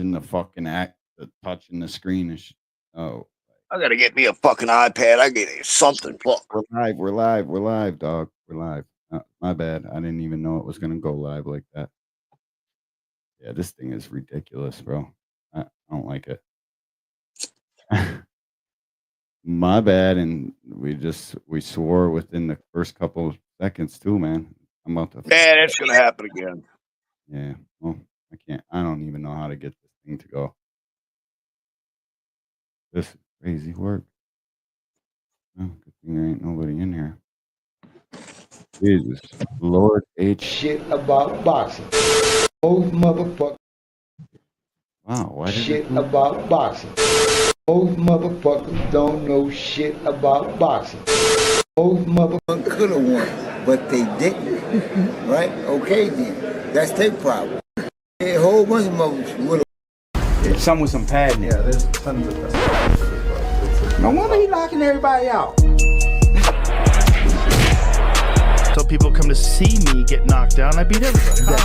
in the fucking act, the touching the screen and shit. Oh, I gotta get me a fucking iPad. I get something. Fuck. we're live, dog. We're live. My bad. I didn't even know it was gonna go live like that. Yeah, this thing is ridiculous, bro. I don't like it. My bad. And we swore within the first couple of seconds too, man. I'm about to. Man, it's gonna happen again. Yeah. Well, I can't. I don't even know how to get this thing to go. This is crazy work. Oh, good thing there ain't nobody in here. Jesus, Lord H. Shit about boxing. Both motherfuckers. Wow, why did shit about boxing. Both motherfuckers don't know shit about boxing. Both motherfuckers could have won, but they didn't. Right? Okay then. That's their problem. A whole bunch of motherfuckers would have. Some with some padding. Yeah, there's tons of that. No wonder he knocking everybody out. So people come to see me get knocked down. I beat everybody.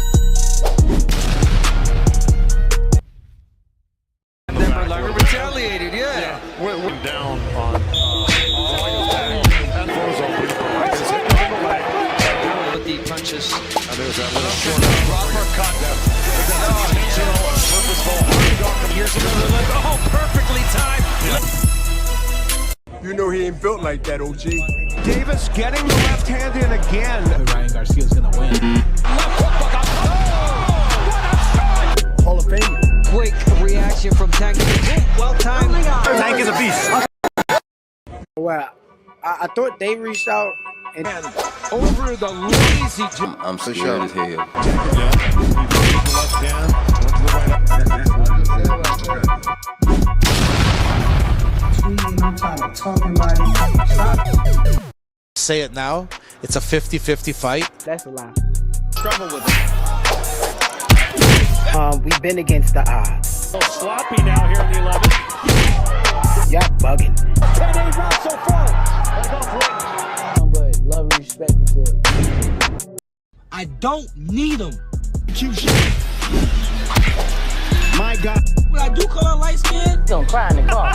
Then retaliated, yeah. We're down on. With the punches. There's that little short. Proper cut. Intentional, purposeful. Years ago, oh, perfectly timed. You know he ain't built like that, OG. Davis getting the left hand in again. Ryan Garcia's gonna win. Hall of Fame. Quick reaction from Tank. Well timed. Tank is a beast. Well, I thought they reached out and Over the lazy. I'm scared as hell. I'm trying to talk about it. Stop. Say it now. It's a 50-50 fight. that's a lie. Trouble with it. We've been against the odds. So sloppy now here in the 11th. Y'all bugging. Payday's not so far. But love and respect for it. I don't need them. My God. When I do call out light skin, Don't cry in the car.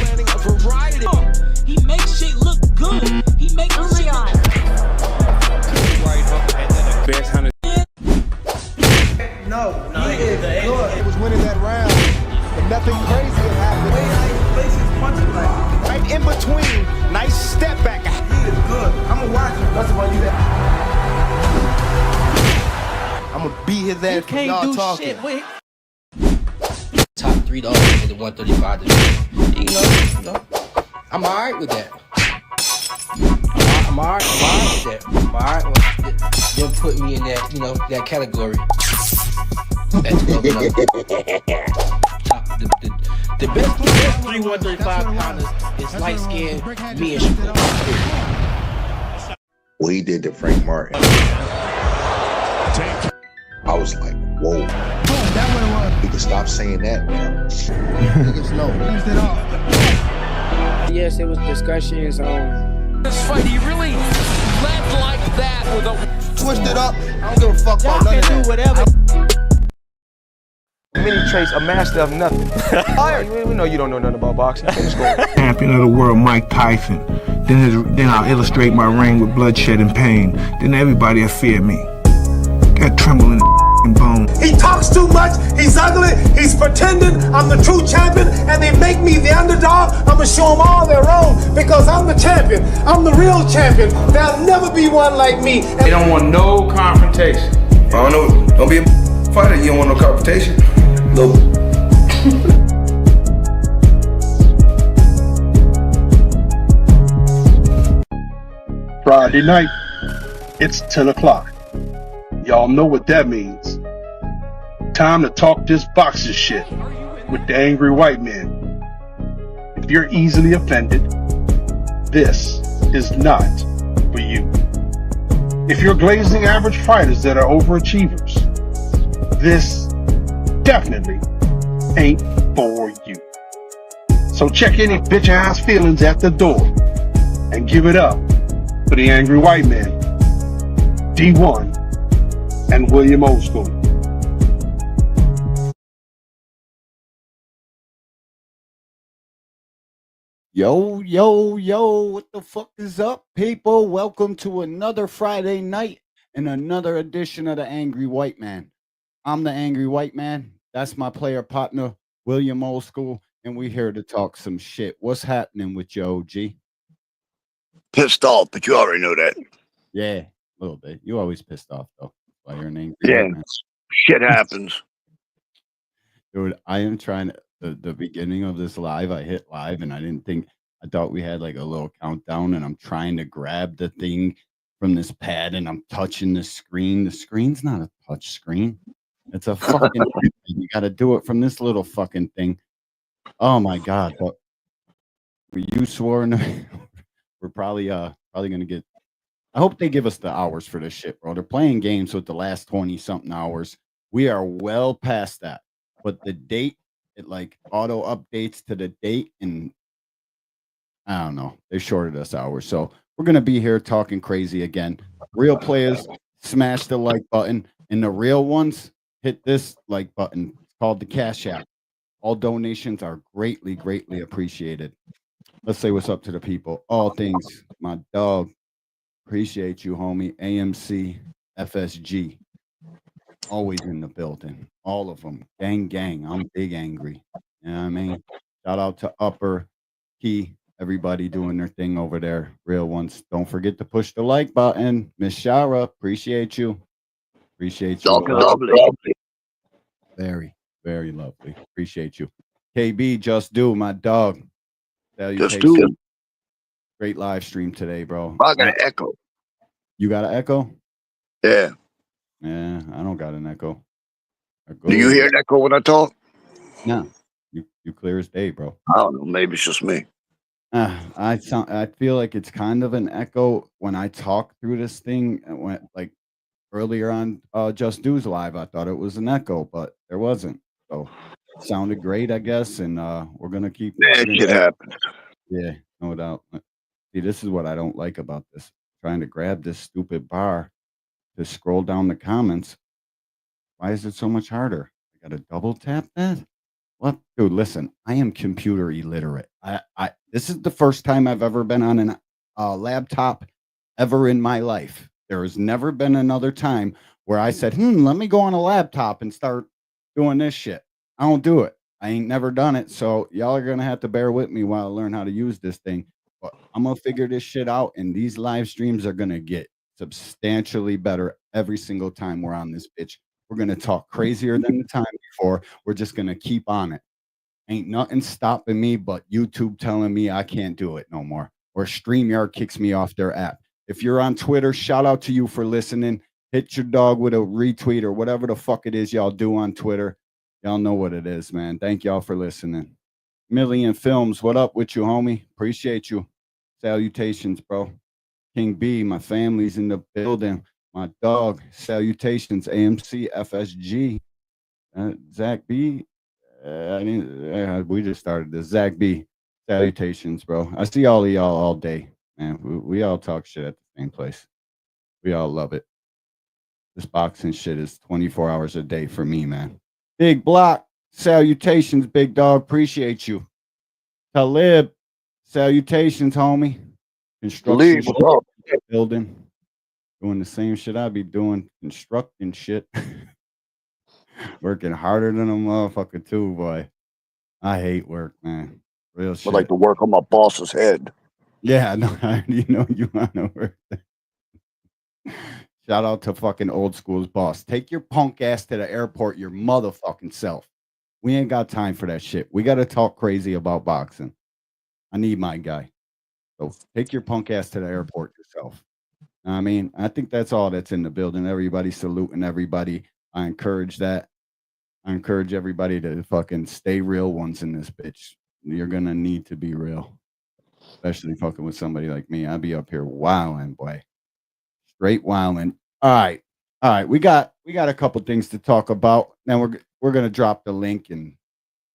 Planning a variety. he makes shit look good. He makes shit look Right hook and then a best hunter. No, he is good. He was winning that round, but nothing crazy had happened. Wait, how he places punches like Right in between, nice step back. he is good. I'm gonna watch him. That's why you there. I'm gonna beat his ass for y'all talking. Top 3 dogs in the 135 division. You know, I'm alright with that. I'm alright with that. I'm alright with them putting me in that, that category. That's what the best 3 135 pounders is light skinned, me and Shakur. What he did to Frank Martin, I was like, whoa. We can stop saying that now. Niggas know. Yes, it was discussions on. This fight, he really led like that with a Twist it up. I don't give a fuck about none of that. Whatever. Mini Trace, a master of nothing. We know you don't know nothing about boxing. Champion of the world, Mike Tyson. Then I'll illustrate my reign with bloodshed and pain. Then everybody will fear me. Got tremble in the bone. He talks too much. He's ugly. He's pretending. I'm the true champion, and they make me the underdog. I'm gonna show them all they're wrong because I'm the champion. I'm the real champion. There'll never be one like me. They don't want no confrontation. I don't know. Don't be a fighter. You don't want no confrontation. Nope. Friday night, it's 10 o'clock. Y'all know what that means. Time to talk this boxing shit with the angry white man. If you're easily offended, this is not for you. If you're glazing average fighters that are overachievers, this definitely ain't for you. So check any bitch ass feelings at the door and give it up for the angry white man, D1, and William Old School. Yo, yo, yo, what the fuck is up, people? Welcome to another Friday night and another edition of the Angry White Man. I'm the Angry White Man. That's my player partner, William Old School, and we're here to talk some shit. What's happening with you, OG? Pissed off, but you already know that. Yeah, a little bit. You always pissed off, though. That's why you're an Angry Yeah, White Man. shit happens. Dude, I am trying the beginning of this live, I hit live and I thought we had like a little countdown and I'm trying to grab the thing from this pad and I'm touching the screen. The screen's not a touch screen. It's a fucking you got to do it from this little fucking thing. Oh my God. But you swore we're probably going to get I hope they give us the hours for this shit, bro. They're playing games with the last 20 something hours. We are well past that. But the date, it like auto updates to the date, and I don't know. They shorted us hours. So we're going to be here talking crazy again. Real players, smash the like button. And the real ones, hit this like button. It's called the Cash App. All donations are greatly, greatly appreciated. Let's say what's up to the people. All things, my dog. Appreciate you, homie. AMC, FSG. Always in the building. All of them. Gang, gang. I'm big angry. You know what I mean? Shout out to Upper Key. Everybody doing their thing over there. Real ones. Don't forget to push the like button. Miss Shara, appreciate you. Appreciate you. Lovely. Very, very lovely. Appreciate you. KB, just do my dog. Just do. Great live stream today, bro. I got an echo. You got an echo? Yeah. Yeah, I don't got an echo. Do you hear an echo when I talk? No. You clear as day, bro. I don't know. Maybe it's just me. I feel like it's kind of an echo when I talk through this thing. When like earlier on Just Do's live, I thought it was an echo, but there wasn't. So it sounded great, I guess, and we're gonna keep. That shit happens. Yeah, no doubt. See, this is what I don't like about this. Trying to grab this stupid bar to scroll down the comments. Why is it so much harder? I gotta double tap that? What? Dude, listen, I am computer illiterate. This is the first time I've ever been on a laptop ever in my life. There has never been another time where I said, let me go on a laptop and start doing this shit. I don't do it. I ain't never done it. So y'all are gonna have to bear with me while I learn how to use this thing. But I'm gonna figure this shit out, and these live streams are gonna get substantially better every single time we're on this bitch. We're gonna talk crazier than the time before. We're just gonna keep on it. Ain't nothing stopping me but YouTube telling me I can't do it no more, or StreamYard kicks me off their app. If you're on Twitter, shout out to you for listening. Hit your dog with a retweet or whatever the fuck it is y'all do on Twitter. Y'all know what it is, man. Thank y'all for listening. Million Films, what up with you, homie? Appreciate you. Salutations, bro. King B, my family's in the building. My dog, salutations. AMC, FSG. Zach B. We just started this. Zach B, salutations, bro. I see all of y'all all day, man. We all talk shit at the same place. We all love it. This boxing shit is 24 hours a day for me, man. Big Block, salutations, big dog. Appreciate you. Talib, salutations, homie. Construction shit, building. Doing the same shit I be doing. Constructing shit. Working harder than a motherfucker too, boy. I hate work, man. Real shit. I like to work on my boss's head. Yeah, no, I already know you want to work there. Shout out to fucking Old School's boss. Take your punk ass to the airport, your motherfucking self. We ain't got time for that shit. We got to talk crazy about boxing. I need my guy. So take your punk ass to the airport yourself. I mean, I think that's all that's in the building. Everybody saluting everybody. I encourage that. I encourage everybody to fucking stay real ones in this bitch. You're going to need to be real. Especially fucking with somebody like me. I'll be up here wilding, boy. Straight wilding. All right. We got a couple things to talk about. Now we're going to drop the link and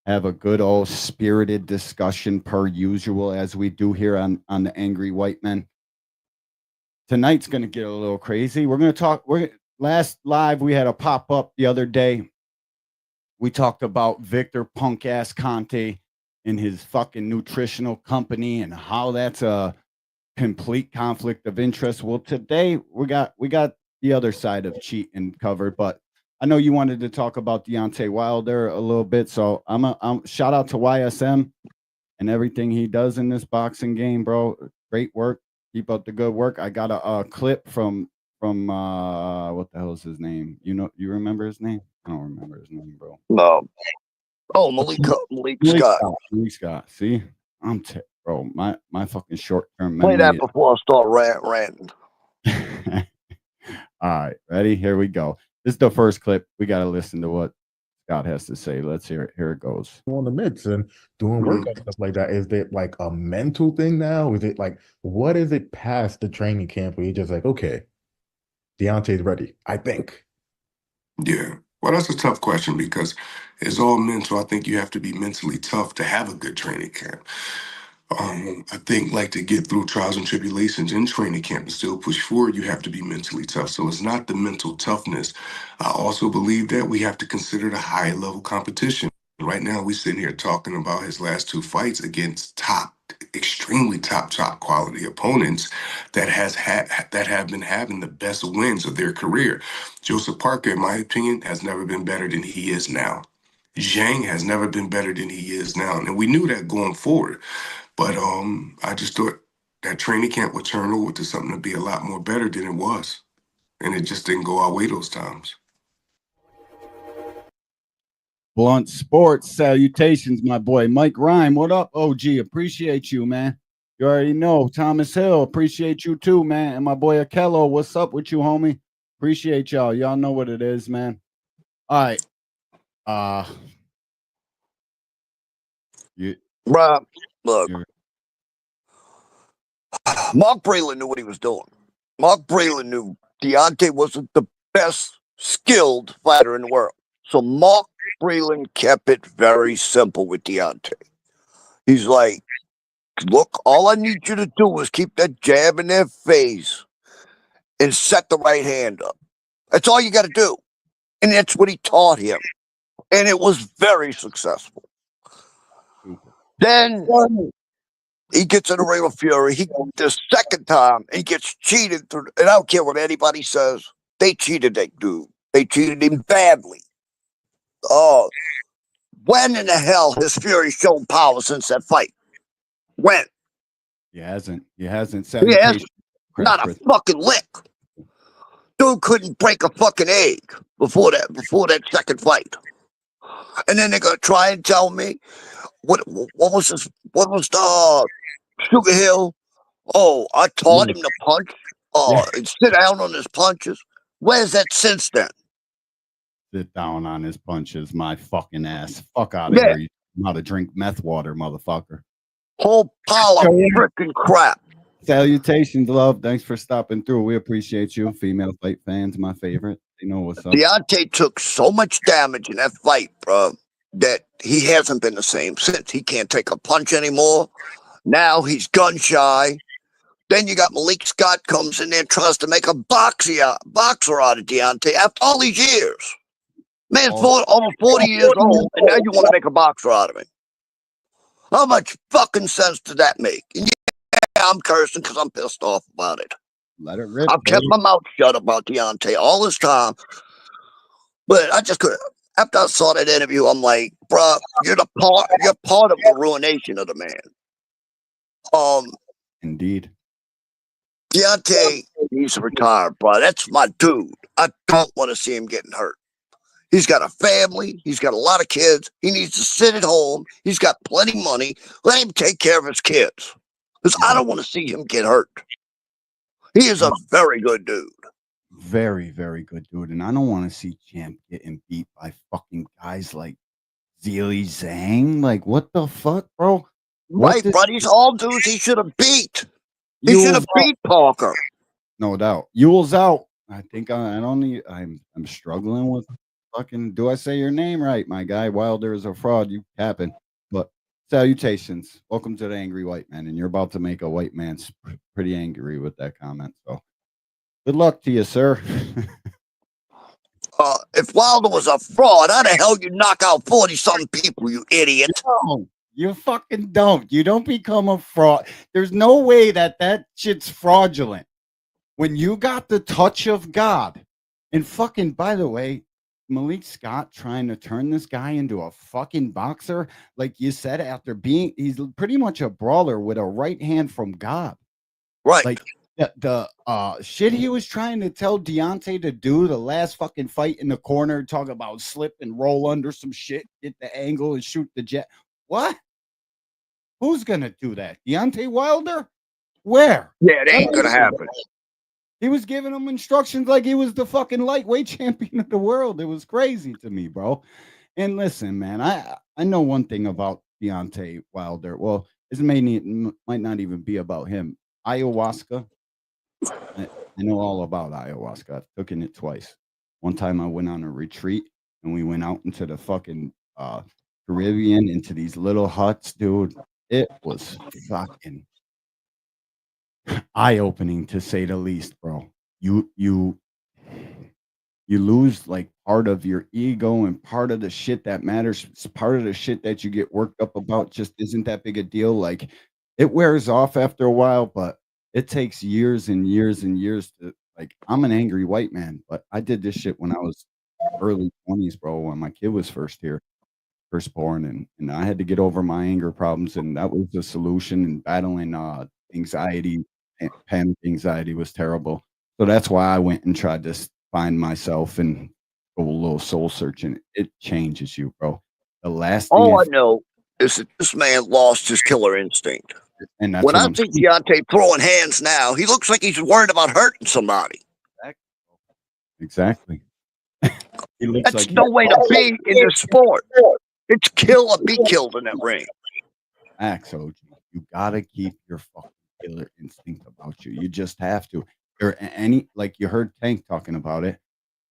have a good old spirited discussion per usual as we do here on the Angry White Men. Tonight's going to get a little crazy. We're going to talk. Last live, we had a pop-up the other day. We talked about Victor punk-ass Conte in his fucking nutritional company and how that's a complete conflict of interest. Well, today we got the other side of cheating covered, but I know you wanted to talk about Deontay Wilder a little bit, so I'm shout out to YSM and everything he does in this boxing game, bro. Great work. Keep up the good work. I got a clip from what the hell is his name? You remember his name? I don't remember his name, bro. No. Oh, Malik Scott. Malik Scott. See, bro. My fucking short term memory. Play that is... before I start ranting. All right, ready? Here we go. This is the first clip. We got to listen to what Scott has to say. Let's hear it. Here it goes. On the mitts and doing workouts stuff like that. Is it like a mental thing now? Is it like, what is it past the training camp where you're just like, okay, Deontay's ready, I think? Yeah. Well, that's a tough question because it's all mental. I think you have to be mentally tough to have a good training camp. I think like to get through trials and tribulations in training camp and still push forward, you have to be mentally tough. So it's not the mental toughness. I also believe that we have to consider the high level competition. Right now, we're sitting here talking about his last 2 fights against extremely top quality opponents that have been having the best wins of their career. Joseph Parker, in my opinion, has never been better than he is now. Zhang has never been better than he is now. And we knew that going forward. But I just thought that training camp would turn over to something to be a lot more better than it was. And it just didn't go our way those times. Blunt Sports, salutations, my boy. Mike Rhyme, what up, OG? Appreciate you, man. You already know. Thomas Hill, appreciate you too, man. And my boy Akello, what's up with you, homie? Appreciate y'all. Y'all know what it is, man. All right. Rob, look. Mark Breland knew what he was doing. Mark Breland knew Deontay wasn't the best skilled fighter in the world. So Mark Breland kept it very simple with Deontay. He's like, look, all I need you to do is keep that jab in their face and set the right hand up. That's all you got to do. And that's what he taught him. And it was very successful. Then he gets in a ring with Fury. The second time, he gets cheated through. And I don't care what anybody says. They cheated that dude. They cheated him badly. Oh, when in the hell has Fury shown power since that fight? When? He hasn't. He hasn't. Not a fucking lick. Dude couldn't break a fucking egg before that second fight. And then they're gonna try and tell me what was this? What was the Sugar Hill? Oh, I taught him to punch. And sit down on his punches. Where's that since then? Sit down on his punches, my fucking ass. Fuck out of here. You know how to drink meth water, motherfucker. Whole pile of freaking crap. Salutations, love. Thanks for stopping through. We appreciate you. Female fight fans, my favorite. They know what's up. Deontay took so much damage in that fight, bro, that he hasn't been the same since. He can't take a punch anymore. Now he's gun shy. Then you got Malik Scott comes in there and tries to make a boxer out of Deontay after all these years. Man's almost 40 years old, and now you want to make a boxer out of him. How much fucking sense did that make? And yeah, I'm cursing because I'm pissed off about it. Let it rip. I've kept my mouth shut about Deontay all this time, but I just couldn't. After I saw that interview, I'm like, bro, you're part of the ruination of the man. Indeed. Deontay needs to retire, bro. That's my dude. I don't want to see him getting hurt. He's got a family. He's got a lot of kids. He needs to sit at home. He's got plenty of money. Let him take care of his kids. Because I don't want to see him get hurt. He is a very good dude. Very, very good dude. And I don't want to see Champ getting beat by fucking guys like Zhilei Zhang. Like, what the fuck, bro? Right, bro. These all dudes he should have beat. He should have beat Parker. No doubt. Yule's out. I think I'm struggling with fucking, do I say your name right, my guy? Wilder is a fraud. You capping. But salutations. Welcome to the Angry White Man. And you're about to make a white man pretty angry with that comment. So good luck to you, sir. If Wilder was a fraud, how the hell you knock out 40-something people, you idiot? You fucking don't. You don't become a fraud. There's no way that shit's fraudulent. When you got the touch of God, and fucking, by the way, Malik Scott trying to turn this guy into a fucking boxer, like you said, after he's pretty much a brawler with a right hand from God. Right. Like the shit he was trying to tell Deontay to do the last fucking fight in the corner, talk about slip and roll under some shit, get the angle and shoot the jet. What? Who's gonna do that? Deontay Wilder? Where? Yeah, it ain't gonna happen. He was giving him instructions like he was the fucking lightweight champion of the world. It was crazy to me, bro. And listen, man, I know one thing about Deontay Wilder. Well, this might not even be about him. Ayahuasca. I know all about ayahuasca. I've taken it twice. One time I went on a retreat and we went out into the fucking Caribbean, into these little huts, dude. It was fucking eye-opening, to say the least, bro. You lose like part of your ego, and part of the shit that matters. It's part of the shit that you get worked up about just isn't that big a deal. Like, it wears off after a while, but it takes years and years and years to, like, I'm an angry white man, but I did this shit when I was early 20s, bro, when my kid was firstborn, and I had to get over my anger problems, and that was the solution. And battling anxiety, panic anxiety was terrible. So that's why I went and tried to find myself and go a little soul searching. It changes you, bro. The last thing All I know is that this man lost his killer instinct. and that's When what I I'm see saying. Deontay throwing hands now, he looks like he's worried about hurting somebody. Exactly. He looks That's like no way to be in this sport. It's kill or be killed in that ring. Facts, OG. You gotta keep your fucking killer instinct about you. You just have to. Or any, like you heard Tank talking about it.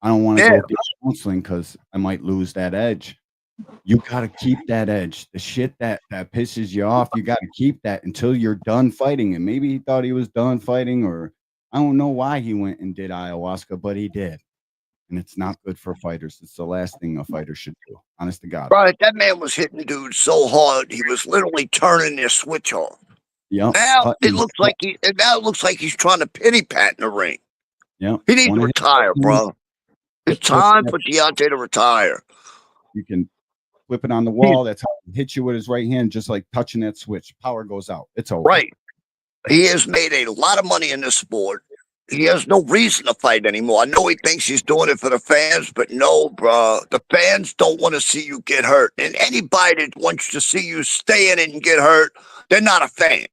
I don't want to go through counseling because I might lose that edge. You gotta keep that edge. The shit that pisses you off, you gotta keep that until you're done fighting. And maybe he thought he was done fighting, or I don't know why he went and did ayahuasca, but he did. And it's not good for fighters. It's the last thing a fighter should do. Honest to God. Right, that man was hitting dudes so hard he was literally turning their switch on. Yeah. Now it looks like he's trying to pity pat in the ring. Yeah. He needs to retire, bro. It's time for Deontay to retire. You can flip it on the wall. That's how he hits you with his right hand, just like touching that switch. Power goes out. It's over. Right. He has made a lot of money in this sport. He has no reason to fight anymore. I know he thinks he's doing it for the fans, but no, bro. The fans don't want to see you get hurt. And anybody that wants to see you stay in it and get hurt, they're not a fan.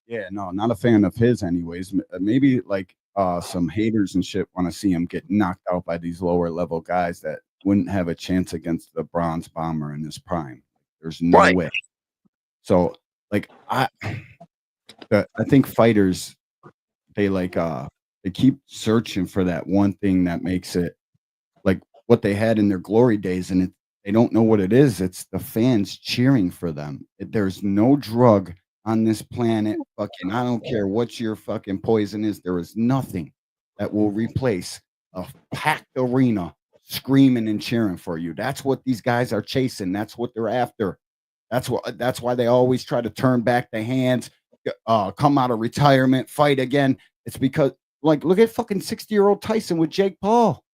Yeah, no, not a fan of his anyways. Maybe like some haters and shit want to see him get knocked out by these lower level guys that wouldn't have a chance against the Bronze Bomber in his prime. There's no way. So like I think fighters, they keep searching for that one thing that makes it like what they had in their glory days, and they don't know what it is. It's the fans cheering for them. There's no drug on this planet, fucking, I don't care what your fucking poison is, there is nothing that will replace a packed arena screaming and cheering for you. That's what these guys are chasing. That's what they're after. That's why they always try to turn back the hands, come out of retirement, fight again. It's because, like, look at fucking 60-year-old Tyson with Jake Paul.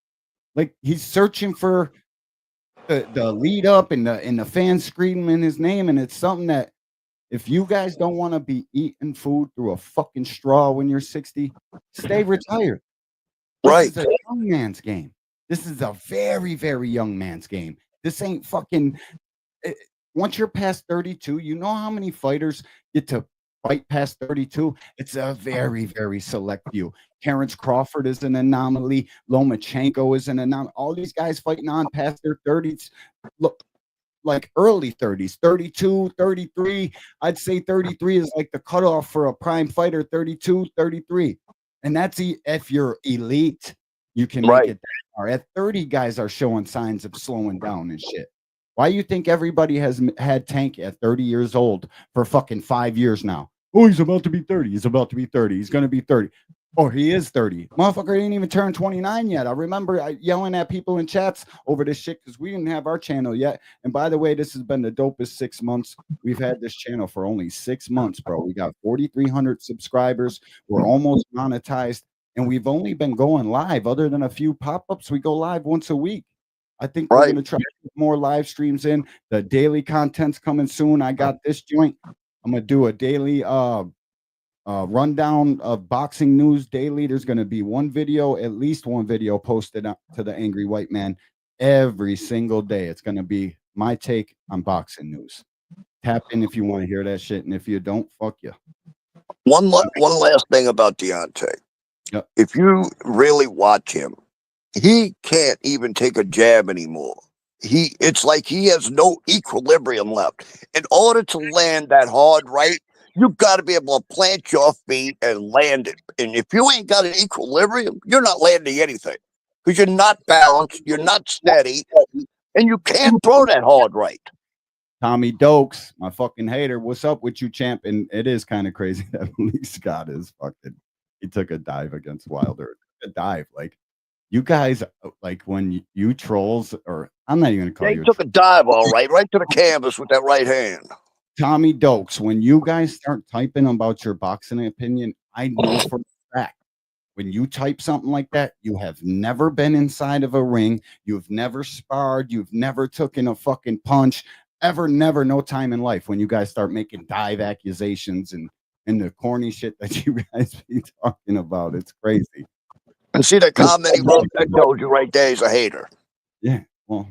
Like, he's searching for the lead up and the fans screaming his name, and it's something that if you guys don't want to be eating food through a fucking straw when you're 60, stay retired. This is a young man's game. This is a very, very young man's game. This ain't fucking. Once you're past 32, you know how many fighters get to fight past 32? It's a very, very select few. Terrence Crawford is an anomaly. Lomachenko is an anomaly. All these guys fighting on past their 30s. Look, like early 30s, 32, 33. I'd say 33 is like the cutoff for a prime fighter, 32, 33. And that's if you're elite, you can make it that far. At 30, guys are showing signs of slowing down and shit. Why you think everybody has had Tank at 30 years old for fucking 5 years now? Oh, he's about to be 30. He's about to be 30. He's going to be 30. Oh, he is 30. Motherfucker didn't even turn 29 yet. I remember yelling at people in chats over this shit because we didn't have our channel yet. And by the way, this has been the dopest 6 months. We've had this channel for only 6 months, bro. We got 4,300 subscribers. We're almost monetized. And we've only been going live. Other than a few pop-ups, we go live once a week. I think we're going to try to get more live streams in. The daily content's coming soon. I got this joint. I'm going to do a daily rundown of boxing news daily. There's going to be at least one video posted to the Angry White Man every single day. It's going to be my take on boxing news. Tap in if you want to hear that shit, and if you don't, fuck you. One last thing about Deontay. Yep. If you really watch him, he can't even take a jab anymore. It's like he has no equilibrium left. In order to land that hard right, you got to be able to plant your feet and land it. And if you ain't got an equilibrium, you're not landing anything because you're not balanced, you're not steady, and you can't throw that hard right. Tommy Dokes, my fucking hater. What's up with you, champ? And it is kind of crazy that Lee Scott is fucking. He took a dive against Wilder. A dive, like you guys, like when you trolls, or I'm not even gonna call you. He took a dive, all right to the canvas with that right hand. Tommy Dokes, when you guys start typing about your boxing opinion, I know for a fact when you type something like that, you have never been inside of a ring, you've never sparred, you've never taken a fucking punch, ever, never, no time in life. When you guys start making dive accusations and the corny shit that you guys be talking about, it's crazy. And see that comment he wrote? That tells you right there he's a hater. Yeah, well,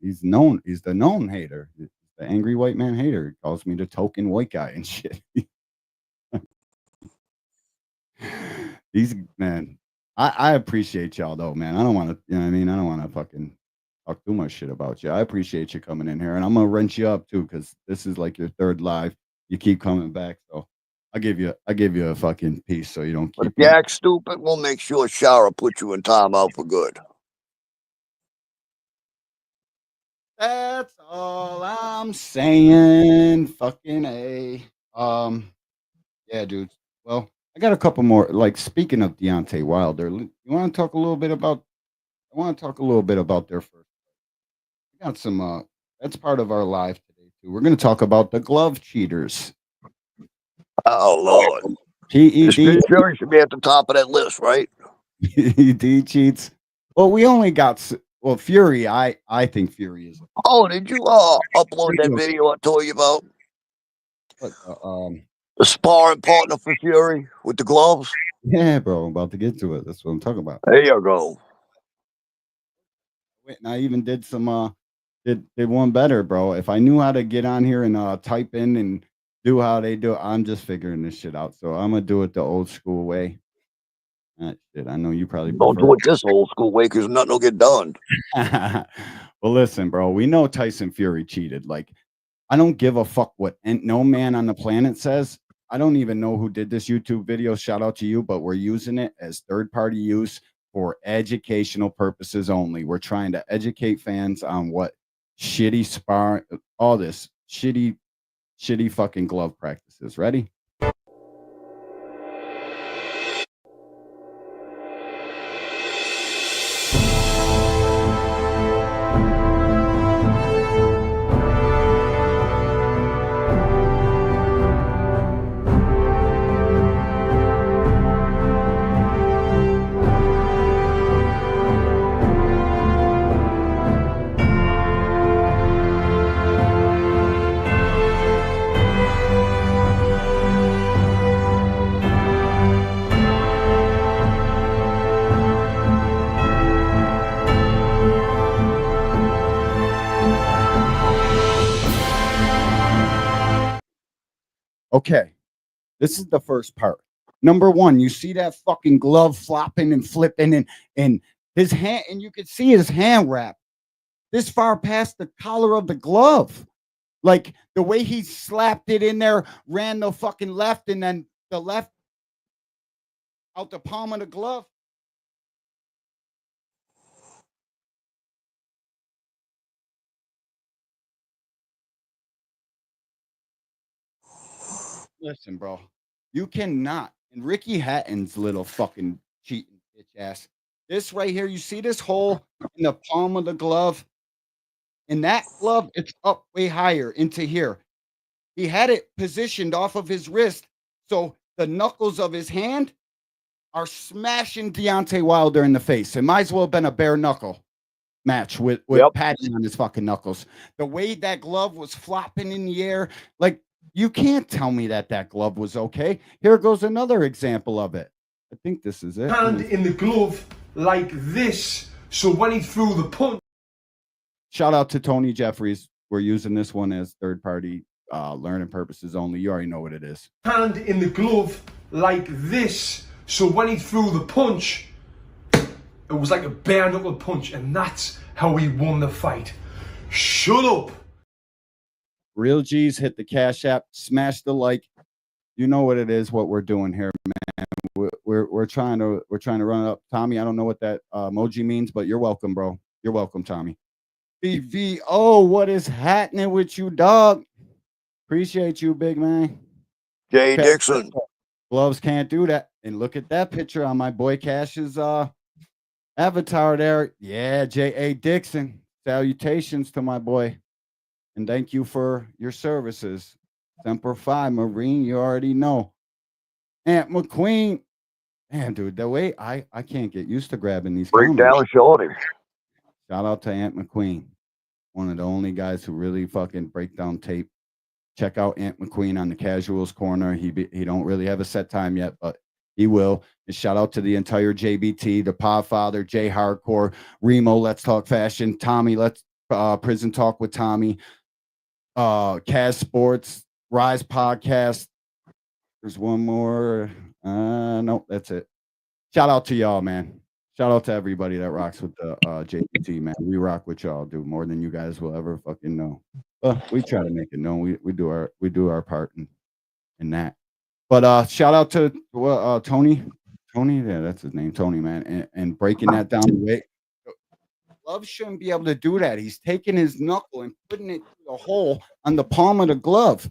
he's known. He's the known hater. The Angry White Man hater. He calls me the token white guy and shit. Man, I appreciate y'all though, man. I don't want to, you know what I mean? I don't want to fucking talk too much shit about you. I appreciate you coming in here, and I'm gonna wrench you up too, because this is like your third live. You keep coming back, so I'll give you a fucking piece so you don't keep. But if you act stupid, we'll make sure Shara put you in timeout for good. That's all I'm saying. Fucking A. Yeah, dude. Well, I got a couple more. Like, speaking of Deontay Wilder, you want to talk a little bit about? I want to talk a little bit about their first. We got some. That's part of our live today too. We're going to talk about the glove cheaters. Oh Lord. PED. Fury should be at the top of that list, right? PED cheats. Well, we only got. Well, Fury. I think Fury is. Oh, did you upload that video I told you about? What, the sparring partner for Fury with the gloves? Yeah, bro. I'm about to get to it. That's what I'm talking about. There you go. And I even did some did one better, bro. If I knew how to get on here and type in and do how they do it, I'm just figuring this shit out. So I'm gonna do it the old school way. Shit, I know you probably don't do it this old school way because nothing will get done. Well, listen, bro. We know Tyson Fury cheated. Like, I don't give a fuck what no man on the planet says. I don't even know who did this YouTube video. Shout out to you, but we're using it as third-party use for educational purposes only. We're trying to educate fans on what shitty spar, all this shitty fucking glove practices. Ready? Okay, this is the first part. Number one, you see that fucking glove flopping and flipping and his hand, and you could see his hand wrap this far past the collar of the glove. Like the way he slapped it in there, ran the fucking left, and then the left out the palm of the glove. Listen, bro, you cannot And Ricky Hatton's little fucking cheating bitch ass. This right here, you see this hole in the palm of the glove? In that glove, it's up way higher into here. He had it positioned off of his wrist, so the knuckles of his hand are smashing Deontay Wilder in the face. It might as well have been a bare knuckle match with padding on his fucking knuckles. The way that glove was flopping in the air, like, you can't tell me that glove was okay. Here goes another example of it. I think this is it. Hand in the glove like this, so when he threw the punch. Shout out to Tony Jeffries. We're using this one as third party learning purposes only. You already know what it is. Hand in the glove like this, so when he threw the punch, it was like a bare knuckle punch, and that's how he won the fight. Shut up. Real G's, hit the Cash App, smash the like. You know what it is, what we're doing here, man. We're trying to run it up. Tommy, I don't know what that emoji means, but you're welcome, bro. You're welcome, Tommy. BVO, what is happening with you, dog? Appreciate you, big man. Jay Dixon. Gloves can't do that. And look at that picture on my boy Cash's avatar there. Yeah, J.A. Dixon. Salutations to my boy. And thank you for your services. Semper Fi, Marine, you already know. Aunt McQueen. Man, dude, the way I can't get used to grabbing these Break down shorty. Shout out to Aunt McQueen. One of the only guys who really fucking break down tape. Check out Aunt McQueen on the Casuals Corner. He don't really have a set time yet, but he will. And shout out to the entire JBT, the Podfather, J Hardcore, Remo, Let's Talk Fashion, Tommy, Let's Prison Talk with Tommy, Kaz Sports, Rise Podcast. There's one more. Nope, that's it. Shout out to y'all, man. Shout out to everybody that rocks with the JBT, man. We rock with y'all, dude, more than you guys will ever fucking know. Well, we try to make it known. We do our part in that. But shout out to Tony. Tony, yeah, that's his name, Tony, man, and breaking that down the way. Love shouldn't be able to do that. He's taking his knuckle and putting it through the hole on the palm of the glove.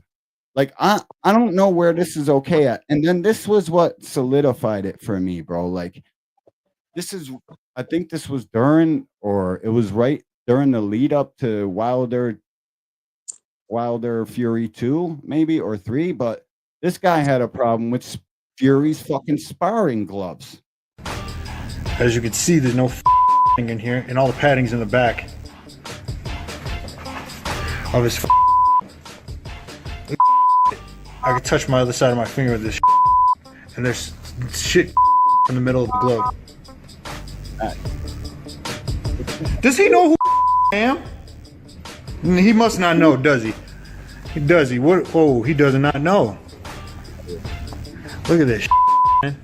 Like, I don't know where this is okay at. And then this was what solidified it for me, bro. Like, I think this was during, or it was right during the lead up to Wilder Fury 2, maybe, or 3. But this guy had a problem with Fury's fucking sparring gloves. As you can see, there's no in here, and all the padding's in the back of his. I could touch my other side of my finger with this, and there's shit in the middle of the glove. Does he know who I am? He must not know, does he? Does he? What? Oh, he does not know. Look at this, man.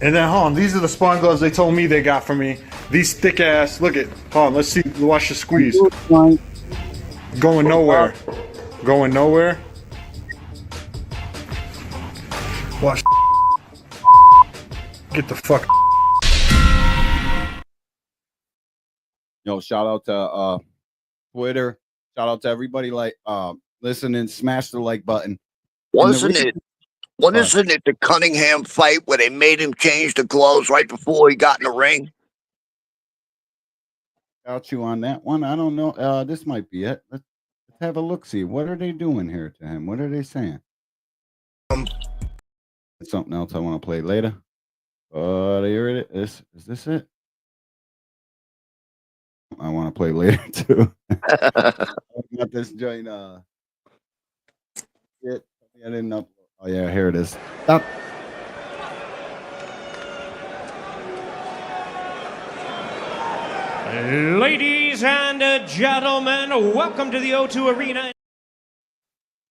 And then, hold on, these are the spawn gloves they told me they got for me. These thick ass. Look at. Hold on, let's see. Watch the squeeze. Going nowhere. Going nowhere. Watch. Get the fuck. Yo, shout out to Twitter. Shout out to everybody like listening. Smash the like button. Wasn't it the Cunningham fight where they made him change the gloves right before he got in the ring? Got you on that one. I don't know. This might be it. Let's have a look. See, what are they doing here to him? What are they saying? Something else I want to play later. Here it is. Is this it? I want to play later too. I got this joint. Shit. I didn't know. Oh yeah, here it is. Stop. Ladies and gentlemen, welcome to the O2 Arena.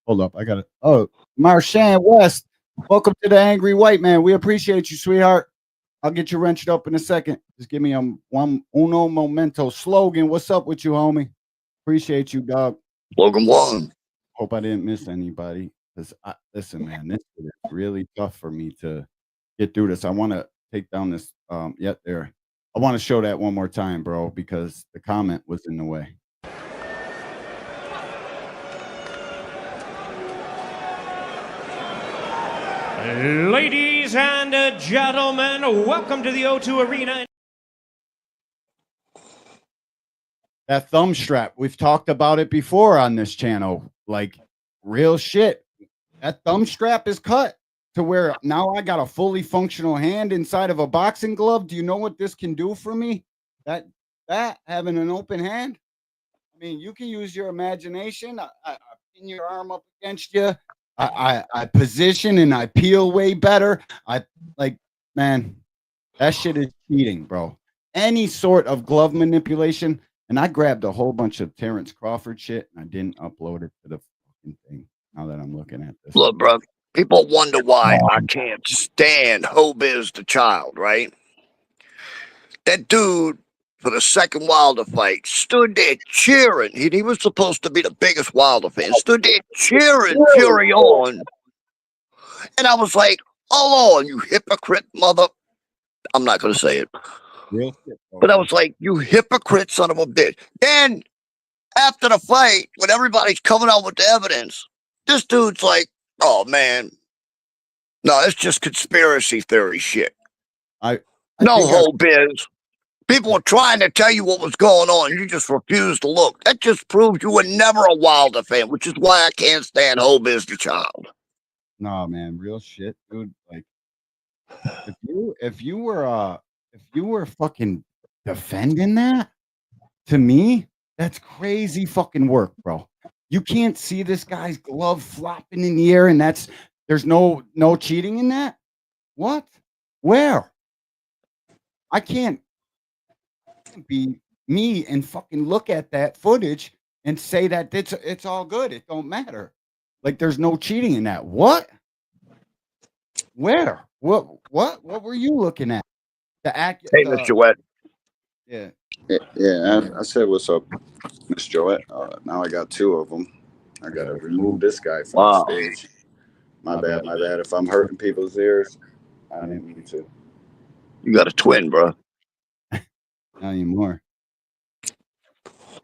Hold up, I got it. Oh, Marshan West, welcome to the Angry White Man. We appreciate you, sweetheart. I'll get you wrenched up in a second. Just give me one uno momento slogan. What's up with you, homie? Appreciate you, dog. Slogan one. Hope I didn't miss anybody. Listen, man, this is really tough for me to get through this. I want to take down this. There. I want to show that one more time, bro, because the comment was in the way. Ladies Ladies and gentlemen, welcome to the O2 Arena. That thumb strap, we've talked about it before on this channel. Like, real shit. That thumb strap is cut to where now I got a fully functional hand inside of a boxing glove. Do you know what this can do for me? That having an open hand. I mean, you can use your imagination. I pin your arm up against you. I position and I peel way better. Man, that shit is cheating, bro. Any sort of glove manipulation. And I grabbed a whole bunch of Terrence Crawford shit and I didn't upload it to the fucking thing. Now that I'm looking at this. Look, bro, people wonder why I can't stand Hobiz the Child, right? That dude, for the second Wilder fight, stood there cheering. He was supposed to be the biggest Wilder fan. Stood there cheering Fury on. And I was like, hold on, you hypocrite mother. I'm not going to say it. Real shit, but I was like, you hypocrite son of a bitch. Then, after the fight, when everybody's coming out with the evidence, this dude's like, oh, man. No, it's just conspiracy theory shit. No whole biz. People were trying to tell you what was going on. You just refused to look. That just proves you were never a Wilder fan, which is why I can't stand Hobiz the Child. No, man, real shit, dude. Like, if you were fucking defending that, to me, that's crazy fucking work, bro. You can't see this guy's glove flopping in the air, and there's no cheating in that. What? Where? I can't be me and fucking look at that footage and say that it's all good. It don't matter. Like, there's no cheating in that. What? Where? What were you looking at? Hey, Mr. Wet. Yeah. Yeah, I said, what's up, Miss Joette? Now I got two of them. I got to remove this guy from the stage. My bad. If I'm hurting people's ears, I didn't mean to. You got a twin, bro. Not anymore.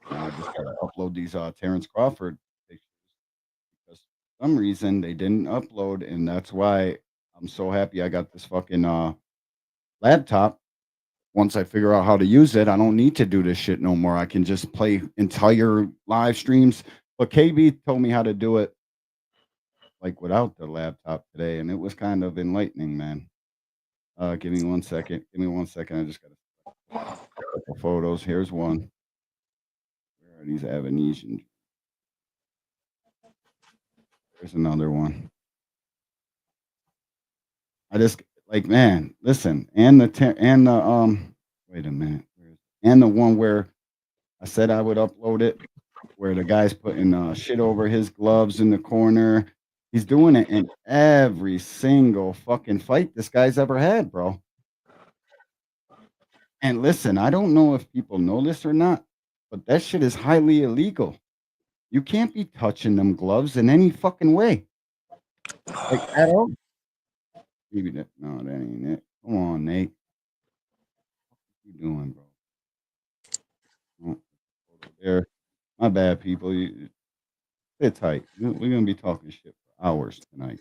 Now I just got to upload these Terrence Crawford pictures because for some reason they didn't upload, and that's why I'm so happy I got this fucking laptop. Once I figure out how to use it, I don't need to do this shit no more. I can just play entire live streams. But KB told me how to do it like without the laptop today, and it was kind of enlightening, man. Give me 1 second. I just got a couple photos. Here's one. Where are these Avenesians? There's another one. I just like, man, listen, and the wait a minute, and the one where I said I would upload it, where the guy's putting shit over his gloves in the corner. He's doing it in every single fucking fight this guy's ever had, bro. And listen, I don't know if people know this or not, but that shit is highly illegal. You can't be touching them gloves in any fucking way, like at all. Maybe that. No, that ain't it. Come on, Nate. What you doing, bro? Oh, there. My bad, people. Sit tight. We're gonna be talking shit for hours tonight.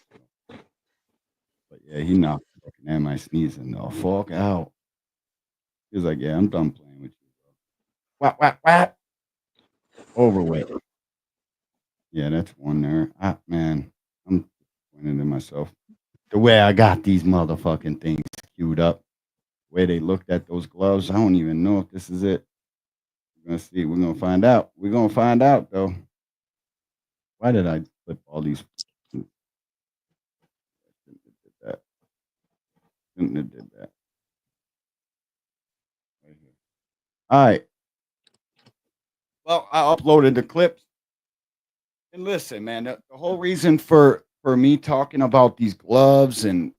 But yeah, he knocked fucking am I sneezing the fuck out. He was like, yeah, I'm done playing with you, bro. Whap. Overweight. Yeah, that's one there. Man, I'm disappointed in myself. The way I got these motherfucking things queued up, the way they looked at those gloves, I don't even know if this is it. We're gonna see. We're gonna find out. We're gonna find out, though. Why did I flip all these? Shouldn't have did that. Right here. All right. Well, I uploaded the clips. And listen, man, the whole reason for me talking about these gloves, and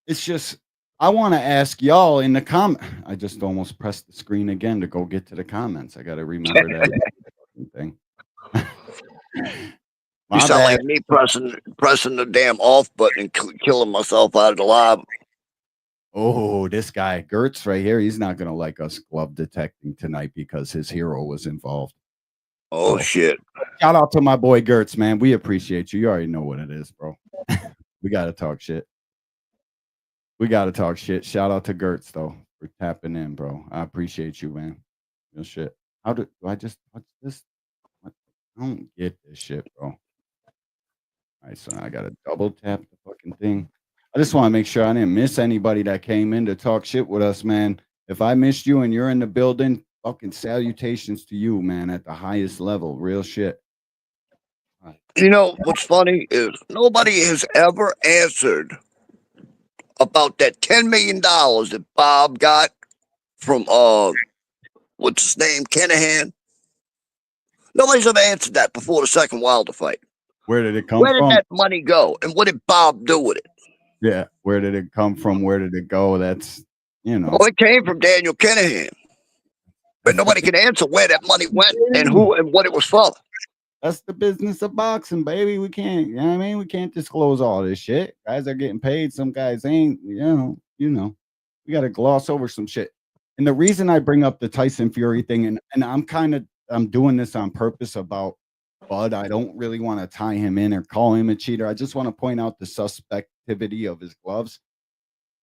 it's just, I want to ask y'all in the comment. I just almost pressed the screen again to go get to the comments. I got to remember that thing. You sound like me pressing the damn off button and killing myself out of the live. Oh, this guy, Gertz right here, he's not going to like us glove detecting tonight because his hero was involved. Oh, shit. Shout out to my boy Gertz, man. We appreciate you. You already know what it is, bro. We got to talk shit. We got to talk shit. Shout out to Gertz, though, for tapping in, bro. I appreciate you, man. Real shit. How do I just touch this? I don't get this shit, bro. All right, so now I got to double tap the fucking thing. I just want to make sure I didn't miss anybody that came in to talk shit with us, man. If I missed you and you're in the building, fucking salutations to you, man, at the highest level. Real shit. Right. You know, what's funny is nobody has ever answered about that $10 million that Bob got from, what's his name, Kenahan. Nobody's ever answered that before the second Wilder fight. Where did it come Where from? did that money go? And what did Bob do with it? Yeah, where did it come from? Where did it go? That's, you know. Oh, it came from Daniel Kenahan. But nobody can answer where that money went and who and what it was for. That's the business of boxing, baby. We can't, you know what I mean? We can't disclose all this shit. Guys are getting paid. Some guys ain't, you know. We got to gloss over some shit. And the reason I bring up the Tyson Fury thing, and I'm doing this on purpose about Bud. I don't really want to tie him in or call him a cheater. I just want to point out the suspectivity of his gloves.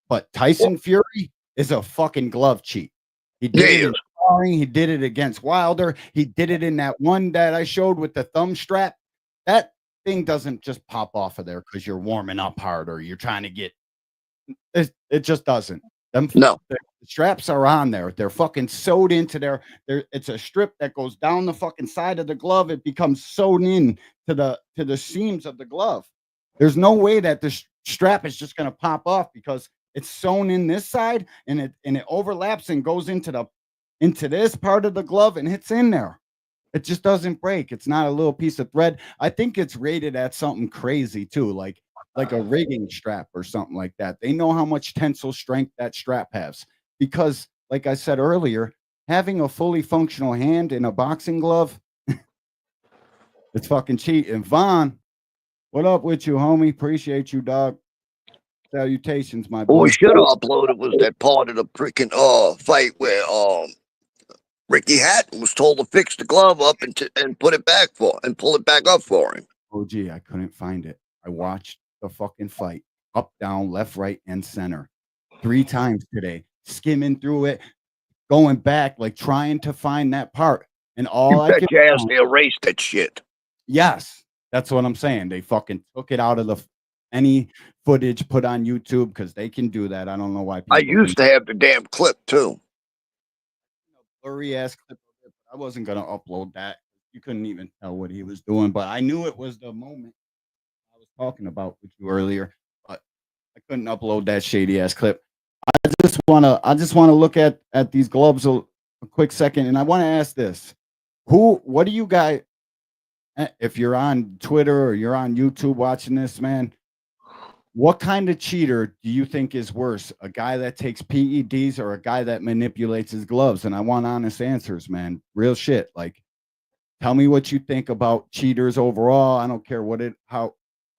But Tyson Fury is a fucking glove cheat. He did it in sparring. He did it against Wilder. He did it in that one that I showed with the thumb strap. That thing doesn't just pop off of there because you're warming up hard or you're trying to get. It just doesn't. The straps are on there. They're fucking sewed into there. It's a strip that goes down the fucking side of the glove. It becomes sewn in to the seams of the glove. There's no way that the strap is just going to pop off because it's sewn in this side and it overlaps and goes into this part of the glove and hits in there. It just doesn't break. It's not a little piece of thread. I think it's rated at something crazy too, like a rigging strap or something like that. They know how much tensile strength that strap has. Because, like I said earlier, having a fully functional hand in a boxing glove, it's fucking cheating. Vaughn, what up with you, homie? Appreciate you, dog. Salutations, my boy. What we should have uploaded was that part of the freaking fight where Ricky Hatton was told to fix the glove up and put it back and pull it back up for him. Oh, gee, I couldn't find it. I watched the fucking fight up, down, left, right, and center 3 times today. Skimming through it, going back, like trying to find that part. And all I could they erased that shit. Yes, that's what I'm saying. They fucking took it out of any footage put on YouTube because they can do that. I don't know why people I used to have the damn clip too. Blurry ass clip of it, but I wasn't gonna upload that. You couldn't even tell what he was doing, but I knew it was the moment I was talking about with you earlier, but I couldn't upload that shady ass clip. I just wanna look at these gloves a quick second, and I want to ask this: what do you guys? If you're on Twitter or you're on YouTube watching this, man, what kind of cheater do you think is worse? A guy that takes PEDs or a guy that manipulates his gloves? And I want honest answers, man. Real shit. Like, tell me what you think about cheaters overall. I don't care how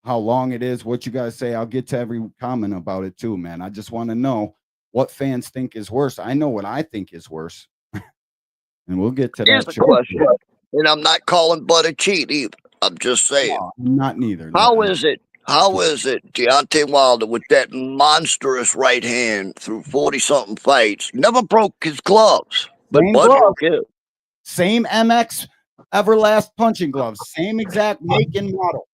long it is, what you guys say. I'll get to every comment about it too, man. I just want to know what fans think is worse. I know what I think is worse. And we'll get to Here's that. The question. And I'm not calling Bud a cheat either. I'm just saying. No, not neither. How is it Deontay Wilder with that monstrous right hand through 40-something fights never broke his gloves, but Bud broke his. Same MX Everlast punching gloves, same exact make and model.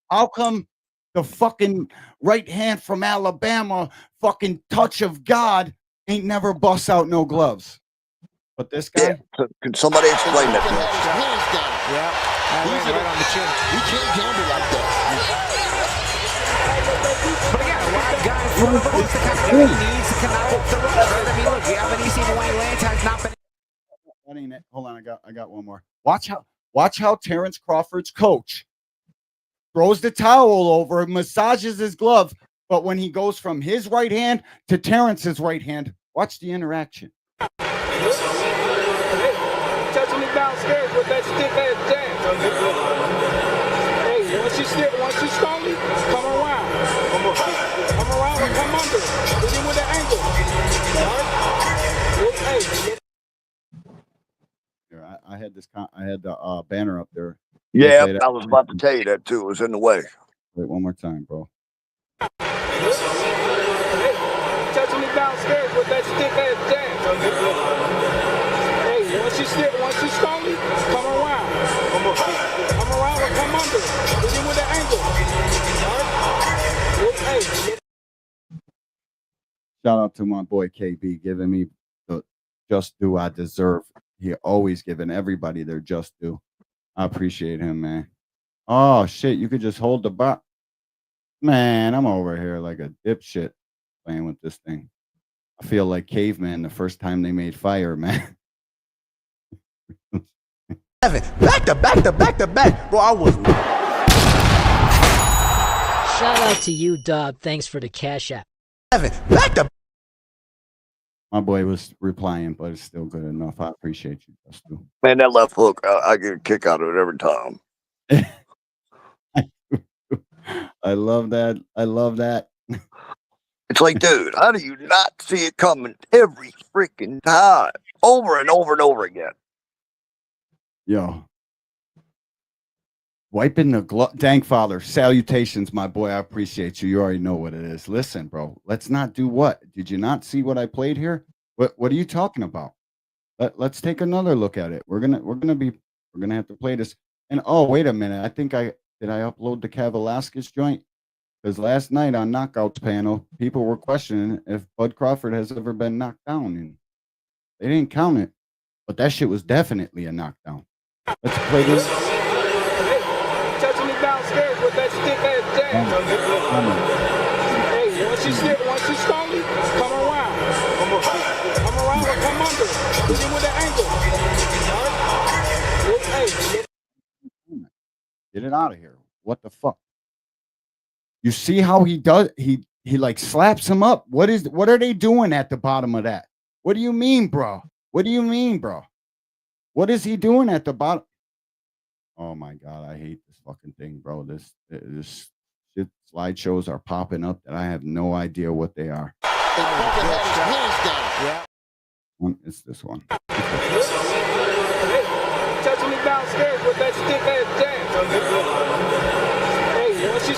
How come the fucking right hand from Alabama, fucking touch of God, ain't never bust out no gloves? But this guy? Yeah. Can somebody explain that to me? Yeah. Right on the chin. He can't gamble like that. But again, a live guy in front of him is the kind of guy he needs to come out with the rush, right? I mean, look, you haven't seen Wayne Lance has not been. Hold on, I got one more. Watch how Terrence Crawford's coach throws the towel over, massages his glove, but when he goes from his right hand to Terrence's right hand, watch the interaction. Touching me downstairs with that stiff ass jab. Hey, once she slowly come around and come under. Hit him with the ankle. Hey. Here, I had the banner up there. Yeah, I was about to tell you that too. It was in the way. Wait, one more time, bro. downstairs with that stick ass jab. Hey, once you start me, come around. Come around or come under. Hit him with the angle. All right? Hey. Shout out to my boy KB giving me the just due I deserve. He always giving everybody their just due. I appreciate him, man. Oh shit, you could just hold the box. Man, I'm over here like a dipshit playing with this thing. I feel like caveman the first time they made fire, man. Back to back. Bro, I was. Shout out to you, dog. Thanks for the cash app. Back to. My boy was replying, but it's still good enough. I appreciate you, Dustin. Man, that left hook, I get a kick out of it every time. I love that. I love that. It's like, dude, how do you not see it coming every freaking time? Over and over and over again. Yo. Wiping the glove. Dank Father, salutations, my boy. I appreciate you. You already know what it is. Listen, bro, let's not do what? Did you not see what I played here? What are you talking about? Let's take another look at it. We're gonna have to play this. And oh, wait a minute. I think did I upload the Cav Velasquez joint? Because last night on Knockouts panel, people were questioning if Bud Crawford has ever been knocked down, and they didn't count it. But that shit was definitely a knockdown. Let's play this. Touching me downstairs with that stick ass jab. Hey, once you start me, come around. Come around or come under. Hit him with the angle. All right? Hey. Get it out of here. What the fuck? You see how he does? He like slaps him up. What are they doing at the bottom of that? What do you mean, bro? What do you mean, bro? What is he doing at the bottom? Oh my God, I hate this fucking thing, bro. This shit slideshows are popping up that I have no idea what they are. Yeah. It's this one. Touching me downstairs with that stick ass jab. Hey, once you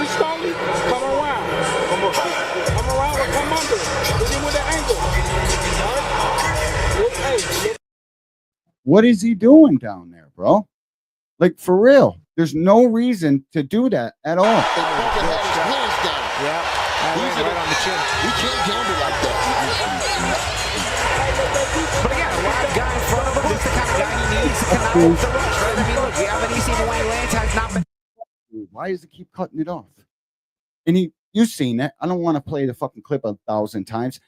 start me, come around. Come around or come under. Hit him with the angle. All right? Hey. What is he doing down there, bro? Like, for real. There's no reason to do that at all. Yeah. He's right on the chin. He can't gamble like that. But again, a live guy in front of him. This is the kind of guy he needs to come out with the rush, right? I mean, look, we haven't seen the way land time's not been. Why does it keep cutting it off? And you've seen it. I don't want to play the fucking clip 1,000 times.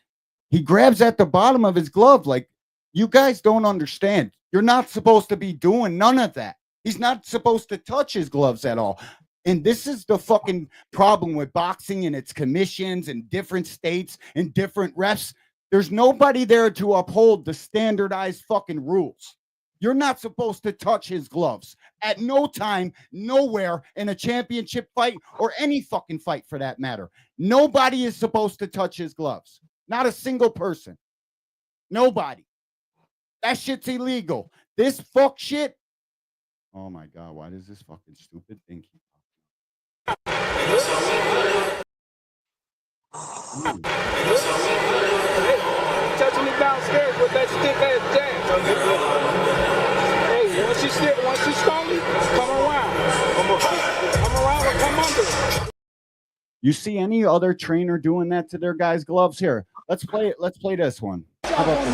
He grabs at the bottom of his glove. Like, you guys don't understand. You're not supposed to be doing none of that. He's not supposed to touch his gloves at all. And this is the fucking problem with boxing and its commissions and different states and different refs. There's nobody there to uphold the standardized fucking rules. You're not supposed to touch his gloves at no time, nowhere in a championship fight or any fucking fight for that matter. Nobody is supposed to touch his gloves. Not a single person. Nobody. That shit's illegal. This fuck shit. Oh my God, why does this fucking stupid thing keep Touching me downstairs with that stick ass jab. Hey, once you start me, come around. Come around or come under. You see any other trainer doing that to their guys' gloves? Here, let's play it. Let's play this one. How about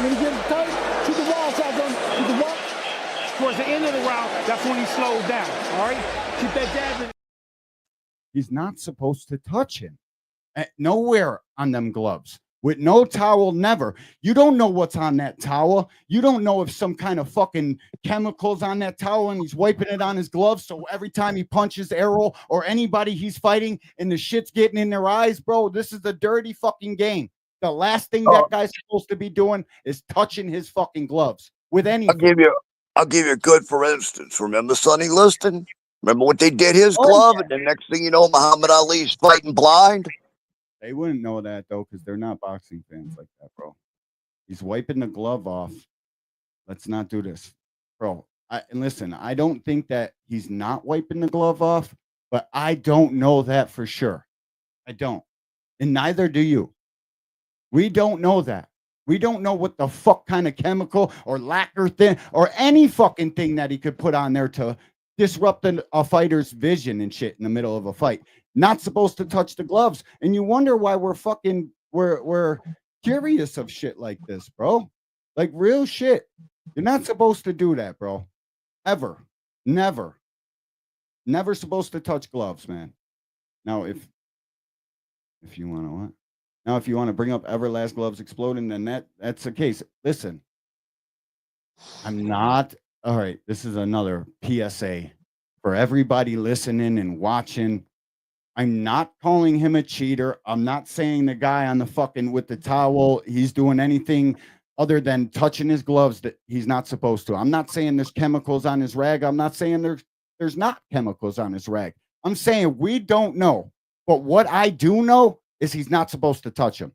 Towards the end of the round, that's when he slows down. All right? Keep that jab in. He's not supposed to touch him. Nowhere on them gloves. With no towel, never. You don't know what's on that towel. You don't know if some kind of fucking chemicals on that towel and he's wiping it on his gloves. So every time he punches Errol or anybody he's fighting and the shit's getting in their eyes, bro, this is a dirty fucking game. The last thing that guy's supposed to be doing is touching his fucking gloves with anything. I'll give you a good for instance. Remember Sonny Liston? Remember what they did his glove? Yeah. And the next thing you know, Muhammad Ali's fighting blind. They wouldn't know that, though, because they're not boxing fans like that, bro. He's wiping the glove off. Let's not do this. Bro, and listen, I don't think that he's not wiping the glove off, but I don't know that for sure. I don't. And neither do you. We don't know that. We don't know what the fuck kind of chemical or lacquer thing or any fucking thing that he could put on there to disrupt a fighter's vision and shit in the middle of a fight. Not supposed to touch the gloves. And you wonder why we're curious of shit like this, bro. Like real shit. You're not supposed to do that, bro. Ever. Never supposed to touch gloves, man. Now, if you want to what? Now, if you want to bring up Everlast gloves exploding, then that's the case. Listen, I'm not. All right, this is another PSA for everybody listening and watching. I'm not calling him a cheater. I'm not saying the guy on the fucking with the towel, he's doing anything other than touching his gloves that he's not supposed to. I'm not saying there's chemicals on his rag. I'm not saying there's not chemicals on his rag. I'm saying we don't know. But what I do know is he's not supposed to touch him.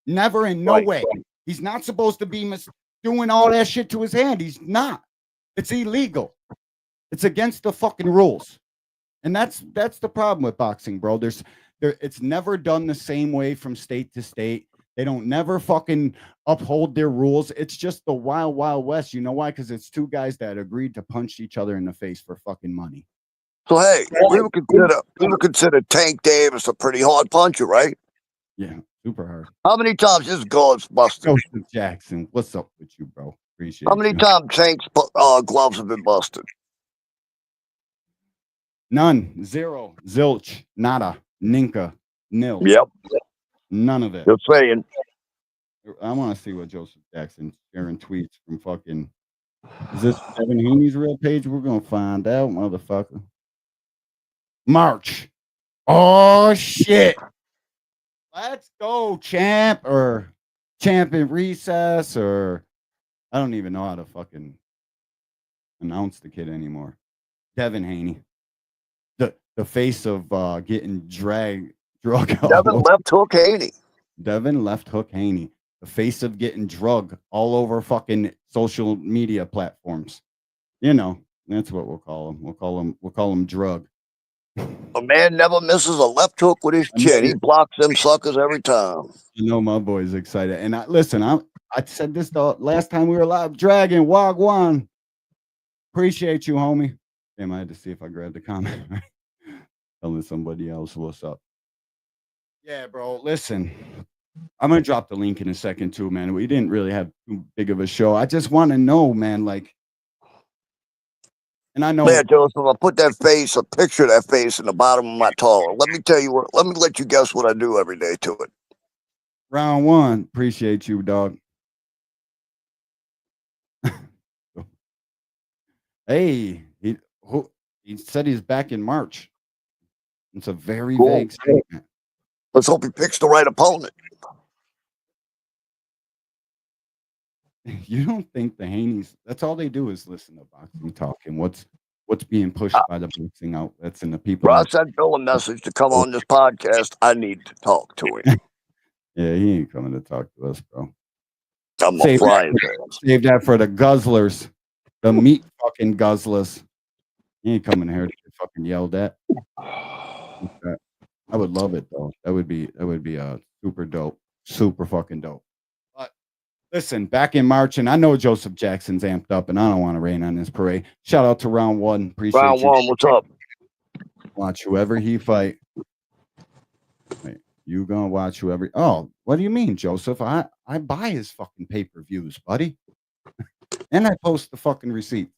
Never in no way. He's not supposed to be doing all that shit to his hand. He's not. It's illegal. It's against the fucking rules. And that's the problem with boxing, bro. It's never done the same way from state to state. They don't never fucking uphold their rules. It's just the wild, wild west. You know why? Because it's two guys that agreed to punch each other in the face for fucking money. So hey, we would consider Tank Davis a pretty hard puncher, right? Yeah, super hard. How many times his gloves busted? Joseph Jackson, what's up with you, bro? Appreciate it. How many times Tank's gloves have been busted? None. Zero. Zilch. Nada. Ninka. Nil. Yep. None of it. You're saying. I want to see what Joseph Jackson's sharing tweets from fucking. Is this Devin Haney's real page? We're going to find out, motherfucker. March. Oh, shit. Let's go, champ, or champ in recess, or I don't even know how to fucking announce the kid anymore. Devin Haney. The face of getting drug Devin Left Hook Haney. Devin Left Hook Haney. The face of getting drug all over fucking social media platforms. You know, that's what we'll call him. We'll call him drug. A man never misses a left hook with his chin. He blocks them suckers every time. You know my boy's excited. And I said this the last time we were live. Dragon, Wagwan. Appreciate you, homie. Damn, I had to see if I grabbed the comment. Telling somebody else what's up. Yeah, bro. Listen, I'm gonna drop the link in a second too, man. We didn't really have too big of a show. I just want to know, man, like, and I know. Man, Joseph, I put a picture of that face in the bottom of my toilet. Let me let you guess what I do every day to it. Round one. Appreciate you, dog. Hey, he said he's back in March. It's a very vague statement. Let's hope he picks the right opponent. You don't think the Haneys, that's all they do is listen to boxing talk and what's being pushed by the boxing outlets and the people. Bro, I sent Bill a message to come on this podcast. I need to talk to him. Yeah, he ain't coming to talk to us, bro. I'm a flying. Save that for the guzzlers, the meat fucking guzzlers. He ain't coming here to get fucking yelled at. I would love it though. That would be super dope, super fucking dope. But listen, back in March, and I know Joseph Jackson's amped up, and I don't want to rain on this parade. Shout out to round one. Appreciate round you. one. What's up? Watch whoever he fight. Wait, you gonna watch whoever? Oh, what do you mean, Joseph? I buy his fucking pay-per-views, buddy, and I post the fucking receipt.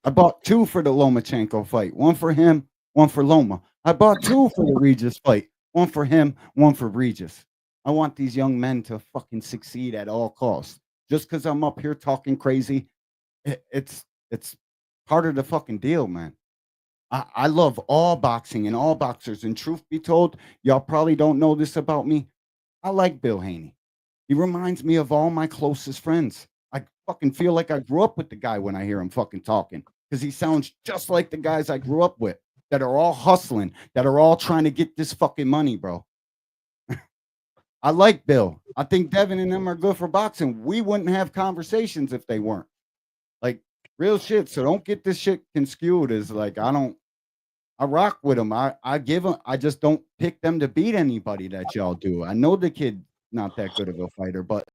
I bought 2 for the Lomachenko fight. 1 for him, 1 for Loma. I bought 2 for the Regis fight. 1 for him, 1 for Regis. I want these young men to fucking succeed at all costs. Just because I'm up here talking crazy, it's part of the fucking deal, man. I love all boxing and all boxers. And truth be told, y'all probably don't know this about me. I like Bill Haney. He reminds me of all my closest friends. I fucking feel like I grew up with the guy when I hear him fucking talking, because he sounds just like the guys I grew up with that are all hustling, that are all trying to get this fucking money, bro. I like Bill. I think Devin and them are good for boxing. We wouldn't have conversations if they weren't. Like, real shit. So don't get this shit skewed as like, I rock with them. I give them, I just don't pick them to beat anybody that y'all do. I know the kid not that good of a fighter, but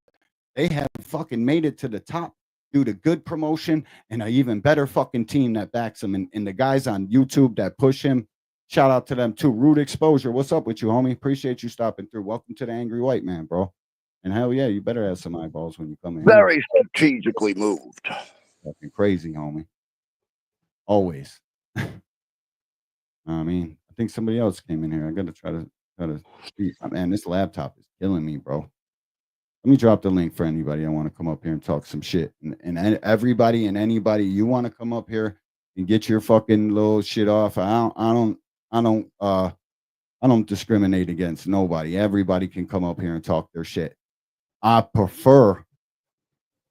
they have fucking made it to the top due to good promotion and an even better fucking team that backs him. And the guys on YouTube that push him, shout out to them too. Rude Exposure, what's up with you, homie? Appreciate you stopping through. Welcome to the Angry White Man, bro. And hell yeah, you better have some eyeballs when you come in. Very strategically moved. Fucking crazy, homie. Always. I mean, I think somebody else came in here. I gotta try to speak. Man, this laptop is killing me, bro. Let me drop the link for anybody that want to come up here and talk some shit. And everybody and anybody you want to come up here and get your fucking little shit off. I don't discriminate against nobody. Everybody can come up here and talk their shit. I prefer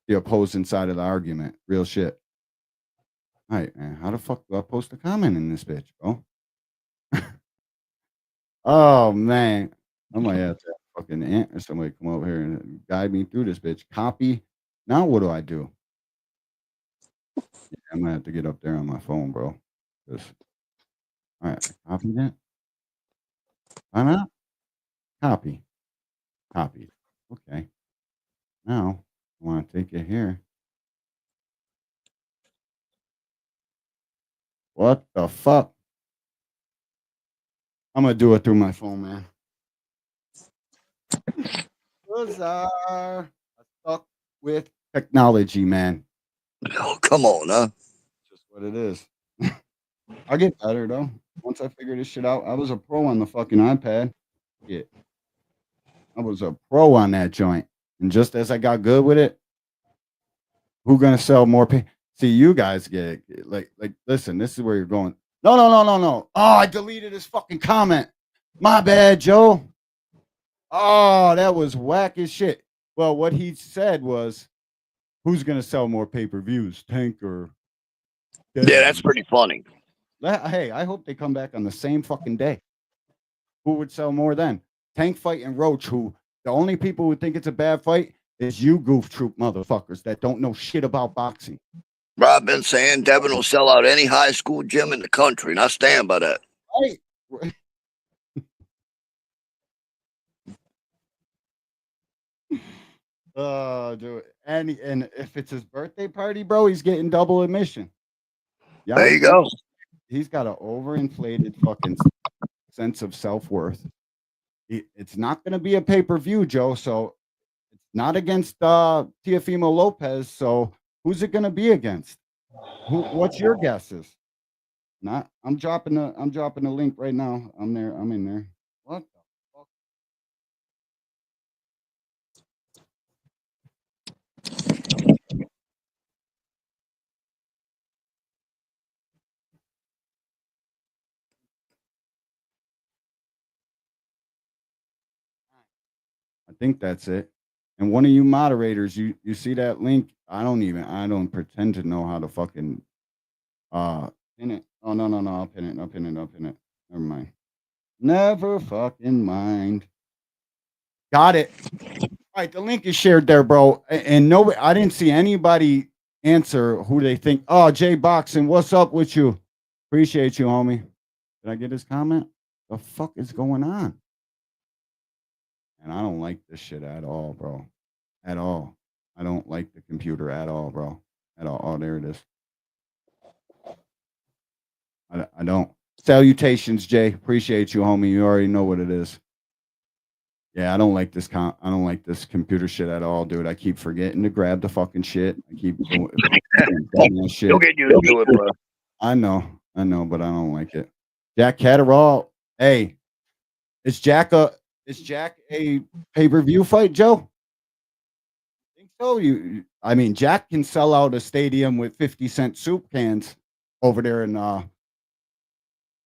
the opposing side of the argument. Real shit. All right, man. How the fuck do I post a comment in this bitch, bro? Oh man, I might have to fucking ant or somebody come over here and guide me through this bitch. Copy. Now what do? Yeah, I'm gonna have to get up there on my phone, bro. All right, copy that. Why not? Copy. Okay. Now I want to take it here. What the fuck? I'm gonna do it through my phone, man. I'm stuck with technology, man. Oh, come on, huh? Just what it is. I'll get better though. Once I figure this shit out, I was a pro on the fucking iPad. Yeah. I was a pro on that joint. And just as I got good with it, who gonna sell more See, you guys get it. Like, listen, this is where you're going. No. Oh, I deleted his fucking comment. My bad, Joe. Oh, that was whack as shit. Well, what he said was, who's going to sell more pay-per-views, Tank or... Yeah, that's pretty funny. Hey, I hope they come back on the same fucking day. Who would sell more then? Tank Fight and Roach, who the only people who think it's a bad fight is you goof troop motherfuckers that don't know shit about boxing. I've been saying Devin will sell out any high school gym in the country, and I stand by that. Right. Dude. And if it's his birthday party, bro, he's getting double admission. Yeah, there you go. He's got an overinflated fucking sense of self-worth. It's not going to be a pay-per-view, Joe, so it's not against Teofimo Lopez, so who's it going to be against? What's your guesses? I'm dropping the link right now. I'm in there. What the fuck? I think that's it. And one of you moderators, you see that link? I don't pretend to know how to fucking pin it. Oh no, I'll pin it. Never mind. Never fucking mind. Got it. All right, the link is shared there, bro. And I didn't see anybody answer who they think. Oh, Jay Boxing, what's up with you? Appreciate you, homie. Did I get his comment? The fuck is going on? And I don't like this shit at all, bro. At all. I don't like the computer at all, bro. At all. Oh, there it is. I don't. Salutations, Jay. Appreciate you, homie. You already know what it is. Yeah, I don't like this. I don't like this computer shit at all, dude. I keep forgetting to grab the fucking shit. I keep doing shit. You'll get used to it, bro. I know, but I don't like it. Jack Catterall. Hey, is Jack a pay-per-view fight, Joe? I think so. I mean, Jack can sell out a stadium with 50-cent soup cans over there in the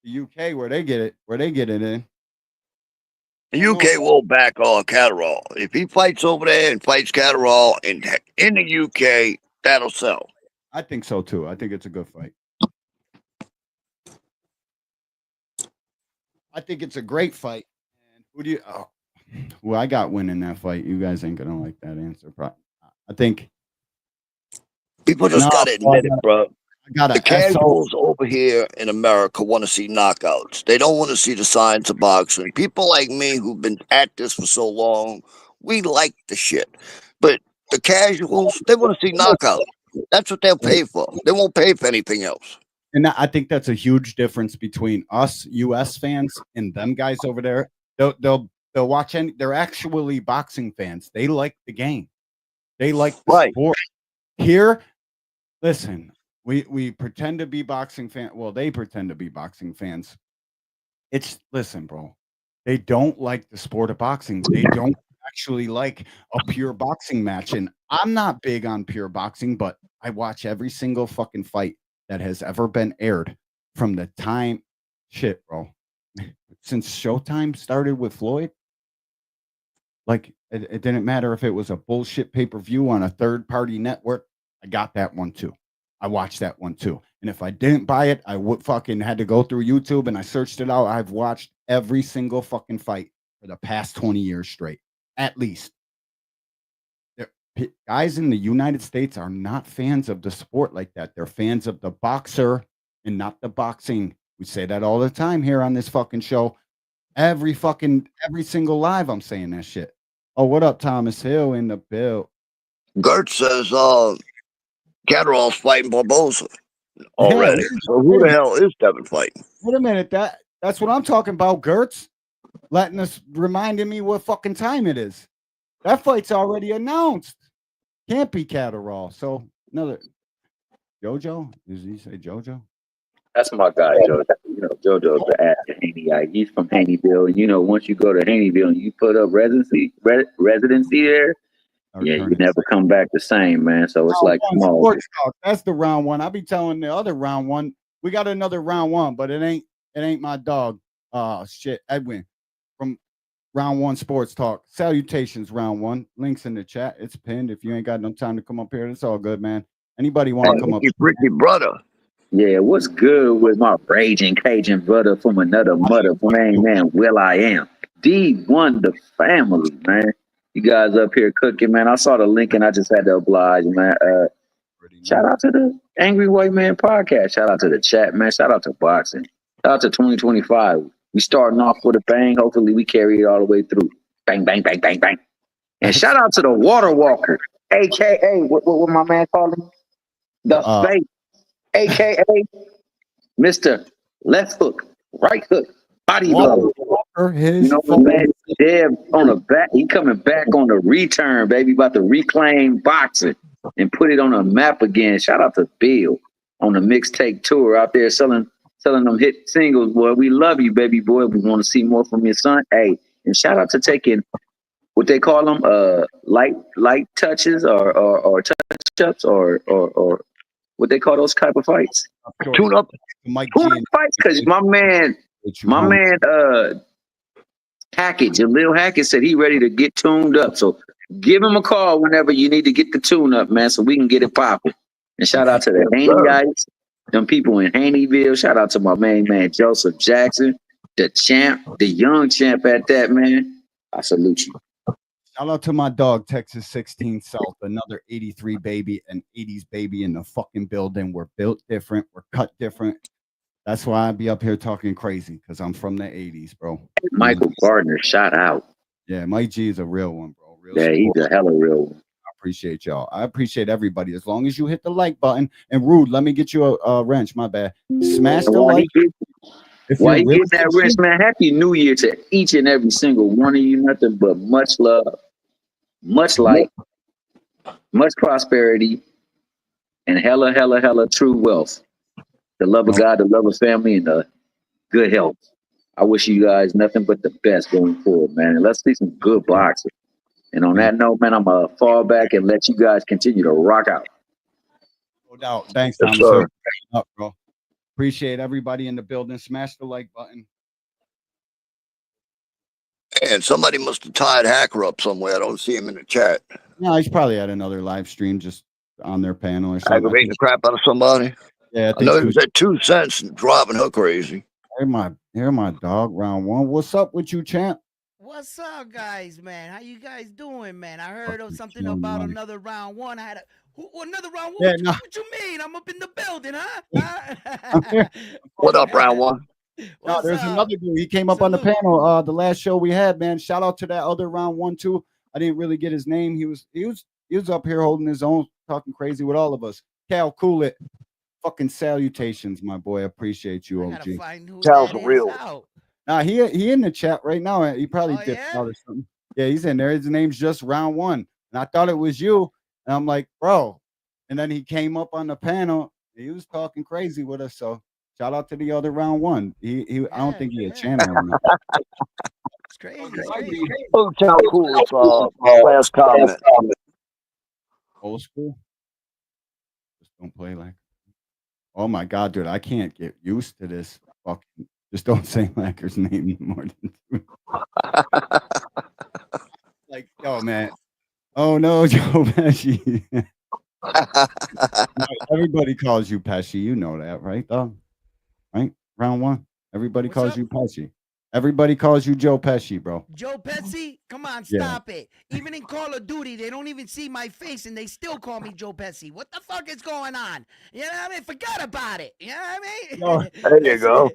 UK where they get it in. The UK will back on Catterall. If he fights over there and fights Catterall in the UK, that'll sell. I think so too. I think it's a good fight. I think it's a great fight. And who do you? Oh, well, I got winning that fight. You guys ain't gonna like that answer. I think people just gotta admit it, bro. The casuals over here in America want to see knockouts. They don't want to see the science of boxing. People like me who've been at this for so long We like the shit. But the casuals, they want to see knockout. That's what they'll pay for. They won't pay for anything else. And I think that's a huge difference between us U.S. fans and them guys over there. They'll watch they're actually boxing fans. They like the game. They like the sport. Here, listen, we pretend to be boxing fans. Well, they pretend to be boxing fans. Listen, bro. They don't like the sport of boxing. They don't actually like a pure boxing match. And I'm not big on pure boxing, but I watch every single fucking fight that has ever been aired from the time bro. Since Showtime started with Floyd. Like it didn't matter if it was a bullshit pay-per-view on a third-party network. I got that one too. I watched that one too. And if I didn't buy it, I would fucking had to go through YouTube and I searched it out. I've watched every single fucking fight for the past 20 years straight, at least. Guys in the United States are not fans of the sport like that. They're fans of the boxer and not the boxing. We say that all the time here on this fucking show. Every single live, I'm saying that shit. Oh, what up, Thomas Hill in the bill? Gert says Catterall's fighting Barboza already. So who the hell is Devin fighting? Wait a minute, that's what I'm talking about, Gertz. Reminding me what fucking time it is. That fight's already announced. Can't be Catterall. So another JoJo. Does he say JoJo? That's my guy, Joe. You know, JoJo's the ass of Haney. He's from Haneyville. You know, once you go to Haneyville and you put up residency there, you never come back the same, man. So it's like small. That's the round one. I'll be telling the other round one. We got another round one, but it ain't my dog. Shit, Edwin from Round One Sports Talk. Salutations, Round One. Links in the chat. It's pinned. If you ain't got no time to come up here, it's all good, man. Anybody want to come up? Ricky brother. Yeah, what's good with my raging Cajun brother from another mother, man, Will I Am. D1 the family, man. You guys up here cooking, man. I saw the link and I just had to oblige, man. Shout out to the Angry White Man podcast. Shout out to the chat, man. Shout out to boxing. Shout out to 2025. We starting off with a bang. Hopefully we carry it all the way through. Bang, bang, bang, bang, bang. And shout out to the Water Walker, a.k.a. what my man called him? The Fake. A.k.a. Mr. Left Hook, Right Hook, Body Blow. You know what, man? Dev on the back. He coming back on the return, baby. About to reclaim boxing and put it on a map again. Shout out to Bill on the mixtape tour out there selling them hit singles, boy. We love you, baby boy. We want to see more from your son. Hey, and shout out to taking what they call them, light touches or touch-ups or what they call those type of fights. Tune up fights, because my man Hackett, Jalil Hackett said he ready to get tuned up. So give him a call whenever you need to get the tune up, man, so we can get it popping. And shout out to the Haney guys, them people in Haneyville. Shout out to my main man Joseph Jackson, the champ, the young champ at that, man. I salute you. Shout out to my dog, Texas 16 South, another 83 baby and 80s baby in the fucking building. We're built different. We're cut different. That's why I be up here talking crazy, because I'm from the 80s, bro. Michael Gardner, shout out. Yeah, Mike G is a real one, bro. He's a hella real one. I appreciate y'all. I appreciate everybody. As long as you hit the like button. And Rude, let me get you a wrench. My bad. Smash the like. While you get that wrench, man, happy New Year to each and every single one of you. Nothing but much love, much light, much prosperity, and hella true wealth. The love of God, the love of family, and the good health. I wish you guys nothing but the best going forward, man. And let's see some good boxing. And on that note, man, I'm going to fall back and let you guys continue to rock out. No doubt. Thanks, Thomas. Yes, up, bro. Appreciate everybody in the building. Smash the like button. And somebody must have tied Hacker up somewhere. I don't see him in the chat. No, he's probably at another live stream just on their panel or something. Aggravating the crap out of somebody. Yeah, I know he was at 2 cents and driving her crazy. Here my dog, Round One. What's up with you, champ? What's up, guys, man? How you guys doing, man? I heard of something about another round one. I had another round one. Yeah, what you mean? I'm up in the building, huh? What up, Round One? No, there's another dude. He came up on the panel the last show we had, man. Shout out to that other Round One too. I didn't really get his name. He was up here holding his own, talking crazy with all of us. Cal, cool it. Fucking salutations, my boy. I appreciate you, OG. Cal's real. Nah, he in the chat right now. He probably dipped out or something. Yeah, he's in there. His name's just Round One. And I thought it was you. And I'm like, bro. And then he came up on the panel. He was talking crazy with us. So shout out to the other Round One. I don't think he a channel or nothing. It's crazy. Oh, Cal Cool's last comment. Old school. Just don't play like. Oh my God, dude, I can't get used to this. Fucking, just don't say Lacker's name more than two. Like, yo, man. Oh no, Joe Pesci. Everybody calls you Pesci. You know that, right, dog? Right? Round One. Everybody calls you Pesci. Everybody calls you Joe Pesci, bro. Joe Pesci? Come on, stop it. Even in Call of Duty, they don't even see my face and they still call me Joe Pesci. What the fuck is going on? You know what I mean? Forgot about it. You know what I mean? Oh, there you go.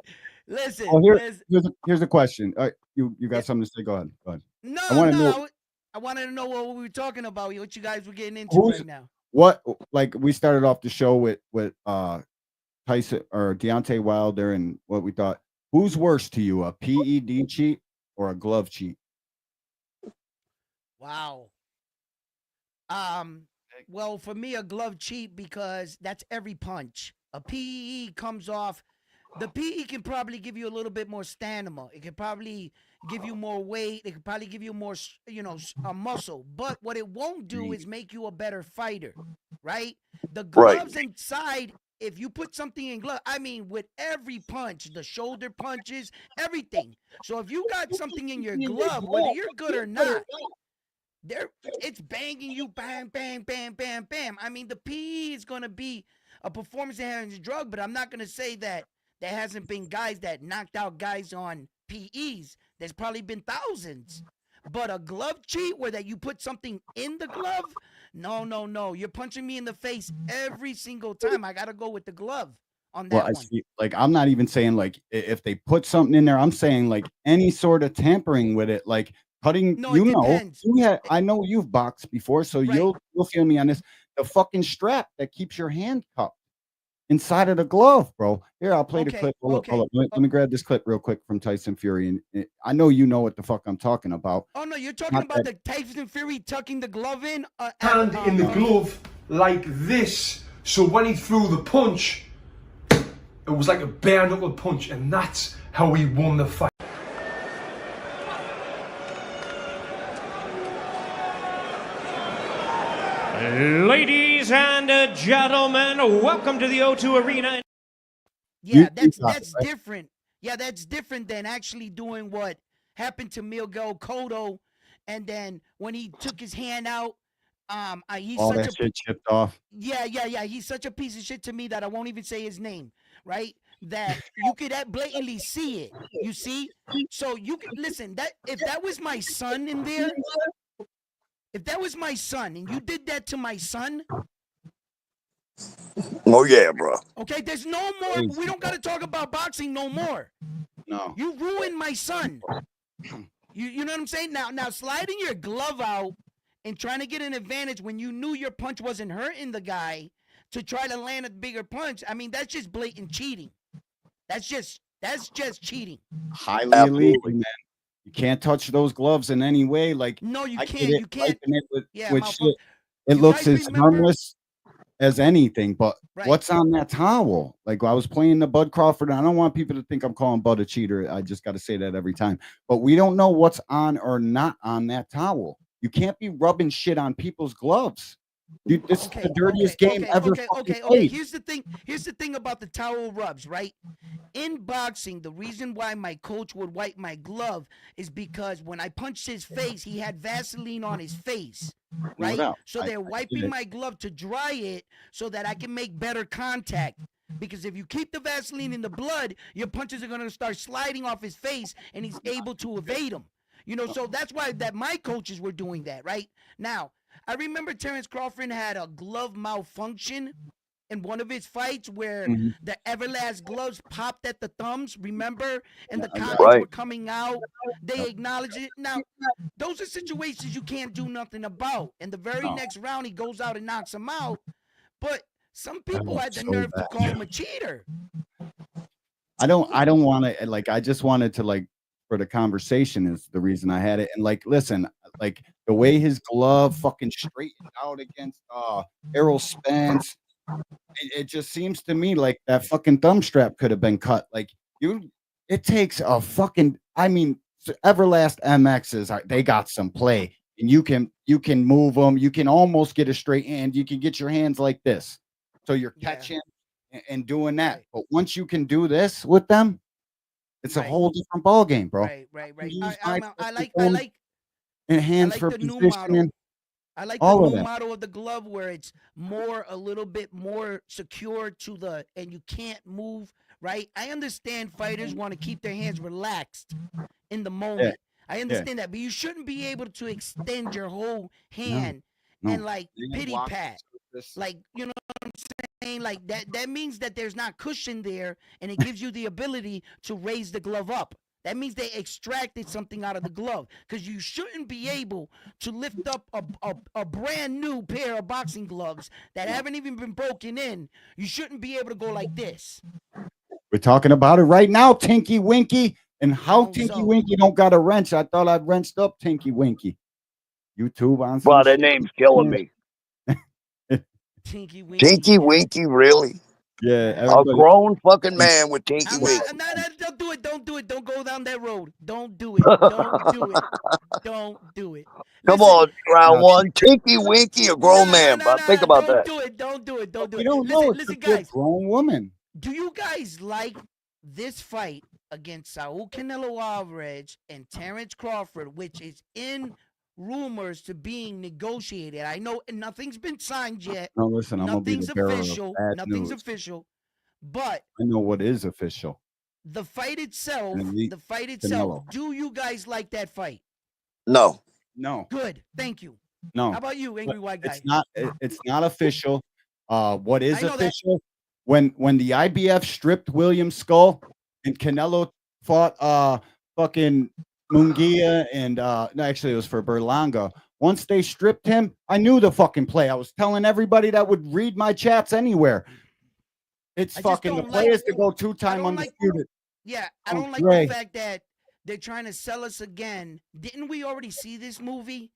Listen. Here's a question. You got something to say? Go ahead. No, I wanted to know what we were talking about, what you guys were getting into right now. What, like, we started off the show with Tyson or Deontay Wilder and what we thought. Who's worse to you, a PED cheat or a glove cheat? Wow. Well, for me, a glove cheat because that's every punch. A PE comes off. The PE can probably give you a little bit more stamina. It can probably give you more weight. It can probably give you more, a muscle. But what it won't do is make you a better fighter, right? The gloves inside. If you put something in glove, I mean, with every punch, the shoulder punches, everything. So if you got something in your glove, whether you're good or not, it's banging you, bam, bam, bam, bam, bam. I mean, the PE is going to be a performance-enhancing drug, but I'm not going to say that there hasn't been guys that knocked out guys on PEs. There's probably been thousands. But a glove cheat where that you put something in the glove, no. You're punching me in the face every single time. I got to go with the glove on that one. See, like, I'm not even saying, like, if they put something in there. I'm saying, like, any sort of tampering with it, like cutting, I know you've boxed before, so you'll feel me on this. The fucking strap that keeps your hand cupped inside of the glove, bro. Here, I'll play the clip. Hold up. Let me grab this clip real quick from Tyson Fury. And I know you know what the fuck I'm talking about. Oh, no, you're talking about the Tyson Fury tucking the glove in? Hand in the glove like this. So when he threw the punch, it was like a bare knuckle punch. And that's how he won the fight. Ladies and gentlemen, welcome to the O2 Arena. Yeah, that's different. Yeah, that's different than actually doing what happened to Miguel Cotto, and then when he took his hand out, he's all such that shit chipped off. Yeah. He's such a piece of shit to me that I won't even say his name, right? That you could blatantly see it. You see? So you can listen. That if that was my son in there. If that was my son and you did that to my son. Oh, yeah, bro. Okay, there's no more. We don't got to talk about boxing no more. No. You ruined my son. You know what I'm saying? Now sliding your glove out and trying to get an advantage when you knew your punch wasn't hurting the guy to try to land a bigger punch. I mean, that's just blatant cheating. That's just cheating. Highly illegal, man. You can't touch those gloves in any way. Like, no, you can't. You can't. With shit. It looks as harmless as anything. But what's on that towel? Like, I was playing the Bud Crawford, and I don't want people to think I'm calling Bud a cheater. I just got to say that every time. But we don't know what's on or not on that towel. You can't be rubbing shit on people's gloves. Dude, this is the dirtiest game ever. Okay. Here's the thing about the towel rubs, right? In boxing, the reason why my coach would wipe my glove is because when I punched his face, he had Vaseline on his face, right? No, so they're wiping my glove to dry it so that I can make better contact. Because if you keep the Vaseline in the blood, your punches are going to start sliding off his face, and he's able to evade them. So that's why that my coaches were doing that, right? Now, I remember Terrence Crawford had a glove malfunction, in one of his fights where Mhm. the Everlast gloves popped at the thumbs, remember? And the I got comments it. were coming out. They acknowledge it. Now, those are situations you can't do nothing about. And the very No. next round, he goes out and knocks him out. But some people was had the so nerve to bad. call him a cheater. I don't want to, like, I just wanted to, like, for the conversation is the reason I had it. And, like, listen, like, the way his glove fucking straightened out against Errol Spence, it just seems to me like that fucking thumb strap could have been cut. Like, it takes a fucking, I mean, Everlast MXs, they got some play, and you can move them. You can almost get a straight hand. You can get your hands like this, so you're catching and doing that. But once you can do this with them, it's a whole different ball game, bro. Right. I like and hands like for the new positioning. model. I like the all of new that. model of the glove where it's a little bit more secure to and you can't move, right? I understand fighters want to keep their hands relaxed in the moment. I understand that, but you shouldn't be able to extend your whole hand and like pity pat. Like, you know what I'm saying? Like that means that there's not cushion there, and it gives you the ability to raise the glove up. That means they extracted something out of the glove, because you shouldn't be able to lift up a brand new pair of boxing gloves that haven't even been broken in. You shouldn't be able to go like this. We're talking about it right now, Tinky Winky. And how Tinky Winky don't got a wrench? I thought I'd wrenched up Tinky Winky. YouTube on some Well, that shit. name's killing me. Tinky Winky. Tinky Winky, really? Yeah, A everybody. grown fucking man with Tinky Winky. Don't do it. Don't do it. Don't go down that road. Don't do it. Don't do it. Don't do it. Come on, round one. Tinky Winky, a grown man. But think about that. Don't do it. Don't do it. Don't do You it. don't know. It's Listen, a guys. grown woman. Do you guys like this fight against Saul Canelo Alvarez and Terrence Crawford, which is in rumors to being negotiated? I know nothing's been signed yet. No, listen, I'm gonna be Nothing's the bearer of official. bad Nothing's news. official. But I know what is official. the fight itself, Canelo. do you guys like that fight? No. No. Good. Thank you. No. How about you, Angry White Guy? It's not official. What is I know that. official? When the IBF stripped Williams' skull and Canelo fought fucking Munguia and no, actually it was for Berlanga. Once they stripped him, I knew the fucking play. I was telling everybody that would read my chats anywhere. It's fucking the play is to go two-time undisputed. I don't like the fact that they're trying to sell us again. Didn't we already see this movie?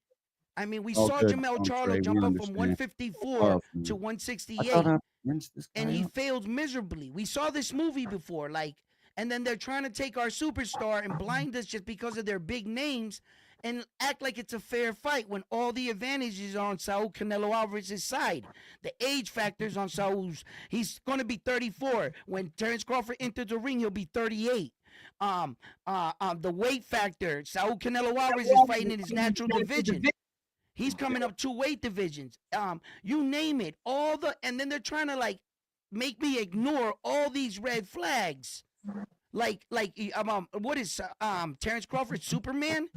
I mean, we saw Jamel Charlo jump up from 154 to 168, and he failed miserably. We saw this movie before, and then they're trying to take our superstar and blind us just because of their big names and act like it's a fair fight when all the advantages are on Saul Canelo Alvarez's side. The age factors on Saul's. He's going to be 34. When Terrence Crawford enters the ring, he'll be 38. The weight factor, Saul Canelo Alvarez is fighting in his natural division. He's coming up 2 weight divisions. You name it. And then they're trying to make me ignore all these red flags. What is Terrence Crawford, Superman?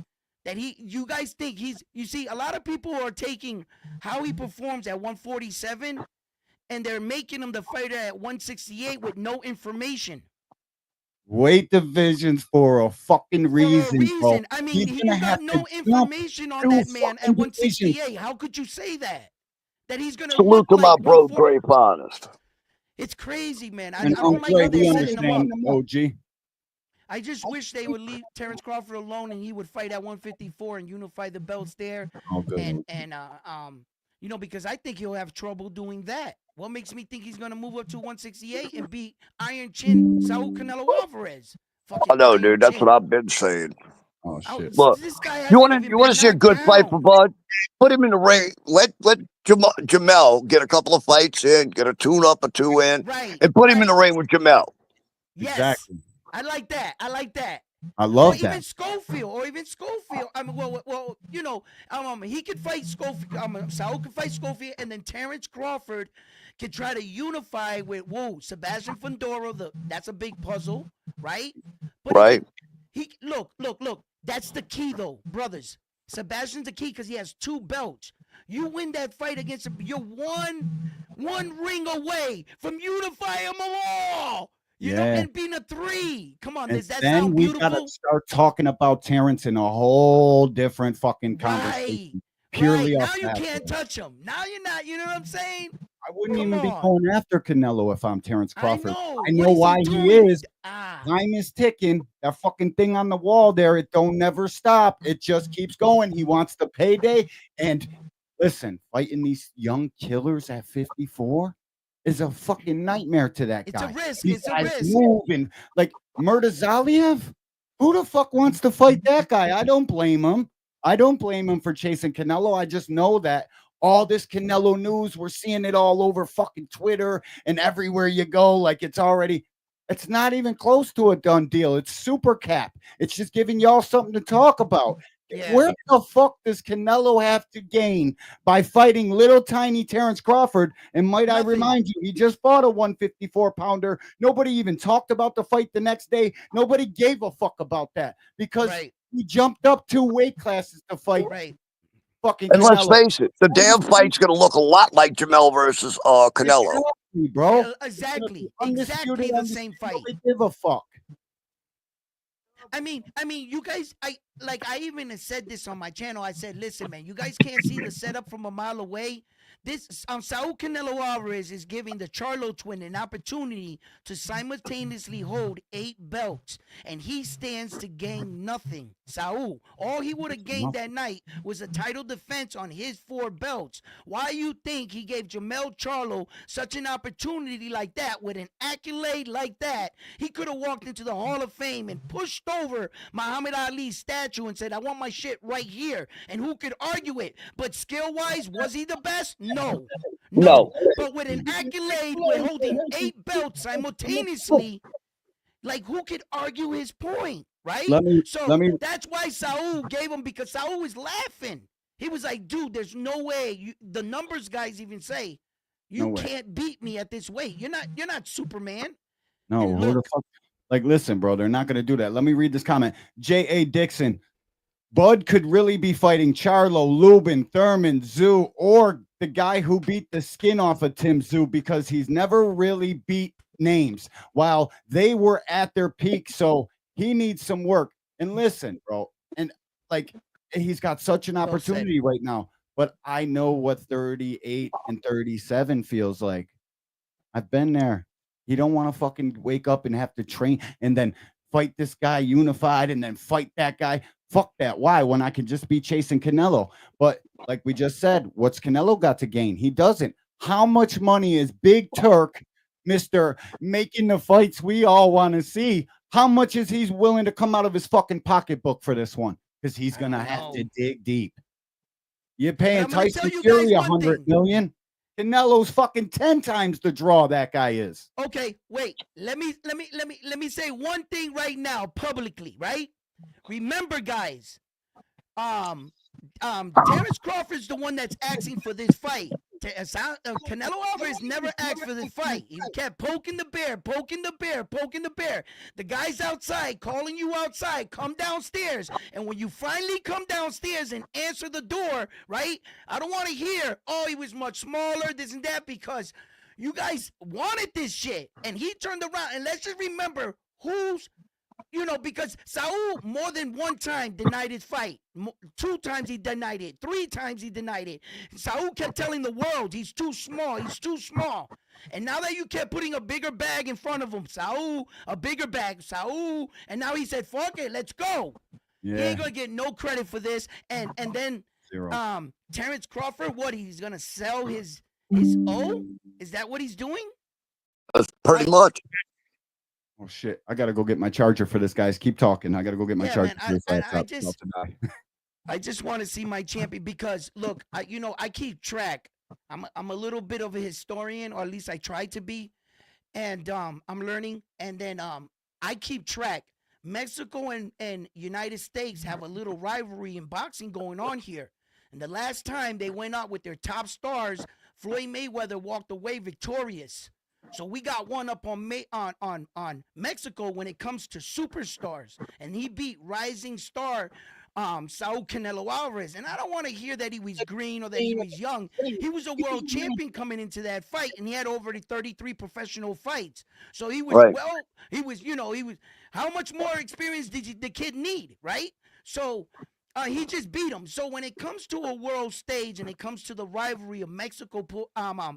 That you guys think you see, a lot of people are taking how he performs at 147 and they're making him the fighter at 168 with no information. Weight divisions for a fucking reason, bro. I mean, you got no information on that man at 168. How could you say that? That he's going to salute to my bro, Grape Honest. It's crazy, man. I And don't like how they're setting him up. OG. I just wish they would leave Terrence Crawford alone and he would fight at 154 and unify the belts there. Because I think he'll have trouble doing that. What makes me think he's going to move up to 168 and beat Iron Chin Saul Canelo Alvarez? I know, dude. That's what I've been saying. Oh shit! Look, you want to see a good fight for Bud? Put him in the ring. Let Jamel get a couple of fights in, get a tune-up or 2 in, and put him in the ring with Jamel. Yes. Exactly. I like that. I love or that. Even Schofield. I mean, he could fight Schofield. Saul could fight Schofield, and then Terrence Crawford could try to unify with Sebastian Fundora. That's a big puzzle, right? But right. He look. That's the key, though, brothers. Sebastian's the key because he has 2 belts. You win that fight against him, you're one one ring away from unifying them all. You know, and being a 3. Come on, And does that then sound we beautiful? gotta start talking about Terrence in a whole different fucking conversation. Purely Now off you that. can't touch him. Now you're not. You know what I'm saying? I wouldn't Come even be on. going after Canelo if I'm Terrence Crawford. I know What is why he he doing? is. Time is ticking. That fucking thing on the wall there, it don't never stop. It just keeps going. He wants the payday. And listen, fighting these young killers at 54 is a fucking nightmare to that guy. It's a risk. These It's a guys risk. moving like Murtazaliev. Who the fuck wants to fight that guy? I don't blame him. I don't blame him for chasing Canelo. I just know that all this Canelo news, we're seeing it all over fucking Twitter and everywhere you go. Like it's not even close to a done deal. It's super cap. It's just giving y'all something to talk about. Where the fuck does Canelo have to gain by fighting little tiny Terrence Crawford? And might I remind you, he just fought a 154 pounder. Nobody even talked about the fight the next day. Nobody gave a fuck about that because he jumped up 2 weight classes to fight. Fucking And let's Canelo. face it, the damn fight's going to look a lot like Jamel versus Canelo. Exactly, bro. Exactly Undisputed, the same fight. Nobody give a fuck. I mean, you guys, I even said this on my channel. I said, listen, man, you guys can't see the setup from a mile away. This Saul Canelo Alvarez is giving the Charlo twin an opportunity to simultaneously hold 8 belts, and he stands to gain nothing. Saul, all he would have gained that night was a title defense on his 4 belts. Why you think he gave Jamel Charlo such an opportunity like that with an accolade like that? He could have walked into the Hall of Fame and pushed over Muhammad Ali's statue and said, I want my shit right here. And who could argue it? But skill-wise, was he the best? No. But with an accolade, with holding 8 belts simultaneously, like who could argue his point, right? That's why Saul gave him, because Saul was laughing. He was like, dude, there's no way. The numbers guys even say, you can't beat me at this weight. You're not Superman. No, who the fuck? Like, listen, bro, they're not going to do that. Let me read this comment. J.A. Dixon. Bud could really be fighting Charlo, Lubin, Thurman, Zoo, or the guy who beat the skin off of Tim Zoo, because he's never really beat names while they were at their peak. So he needs some work. And listen, bro, and like he's got such an opportunity right now, but I know what 38 and 37 feels like. I've been there. You don't want to fucking wake up and have to train and then fight this guy unified and then fight that guy. Fuck that. Why? When I can just be chasing Canelo. But like we just said, what's Canelo got to gain? He doesn't. How much money is Big Turk, Mr. making the fights we all want to see? How much is he willing to come out of his fucking pocketbook for this one? Because he's going to have to dig deep. You're paying Tyson Fury $100 million. Canelo's fucking 10 times the draw that guy is. Okay, wait. Let me say one thing right now publicly, right? Remember, guys, Terrence Crawford's the one that's asking for this fight. Canelo Alvarez never asked for this fight. He kept poking the bear. The guy's outside, calling you outside. Come downstairs. And when you finally come downstairs and answer the door, right? I don't want to hear, oh, he was much smaller, this and that, because you guys wanted this shit. And he turned around. And let's just remember who's, because Saul more than one time denied his fight. 2 times he denied it. 3 times he denied it. Saul kept telling the world he's too small. And now that you kept putting a bigger bag in front of him, Saul, a bigger bag, Saul, and now he said, fuck it, let's go. Yeah. He ain't gonna get no credit for this. And then Terrence Crawford, what, he's gonna sell his O? Is that what he's doing? That's pretty much. Oh shit! I gotta go get my charger for this, guys. Keep talking. I gotta go get my charger. Man, I just want to see my champion, because look, I keep track. I'm a little bit of a historian, or at least I try to be, and I'm learning. And then I keep track. Mexico and United States have a little rivalry in boxing going on here. And the last time they went out with their top stars, Floyd Mayweather walked away victorious. So we got one up on Mexico when it comes to superstars, and he beat rising star Saul Canelo Alvarez. And I don't want to hear that he was green or that he was young. He was a world champion coming into that fight, and he had over 33 professional fights. So he was how much more experience did the kid need, right? So he just beat him. So when it comes to a world stage and it comes to the rivalry of Mexico,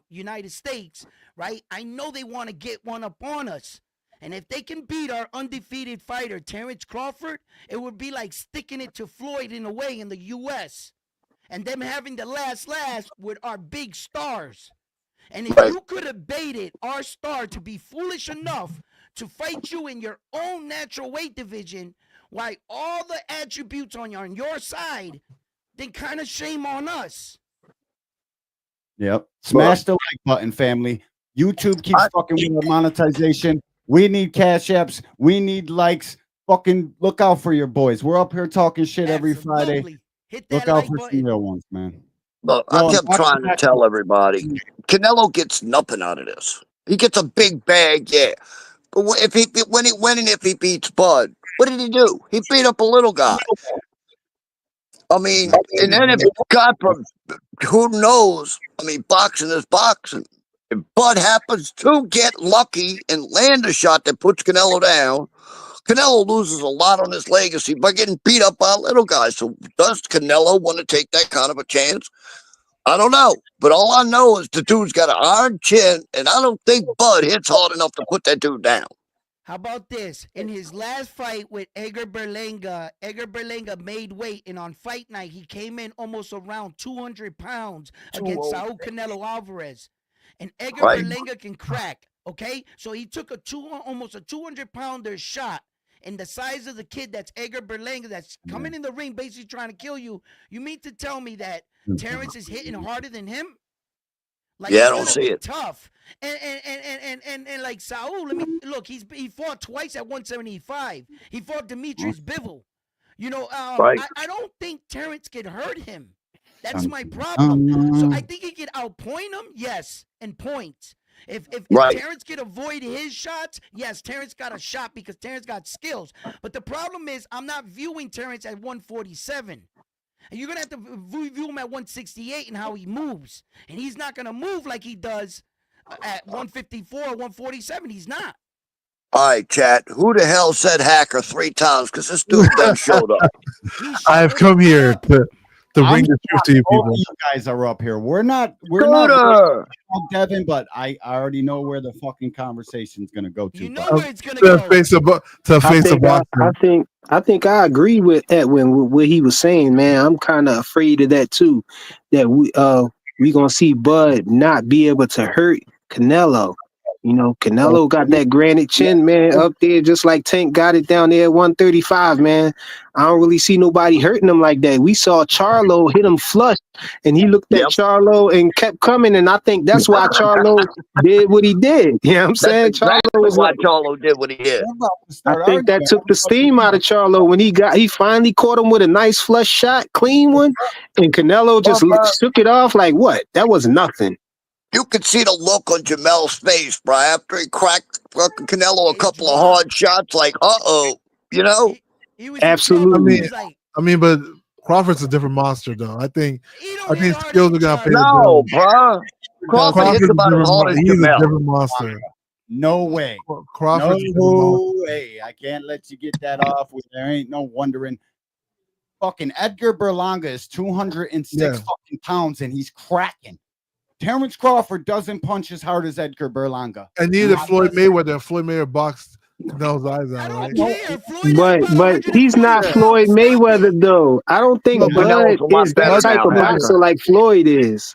United States, right? I know they want to get one up on us. And if they can beat our undefeated fighter, Terrence Crawford, it would be like sticking it to Floyd in a way in the U.S. and them having the last with our big stars. And if you could have baited our star to be foolish enough to fight you in your own natural weight division, why all the attributes on your side, then kind of shame on us. Yep. Smash the like button, family. YouTube keeps fucking with monetization. We need cash apps. We need likes. Fucking look out for your boys. We're up here talking shit every Friday. Look out for some real ones, man. Look, I kept trying to tell everybody, Canelo gets nothing out of this. He gets a big bag, yeah. But if he beats Bud, what did he do? He beat up a little guy. I mean, and then if God, who knows? I mean, boxing is boxing. If Bud happens to get lucky and land a shot that puts Canelo down, Canelo loses a lot on his legacy by getting beat up by a little guy. So does Canelo want to take that kind of a chance? I don't know. But all I know is the dude's got an iron chin, and I don't think Bud hits hard enough to put that dude down. How about this? In his last fight with Edgar Berlanga made weight, and on fight night, he came in almost around 200 pounds against Saul Canelo Alvarez. And Edgar Berlanga can crack, okay? So he took almost a 200-pounder shot. And the size of the kid that's Edgar Berlanga that's coming in the ring basically trying to kill you. You mean to tell me that Terrence is hitting harder than him? Like, yeah, I don't see it. Tough. And like Saul, he fought twice at 175. He fought Demetrius Bivol. You know, I don't think Terrence could hurt him. That's my problem. So I think he could outpoint him, yes, and points. If Terrence could avoid his shots, yes, Terrence got a shot because Terrence got skills. But the problem is I'm not viewing Terrence at 147. And you're going to have to view him at 168 and how he moves. And he's not going to move like he does at 154 or 147. He's not. All right, chat. Who the hell said hacker 3 times? Because this dude then showed up. I've come here to bring the truth to you people. You guys are up here. We're not Devin, but I already know where the fucking conversation's gonna go to. You know where it's gonna go. I think I agree with Edwin with what he was saying, man. I'm kind of afraid of that too. That we gonna see Bud not be able to hurt Canelo. You know, Canelo got that granite chin, man, up there, just like Tank got it down there at 135, man. I don't really see nobody hurting him like that. We saw Charlo hit him flush, and he looked at Charlo and kept coming, and I think that's why Charlo did what he did. You know what I'm saying? Exactly why Charlo did what he did. I think that took the steam out of Charlo when he finally caught him with a nice flush shot, clean one, and Canelo just took it off like, what? That was nothing. You could see the look on Jamel's face, bro, after he cracked fucking Canelo a couple of hard shots, like, you know? Absolutely. I mean, but Crawford's a different monster, though. I think skills are gonna pay the bill. Bro. Crawford hits about as hard as Jamel. A different monster. No way. Crawford's no way. I can't let you get that off. There ain't no wondering. Fucking Edgar Berlanga is 206 fucking pounds, and he's cracking. Terrence Crawford doesn't punch as hard as Edgar Berlanga. And neither Floyd Mayweather. Floyd Mayweather boxed Canelo's eyes out, right? But he's not Floyd Mayweather, though. I don't think Bud is that type of boxer like Floyd is.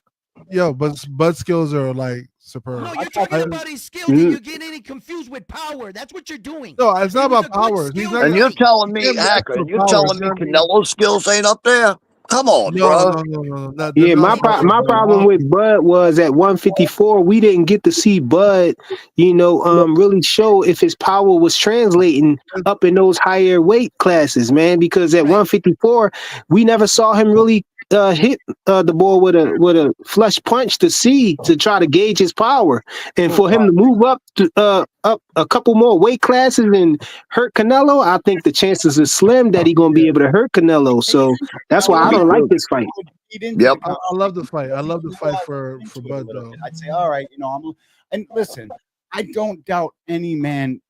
Yo, but Bud's skills are like superb. No, you're talking about his skills, and you're getting confused with power. That's what you're doing. No, it's not about power. And you're telling me, Hacker, you're telling me Canelo's skills ain't up there? Come on, bro. No. Yeah, my problem with Bud was at 154, we didn't get to see Bud, really show if his power was translating up in those higher weight classes, man. Because at 154, we never saw him really hit the boy with a flush punch to try to gauge his power, and for him to move up a couple more weight classes and hurt Canelo, I think the chances are slim that he's gonna be able to hurt Canelo. So that's why I don't like this fight. Yep. I love the fight. I love the fight for Bud though. I'd say, all right, and listen, I don't doubt any man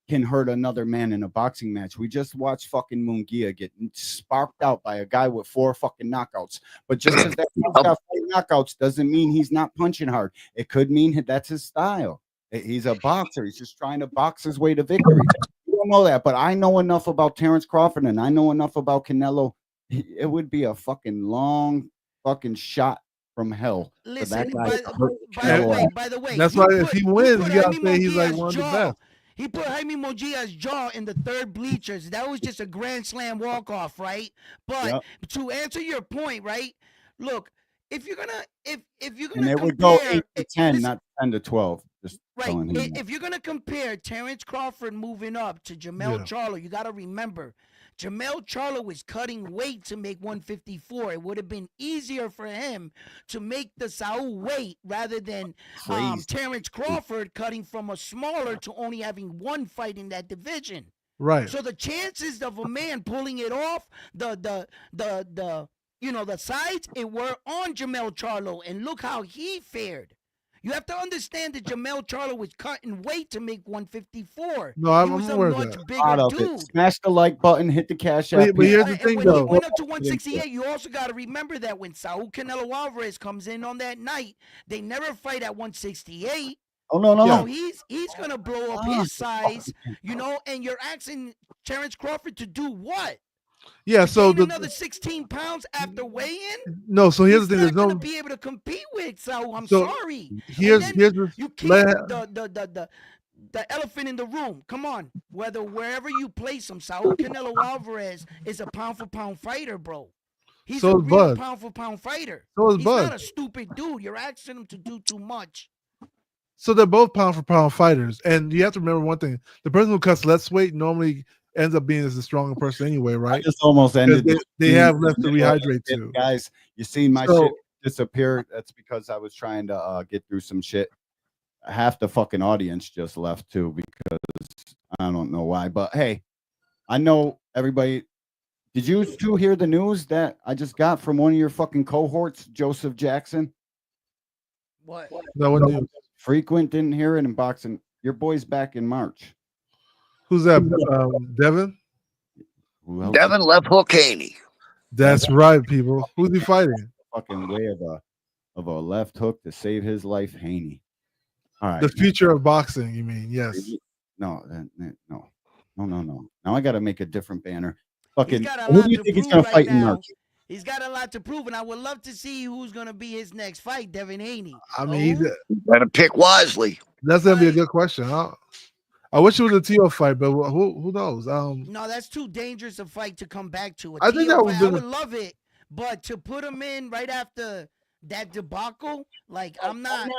can hurt another man in a boxing match. We just watched fucking Munguia get sparked out by a guy with 4 fucking knockouts. But just because that guy's got 4 knockouts doesn't mean he's not punching hard. It could mean that's his style. He's a boxer. He's just trying to box his way to victory. You don't know that, but I know enough about Terrence Crawford and I know enough about Canelo. It would be a fucking long fucking shot from hell. Listen, by the way, that's why if he wins, you gotta say he's like one of the best. He put Jaime Munguia's jaw in the 3rd bleachers. That was just a grand slam walk-off, right? But to answer your point, right? Look, if you're gonna and it would go 8-10, not 10-12. Just right. If you're gonna compare Terrence Crawford moving up to Jermell Charlo, you gotta remember Jermell Charlo is cutting weight to make 154. It would have been easier for him to make the Saul weight rather than Terrence Crawford cutting from a smaller to only having 1 fight in that division. Right. So the chances of a man pulling it off, the sides, it were on Jermell Charlo, and look how he fared. You have to understand that Jermell Charlo was cutting weight to make 154. No, I'm he was a aware much of bigger dude. Smash the like button, hit the cash app. But here's the thing, when though. he went up to 168, you also got to remember that when Saul Canelo Alvarez comes in on that night, they never fight at 168. Oh no. So he's gonna blow up his size, and you're asking Terrence Crawford to do what? Yeah, so another 16 pounds after weigh-in. No, so here's the thing. There's no be able to compete with. So I'm sorry. Here's you can't the elephant in the room. Come on, wherever you place him, Saul Canelo Alvarez is a pound for pound fighter, bro. He's a real pound for pound fighter. So is He's Bud. not a stupid dude. You're asking him to do too much. So they're both pound for pound fighters, and you have to remember one thing: the person who cuts less weight normally ends up being as the stronger person anyway, right? I just almost ended. They have left to rehydrate too. Guys, you seen my shit disappear? That's because I was trying to get through some shit. Half the fucking audience just left too because I don't know why. But hey, I know everybody. Did you two hear the news that I just got from one of your fucking cohorts, Joseph Jackson? What? No, Frequent didn't hear it in boxing. Your boy's back in March. Who's that? Devin? Devin Left Hook Haney. That's right, people. Who's he fighting? Fucking way of a left hook to save his life, Haney. All right. The future of boxing, you mean? Yes. No. Now I got to make a different banner. Fucking. Who do you think he's gonna fight in March? He's got a lot to prove, and I would love to see who's going to be his next fight, Devin Haney. I mean, better pick wisely. That's going to be a good question. I wish it was a Tio fight, but who knows? No, that's too dangerous a fight to come back to. I think that I would love it, but to put him in right after that debacle, like I'm not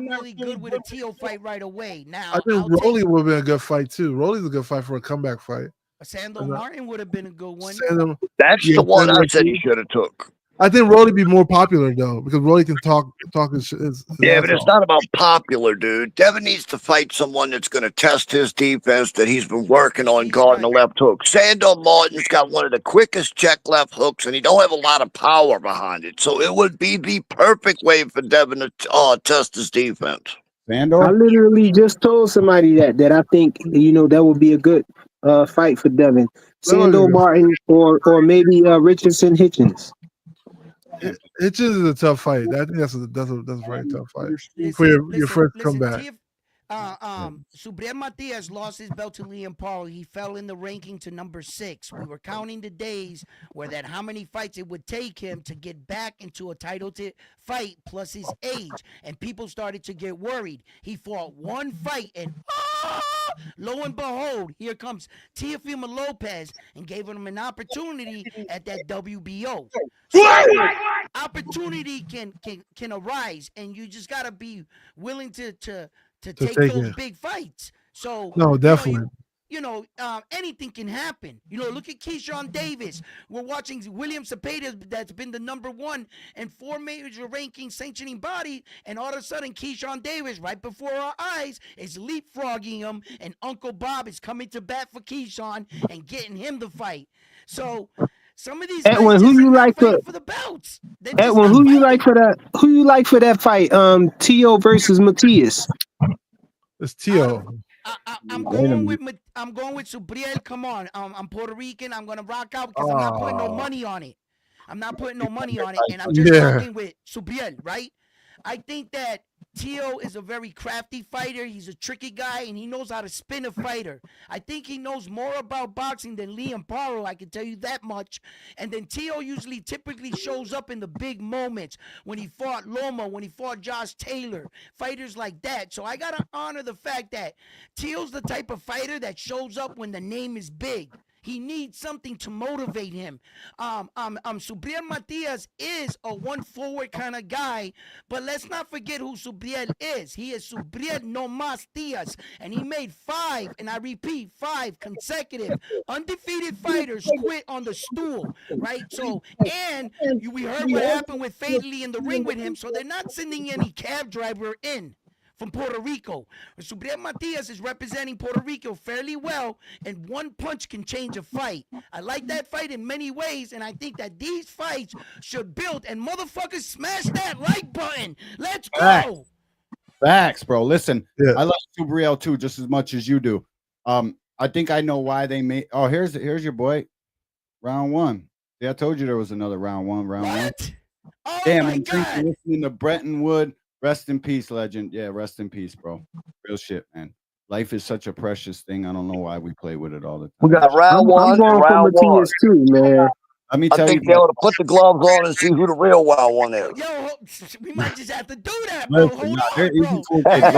really good with a Tio fight right away. Now, I think Rolly would have been a good fight too. Rolly's a good fight for a comeback fight. Sandor Martin would have been a good one. That's the one I said he should have took. I think Rolly be more popular though because Rolly can talk his yeah, but it's not about popular, dude. Devin needs to fight someone that's going to test his defense that he's been working on guarding the left hook. Sandor Martin's got one of the quickest check left hooks, and he don't have a lot of power behind it. So it would be the perfect way for Devin to test his defense. Sandor? I literally just told somebody that I think that would be a good fight for Devin. Sandor Martin or maybe Richardson Hitchens. Hitchens is a tough fight. I think that's a very tough fight for your first comeback. Subriel Matias lost his belt to Liam Paul. He fell in the ranking to number 6. We were counting the days where how many fights it would take him to get back into a title fight plus his age. And people started to get worried. He fought one fight and lo and behold, here comes Teofimo Lopez and gave him an opportunity at that WBO. So, opportunity can arise, and you just got to be willing to take those big fights. So no, definitely. anything can happen. Look at Keyshawn Davis. We're watching William Cepeda, that's been the #1 and 4 major ranking sanctioning body, and all of a sudden Keyshawn Davis, right before our eyes, is leapfrogging him, and Uncle Bob is coming to bat for Keyshawn and getting him the fight. So some of these Edwin, guys who just you are not like fighting for the belts. Edwin, who you like for that? Who you like for that fight? T.O. versus Matias. It's T.O. I'm going with Subriel. Come on, I'm Puerto Rican. I'm gonna rock out because I'm not putting no money on it. I'm not putting no money on it, and I'm just rocking with Subriel, right? I think that T.O. is a very crafty fighter. He's a tricky guy, and he knows how to spin a fighter. I think he knows more about boxing than Liam Paro, I can tell you that much. And then T.O. typically shows up in the big moments, when he fought Loma, when he fought Josh Taylor, fighters like that. So I got to honor the fact that T.O.'s the type of fighter that shows up when the name is big. He needs something to motivate him. Subriel Matias is a one-forward kind of guy, but let's not forget who Subriel is. He is Subriel No Mas Diaz, and he made 5, and I repeat, 5 consecutive undefeated fighters quit on the stool, right? So, and we heard what happened with Fadley in the ring with him, so they're not sending any cab driver in from Puerto Rico. Subriel Matias is representing Puerto Rico fairly well, and one punch can change a fight. I like that fight in many ways, and I think that these fights should build, and motherfuckers smash that like button. Let's go. Facts, bro. Listen, I love Subriel too, just as much as you do. I think I know why they made. Oh, here's your boy, round 1. Yeah, I told you there was another round 1. Oh, damn, my I'm God. listening to Bretton Wood. Rest in peace, legend. Yeah, rest in peace, bro. Real shit, man. Life is such a precious thing. I don't know why we play with it all the time. We got round 1. I'm going for Matias too, man. Let me I tell you, think they ought to put the gloves on and see who the real round 1 is. Yo, we might just have to do that, bro. listen, Hold nah, on, they're bro. easy to You know get.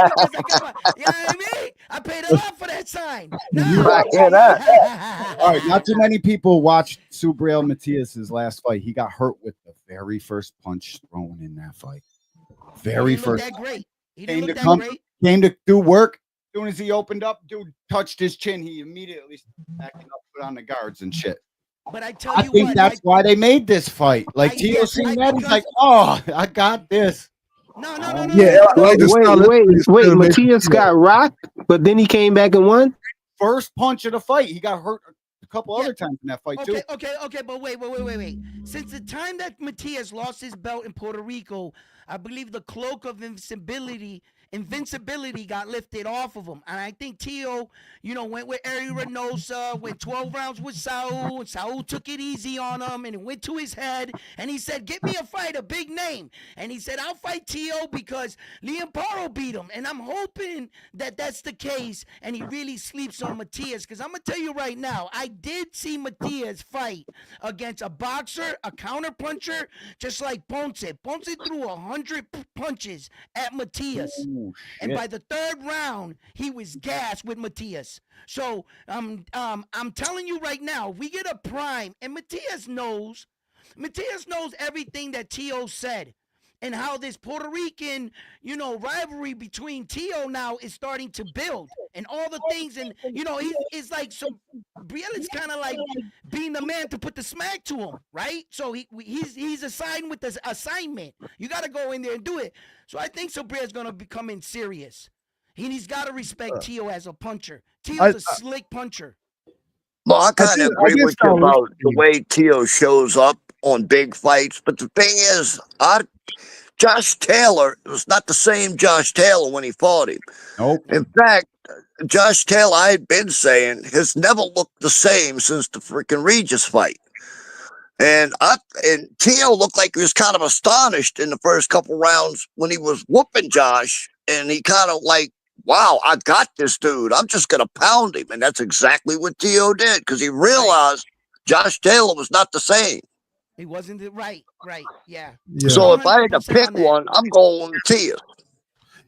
what I mean? I paid a lot for that sign. I hear that. All right, not too many people watched Subriel Matias' last fight. He got hurt with the very first punch thrown in that fight. Very first. That great. He Came didn't to look that great. came to do work. As soon as he opened up, dude touched his chin. He immediately backing up, put on the guards and shit. But I tell I you think what, that's why they made this fight. Like Tio seen that, he's like, "Oh, I got this." No. Yeah, I like this style. Wait. Matias got rocked, but then he came back and won. First punch of the fight, he got hurt a couple other times in that fight too. Okay, but wait. Since the time that Matias lost his belt in Puerto Rico, I believe the cloak of invincibility got lifted off of him. And I think Tio, went with Ari Reynosa, went 12 rounds with Saul, and Saul took it easy on him, and it went to his head, and he said, "Get me a fight, a big name." And he said, "I'll fight Tio because Liam Paro beat him." And I'm hoping that that's the case, and he really sleeps on Matias, because I'm going to tell you right now, I did see Matias fight against a boxer, a counter puncher, just like Ponce. Ponce threw 100 punches at Matias. And by the 3rd round, he was gassed with Matias. So I'm telling you right now, if we get a prime, and Matias knows everything that Tio said, and how this Puerto Rican, rivalry between Tio now is starting to build, and all the things, and it's like, so Brielle is kind of like being the man to put the smack to him, right? So he's assigned with this assignment. You got to go in there and do it. So I think Brielle's gonna become in serious. He's got to respect Tio as a puncher. Tio's a slick puncher. Well, I kind of agree with you about the way Tio shows up on big fights, but the thing is, Josh Taylor was not the same Josh Taylor when he fought him. Nope. In fact, Josh Taylor, I had been saying, has never looked the same since the freaking Regis fight. And Tio looked like he was kind of astonished in the first couple rounds when he was whooping Josh, and he kind of like, "Wow, I got this dude. I'm just going to pound him." And that's exactly what Tio did, because he realized Josh Taylor was not the same. He wasn't right, yeah. So if I had to pick one, I'm going with Tio.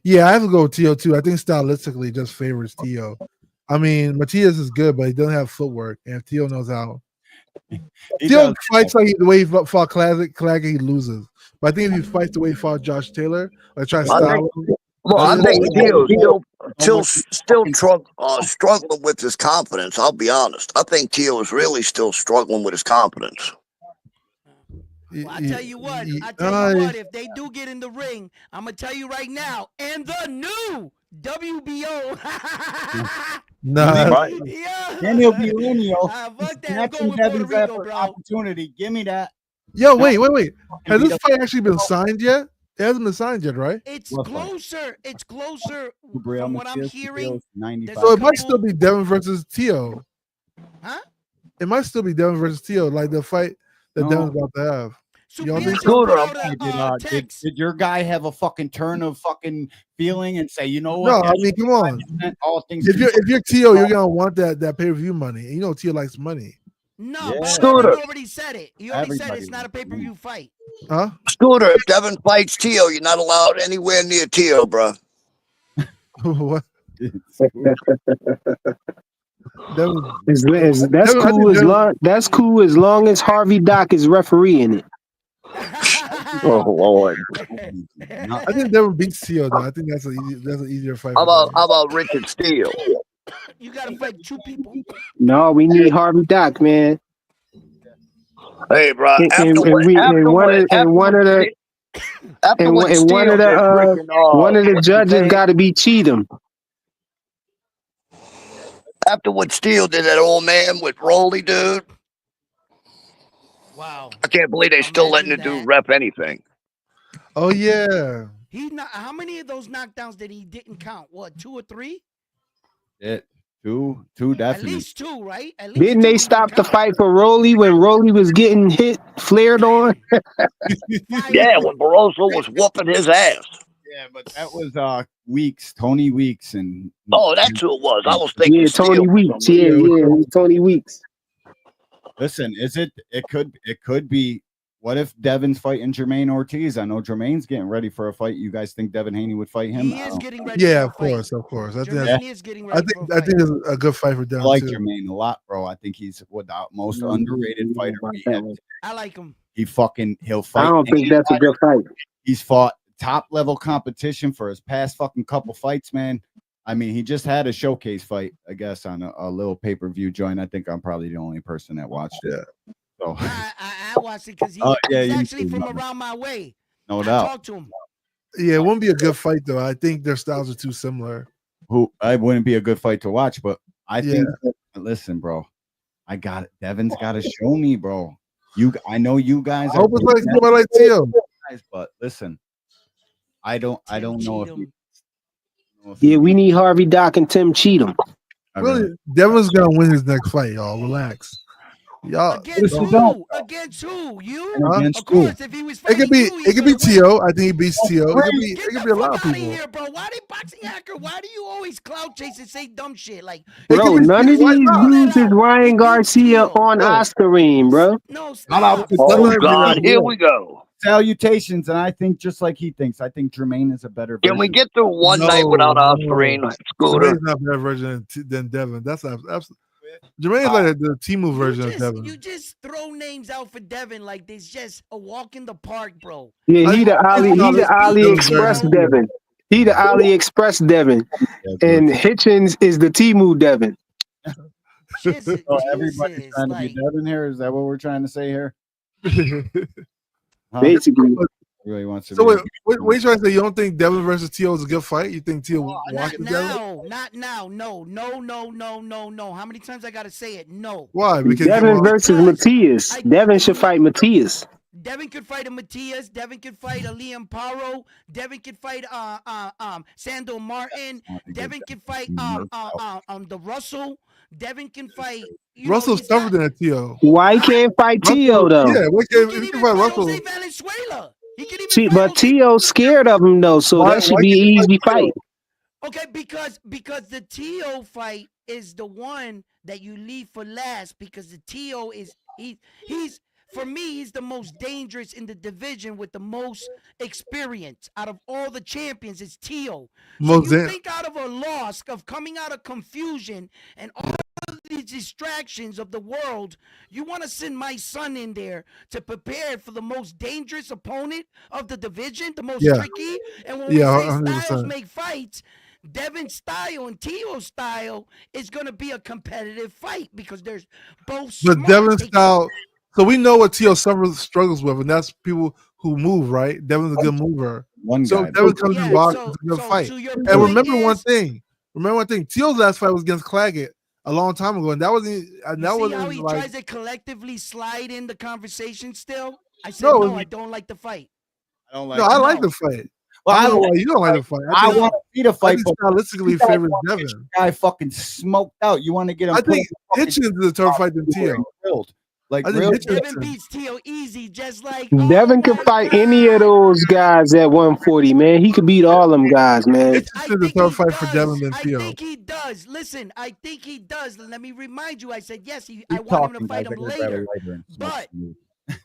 Yeah, I have to go with Tio too. I think stylistically it just favors Tio. I mean, Matias is good, but he doesn't have footwork, and if Tio knows how. Tio fights like the way he fought Classic, he loses. But I think if he fights the way he fought Josh Taylor, like try to style him. Well, I think Till's still struggling with his confidence. I'll be honest. I think Tio is really still struggling with his confidence. Well, I tell you what, if they do get in the ring, I'm gonna tell you right now, and the new WBO. Nah, right. Yeah. Then he'll be lineal. Fuck that. I'm Next going in with Puerto Devin's Rico, effort bro. opportunity. Give me that. Yo, wait. Has this fight actually been signed yet? It hasn't been signed yet, right? It's closer. It's closer from what I'm hearing. So it might still be Devin versus Tio. Huh? It might still be Devin versus Tio, like the fight that Devin's about to have. You don't think Scooter, did your guy have a fucking turn of fucking feeling and say, you know what? No, I mean, come on. All things If you're Tio, you're gonna want that pay-per-view money. You know Tio likes money. No, Scooter already said it. He already said it's not a pay-per-view fight. Huh? Scooter, if Devin fights Tio, you're not allowed anywhere near Tio, bro. What? That's cool as long as Harvey Dock is refereeing it. Oh Lord! I think Devin beats Tio though. I think that's an easier fight. How about Richard Steele? You gotta fight two people. No, we need Harvey Dock, man. Hey, bro. One of the judges got to be Cheatham. After what Steele did, that old man with Rolly, dude. Wow. I can't believe they still letting the dude rep anything. Oh yeah. He not. How many of those knockdowns did he didn't count? What, 2 or 3? Two definitely. At least 2, right? At least Didn't they stop the fight for Rolly when Rolly was getting flared on? Yeah, when Barroso was whooping his ass. Yeah, but that was Weeks, Tony Weeks, and that's who it was. I was thinking Tony Weeks. Yeah, Tony Weeks. Listen, it could be. What if Devin's fighting Jermaine Ortiz? I know Jermaine's getting ready for a fight. You guys think Devin Haney would fight him? He is getting ready. Yeah, of course. I think it's a good fight for Devin. I like too. Jermaine a lot, bro. I think he's the most underrated fighter we have. I like him. He'll fight. I don't think that's a good fight. He's fought top level competition for his past fucking couple fights, man. I mean, he just had a showcase fight, I guess, on a little pay-per-view joint. I think I'm probably the only person that watched it. So I watched it because he's actually from around my way. No doubt. Talk to him. Yeah, it won't be a good fight though. I think their styles are too similar. It wouldn't be a good fight to watch, but I think. Listen, bro, I got it. Devin's got to show me, bro. I know you guys. I hope it's like somebody like Tio. But listen, I don't know if. Yeah, we need Harvey Dock and Tim Cheatham. Really, Devin's gonna win his next fight, y'all. Relax. Y'all, Against who? Against who? You? Of course, if he was it could be Tio. I think he beats Tio. It could be a lot of people. Here, bro. Why they boxing hacker? Why do you always clout chase and say dumb shit? Like, bro, none of these dudes is Ryan Garcia on Oscarine, bro. No, oh God, here we go. Salutations, and I think just like he thinks, I think Jermaine is a better. Can we get through one night without Oscarine? Scooter. Jermaine's not a better version than Devin. That's absolutely. Jermaine's like the Timu version of Devin. You just throw names out for Devin like there's just a walk in the park, bro. Yeah, he the AliExpress Devin. He the AliExpress Devin, and Hitchens is the Timu Devin. Everybody's trying to be Devin here. Is that what we're trying to say here? Basically. Really wants to. So what are you trying to say? You don't think Devin versus Tio is a good fight? You think Tio not now. No. How many times I gotta say it? No. Why? Because Devin versus Matias. Devin should fight Matias. Devin could fight a Matias. Devin could fight a Liam Paro. Devin could fight Sandor Martin. Devin could fight the Russell. Devin can fight. Russell's tougher than Tio. Why can't fight Tio though? Yeah, he can fight Russell. Valenzuela. But Tio's scared of him though, so that should be an easy fight. Okay, because the Tio fight is the one that you leave for last because the Tio is he's for me he's the most dangerous in the division with the most experience out of all the champions. It's Tio. So you think out of a loss of coming out of confusion and all these distractions of the world, you want to send my son in there to prepare for the most dangerous opponent of the division, the most tricky. And when we say 100%. styles make fights, Devin's style and Tio's style is going to be a competitive fight because there's both But smart. Devin's style, so we know what Tio struggles with, and that's people who move, right? Devin's a good mover. So if Devin comes in box, it's a good fight. And remember one thing. Tio's last fight was against Claggett a long time ago, and that wasn't. And that See wasn't how he like, tries to collectively slide in the conversation still? I said, No, no, I don't like the fight. I don't no, I like the fight. Well, I don't know why you don't like the fight. I think- want to see the I fight, think but stylistically you guys favors want to get Devin. your guy fucking smoked out. You want to get him. I think Hitchens is a tougher fight than Tio. Grilled. Like I think really, Devin beats Tio easy, just like Devin could fight any of those guys at 140, man. He could beat all them guys, man. Hitchens is a tougher fight for Devin than I Tio. think he does. Listen, I think he does. Let me remind you, I said, yes, I want him to fight him later. But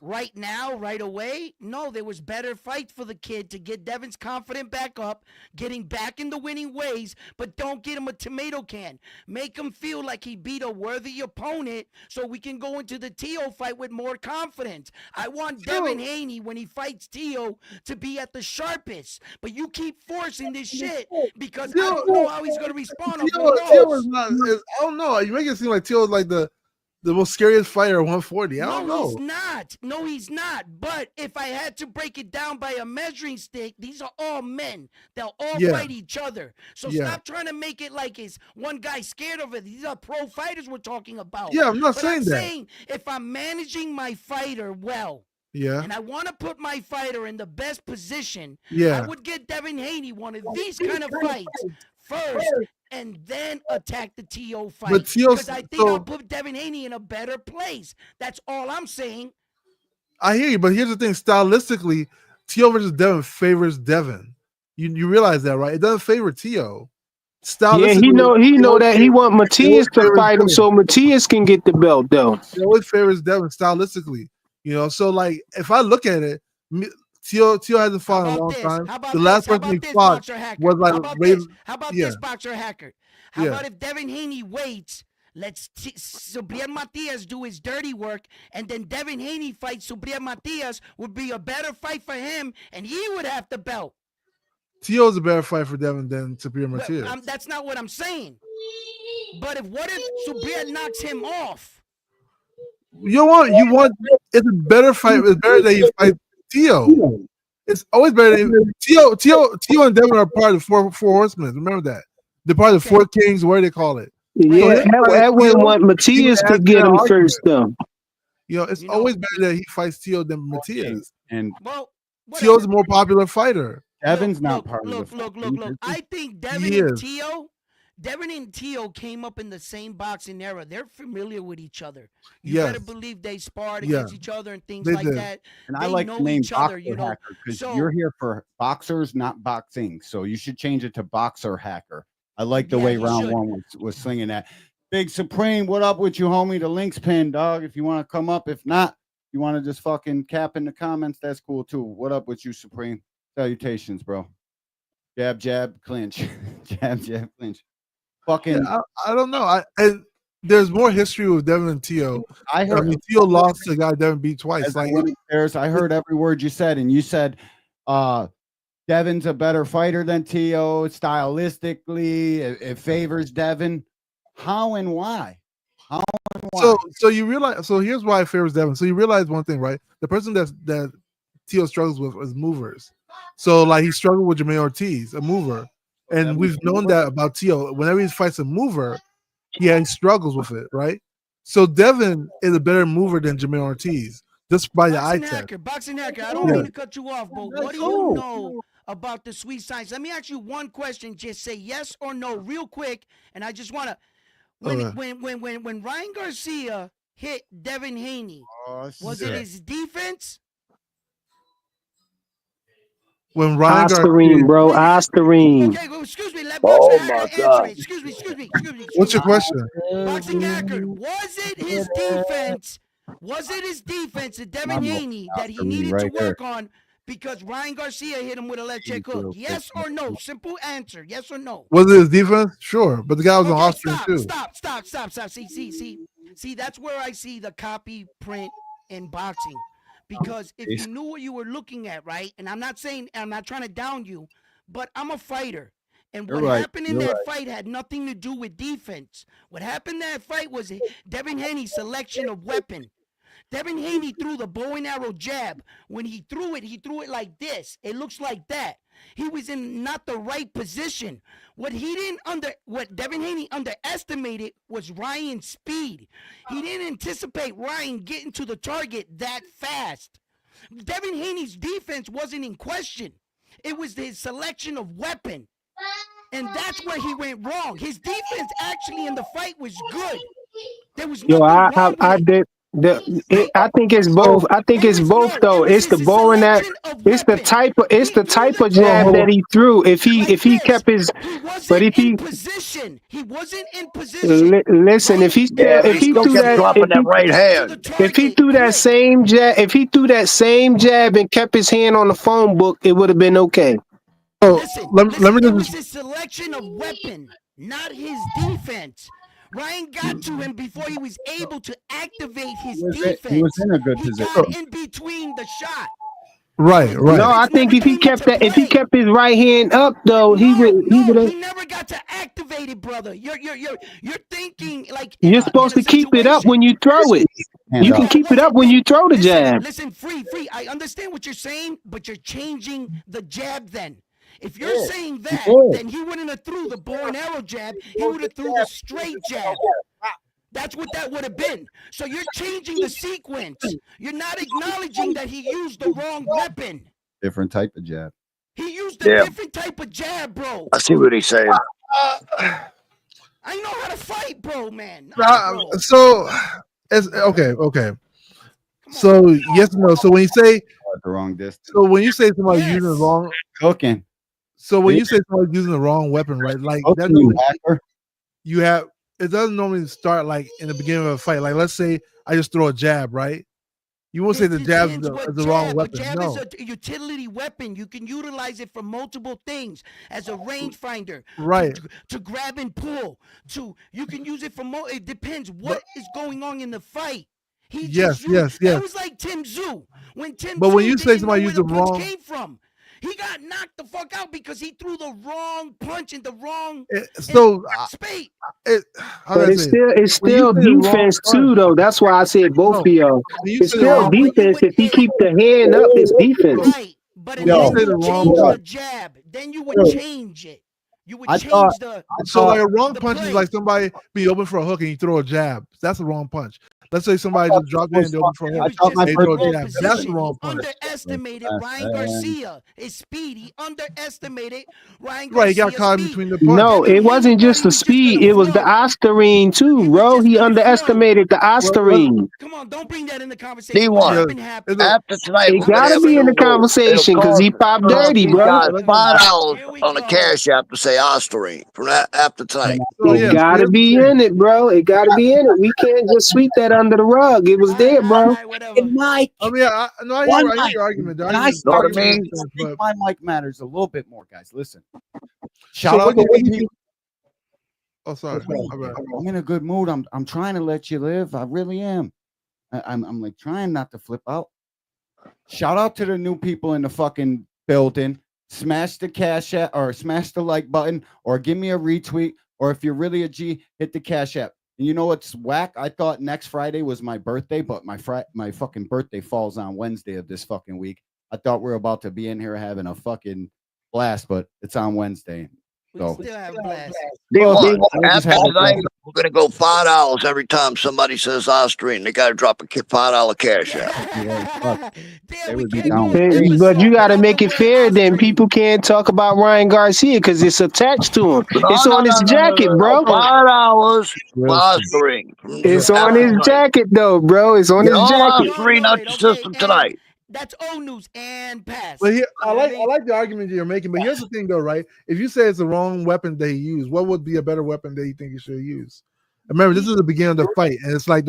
right now, right away, no, there was better fight for the kid to get Devin's confidence back up, getting back in the winning ways, but don't get him a tomato can. Make him feel like he beat a worthy opponent so we can go into the Tio fight with more confidence. I want Devin Haney, when he fights Tio, to be at the sharpest, but you keep forcing this shit because I don't know how he's going to respond. Tio is not. I don't know. You make it seem like Tio is like the most scariest fighter at 140. I don't know. He's not. No, he's not. But if I had to break it down by a measuring stick, these are all men. They'll all fight each other. So stop trying to make it like it's one guy scared of it. These are pro fighters we're talking about. Yeah, I'm not but saying I'm that. saying if I'm managing my fighter well, Yeah. and I want to put my fighter in the best position, Yeah. I would get Devin Haney one of these kind of fights first and then attack the Tio fight. But Tio's- because I think so- I'll put Devin Haney in a better place. That's all I'm saying. I hear you, but here's the thing: stylistically, Tio versus Devin favors Devin. You realize that, right? It doesn't favor Tio. Yeah, he know that he want Matias to fight him so Matias can get the belt though. It always favors Devin stylistically, so like if I look at it, Tio hasn't fought in a long time. The last person he fought was like How about this, Boxer Hacker? How about if Devin Haney waits? Let's Subriel Matias do his dirty work, and then Devin Haney fights Subriel Matias would be a better fight for him, and he would have the belt. Tio's a better fight for Devin than Superior Matias. That's not what I'm saying. But what if Subriel knocks him off? You want it's a better fight. It's better that you fight Tio. It's always better than Tio and Devin are part of the four horsemen. Remember that. They're part of the four kings, what do they call it? Yeah, that wouldn't want Matias to get him first though. It's always better that he fights Tio than Matias. And Tio's a more popular fighter. Devin's not part of the Look. I think Devin and Tio came up in the same boxing era. They're familiar with each other. You better believe they sparred against each other and things like that. And they I like know the name each other, Boxer Hacker because you're here for boxers, not boxing. So you should change it to Boxer Hacker. I like the way round one was slinging that. Big Supreme, what up with you, homie? The link's pinned, dog. If you want to come up, if not, you want to just fucking cap in the comments, that's cool too. What up with you, Supreme? Salutations, bro. Jab, jab, clinch. Jab, jab, clinch. Fucking. I don't know. And there's more history with Devin and Tio. Tio lost to the guy Devin beat twice. I heard every word you said, and you said Devin's a better fighter than Tio stylistically. It favors Devin. How and why? How and why? So you realize. So here's why it favors Devin. So you realize one thing, right? The person that Tio struggles with is movers. So like he struggled with Jermaine Ortiz, a mover, and we've known that about Tio. Whenever he fights a mover, he struggles with it, right? So Devin is a better mover than Jermaine Ortiz, just by the eye test. Boxing Hacker, I don't mean to cut you off, but what do you know about the sweet science? Let me ask you one question. Just say yes or no, real quick. And I just want to. When Ryan Garcia hit Devin Haney, was it his defense? When Ryan Oscarine, bro, Oscarine. Okay, well, excuse me. Let Boxing Hacker answer it. Excuse me. What's your question? Boxing Hacker, was it his defense? Was it his defense at Devin Haney that he needed to work on because Ryan Garcia hit him with a left check hook? Yes or no? Simple answer. Yes or no? Was it his defense? Sure, but the guy was on Austrian too. Stop. See, that's where I see the copy print in boxing. Because if you knew what you were looking at, right? And I'm not trying to down you, but I'm a fighter. And You're what right. happened in You're that right. fight had nothing to do with defense. What happened in that fight was Devin Haney's selection of weapon. Devin Haney threw the bow and arrow jab. When he threw it like this. It looks like that. He was in not the right position. What Devin Haney underestimated was Ryan's speed. He didn't anticipate Ryan getting to the target that fast. Devin Haney's defense wasn't in question. It was his selection of weapon. And that's where he went wrong. His defense actually in the fight was good. There was nothing wrong with it. I think it's both. I think it's both though. It's the bow and that. It's the type of jab that he threw. If he kept his, but if he position, he wasn't in position. Listen, if he threw that right hand. If he threw that same jab and kept his hand on the phone book, it would have been okay. So let me It was just. his selection of weapon, not his defense. Ryan got to him before he was able to activate his defense. He was in a good He position. got in between the shot. Right. No, I think if he kept his right hand up though, he would. He never got to activate it, brother. You're thinking like You're supposed to keep it up when you throw it. You can keep it up when you throw the jab. Listen, free. I understand what you're saying, but you're changing the jab then. If you're saying that, then he wouldn't have threw the bow and arrow jab. He would have threw the straight jab. That's what that would have been. So you're changing the sequence. You're not acknowledging that he used the wrong weapon. Different type of jab. He used a different type of jab, bro. I see what he's saying. I know how to fight, bro, man. So it's okay. So yes, no. So when you say the wrong distance. So when you say somebody's using the wrong cooking. So when you say somebody's using the wrong weapon, right? Like that you have it doesn't normally start like in the beginning of a fight. Like let's say I just throw a jab, right? You won't say the jab is the wrong weapon. Jab No. is a utility weapon. You can utilize it for multiple things as a rangefinder. Right. To grab and pull. You can use it for it depends what is going on in the fight. Yes. It was like Tim Tszyu. When you say somebody used the wrong came from, he got knocked the fuck out because he threw the wrong punch in the wrong space. But it's still defense too, though. That's why I said both of y'all. It's still defense. If he keep the hand up, it's defense. Right, but if you change the jab, then you would change it. You would change the. So like a wrong punch is like somebody be open for a hook and you throw a jab. That's a wrong punch. Let's say somebody just dropped in and open for a hook. They throw a jab. That's the wrong punch. Underestimated Ryan Garcia. His speed. He underestimated Ryan Garcia. Right, he got caught in between the punch. No, it wasn't just the speed. It was the Oscarine too, bro. He underestimated the Oscarine. Come on, don't bring that in the conversation. D1. After tonight, It gotta be in the conversation because he popped dirty, bro. Got $5 on the cash app to say Ostarine from that after tonight. It gotta be in it, bro. It gotta be in it. We can't just sweep that under the rug. It was there, bro. Mike. I mean, I hear your argument. My mic matters a little bit more, guys. Listen. Shout out to people. Oh, sorry. I'm in a good mood. I'm trying to let you live. I really am. I'm like trying not to flip out. Shout out to the new people in the fucking building. Smash the cash app or smash the like button or give me a retweet. Or if you're really a G, hit the cash app. And you know what's whack? I thought next Friday was my birthday, but my fucking birthday falls on Wednesday of this fucking week. I thought we were about to be in here having a fucking blast, but it's on Wednesday. So Still have a blast. After tonight, we're gonna go $5 every time somebody says Ostarine. They gotta drop a $5 cash out. they would be down. But you gotta make it fair. Then people can't talk about Ryan Garcia because it's attached to him. It's on his jacket, bro. $5 Ostarine. It's on his jacket, though, bro. It's on his jacket. Ostarine out the system tonight. That's old news and pass. But here, I like the argument that you're making. But here's the thing, though, right? If you say it's the wrong weapon that he used, what would be a better weapon that you think you should use? Remember, this is the beginning of the fight, and it's like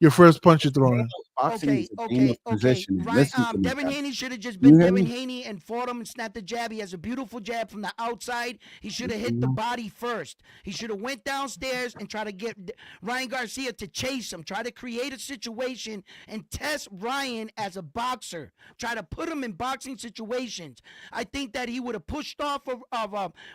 your first punch you're throwing. Boxing Okay, is a game of positioning. Right. Listen to me, Devin guys. Haney should have just You been hear Devin me? Haney and fought him and snapped the jab. He has a beautiful jab from the outside. He should have hit the Mhm. body first. He should have went downstairs and tried to get Ryan Garcia to chase him. Try to create a situation and test Ryan as a boxer. Try to put him in boxing situations. I think that he would have pushed off of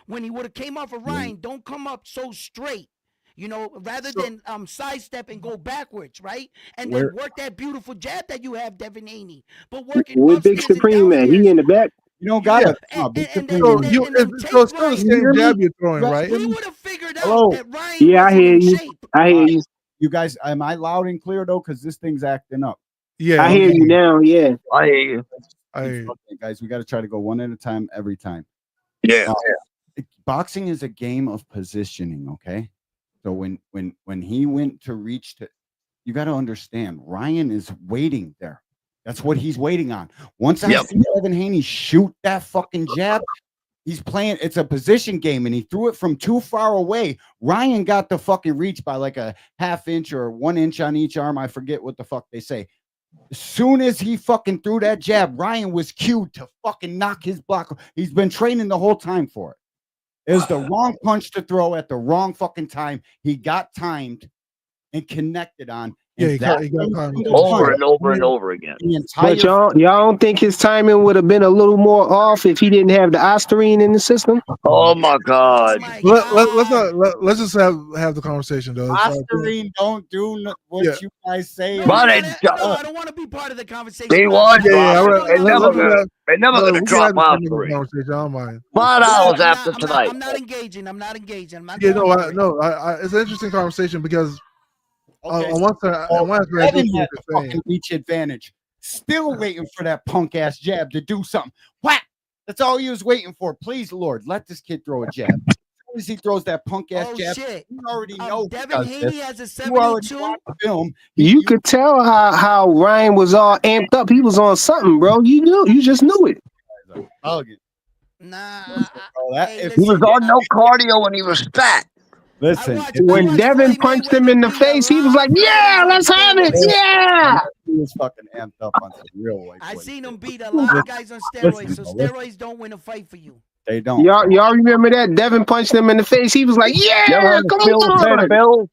when he would have came off of Ryan. Don't come up so straight. You know, rather than sidestep and go backwards, right? And then work that beautiful jab that you have, Devin Haney. But work it With Big upstairs and Supreme at? He in the back. You don't got it. Yeah, So it's still the same jab you're throwing, right? He would have figured Hello? out that Ryan Yeah, I wasn't hear in you. shape. I hear you. You guys, am I loud and clear though? Because this thing's acting up. Yeah, I hear you now. Yeah, I hear you. Okay, guys, we got to try to go one at a time every time. Yeah. Boxing is a game of positioning. Okay, so when he went to reach to, you got to understand, Ryan is waiting there. That's what he's waiting on. Once I see Devin Haney shoot that fucking jab, he's playing. It's a position game, and he threw it from too far away. Ryan got the fucking reach by like a half inch or 1 inch on each arm. I forget what the fuck they say. As soon as he fucking threw that jab, Ryan was cued to fucking knock his block. He's been training the whole time for it. It was the wrong punch to throw at the wrong fucking time. He got timed and connected on. Yeah, and he got timed. Over and over and over again. The entire but y'all don't think his timing would have been a little more off if he didn't have the Ostarine in the system? Oh my God! Let's just have the conversation though. Ostarine don't do what you guys say. I don't want to be part of the conversation. They was. They never gonna drop Ostarine. Conversation. I don't mind. 5 hours after tonight. I'm not engaging. I'm not engaging. I'm not. Yeah, it's an interesting conversation because Okay. on one side, Devin had the fucking reach advantage. Still waiting for that punk ass jab to do something. Whack! That's all he was waiting for. Please, Lord, let this kid throw a jab. As soon as he throws that punk ass jab, shit. you already know. Devin Haney has a You already 72. saw the film. You could tell how Ryan was all amped up. He was on something, bro. You just knew it. Nah. He was on no cardio and he was fat. Listen, when Devin punched him in the face, he was like, "Yeah, let's have it, yeah." He was fucking amped up on some real white. I seen him beat a lot of guys on steroids, so steroids don't win a fight for you. They don't. Y'all remember that? Devin punched him in the face. He was like, "Yeah, come on." Bill.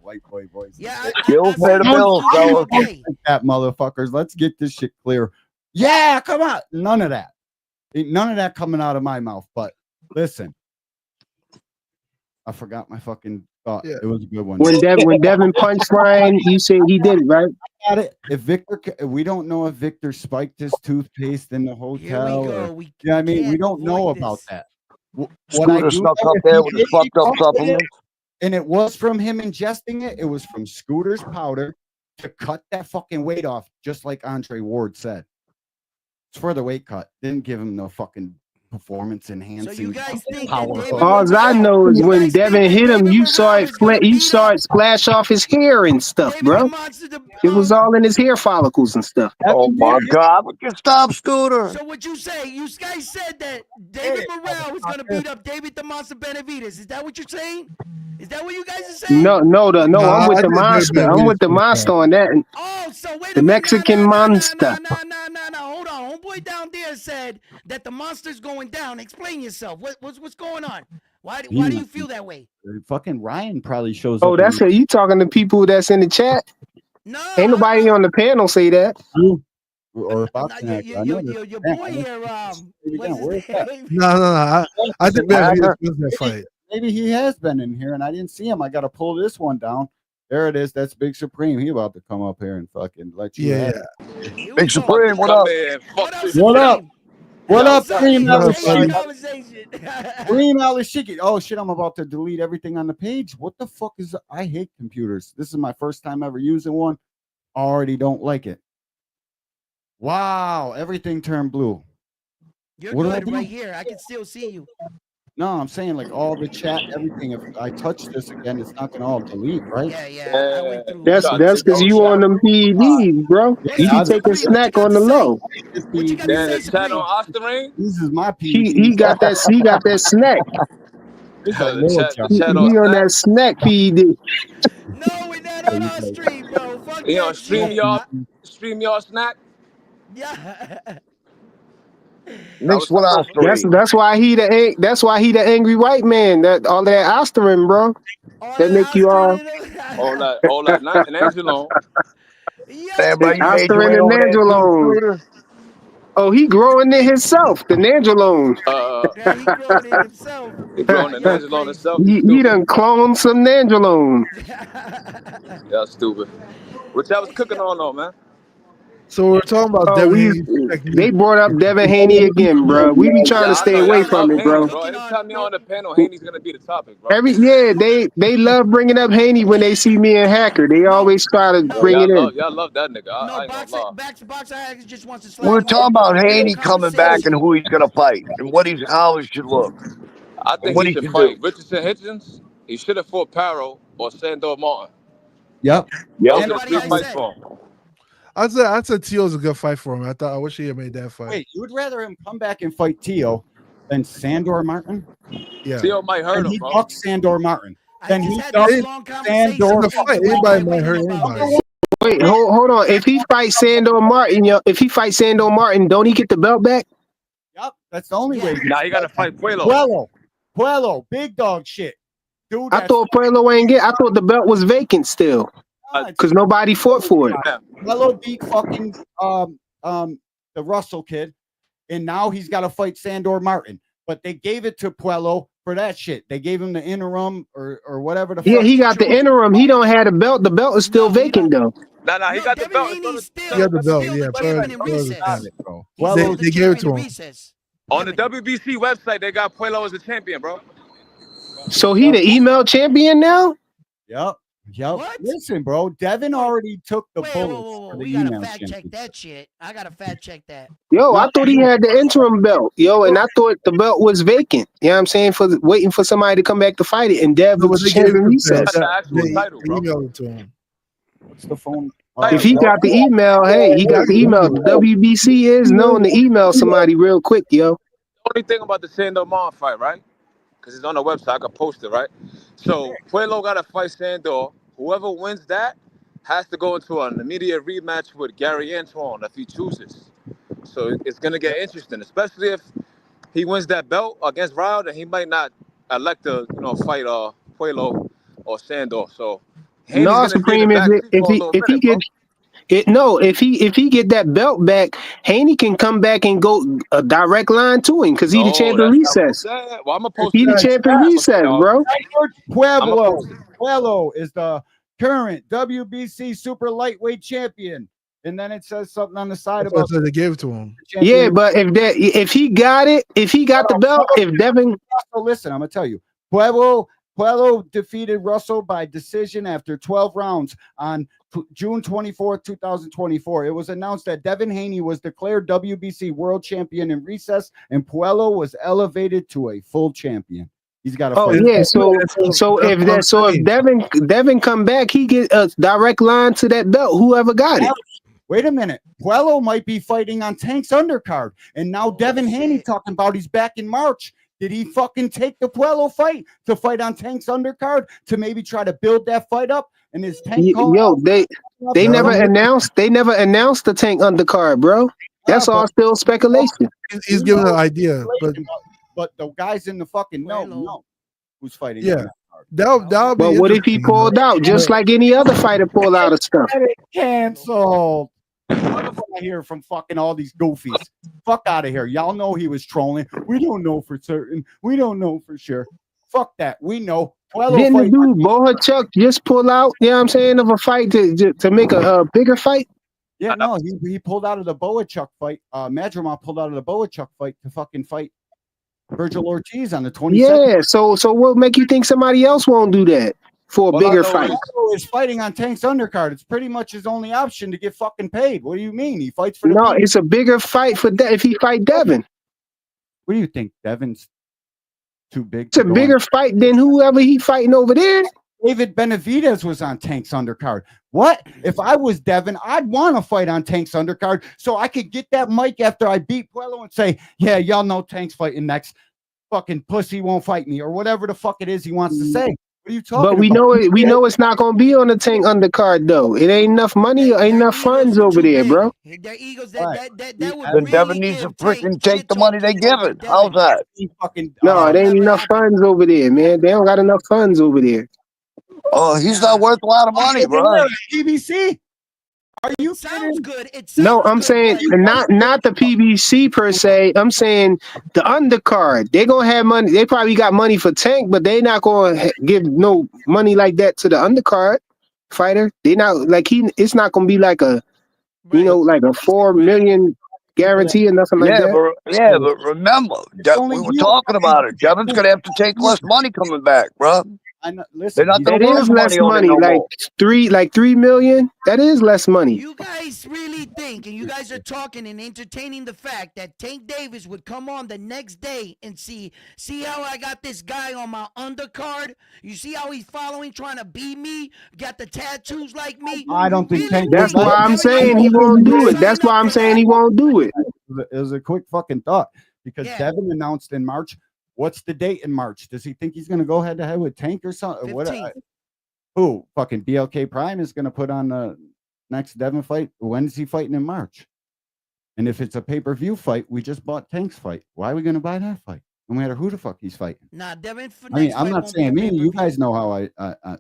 White boy voice. Yeah, Bill pay the bills, fellas. That motherfuckers. Let's get this shit clear. Yeah, come on. None of that. None of that coming out of my mouth. But listen, I forgot my fucking thought. Yeah. It was a good one. When Devin punched Ryan, you said he did it, right? I got it. If Victor, we don't know if Victor spiked his toothpaste in the hotel. I mean, we don't know about that. What I do snuck know up is there he with did the fucked up eat supplements. and it was from him ingesting it. It was from Scooter's powder to cut that fucking weight off, just like Andre Ward said. It's for the weight cut. Didn't give him no fucking performance enhancing. So you guys think power. All I know is when Devin hit him, you saw it splash off his hair and stuff, bro. It was all in his hair follicles and stuff. Oh my God! Would you stop, Scooter? So what you say? You guys said that David Morrell was going to beat up David the Monster Benavidez. Is that what you're saying? Is that what you guys are saying? No, I'm with the monster. I'm with the monster on that. Oh, so wait the Mexican monster. Hold on. Homeboy down there said that the monster's going down. Explain yourself. What's going on? Why do you feel that way? Fucking Ryan probably shows up. Oh, that's it. You talking to people that's in the chat? No. Ain't nobody on the panel say that. Or your boy here, what's his name? No. I think that fight. Maybe he has been in here and I didn't see him. I got to pull this one down. There it is. That's Big Supreme. He about to come up here and fucking let you have it. Big Supreme, what up? What up? What up, Dream Alashiki? Oh shit, I'm about to delete everything on the page. What the fuck is I hate computers. This is my first time ever using one. Already don't like it. Wow, everything turned blue. You're what good right here. I can still see you. No, I'm saying like all the chat, everything. If I touch this again, it's not gonna all delete, right? Yeah. I went through. That's because you on them PEDs, bro. You can take a snack on the low. What you got to say, Chat on Ostarine? This is my PED. He got that snack. This is a The little chat, the jump. chat He on that snack feed. No, we're not on our stream, bro. Fuck You know, that shit. stream y'all snack. Yeah. Mixed with our three. That's why he the angry white man. That all that aspirin, bro. That make you all all that night and Angelo. Damn right, you made your aspirin way and over there, nandrolone. Scooter. Oh, he growing it himself. The nandrolone. Yeah, he growing it himself. He growing the Angelo himself. He done cloned some nandrolone. Y'all stupid. What y'all was cooking on though, man? So we're talking about Devin Haney. They brought up Devin Haney again, bro. We be trying to stay away from it, bro. Anytime you're on the panel, Haney's gonna be the topic, bro. They love bringing up Haney when they see me and Hacker. They always try to bring it in. Y'all love that nigga. I ain't gonna lie. Boxer just wants to slap We're him talking up. about Haney coming back and who he's gonna fight and how he should look. I think what he he should can fight Richardson Hitchens. He should have fought Paro or Sandor Martin. Yep. Those are the 3 fights for him. I'd say Teal's a good fight for him. I wish he had made that fight. Wait, you would rather him come back and fight Teo than Sandor Martin? Yeah. Teo might hurt him, he bro. ducks Sandor Martin. Then he had ducks this long Sandor fight. Anybody might hurt anybody. Wait, hold on. If he fights Sandor Martin, don't he get the belt back? Yep, that's the only way. Nah, he gotta fight Puello. Puello, big dog shit. Dude, I thought Puello ain't get. I thought the belt was vacant still, because nobody fought for it. Puello beat fucking the Russell kid, and now he's got to fight Sandor Martin. But they gave it to Puello for that shit. They gave him the interim or whatever the. Yeah, fuck he got the interim. He don't have the belt. The belt is still vacant though. Nah, he got the belt. He got the belt. Yeah, they gave it to him. On the WBC website, they got Puello as a champion, bro. So he the email champion now? Yep. Listen, bro, Devin already took the bullets for the We gotta email fact check championship. that shit. I gotta fact check that. Yo, I thought he had the interim belt. Yo, and I thought the belt was vacant. You know what I'm saying? For waiting for somebody to come back to fight it. And Dev was champion recess. That's the actual title, bro. Emailed it to him. What's the phone? If he got the email, hey, he got the email. The WBC is known to email somebody real quick, yo. The only thing about the Sandor Martin fight, right? Because it's on the website, I can post it, right? So Puello got to fight Sandor. Whoever wins that has to go into an immediate rematch with Gary Antoine if he chooses. So it's gonna get interesting, especially if he wins that belt against Ryle, then he might not elect to, fight Puello or Sandor. So Haney's No, gonna Supreme. be in the backseat If he get if he get that belt back, Haney can come back and go a direct line to him because he the champion recess. Well, I'm gonna post He the champion recess, bro. Puello is the current WBC super lightweight champion. And then it says something on the side about they gave it to him. Yeah, but if he got the belt, if Devin listen, I'm gonna tell you, Puello defeated Russell by decision after 12 rounds on June 24, 2024. It was announced that Devin Haney was declared WBC world champion in recess, and Puello was elevated to a full champion. He's got a. Oh yeah, so if Devin come back, he get a direct line to that belt. Whoever got it. Wait a minute, Puello might be fighting on Tank's undercard, and now Devin Haney talking about he's back in March. Did he fucking take the Puello fight to fight on Tank's undercard to maybe try to build that fight up? And his Tank they never announced the Tank undercard, bro. That's all still speculation. He's giving an idea, but the guys in the fucking know who's fighting. Yeah, that'll be. But what if he pulled out, just like any other fighter pull out of stuff? Canceled. What I hear from fucking all these goofies. Fuck out of here. Y'all know he was trolling. We don't know for certain. We don't know for sure. Fuck that. We know. Didn't the dude Bohachuk just pull out, you know what I'm saying, of a fight to make a bigger fight? Yeah, no, he pulled out of the Bohachuk fight. Madrimov pulled out of the Bohachuk fight to fucking fight Virgil Ortiz on the 22nd. Yeah, so what make you think somebody else won't do that for a bigger fight? Is fighting on Tank's undercard. It's pretty much his only option to get fucking paid. What do you mean? He fights for No, it's a bigger fight for if he fight Devin. What do you think? Devin's too big? It's a bigger fight than whoever he fighting over there. David Benavidez was on Tank's undercard. What? If I was Devin, I'd want to fight on Tank's undercard so I could get that mic after I beat Puello and say, yeah, y'all know Tank's fighting next. fucking pussy won't fight me or whatever the fuck it is he wants to say. What are you talking But we about? know it. We know it's not gonna be on the Tank undercard though. It ain't enough money, ain't enough funds over there, bro. Their egos Right. that would Then really Devin needs to give freaking Tank take the money they give it. How's that? He fucking No, it ain't enough funds over there, man. They don't got enough funds over there. Oh, he's not worth a lot of money, bro. PBC. Are you sounds good? It No, sounds I'm good, saying but- not the PBC per se. I'm saying the undercard. They gonna have money. They probably got money for Tank, but they not gonna give no money like that to the undercard fighter. They not like it's not gonna be like a, you know, like a 4 million guarantee or nothing like that. But remember that we were talking about it. Devin's gonna have to take less money coming back, bro. I know, They're listen, not gonna That lose is less money on it money, no like more. 3 million. That is less money. You guys really think, and you guys are talking and entertaining the fact that Tank Davis would come on the next day and see how I got this guy on my undercard? You see how he's following, trying to be me? Got the tattoos like me? I don't think Tank. That's why I'm saying he won't do it. That's why I'm saying he won't do it. It was a quick fucking thought because Devin announced in March. What's the date in March? Does he think he's going to go head to head with Tank or something? Who? Fucking BLK Prime is going to put on the next Devin fight. When is he fighting in March? And if it's a pay-per-view fight, we just bought Tank's fight. Why are we going to buy that fight? No matter who the fuck he's fighting. Nah, Devin. I mean, I'm not saying me. You guys know how I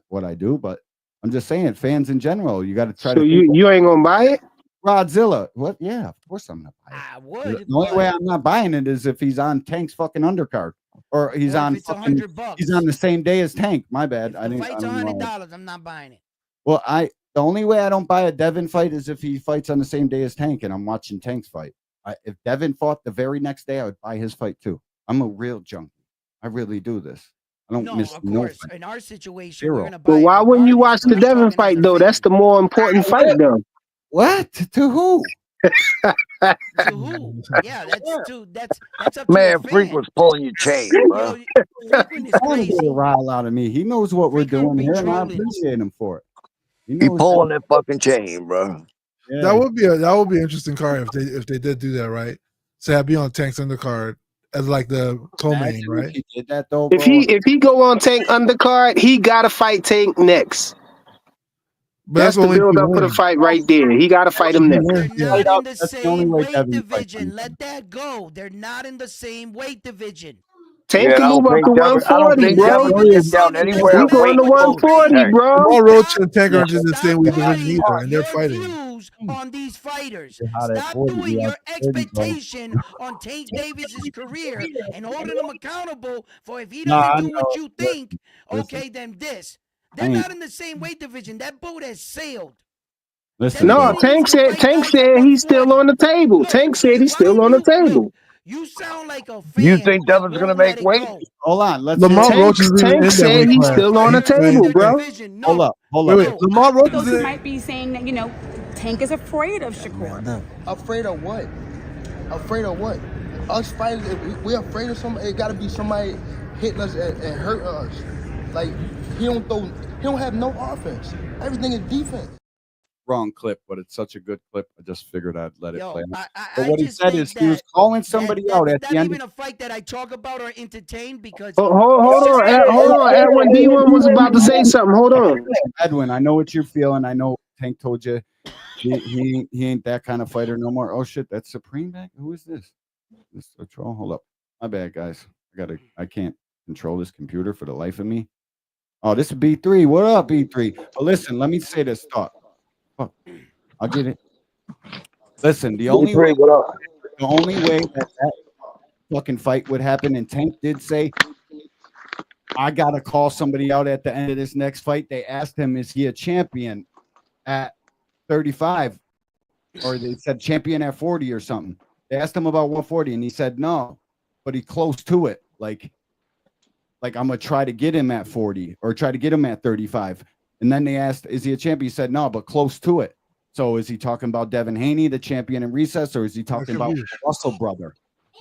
what I do, but I'm just saying fans in general. You got to try So to. you ain't gonna buy it? Rodzilla. What? Yeah, of course I'm gonna buy it. I would. The only way I'm not buying it is if he's on Tank's fucking undercard. Or he's on fucking, he's on the same day as Tank. My bad. If the fight's $100, I'm not buying it. Well, the only way I don't buy a Devin fight is if he fights on the same day as Tank and I'm watching Tank's fight. If Devin fought the very next day, I would buy his fight too. I'm a real junkie. I really do this. I don't miss of no course. fight. In our situation, Zero. we're gonna buy But why wouldn't you watch the Devin fight though? That's the more important fight though. What? To who? To who? Yeah, that's up to Man, the Freak fan. was pulling your chain, bro. Frequent is I want to crazy. get a rile out of me. He knows what we're doing here, and I appreciate him for it. He pulling that fucking chain, bro. Yeah. That would be an interesting card if they did do that, right? Say I'd be on Tank's undercard as like the co-main, right? He did that though, If he go on Tank undercard, he gotta fight Tank next. But that's the only build up for the fight right there. He gotta fight him next. They're not in the same weight division. Let that go. They're not in the same weight division. Tank can move up to 140, bro. Anywhere we going to 140, bro. Paul Roach and Tank aren't in the same weight division either, and they're fighting. On these fighters, hot at stop 40, doing yeah, your 30, bro. expectation on Tank Davis's career and holding him accountable for if he Nah, doesn't I do what know. you think. Listen. Okay, then this. I They're ain't- not in the same weight division. That boat has sailed. Listen, No, Tank said he's still on the table. Tank said he's still on the table. You sound like a You think Devin's gonna make weight? Hold on. Let's Lamar hear- Roach is in Tank there said with he's Flash. still on the table, bro. Hold up. Wait, Lamar Roach Those is who in. might be saying that, Tank is afraid of Shakur. Afraid of what? Afraid of what? Us fighters, if we're afraid of somebody, it gotta be somebody hitting us and hurting us. Like, he don't have no offense. Everything is defense. Wrong clip, but it's such a good clip. I just figured I'd let it play. I But what he just said think is he was calling somebody out at the end. even a fight that I talk about or entertain because Hold on. Edwin D1 was about to say something. Hold on. Edwin, I know what you're feeling. I know Tank told you he ain't that kind of fighter no more. Oh shit, that's Supreme back. Who is this? This is a troll. Hold up. My bad, guys. I can't control this computer for the life of me. Oh, this is B3. What up, B3? But listen, let me say this thought. Fuck. I'll get it. Listen, the only way that fucking fight would happen, and Tank did say, I gotta call somebody out at the end of this next fight. They asked him, is he a champion at 35? Or they said champion at 40 or something. They asked him about 140, and he said no, but he close to it. Like I'm gonna try to get him at 40 or try to get him at 35. And then they asked, is he a champion? He said no, but close to it. So is he talking about Devin Haney, the champion in recess, or is he talking about the Russell brother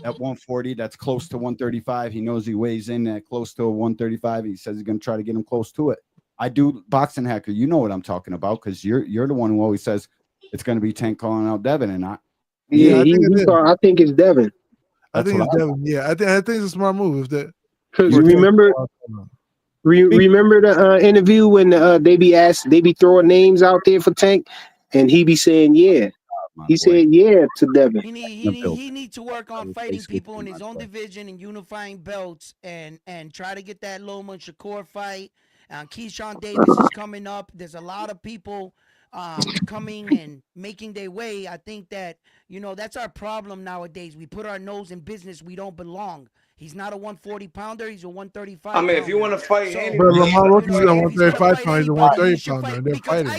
at 140? That's close to 135. He knows he weighs in at close to 135. He says he's going to try to get him close to it. I do boxing hacker. You know what I'm talking about because you're the one who always says it's going to be Tank calling out Devin, and I. Yeah, I think it's Devin. I think it's Devin. Yeah, I think it's a smart move. If that. Because remember the interview when they be throwing names out there for Tank, and he be saying yeah. He said yeah to Devin. He need to work on fighting people in his own division and unifying belts and try to get that Loma Shakur fight. Keyshawn Davis is coming up. There's a lot of people coming and making their way. I think that, that's our problem nowadays. We put our nose in business we don't belong. He's not a 140 pounder. He's a 135. I mean, if you want to fight But Lamar Wilson's a 135 pounder. He's a 130 pounder. They're because fighting.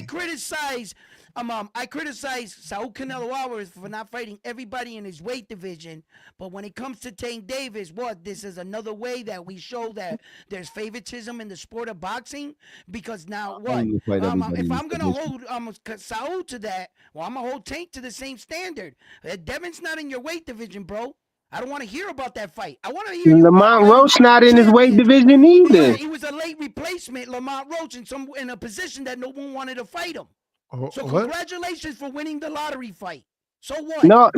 I criticize Saul Canelo Alvarez for not fighting everybody in his weight division, but when it comes to Tank Davis, this is another way that we show that there's favoritism in the sport of boxing. Because now if I'm gonna hold Saul to that, I'm gonna hold Tank to the same standard. Devin's not in your weight division, bro. I don't want to hear about that fight. I want to hear Lamont Roach not in his weight division either. Yeah, he was a late replacement, Lamont Roach, in a position that no one wanted to fight him. So congratulations for winning the lottery fight. So what? No.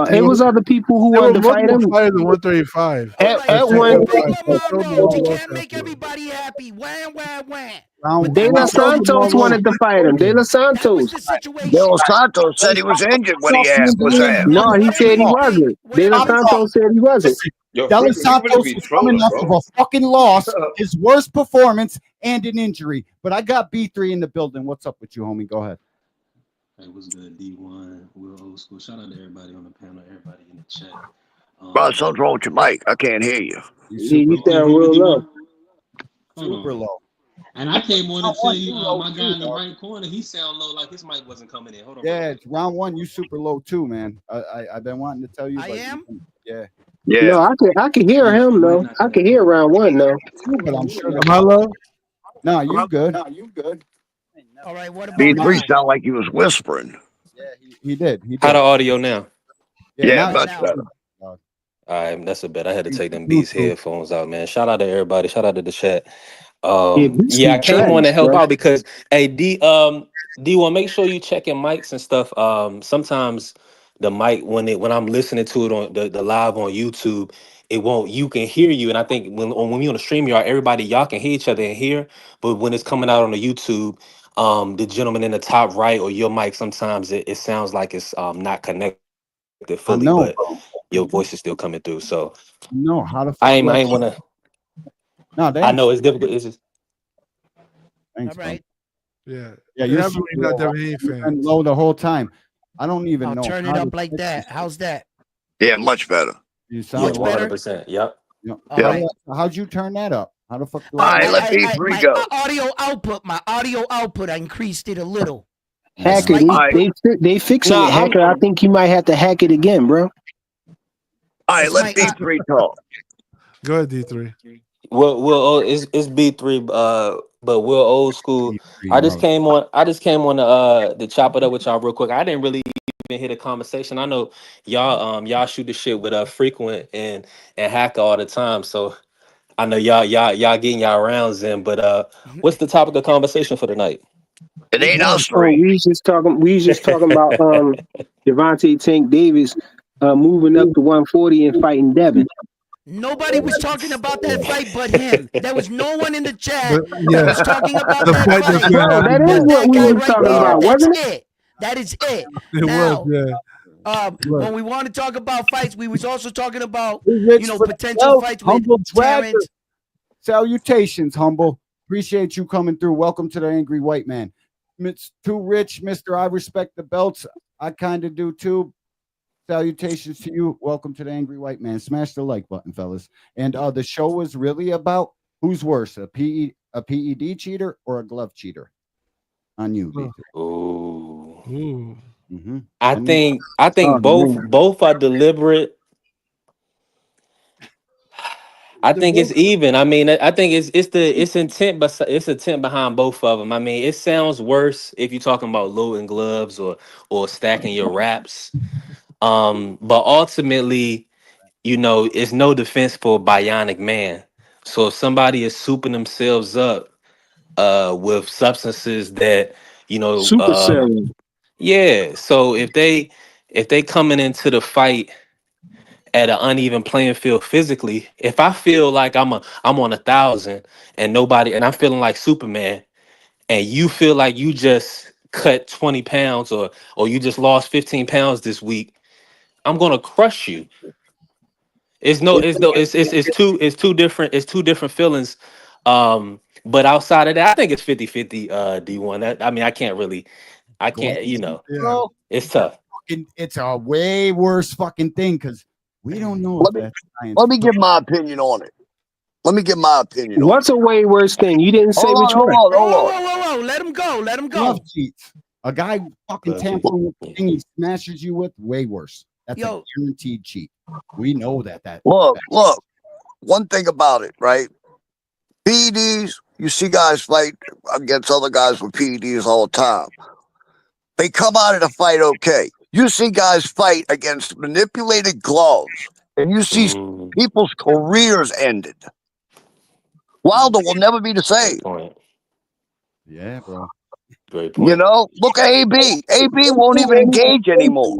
It was other people who wanted to fight him. Fight the 135. At one, you can't make everybody happy. Wham. De Los Santos wanted to fight him. De Los Santos. De Los Santos said he was injured when he was asked. No, he said he wasn't. De Los Santos said he wasn't. De Los Santos is coming off of a fucking loss, his worst performance, and an injury. But I got B3 in the building. What's up with you, homie? Go ahead. Hey, what's good? D1, Will Old School. Shout out to everybody on the panel, everybody in the chat. Bro, something's wrong with your mic. I can't hear you. You sound real low. Super low. And I came on to tell you, my guy in the right corner, he sound low like his mic wasn't coming in. Hold on. Yeah, it's round one. You super low too, man. I've been wanting to tell you. I am? Yeah. No, I can hear him though. I can hear round one though. But I'm sure. Am I low? No, you good. All right, what about B3 sound like he was whispering. Yeah, he did. How the audio now? Yeah, much better. All right, that's a bet. I had to take them Beats headphones out, man. Shout out to everybody. Shout out to the chat. I came on to help out because D1, make sure you check your mics and stuff. Sometimes the mic when I'm listening to it on the live on YouTube, you can hear you. And I think when we on the stream, y'all can hear each other and hear, but when it's coming out on the YouTube, the gentleman in the top right or your mic, sometimes it sounds like it's not connected fully, but your voice is still coming through. So no, how the fuck I ain't wanna. No, I know it's difficult. It's just thanks, all right. Yeah. You're not Devin Haney fan. Low the whole time. I don't even know. Turn it up like that. How's that? Yeah, much better. You sound 100%. Yep. How'd you turn that up? How the fuck do All right, let B3 go. My audio output, I increased it a little. Hacker, they fixing it. Hacker, I think you might have to hack it again, bro. All right, let B3 talk. Go ahead, D3. Well, it's B3, but we're old school. I just came on to chop it up with y'all real quick. I didn't really even hear the conversation. I know y'all shoot the shit with Frequent and Hacker all the time, so I know y'all getting y'all rounds in. But what's the topic of conversation for tonight? It ain't us three. We was just talking about Gervonta Tank Davis moving up to 140 and fighting Devin. Nobody was talking about that fight but him. There was no one in the chat that was talking about that fight. No, that is what we were talking about, wasn't it? That is it. It now, was, yeah. When we want to talk about fights, we was also talking about Potential potential fights with Terrence. Salutations, Humble. Appreciate you coming through. Welcome to the Angry White Man. It's too rich, Mr. I respect the belts. I kind of do too. Salutations to you. Welcome to the Angry White Man. Smash the like button, fellas. And the show was really about who's worse, a PED cheater or a glove cheater? On you. Ooh. Mm-hmm. I think both are deliberate. I think it's even. I mean, I think it's intent, but it's intent behind both of them. I mean, it sounds worse if you're talking about loading gloves or stacking your wraps. But ultimately, it's no defense for a bionic man. So if somebody is souping themselves up with substances that super serum. Yeah. So if they coming into the fight at an uneven playing field physically. If I feel like I'm on 1,000 and I'm feeling like Superman, and you feel like you just cut 20 pounds or you just lost 15 pounds this week, I'm gonna crush you. It's two different feelings. But outside of that, I think it's 50-50 D1. I can't, Bro, it's tough. it's a way worse fucking thing because we don't know if that's science. Let me give my opinion on it. What's a way worse thing? You didn't say which one. Hold on. Whoa. Let him go. Glove cheats. A guy fucking tampering with the thing he smashes you with, way worse. That's a guaranteed cheat. We know that. Look. One thing about it, right? PEDs, you see guys fight against other guys with PEDs all the time. They come out of the fight okay. You see guys fight against manipulated gloves, and you see people's careers ended. Wilder will never be the same. Yeah, bro. Great point. You know, look at AB. AB won't even engage anymore.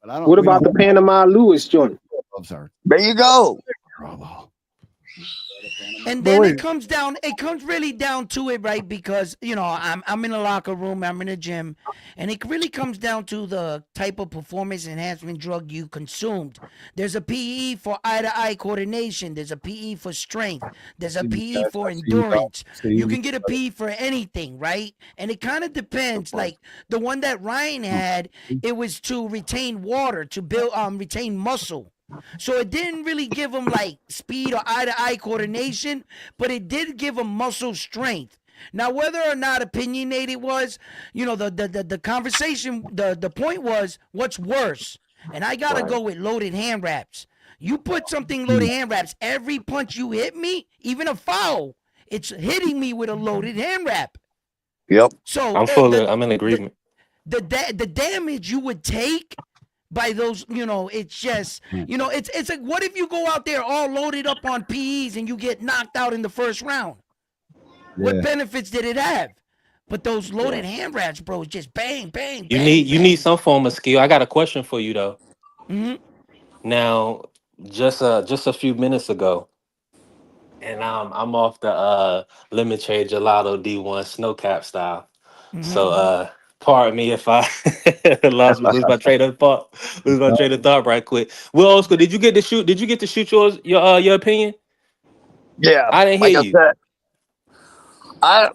What about the Panama Lewis joint? There you go. And then it comes really down to it, right? Because, you know, I'm in a locker room, I'm in a gym, and it really comes down to the type of performance enhancement drug you consumed. There's a PE for eye-to-eye coordination. There's a PE for strength. There's a PE for endurance. You can get a PE for anything, right? And it kind of depends. Like the one that Ryan had, it was to retain water, to build, retain muscle. So it didn't really give him like speed or eye-to-eye coordination, but it did give him muscle strength. Now, whether or not opinionated was, you know, the conversation, the point was, what's worse? And I gotta go with loaded hand wraps. You put something loaded hand wraps, every punch you hit me, even a foul, it's hitting me with a loaded hand wrap. Yep. So I'm in agreement. The damage you would take by those, you know, it's just, you know, it's like, what if you go out there all loaded up on PEs and you get knocked out in the first round? What benefits did it have? But those loaded hand wraps, bro, just bang, bang, You bang. need some form of skill. I got a question for you though. Mm-hmm. Now, just a few minutes ago, and I'm off the limit trade gelato D1 snowcap style. So pardon me if I lose my train of thought. Lose my train of thought right quick. Will Oscar, did you get to shoot your opinion? Yeah, I didn't hear you.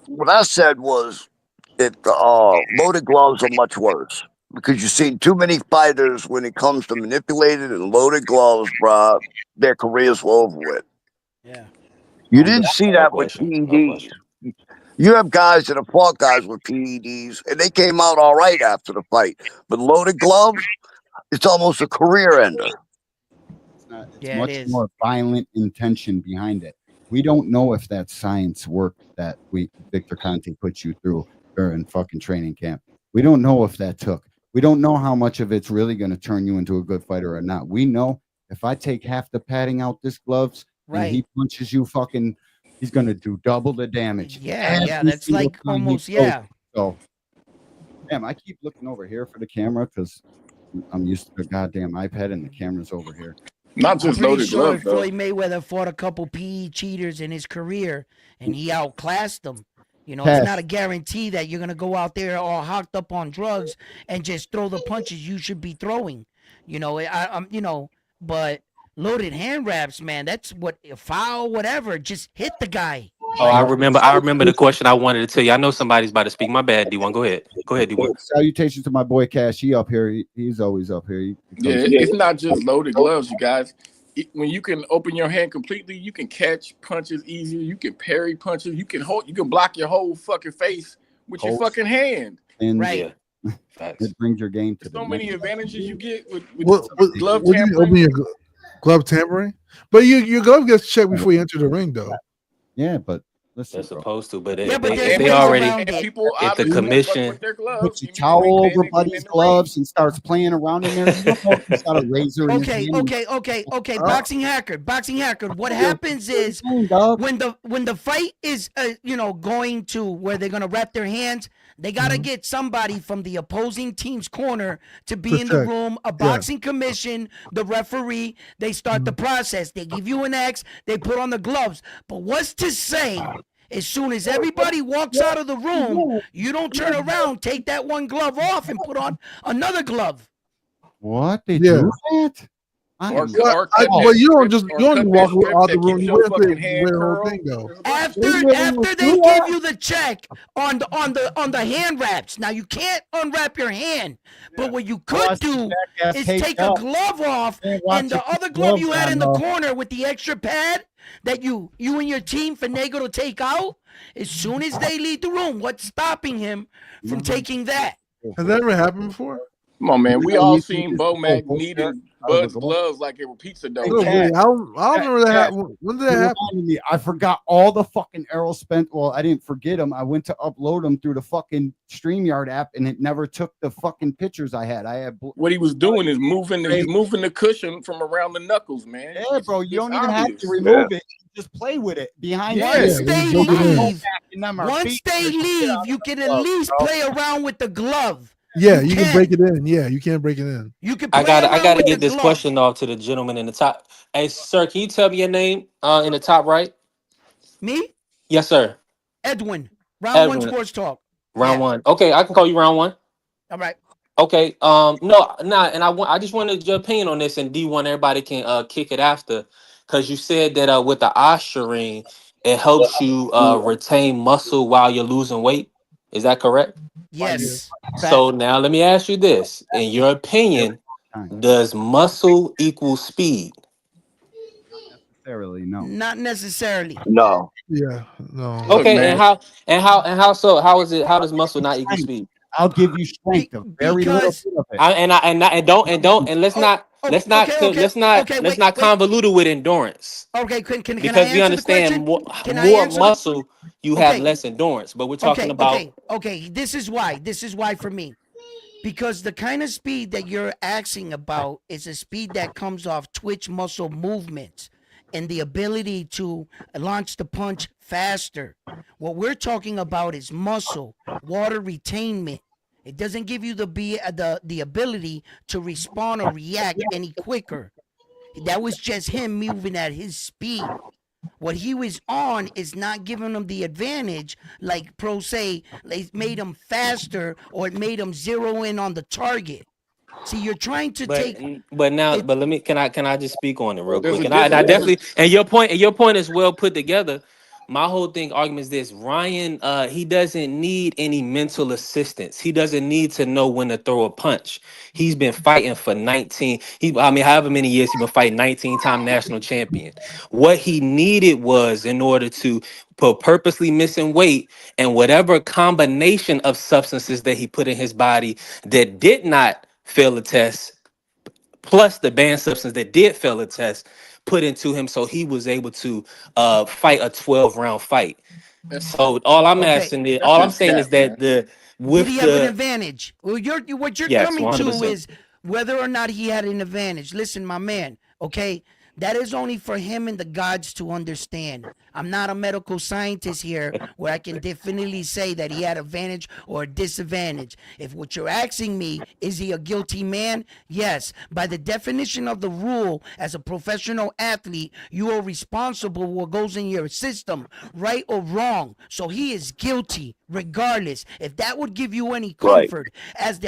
What I said was that loaded gloves are much worse because you've seen too many fighters when it comes to manipulated and loaded gloves, bro. Their careers were over with. Yeah, you didn't see that with PEDs. You have guys that have fought guys with PEDs, and they came out all right after the fight. But loaded gloves, it's almost a career ender. It's much more violent intention behind it. We don't know if that science worked that Victor Conte put you through during fucking training camp. We don't know if that took. We don't know how much of it's really going to turn you into a good fighter or not. We know if I take half the padding out this gloves and he punches you fucking, he's going to do double the damage. Yeah, that's like almost, So, damn, I keep looking over here for the camera because I'm used to the goddamn iPad and the camera's over here. Not just loaded gloves, though. Floyd Mayweather fought a couple PE cheaters in his career, and he outclassed them. You know, it's not a guarantee that you're gonna go out there all hocked up on drugs and just throw the punches you should be throwing. You know, but loaded hand wraps, man, that's what foul, whatever. Just hit the guy. Oh, I remember the question I wanted to tell you. I know somebody's about to speak. My bad, D1. Go ahead, D1. Salutations to my boy Cash. He up here. He's always up here. It's not just loaded gloves, you guys. When you can open your hand completely, you can catch punches easier. You can parry punches. You can block your whole fucking face with your fucking hand. And right. It brings your game to so many advantages you get with glove tampering. You open your glove tampering, but your glove gets checked before you enter the ring, though. Yeah, but listen, they're supposed to, but they already if the commission puts a towel over buddy's gloves and starts playing around in there. You know, he's got a razor in his hand. Okay. Boxing hacker. What happens is when the fight is going to where they're gonna wrap their hands, They got to get somebody from the opposing team's corner to be To in the check. room, a boxing commission, the referee. They start the process. They give you an X. They put on the gloves. But what's to say, as soon as everybody walks out of the room, you don't turn around, take that one glove off, and put on another glove? What? They Yeah. do that? Or you don't just walk out the room. You have to fucking hand wear the whole curl. thing though. After they give you the check on the hand wraps. Now you can't unwrap your hand, but what you could do is take a glove off and the other glove you had in the corner with the extra pad that you and your team finagle to take out. As soon as they leave the room, what's stopping him from taking that? Has that ever happened before? Come on, man. We all seen Bo Mac needing Bud's gloves like it was pizza dough. I don't remember that happened. When did that happen? I forgot all the fucking Errol spent. Well, I didn't forget them. I went to upload them through the fucking StreamYard app, and it never took the fucking pictures I had. What he was doing is moving the cushion from around the knuckles, man. Yeah, bro. You don't even have to obvious. remove it. You just play with it behind. Once they leave, you can at glove, least bro. play around with the glove. Yeah, you can break it in. Yeah, you can break it in. You can. I gotta get this question off to the gentleman in the top. Hey, sir, can you tell me your name in the top right? Me? Yes, sir. Edwin. Round one Edwin. sports talk. Round one. Okay, I can call you round one. All right. Okay. And I just wanted your opinion on this, and D1, everybody can kick it after, because you said that with the ostarine, it helps you retain muscle while you're losing weight. Is that correct? Yes. So now let me ask you this: in your opinion, does muscle equal speed? Necessarily, no. Not necessarily. No. Yeah, no. Okay, and how so? How is it? How does muscle not equal speed? I'll give you strength. A very little bit of it. Let's not convolute it with endurance. Okay, can I Because we answer the question? understand more Can I answer the- muscle, you have Okay. less endurance. But we're talking about Okay. This is why for me, because the kind of speed that you're asking about is a speed that comes off twitch muscle movements and the ability to launch the punch faster. What we're talking about is muscle, water retainment. It doesn't give you the ability to respond or react any quicker. That was just him moving at his speed. What he was on is not giving him the advantage, like pro say, it made him faster or it made him zero in on the target. See, you're trying to But let me can I just speak on it real There's quick? a And I difference. definitely and your point is well put together. My whole argument is this: Ryan, he doesn't need any mental assistance. He doesn't need to know when to throw a punch. He's been fighting for 19. However many years he's been fighting, 19-time national champion. What he needed was, in order to purposely missing weight and whatever combination of substances that he put in his body that did not fail the test, plus the banned substance that did fail the test, put into him, so he was able to fight a 12-round fight. So all I'm asking is, all I'm saying is that did he have an advantage? Well, what you're Yes, coming to 100%. is whether or not he had an advantage. Listen, my man, okay? That is only for him and the gods to understand. I'm not a medical scientist here where I can definitely say that he had advantage or a disadvantage. If what you're asking me, is he a guilty man? Yes. By the definition of the rule, as a professional athlete, you are responsible for what goes in your system, right or wrong. So he is guilty regardless. If that would give you any comfort, as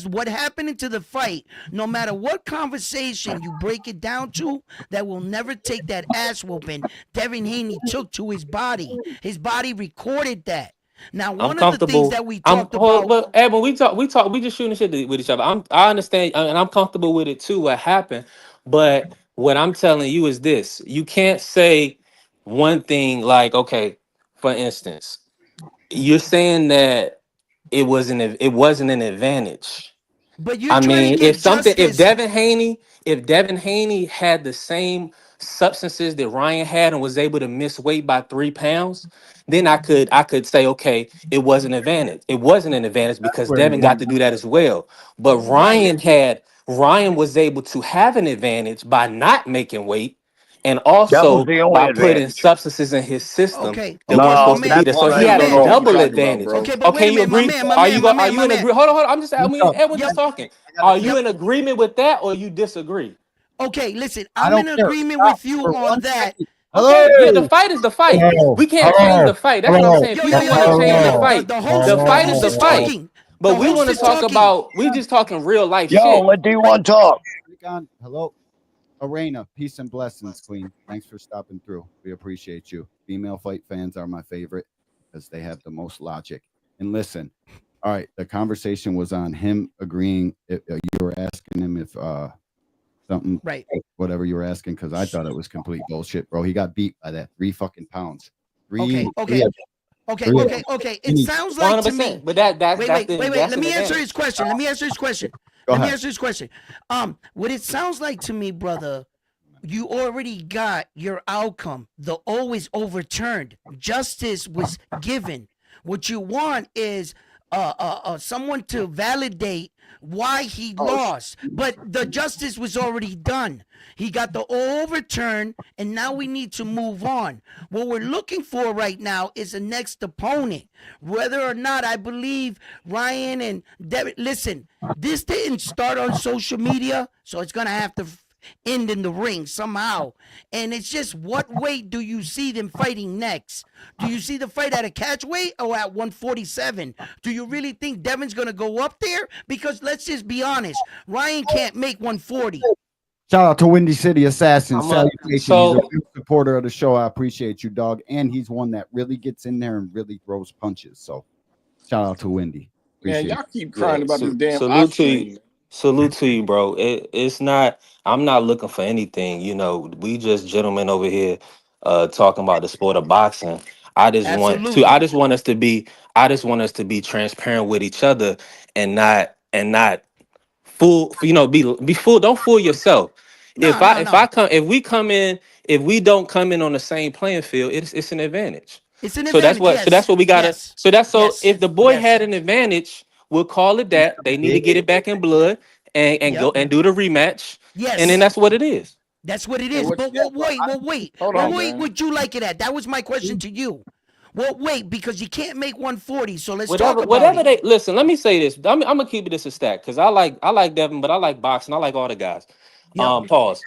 what happened into the fight, no matter what conversation you break it down to, that will never take that ass whooping Devin Haney took to his body. His body recorded that. Now, one of the things that we talked about. Well, Ed, when we just shooting shit with each other. I understand, and I'm comfortable with it too. What happened, but what I'm telling you is this: you can't say one thing like, okay, for instance, you're saying that it wasn't an advantage. But you're trying to get if Devin Haney had the same substances that Ryan had and was able to miss weight by 3 pounds, then I could say, okay, it was an advantage. It wasn't an advantage because Devin got to do that as well. But Ryan was able to have an advantage by not making weight and That was also the only by putting advantage. substances in his system Okay. that weren't supposed to be that's there. So one he thing had you a don't know what double you're talking about, advantage. bro. Okay, but wait Okay, a you minute, my agree? man, my Are man, you my go? Are man, you my in man. agree? Hold on. I'm just. I mean, Edwin Yep. just talking. Are you in agreement with that, or you disagree? Okay, listen, I I'm don't in care. agreement Stop with you for on 1 that. second. Okay, yeah, the Hello. fight is the fight. Hello. We can't change Hello. the fight. That's what I'm Hello. saying. Yo, People want to change the fight. the host, The the fight is host the is fight. talking. But The we host want to is talk talking. about. We just talking real life Yo, shit. let D1 talk. Hello. Arena, peace and blessings, Queen. Thanks for stopping through. We appreciate you. Female fight fans are my favorite because they have the most logic. And listen, all right, the conversation was on him agreeing. You were asking him if something, right? Whatever you were asking, because I thought it was complete bullshit, bro. He got beat by that 3 fucking pounds. Okay. It sounds like to me. But that's wait. an Let me answer advantage. his question. Go Let me ahead. answer his question. What it sounds like to me, brother, you already got your outcome. The O is overturned. Justice was given. What you want is someone to validate why he lost, but the justice was already done. He got the O overturned, and now we need to move on. What we're looking for right now is a next opponent. Whether or not I believe Ryan and Devin, listen, this didn't start on social media, so it's gonna have to end in the ring somehow. And it's just, what weight do you see them fighting next? Do you see the fight at a catch weight or at 147? Do you really think Devin's gonna go up there? Because let's just be honest, Ryan can't make 140. Shout out to Windy City Assassin. Salutations. He's a so- real supporter of the show. I appreciate you, dog. And he's one that really gets in there and really throws punches. So shout out to Windy. Man, Appreciate y'all keep crying about this damn salute to Osprey. you. Salute to you, bro. It's not. I'm not looking for anything. You know, we just gentlemen over here, talking about the sport of boxing. I just want to. I just want us to be. I just want us to be transparent with each other and not fool. You know, be fool. Don't fool yourself. If we don't come in on the same playing field, it's an advantage. It's an So advantage. that's what we gotta. Yes. So if the boy had an advantage, we'll call it that. They need to get it back in blood and go and do the rematch. Yes. And then that's what it is. That's what it is. But what weight? Hold What on, weight man. would you like it at? That was my question to you. What weight? Because you can't make 140. So let's talk about it. Listen, let me say this. I'm gonna keep it as a stack because I like Devin, but I like boxing. I like all the guys. Pause.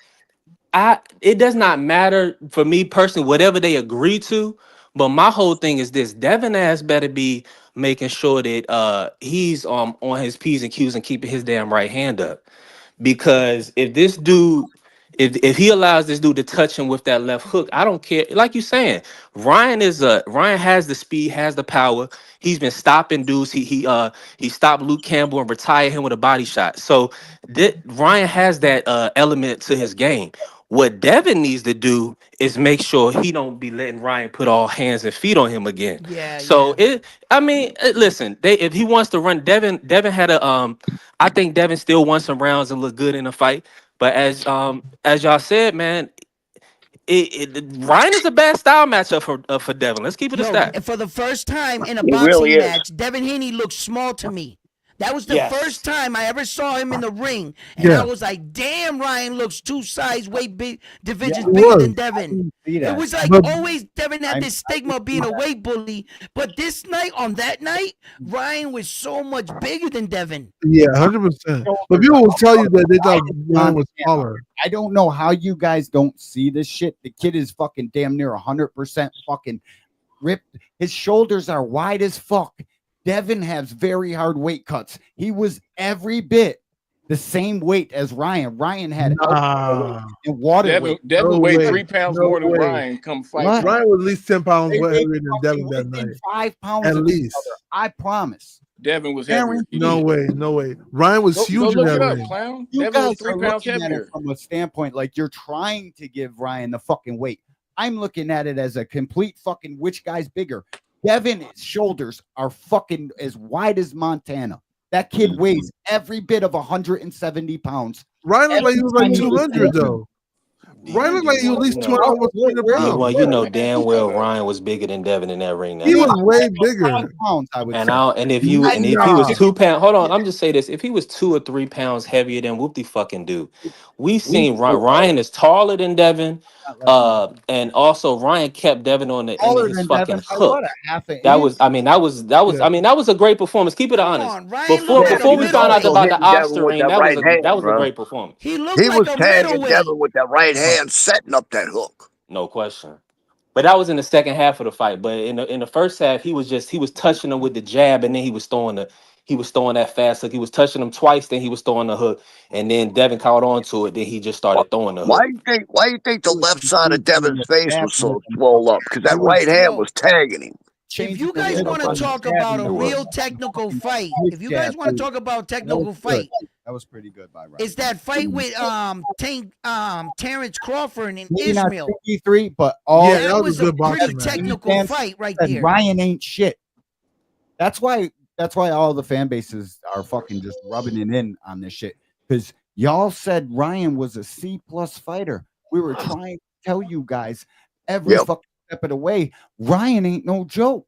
It does not matter for me personally, whatever they agree to. But my whole thing is this: Devin ass better be making sure that he's on his P's and Q's and keeping his damn right hand up. Because if this dude, if he allows this dude to touch him with that left hook, I don't care. Like you saying, Ryan has the speed, has the power. He's been stopping dudes. He stopped Luke Campbell and retired him with a body shot. So Ryan has that element to his game. What Devin needs to do is make sure he don't be letting Ryan put all hands and feet on him again. Listen, if he wants to run, Devin had a I think Devin still won some rounds and look good in the fight. But as y'all said, man, Ryan is a bad style matchup for Devin. Let's keep it a stat. For the first time in a He boxing really is. match, Devin Haney looked small to me. That was the first time I ever saw him in the ring. And I was like, damn, Ryan looks 2 size weight divisions bigger than Devin. It was like always Devin had this stigma of being a weight bully. But this night, on that night, Ryan was so much bigger than Devin. Yeah, 100%. But people will tell you that they thought Ryan was smaller. I don't know how you guys don't see this shit. The kid is fucking damn near 100% fucking ripped. His shoulders are wide as fuck. Devin has very hard weight cuts. He was every bit the same weight as Ryan. Ryan had and water weight. Devin weighed 3 pounds more than Ryan. Come fight. What? Ryan was at least 10 pounds heavier than Devin that night. 5 pounds at of least. each other. I promise. Devin was heavier. No way. Ryan was huge in that ring. Clown. You Devin guys was 3 are pounds looking at heavier. it from a standpoint like you're trying to give Ryan the fucking weight. I'm looking at it as a complete fucking which guy's bigger. Devin's shoulders are fucking as wide as Montana. That kid weighs every bit of 170 pounds. Ryan looked like he was like 200 though. Ryan looked like he was at least 200, almost 200 pounds. Well, you know damn well Ryan was bigger than Devin in that ring. He was way bigger. Pounds, I would And say. if he was 2 pounds, hold on, I'm just say this: if he was 2 or 3 pounds heavier than whoop de fucking do, we seen Ryan is taller than Devin, and also Ryan kept Devin on the end of his fucking hook. That was a great performance. Keep it honest. Before we found out about the Oscar ring, that was a great performance. He was tagging Devin with that right hand, setting up that hook. No question. But that was in the second half of the fight. But in the first half, he was touching him with the jab, and then he was throwing that fast hook. He was touching him twice, then he was throwing the hook, and then Devin caught on to it. Then he just started throwing the hook. Why do you think the left side of Devin's face was so swole up? Because that right hand was tagging him. If you guys want to talk about a real technical fight, that was pretty good by Ryan. It's that fight with Terrence Crawford and Ishmael. 53, but that was a pretty technical fight right there. Ryan ain't shit. That's why all the fan bases are fucking just rubbing it in on this shit. Because y'all said Ryan was a C+ fighter. We were trying to tell you guys every fucking step of the way, Ryan ain't no joke.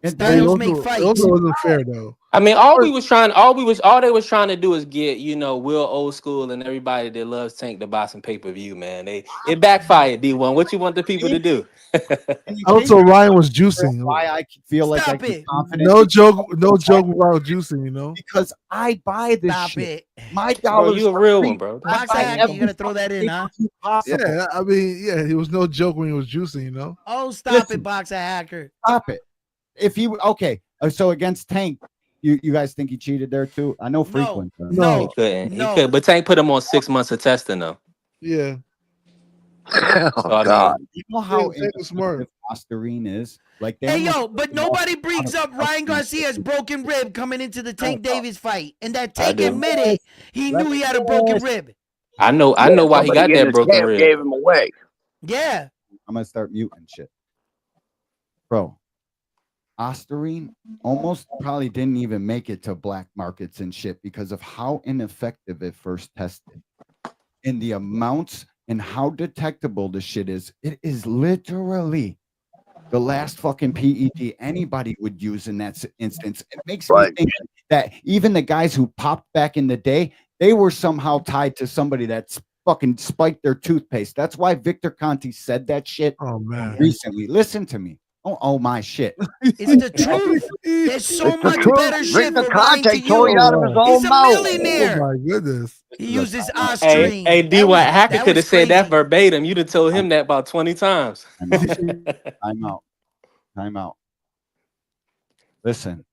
And Styles make fights. Also wasn't fair though. I mean, all they was trying to do is get, Will Old School and everybody that loves Tank to buy some pay-per-view, man. It backfired, D1. What you want the people to do? Also, Ryan was juicing. Why I feel like I can confident. No joke about juicing, Because I buy this shit. My dollars. Bro, you a real one, bro. You gotta throw that in, huh? Yeah, I mean, it was no joke when he was juicing, Oh, stop it, Boxer Hacker. Stop it. So against Tank, you guys think he cheated there too? I know frequent. No, he couldn't. He could, but Tank put him on 6 months of testing though. Yeah. Oh God! You know how smart Ostarine is. Like, but nobody brings up Ryan Garcia's broken rib coming into the Tank Davis fight, and that Tank admitted he knew he had a broken rib. I know why he got that broken rib. Gave him away. Yeah. I'm gonna start muting shit, bro. Ostarine almost probably didn't even make it to black markets and shit because of how ineffective it first tested, and the amounts and how detectable the shit is. It is literally the last fucking PED anybody would use in that instance. It makes me think that even the guys who popped back in the day, they were somehow tied to somebody that's fucking spiked their toothpaste. That's why Victor Conti said that shit recently. Listen to me. Oh my shit. It's the truth. There's so much better shit for Ryan to use. He's a millionaire. Oh my goodness. He uses Ostarine. Hey, D1 Hacker could have said that verbatim. You'd have told him that about 20 times. Time out. Listen,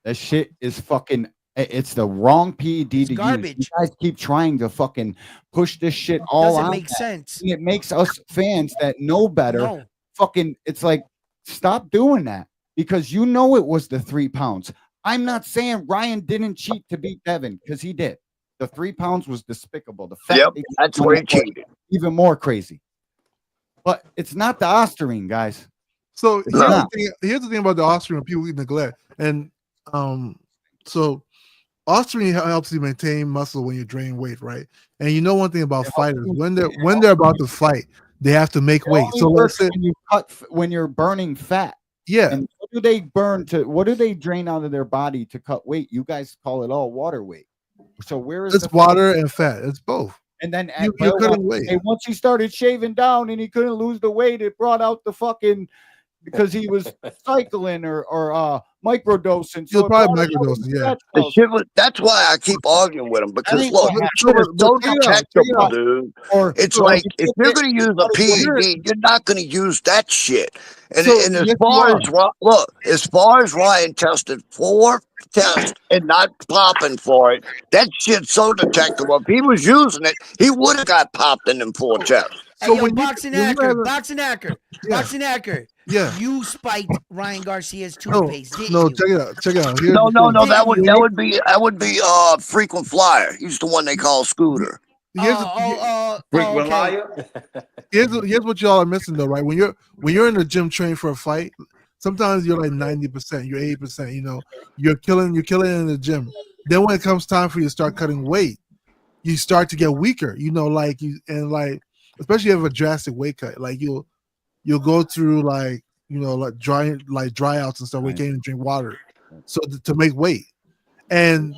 that shit is fucking. It's the wrong PED to garbage. use. You guys keep trying to fucking push this shit all out. Doesn't make sense. It makes us fans that know better. Fucking, it's like, stop doing that because it was the 3 pounds. I'm not saying Ryan didn't cheat to beat Devin because he did. The 3 pounds was despicable. The fact that's where he cheated. Even more crazy. But it's not the Ostarine, guys. So here's the thing about the Ostarine people neglect. And so Ostarine helps you maintain muscle when you're draining weight, right? And you know one thing about fighters, when they're about to fight, they have to make weight. So let's say when you're burning fat. Yeah. And what do they what do they drain out of their body to cut weight? You guys call it all water weight. So where is it's water and fat? It's both. And then you're cutting weight. Once he started shaving down and he couldn't lose the weight, it brought out the fucking because he was cycling or microdosing. So probably microdosing, yeah. That's why I keep arguing with him because look, so detectable, dude. It's like if you're going to use a PED, you're not going to use that shit. And as far as Ryan tested 4 tests and not popping for it, that shit's so detectable. If he was using it, he would have got popped in them 4 tests. Hey, Boxing Hacker. Yeah. You spiked Ryan Garcia's toothpaste, didn't you? Check it out. No. That would be Frequent Flyer. He's the one they call Scooter. Frequent Flyer. Here's what y'all are missing though, right? When you're in the gym training for a fight, sometimes you're like 90%, you're 80%. You're killing in the gym. Then when it comes time for you to start cutting weight, you start to get weaker. especially if you have a drastic weight cut. Like you'll go through like dry outs and stuff where you can't even drink water. So to make weight. And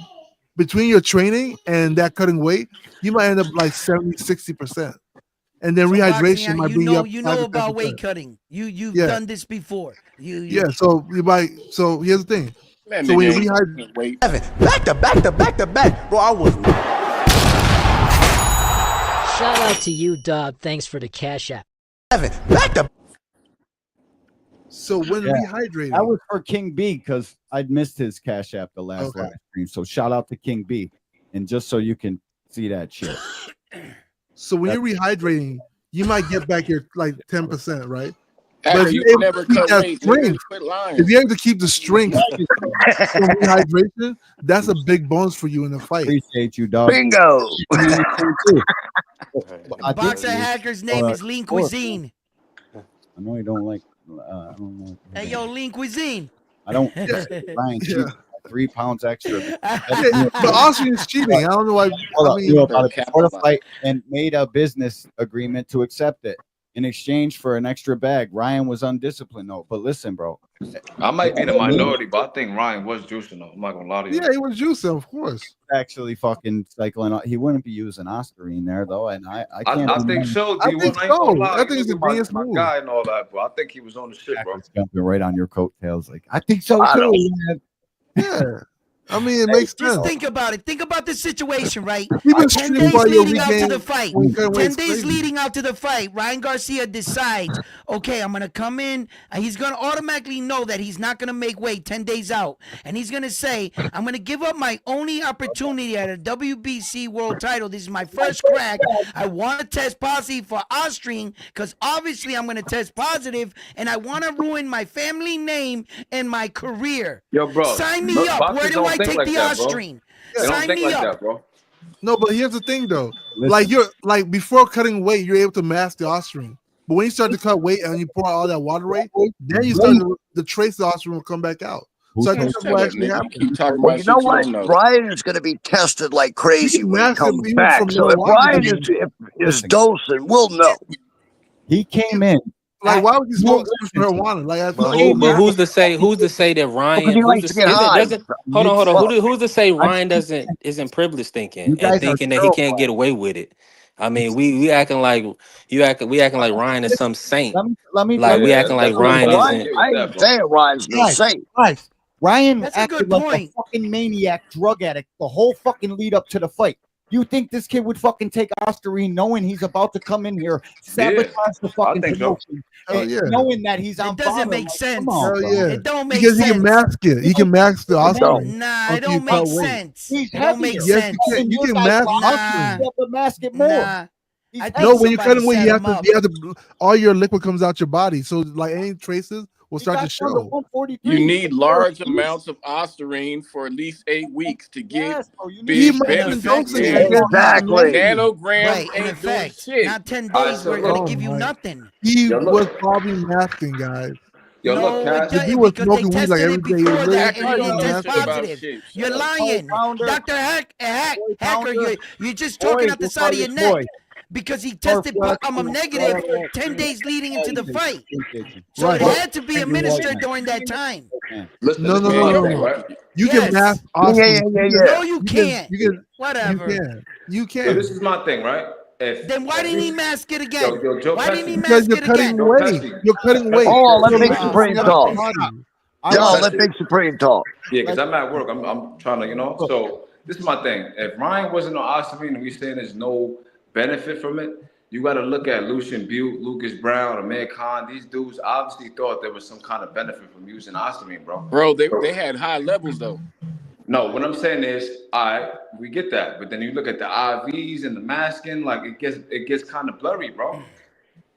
between your training and that cutting weight, you might end up like 70-60%. And then rehydration might be you know about weight cutting. You've done this before. So you might. So here's the thing. So when you rehydrate, back to back, bro. I was. Shout out to you, Dub. Thanks for the cash app. Back to. So when rehydrating, that was for King B because I'd missed his cash app the last live stream. So shout out to King B, and just so you can see that shit. So when you're rehydrating, you might get back your like 10%, right? After But if you you're never able to keep cut that weight, strength, quit lying. if you're able to keep the strength from rehydration, that's a big bonus for you in the fight. Appreciate you, dog. Bingo. Boxer hacker's name is Lean Cuisine. I know you don't like. I don't know. Hey, yo, Lean Cuisine. I don't. Ryan, cheat 3 pounds extra. But Austrian is cheating. I don't know why. Before the fight, and made a business agreement to accept it in exchange for an extra bag. Ryan was undisciplined though. But listen, bro. I might be in the minority, but I think Ryan was juicing though. I'm not gonna lie to you. Yeah, he was juicing, of course. Actually, fucking cycling. He wouldn't be using Oscarine there though, and I can't. I think so. I think so. I think it's a genius my move. guy and all that, but I think he was on the shit, bro. Jumping right on your coattails, like I think so I too. don't- Man. Yeah. I mean, it makes sense. Just think about it. Think about the situation, right? He was 10 shooting days while you're leading out to regain- the fight. when you cut weight, 10 it's days crazy. leading out to the fight. Ryan Garcia decides, okay, I'm going to come in, and he's going to automatically know that he's not going to make weight 10 days out. And he's going to say, I'm going to give up my only opportunity at a WBC world title. This is my first crack. I want to test positive for Austrian because obviously I'm going to test positive, and I want to ruin my family name and my career. Yo, bro. Sign me up. boxers Where do don't I think take like the that, bro. Austrian? They don't Sign think me like up. that, bro. No, but here's the thing though. Like you're like before cutting weight, you're able to mask the Austrian. But when you start to cut weight and you pour out all that water weight, then you start the trace of the Austrian will come back out. So I think that's what actually happened. Keep talking Well, about you know shit you what? don't know. Brian is going to be tested like crazy when he massive comes even back. from So if Milwaukee. Brian is dosing, we'll know. He came in. Like, why would you smoke so much marijuana? Like, I But, feel who's to say? Who's to say that Ryan? he Who's likes to to say get high. hold on. Who's to say Ryan isn't privileged thinking guys are and thinking that he can't get away with it? I mean, we acting like we acting like Ryan is some saint. Let me Like we acting like Ryan isn't. I ain't saying Ryan's no saint. Guys, Ryan That's a acted good like point. a fucking maniac, drug addict, the whole fucking lead up to the fight. You think this kid would fucking take Oscarine knowing he's about to come in here, sabotage the fucking think so. promotion, Hell and yeah. knowing that he's on It doesn't bottom? make Like, sense. come on, Hell bro. yeah. It don't make Because sense. he can mask it. He can mask the Austrian. Nah, it until don't you cut make weight. sense. He's It don't make heavier. Yes, sense. you can. You Your can guys mask lock Austrian. you up and mask it more. Nah. He's I heavy. No, when you somebody cut away, set you him up. have to. All your liquid comes out your body, so like any traces will He start got to down to show. 143. You need large amounts of Ostarine for at least 8 weeks to get Yes, bro, you big He might have benefits. dosing in. it. Exactly. Nanograms Right, in ain't doing effect, shit. not 10 All right, days. so We're gonna look. give you Oh, my. nothing. He Yo, look. was probably masking, guys. Yo, No, look, it Cash. He doesn't was because they smoking weed tested like it every day. before He that literally and it didn't was test masking. positive. Shit. You're Shut up. lying, Pounder. Dr. Hacker. Pounder. You're just talking Boy, out the just side of call your your neck boy. because he tested negative 10 days leading into the fight. So Right. it had to be administered during that time. Listen, No, this no, is no, my no, thing, no. right? You Yes. can mask Yeah, Austrian. yeah, yeah, No, yeah. you can't. You Whatever. can. You So can. this is my thing, right? If Then why didn't he mask it again? Yo, Joe Why didn't he Pesci. Because mask you're it cutting again? weight. Pesci. You're cutting weight. Hold on, let You're Big making Supreme it talk. body. Yo, Pesci. let Big Supreme talk. Yeah, because I'm at work. I'm trying to, So this is my thing. If Ryan wasn't on Ostarine and we saying there's no benefit from it, you got to look at Lucian Butte, Lucas Brown, Amir Khan. These dudes obviously thought there was some kind of benefit from using Ostarine, bro. Bro, they had high levels though. No, what I'm saying is, we get that, but then you look at the IVs and the masking, like it gets kind of blurry, bro.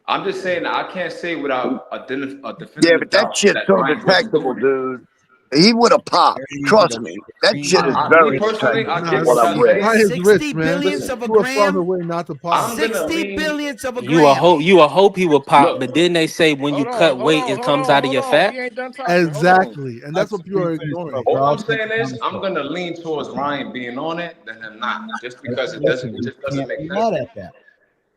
I'm just saying I can't say without a definitive. Yeah, but that doubt shit's so Ryan wasn't detectable, doing it. dude. He would have popped. Trust me. That shit is very Me personally, I detectable. get What what I'm y'all reading. Ryan is 60 rich, man. billionths of a You will find a gram. way not to pop. I'm gonna 60 lean- billionths of a You gram. will hope he will pop, Look. but then they say when you cut weight, it comes out of your fat. He ain't done talking. Hold on. Exactly. And that's what people are ignoring. All I'm saying is I'm gonna lean towards Ryan being on it than him not, just because it just doesn't make Can't be mad sense. at that.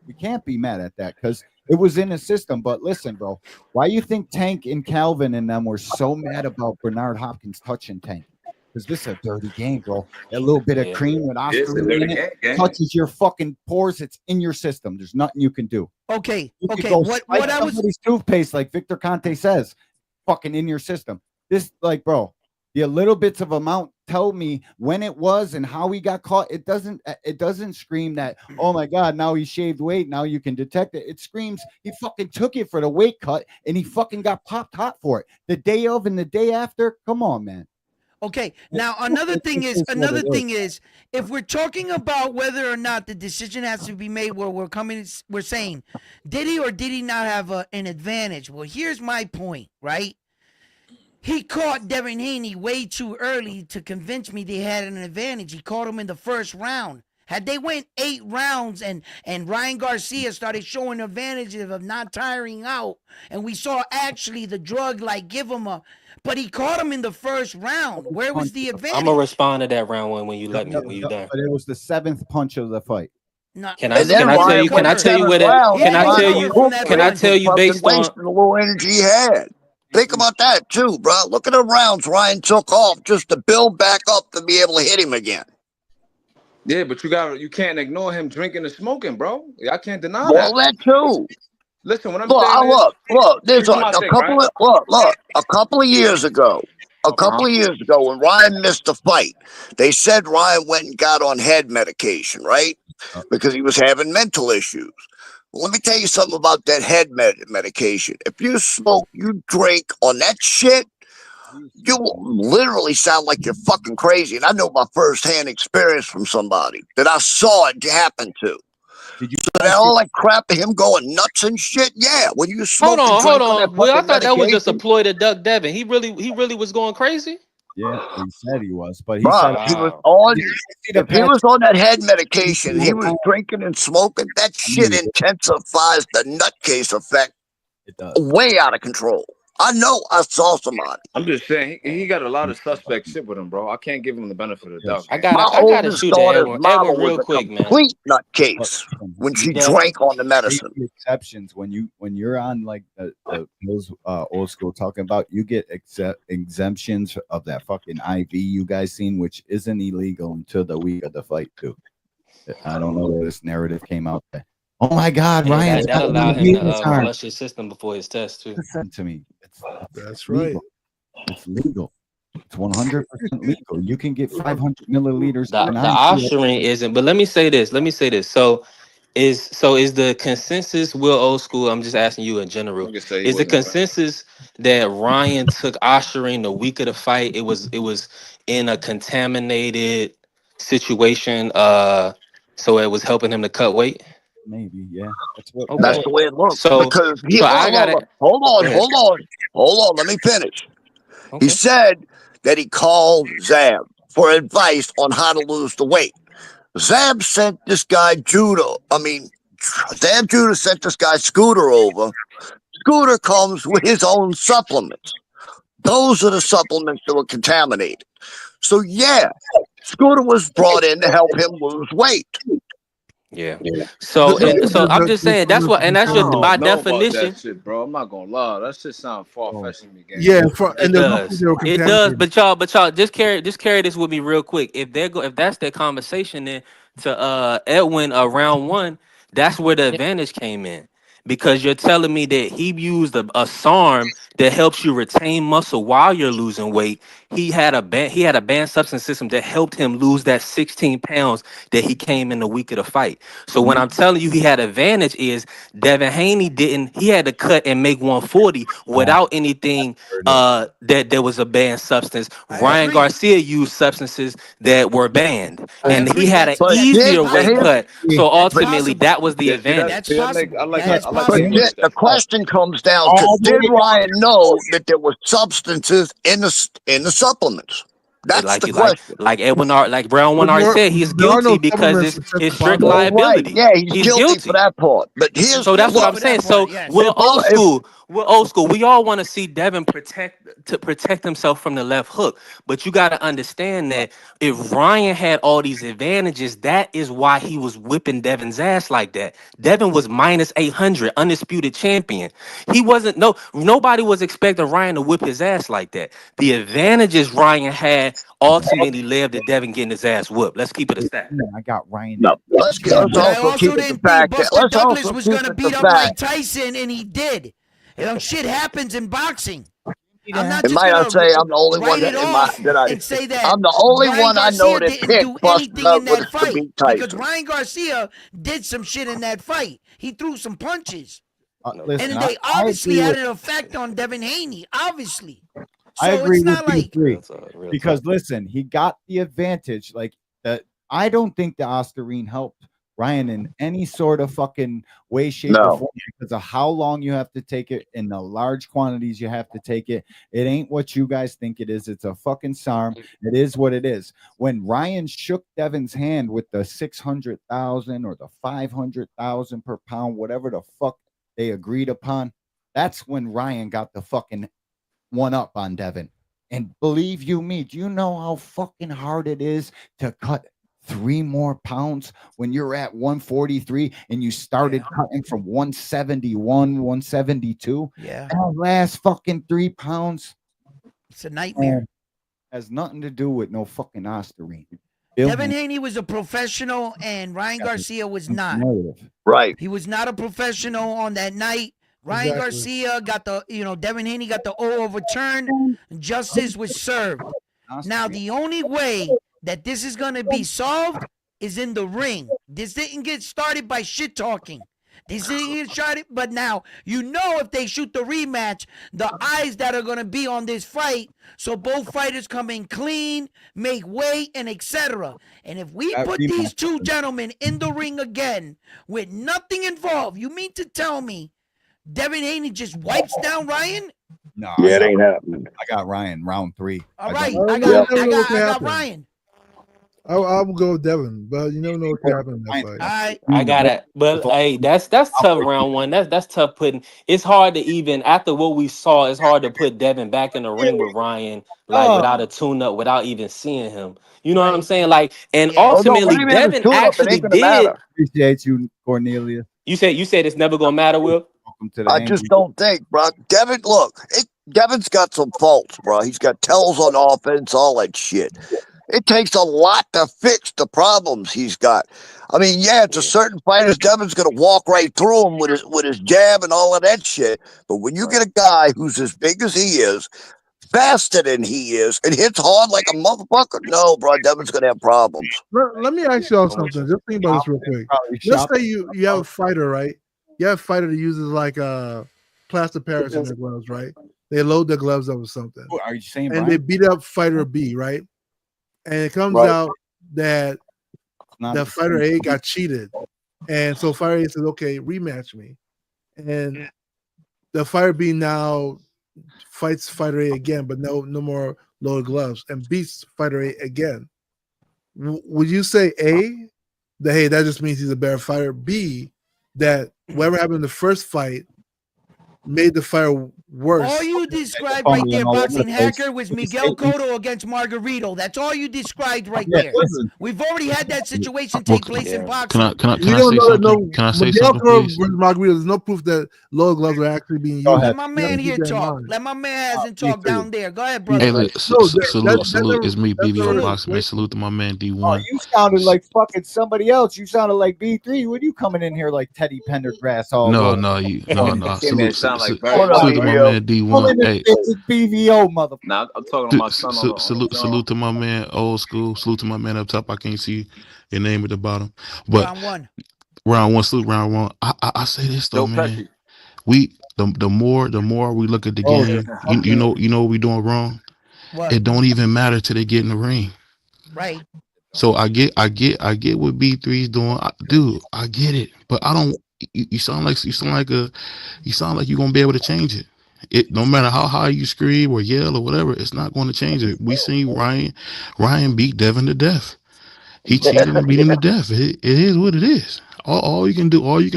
We can't be mad at that because it was in the system. But listen, bro, why you think Tank and Calvin and them were so mad about Bernard Hopkins touching Tank? Because this is a dirty game, bro. That little bit of cream with Oscar in it touches your fucking pores. It's in your system. There's nothing you can do. Okay, okay. What I was toothpaste, like Victor Conte says, fucking in your system. This, like, bro, the little bits of amount tell me when it was and how he got caught. It doesn't scream that, oh my God, now he shaved weight, now you can detect it. It screams he fucking took it for the weight cut and he fucking got popped hot for it. The day of and the day after. Come on, man. Okay, now another thing is if we're talking about whether or not the decision has to be made where we're saying, did he or did he not have an advantage? Well, here's my point, right? He caught Devin Haney way too early to convince me they had an advantage. He caught him in the first round. Had they went 8 rounds and Ryan Garcia started showing advantages of not tiring out, and we saw actually the drug like give him a, but he caught him in the first round. Where was the advantage? I'm gonna respond to that round one when you let me when you done. But it was the 7th punch of the fight. Can I tell you based on the low energy he had? Think about that too, bro. Look at the rounds Ryan took off just to build back up to be able to hit him again. Yeah, but you can't ignore him drinking and smoking, bro. I can't deny that. Well, that too. Listen, what I'm saying look. There's a couple of years ago, when Ryan missed the fight, they said Ryan went and got on head medication, right? Because he was having mental issues. Let me tell you something about that head medication. If you smoke, you drink on that shit, you literally sound like you're fucking crazy. And I know my firsthand experience from somebody that I saw it happen to. So that all that crap of him going nuts and shit, yeah. When you smoke, hold on. Well, I thought that was just a ploy to duck Devin. He really was going crazy. Yeah, he said he was, but he said he was on. If he was on that head medication, he was drinking and smoking. That shit intensifies the nutcase effect. It does. Way out of control. I know. I saw somebody. I'm just saying he got a lot of suspect shit with him, bro. I can't give him the benefit of the doubt. I gotta shoot at Edwin real quick, man. Complete nutcase when she drank on the medicine. Exceptions when you're on like those old school talking about, you get exemptions of that fucking IV you guys seen, which isn't illegal until the week of the fight too. I don't know where this narrative came out there. Oh my God, Ryan! That allowed him to flush his system before his test too. Listen to me. That's right. It's legal. It's 100% legal. You can get 500 milliliters. The offering isn't. But let me say this. So is the consensus, Will Old School? I'm just asking you in general. Is the consensus that Ryan took Osharing the week of the fight? It was in a contaminated situation. So it was helping him to cut weight. Maybe, yeah. That's the way it looks. So I got it. Hold on. Let me finish. Okay. He said that he called Zab for advice on how to lose the weight. Zab sent this guy Zab Judah sent this guy Scooter over. Scooter comes with his own supplements. Those are the supplements that were contaminated. So yeah, Scooter was brought in to help him lose weight. Yeah. So I'm just saying that's what, and that's by definition. That shit, bro. I'm not gonna lie. That shit sounds far-fetched to me. Yeah, it does. But y'all just carry this with me real quick. If that's their conversation, then to Edwin round 1, that's where the advantage came in. Because you're telling me that he used a SARM that helps you retain muscle while you're losing weight. He had a banned substance system that helped him lose that 16 pounds that he came in the week of the fight. So when I'm telling you he had advantage is Devin Haney didn't. He had to cut and make 140 without anything that there was a banned substance. Ryan Garcia used substances that were banned, and he had an easier weight cut. So ultimately, that was the advantage. The question comes down to: did Ryan know that there were substances in the supplements? That's the question. Like Edwin, like Brown One already said, he's guilty because it's strict liability. Right. Yeah, he's guilty for that part. But so that's what I'm saying. So Will Well, old school, we all want to see Devin protect himself from the left hook, but you got to understand that if Ryan had all these advantages, that is why he was whipping Devin's ass like that. Devin was minus 800, undisputed champion. He wasn't nobody was expecting Ryan to whip his ass like that. The advantages Ryan had ultimately led to Devin getting his ass whooped. Let's keep it a stack. I got Ryan. No, let's also keep it the fact that Buster let's Douglas also was keep going to it beat the up Mike fact. Tyson, and he did. You know, shit happens in boxing. I'm not And just might I going say I'm the only to one write it off and say that I'm the only Ryan one I know Garcia that didn't picked do Buster anything in that Douglas to fight beat because Tyson. Ryan Garcia did some shit in that fight. He threw some punches. Listen, And they I obviously agree had with- an effect on Devin Haney, obviously. I So agree it's with not like B3 because listen, he got the advantage. Like that, I don't think the Oscarine helped Ryan in any sort of fucking way, shape, or form because of how long you have to take it in the large quantities you have to take it. It ain't what you guys think it is. It's a fucking SARM. It is what it is. When Ryan shook Devin's hand with the 600,000 or the 500,000 per pound, whatever the fuck they agreed upon, that's when Ryan got the fucking one up on Devin. And believe you me, do you know how fucking hard it is to cut 3 more pounds when you're at 143 and you started cutting from 171, 172? Yeah. That last fucking 3 pounds. It's a nightmare. Has nothing to do with no fucking Oscarine. Devin Haney was a professional and Ryan Garcia was not. Right. He was not a professional on that night. Ryan Garcia got Devin Haney got the O overturned. Justice was served. Now, the only way that this is going to be solved is in the ring. This didn't get started by shit talking. This didn't get started, but now, if they shoot the rematch, the eyes that are going to be on this fight, so both fighters come in clean, make weight, and etc. And if we put these two gentlemen in the ring again with nothing involved, you mean to tell me Devin Haney just wipes down Ryan? No, it ain't happening. I got Ryan round 3. All right, I got Ryan. I'll go with Devin, but you never know what can happen in that fight. I got it, but hey, that's tough. Round 1, that's tough putting. It's hard to even after what we saw. It's hard to put Devin back in the ring with Ryan, like without a tune-up, without even seeing him. You know what I'm saying? Like, and ultimately, Devin actually did. Appreciate you, Cornelius. You said it's never gonna matter, Will. Welcome to the I just don't think, bro. Devin, Devin's got some faults, bro. He's got tells on offense, all that shit. It takes a lot to fix the problems he's got. I mean, to certain fighters, Devin's gonna walk right through him with his jab and all of that shit. But when you get a guy who's as big as he is, faster than he is, and hits hard like a motherfucker, no, bro, Devin's gonna have problems. Let me ask y'all something. Just think about this real quick. Let's say you have a fighter, right? You have a fighter that uses like plaster Paris in their gloves, right? They load their gloves up with something. Are you saying? And Brian? they beat up fighter B, right? And it comes out that fighter A got cheated. And so fighter A says, okay, rematch me. And the fighter B now fights fighter A again, but no more loaded gloves, and beats fighter A again. Would you say A, that hey, that just means he's a better fighter? B, that whatever happened in the first fight made the fighter worse? All you described right there, boxing hacker, was Miguel Cotto against Margarito. That's all you described right there. We've already had that situation take place in boxing. Can I say something? Can I say something, please? Margarito, there's no proof that lower gloves are actually being used. Let my man here talk. Let my man hasn't talked down there. Go ahead, brother. Hey, look, salute. It's me, BBO Boxing, man. Salute to my man, D1. Oh, you sounded like fucking somebody else. You sounded like B3. What are you coming in here like Teddy Pendergrass? No. Salute to my man, D1. Hey, BVO, mother. Nah, I'm talking to my son. Salute to my man, old school. Salute to my man up top. I can't see your name at the bottom. But round 1, salute round 1. I say this though, man. The more we look at the game, you know what we doing wrong. It don't even matter till they get in the ring. Right. So I get what B3's doing. Dude, I get it, but I don't. You sound like you're gonna be able to change it. It no matter how high you scream or yell or whatever, it's not going to change it. We seen Ryan beat Devin to death. He cheated and beat him to death. It is what it is. All you can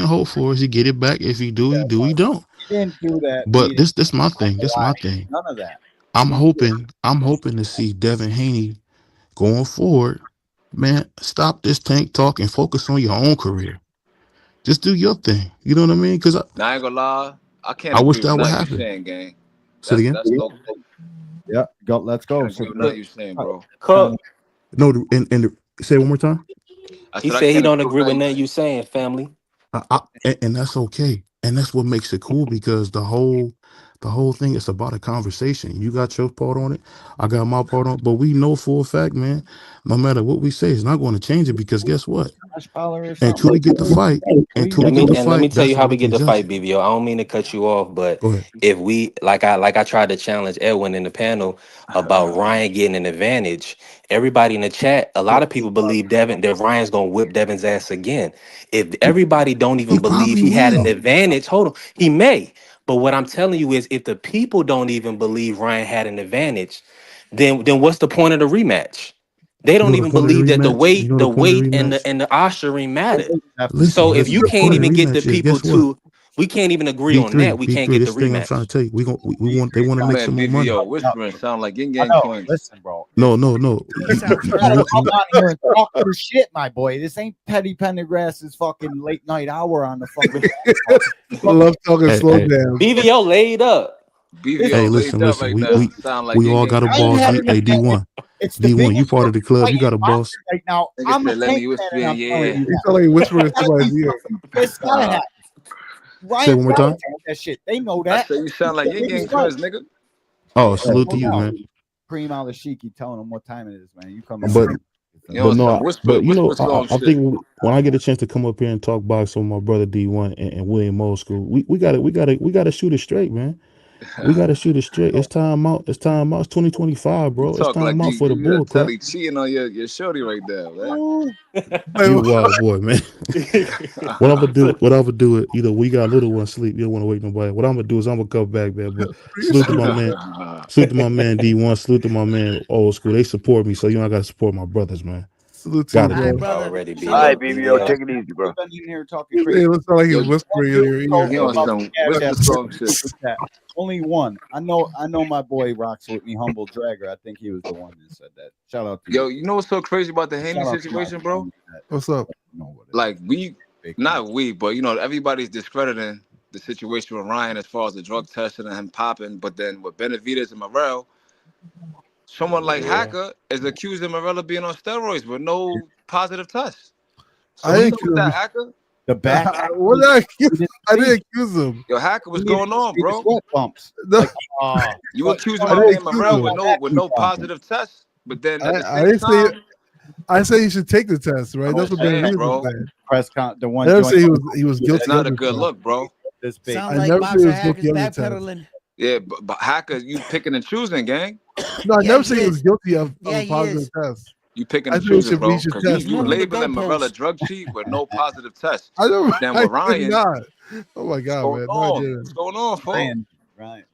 hope for is to get it back. If he do, he don't. didn't do that. But this my thing. This my thing. None of that. I'm hoping to see Devin Haney going forward. Man, stop this tank talk and focus on your own career. Just do your thing. You know what I mean? Because Now, I ain't gonna lie, I can't I agree wish with that would nothing you happen. saying, gang. Say it again. That's no. Yeah, go. Let's go. I can't agree with nothing you saying, bro. No, and say it one more time. He said he don't agree with nothing you saying, family. And that's okay. And that's what makes it cool, because the whole thing is about a conversation. You got your part on it, I got my part on it, but we know for a fact, man, no matter what we say, it's not going to change it, because guess what? Until we get the fight, let me tell you how we get the fight, BBO. I don't mean to cut you off, but if we like I tried to challenge Edwin in the panel about Ryan getting an advantage. Everybody in the chat, a lot of people believe that Ryan's gonna whip Devin's ass again. If everybody don't even believe he had an advantage, hold on, he may. But what I'm telling you is, if the people don't even believe Ryan had an advantage, then what's the point of the rematch? They don't even believe that the weight and the posturing mattered. So if you can't even get the people to, we can't even agree on that. We can't get the this thing I'm trying rematch. to tell you, they want to make some more money. BBO whispering sound like yin yang coins. Listen, bro. No. I'm not here and talk your shit, my boy. This ain't Petty Pendergrass's fucking late night hour on the fucking. I love talking slow down. BBO laid up. Hey, listen. We all got a boss. Hey, D1. D1, you part of the club. You got a boss. Right now, I'm a let me whisper. Yeah. You sound like whispering in somebody's ear. It's gotta happen. Say it one more time. That shit. They know I that. say you sound like yin yang coins, nigga. Oh, salute to you, man. Cream out the Shiki telling them what time it is, man. You come. But you know, I think when I get a chance to come up here and talk boxing with my brother D1 and William Old School, we gotta shoot it straight, man. We gotta shoot it straight. It's time out. It's 2025, bro. It's time out for the bull crap. Telly cheating on your shorty right there, man. You wild boy, man. What I'm gonna do it. You know, we got a little one sleep. You don't want to wake nobody. What I'm gonna do is I'm gonna come back, man. But salute to my man. Salute to my man D1. Salute to my man Old School. They support me, so you know I gotta support my brothers, man. Salute got to it, you, already. All right, BBO, take it easy, bro. It looks like he's whispering in your ear. Only one. I know my boy rocks with me, Humble Dragger. I think he was the one that said that. Shout out to you. You know what's so crazy about the Haney situation, bro? What's up? Like but you know, everybody's discrediting the situation with Ryan as far as the drug testing and him popping, but then with Benavidez and Morrell, someone like Hacker is accusing Morrell of being on steroids with no positive test. So I didn't accuse that Hacker. The back. What did I accuse? I didn't accuse him. Yo, Hacker, what's going on, bro? Bumps. No. Like, you accusing my man Morrell with no positive test, but then at the same time, I say he should take the test, right? That's what saying, bro. Press con the one. Never say he was guilty. It's not a good look, bro. This big. Sounds like Boxer Hacker's backpedaling. Yeah, but Hacker, you picking and choosing, gang. No, I never say he was guilty of a positive test. You picking and choosing, bro. You labeling Morrell a drug cheat with no positive test. Then with Ryan. Oh my God, man. What's going on, folks? Ryan.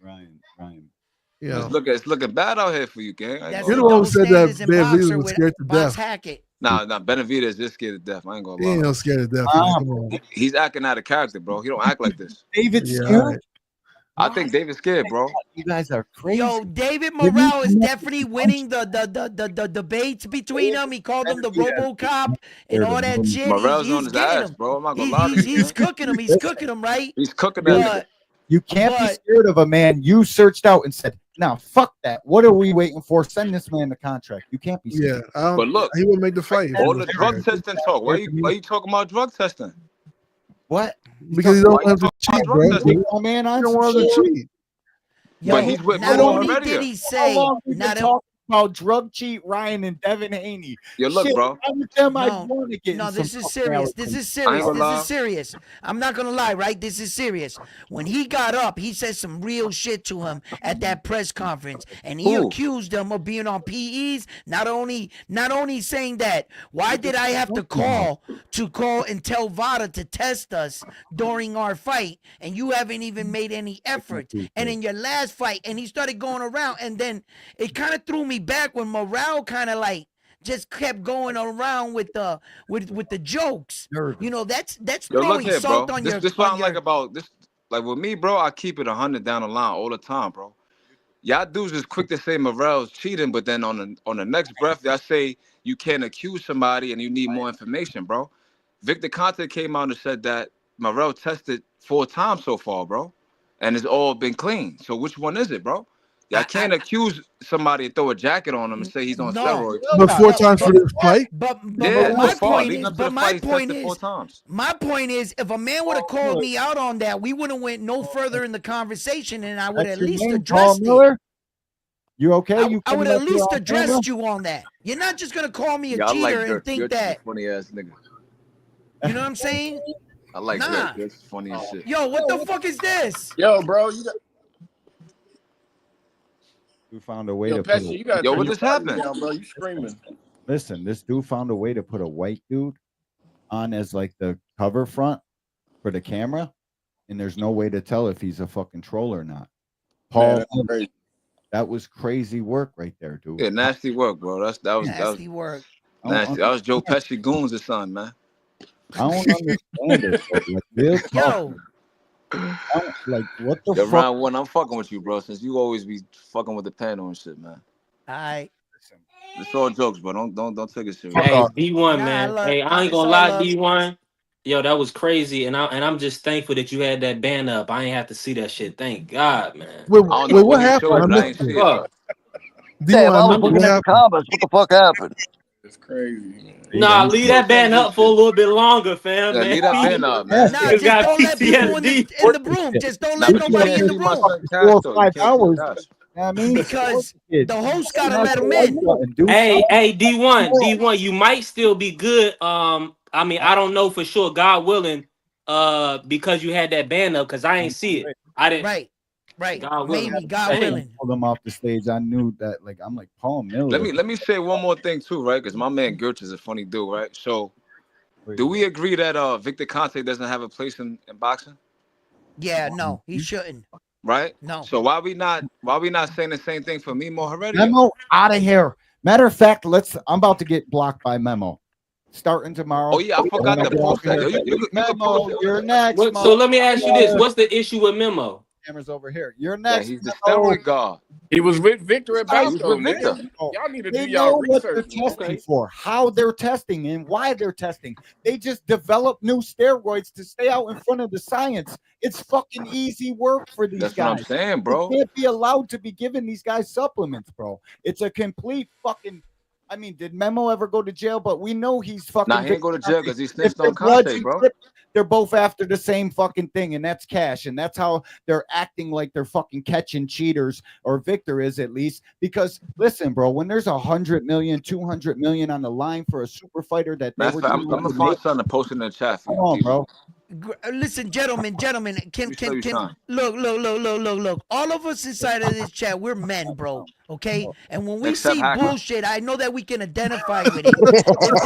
Yeah. It's looking bad out here for you, gang. You're the one who said that Benavidez was scared to death. Nah, Benavidez is just scared to death. I ain't gonna lie. He ain't no scared to death. He's acting out of character, bro. He don't act like this. David's scared. I think David's scared, bro. You guys are crazy. Yo, David Morrell is definitely winning the debates between them. He called him the RoboCop and all that shit. Morrell's he's on his getting ass, him. bro. I'm not gonna lie to you. He's cooking him. He's cooking him, right? He's cooking that. You can't be scared of a man you searched out and said, "Now, fuck that. What are we waiting for? Send this man the contract." You can't be scared. Yeah, but look, he will make the fight. All the drug testing talk. Why you talking about drug testing? What? Because he don't want to cheat, bro. He don't want to cheat. But he's with not only did he say, not talking about drug cheat Ryan and Devin Haney. Yo, look, bro. No, this is serious. This is serious. This is serious. I'm not gonna lie, right? This is serious. When he got up, he said some real shit to him at that press conference, and he accused him of being on PEs. Not only saying that. Why did I have to call and tell Vada to test us during our fight, and you haven't even made any effort? And in your last fight, and he started going around, and then it kind of threw me back when Morrell kind of like just kept going around with the jokes. You know, that's throwing salt on your. This what I like about this. Like with me, bro, I keep it 100 down the line all the time, bro. Y'all dudes is quick to say Morrell's cheating, but then on the next breath, y'all say you can't accuse somebody and you need more information, bro. Victor Conte came out and said that Morrell tested 4 times so far, bro, and it's all been clean. So which one is it, bro? Y'all can't accuse somebody and throw a jacket on him and say he's on steroids. But 4 times for this fight? But Yeah, my so far, point leading is, up to the fight, he's tested 4 times. my point is, if a man would have called me out on that, we would have went no further in the conversation, and I would That's at your least name, addressed Paul Miller? it. You okay? I would at least address addressed you on that. You're not just gonna call me a Yeah, I cheater like and Dirk. think You're that. a funny ass nigga. You know what I'm saying? I like Nah. Dirk. That's funny as shit. Yo, what the fuck is this? Yo, bro, you got. You found a way Yo, to put Pesci, you gotta Yo, turn what your just volume happened? down, bro. You screaming. Listen, this dude found a way to put a white dude on as like the cover front for the camera, and there's no way to tell if he's a fucking troll or not. Paul, Man, that's crazy. that was crazy work right there, dude. Yeah, nasty work, bro. That was Nasty work. nasty. That was Joe Pesci Goons or something, man. I don't understand it. Bro. Like, real talk. Like, what the Yo, fuck? round one, I'm fucking with you, bro. Since you always be fucking with the panel and shit, man. All right. It's all jokes, bro. Don't take it serious. Hey, D1, Nah, man. look, Hey, I ain't it's gonna all lie, love. D1. Yo, that was crazy, and I'm just thankful that you had that band up. I ain't have to see that shit. Thank God, man. Wait, I don't wait, know what when he happened? showed I it, I missed ain't it. see it. Fuck. D1, Damn, I I was missed looking what at the happened. comments. What the fuck happened? It's crazy. Nah, leave that band up for a little bit longer, fam, Yeah, man. leave that band up, man. Nah, Niggas just got don't let people in PTSD. the room. Just don't Nah, let but you nobody can't in the see my room. son Cash, 4 or though. 5 You can't see hours. Cash. I mean, Because the host gotta let him Like, in. do Hey, something. D1, you might still be good. I mean, I don't know for sure, God willing, because you had that band up, because I ain't see it. I didn't. Right. God willing. Maybe, God Dang. willing. Pulled him off the stage. I knew that. Like, I'm like Paul Miller. Let me say one more thing too, right? Because my man Gertz is a funny dude, right? So, do we agree that Victor Conte doesn't have a place in boxing? Yeah, no, he shouldn't. Right? No. So why we not saying the same thing for Memo Heredia? Memo out of here. Matter of fact, I'm about to get blocked by Memo. Starting tomorrow. Oh yeah, I forgot to post that. Yo, you could Memo, post it. you're next. So let me ask you this: what's the issue with Memo? Cameras over here. You're Yeah, next. he's the Memo. steroid god. He was with Victor at He was Balco, with Victor. nigga. Y'all need to They do know y'all what they're research. testing for, how they're testing, and why they're testing. They just develop new steroids to stay out in front of the science. It's fucking easy work for these That's guys. what I'm saying, bro. They can't be allowed to be giving these guys supplements, bro. It's a complete fucking. I mean, did Memo ever go to jail? But we know he's fucking. Nah, he ain't go to jail because he If snitched their on blood's Conte, bro. encrypted, they're both after the same fucking thing, and that's cash. And that's how they're acting like they're fucking catching cheaters, or Victor is at least. Because listen, bro, when there's 100 million, 200 million on the line for a super fighter that they Matter were of fact, I'm doing gonna find something to post in the chat for come you. on, bro. Listen, gentlemen, can show you something. look. All of us inside of this chat, we're men, bro. Okay, and when we Except see Hacker. bullshit, I know that we can identify with it. If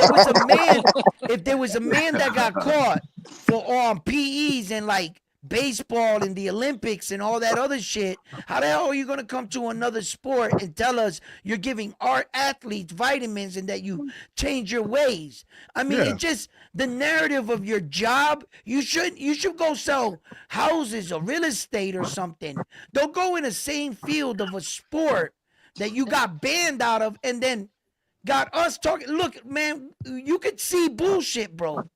there was a man that got caught for PEs and like baseball and the Olympics and all that other shit, how the hell are you gonna come to another sport and tell us you're giving our athletes vitamins and that you change your ways? I mean, it's just the narrative of your job. You should go sell houses or real estate or something. Don't go in the same field of a sport that you got banned out of and then got us talking. Look, man, you could see bullshit, bro.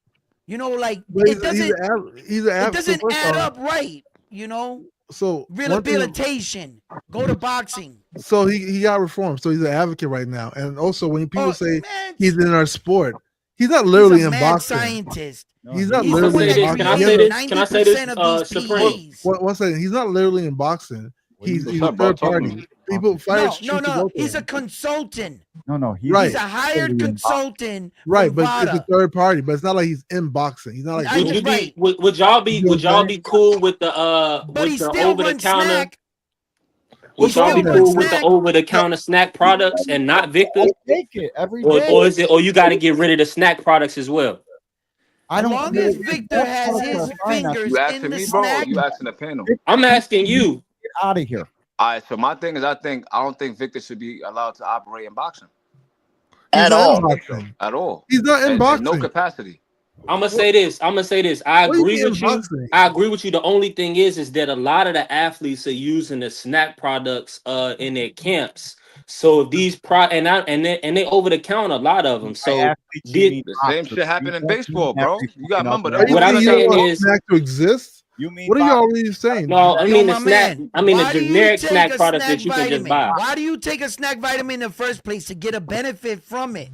You know, like it doesn't add up right. You know, So rehabilitation, go to boxing. So he got reformed. So he's an advocate right now. And also, when people say he's in our sport, he's not literally He's a in mad boxing. scientist. He's not He's the literally one in that boxing. created Can I say this? 90% of these Supreme. PEs. One second. He's not literally in boxing. He's What's a up, bro? third Talk to party. me. People fighters No. choose to go to He's him. a consultant. No, he's Right. He's a hired consultant. Right, from but it's VADA. a third party. But it's not like he's in boxing. He's not like Would you be? Would y'all be cool with the But he with the still over the runs counter? snack. Would y'all be cool with the over the counter snack products and not Victor? Take it every Or day. is it? Or you got to get rid of the snack products as well? As long as Victor has his fingers You in asking the me, bro, or snack. you asking the panel? I'm asking you. Get out of here. All right, so my thing is, I don't think Victor should be allowed to operate in boxing He's At not all. in boxing. at all. He's not in In boxing. no capacity. I'm gonna say this. I What are you agree with you. boxing? I agree with you. The only thing is that a lot of the athletes are using the snack products in their camps. So if these and they over the counter, a lot of them. So The same shit happened in baseball, bro. You got to remember that. what I'm saying is snack to exist. What are y'all really saying? no. I Yo, mean the my snack. man, I mean the why do you generic take snack a products snack that you can just vitamin? buy. Why do you take a snack vitamin in the first place? To get a benefit from it.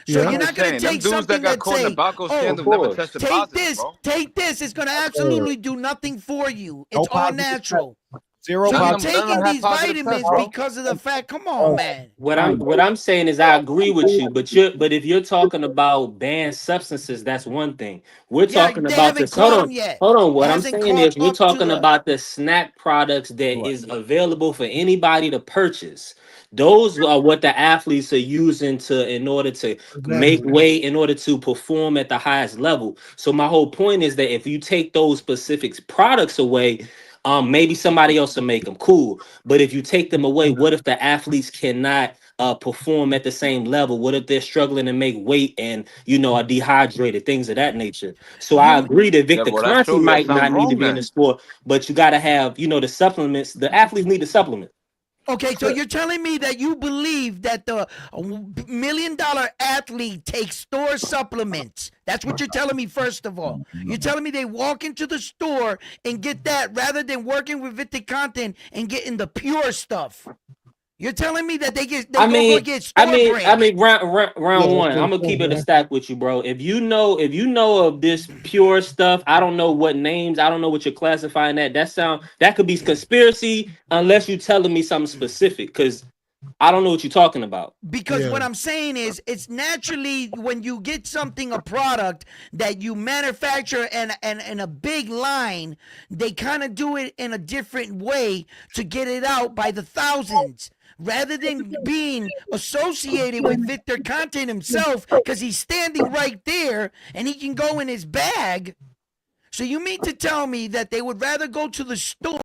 So Yeah. you're not gonna Them take dudes something that got that caught in the say, Baco "Oh, scandal never tested take positive, this, bro. take this." It's gonna absolutely do nothing for you. It's all positive natural. Zero So None you're of them taking have these positive vitamins tests, bro. because of the fact. Come on, man. What I'm saying is I agree with you, but if you're talking about banned substances, that's one thing. We're Yeah, talking they about haven't this. caught him yet. Hold on. It What I'm hasn't saying caught is we're up to talking the. about the snack products that is available for anybody to purchase. Those are what the athletes are using in order to make weight, in order to perform at the highest level. So my whole point is that if you take those specific products away, maybe somebody else will make them cool. But if you take them away, what if the athletes cannot perform at the same level? What if they're struggling to make weight and are dehydrated, things of that nature? So I agree that Yeah, Victor well, that Conte shows that might not something need to wrong be in the then. sport, but you got to have the supplements. The athletes need the supplement. Okay, so you're telling me that you believe that the $1 million athlete takes store supplements. That's what you're telling me, first of all. You're telling me they walk into the store and get that rather than working with Victor Content and getting the pure stuff. You're telling me that they go get store brand. Round one. I'm gonna keep it a stack with you, bro. If you know of this pure stuff, I don't know what names. I don't know what you're classifying that. That could be conspiracy unless you're telling me something specific, because I don't know what you're talking about. Because what I'm saying is, it's naturally when you get a product that you manufacture and a big line, they kind of do it in a different way to get it out by the thousands. Rather than being associated with Victor Content himself, because he's standing right there and he can go in his bag. So you mean to tell me that they would rather go to the store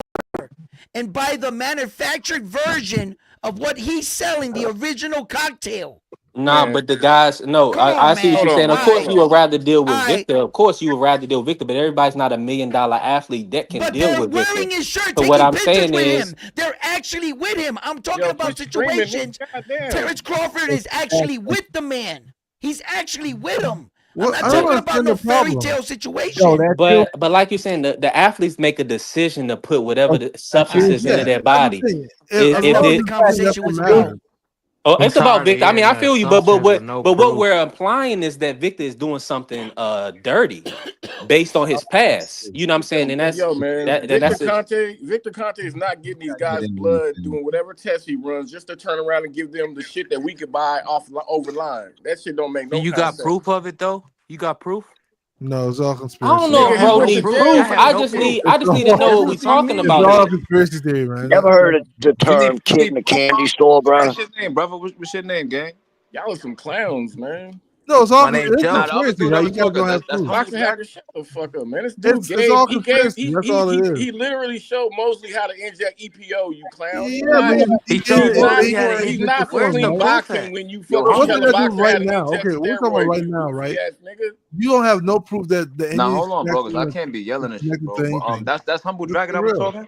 and buy the manufactured version of what he's selling, the original cocktail? Nah, but the guys, no, I see what you're saying. Of course, you would rather deal with Victor. Of course, you would rather deal with Victor, but everybody's not $1 million athlete that can deal with Victor. Wearing his shirt, So what taking I'm pictures saying with is, him. They're actually with him. I'm talking about situations. Terrence Crawford is actually with the man. He's actually with him. I'm not talking about no fairy tale situation. but like you're saying, the athletes make a decision to put whatever the substances into their body. That's what the conversation was about. Oh, it's about Victor. I mean, I feel you, but what proof. we're implying is that Victor is doing something dirty based on his past. You know what I'm saying? And that's man, Victor Conte is not getting these guys' blood, doing whatever test he runs, just to turn around and give them the shit that we could buy over line. That shit don't make no sense. You got proof of it though? You got proof? No, it's all conspiracy. I don't know, bro. Need proof. I just need to know what we're talking about. It's all conspiracy theory, man. You ever heard of the term "kid in the candy store," bro? What's your name, brother? What's your name, gang? Y'all are some clowns, man. No, it's all My name's conspiracy. Now you guys don't have proof. Boxing hacker, shut the fuck up, man. This dude It's all conspiracy. That's all it is. He literally showed Mosley how to inject EPO, you clown. Yeah, He's not fully boxing when you Yo, fucking what tell can a I do boxer right how to now? inject Okay, we're talking about right now, right? You don't have no proof that the Nah, Indians hold on, bro, because I connected can't be yelling and to shit, bro. anything. That's Humble Let's Dragon be that was real. talking?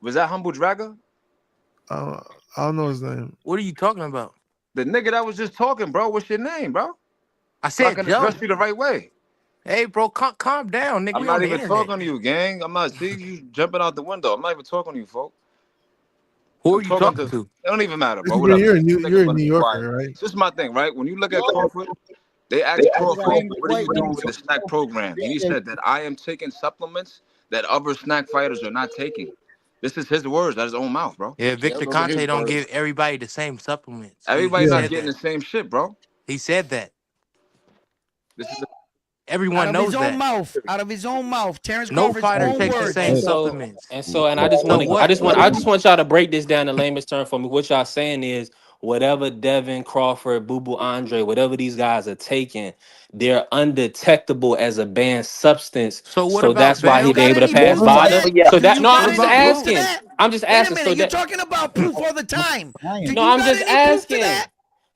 Was that Humble Dragon? I don't know his name. What are you talking about? The nigga that was just talking, bro. What's your name, bro? I So I said can Joe. address you the right way. Hey, bro, calm down, nigga. I'm We not on the even internet. talking to you, gang. I'm not. See you jumping out the window. I'm not even talking to you, folks. Who are you talking to? It don't even matter, bro. You're Whatever. a New Yorker, right? This is my thing, right? When you look at Crawford, they asked Crawford, "What are you doing with the snack program?" And he said that I am taking supplements that other snack fighters are not taking. This is his words out of his own mouth, bro. Yeah, Victor Conte don't give everybody the same supplements. Everybody He not said getting that. the same shit, bro. He said that. This is Everyone knows that. Out of his own mouth. Terrence No Crawford's fighter own takes the words. same supplements. And I just want y'all to break this down in layman's term for me. What y'all saying is whatever Devin, Crawford, Boo Boo Andre, whatever these guys are taking, they're undetectable as a banned substance. So that's why he's able to pass VADA. So that I'm just asking. I'm just asking. Wait a minute, you're talking about proof all the time. No, I'm just asking.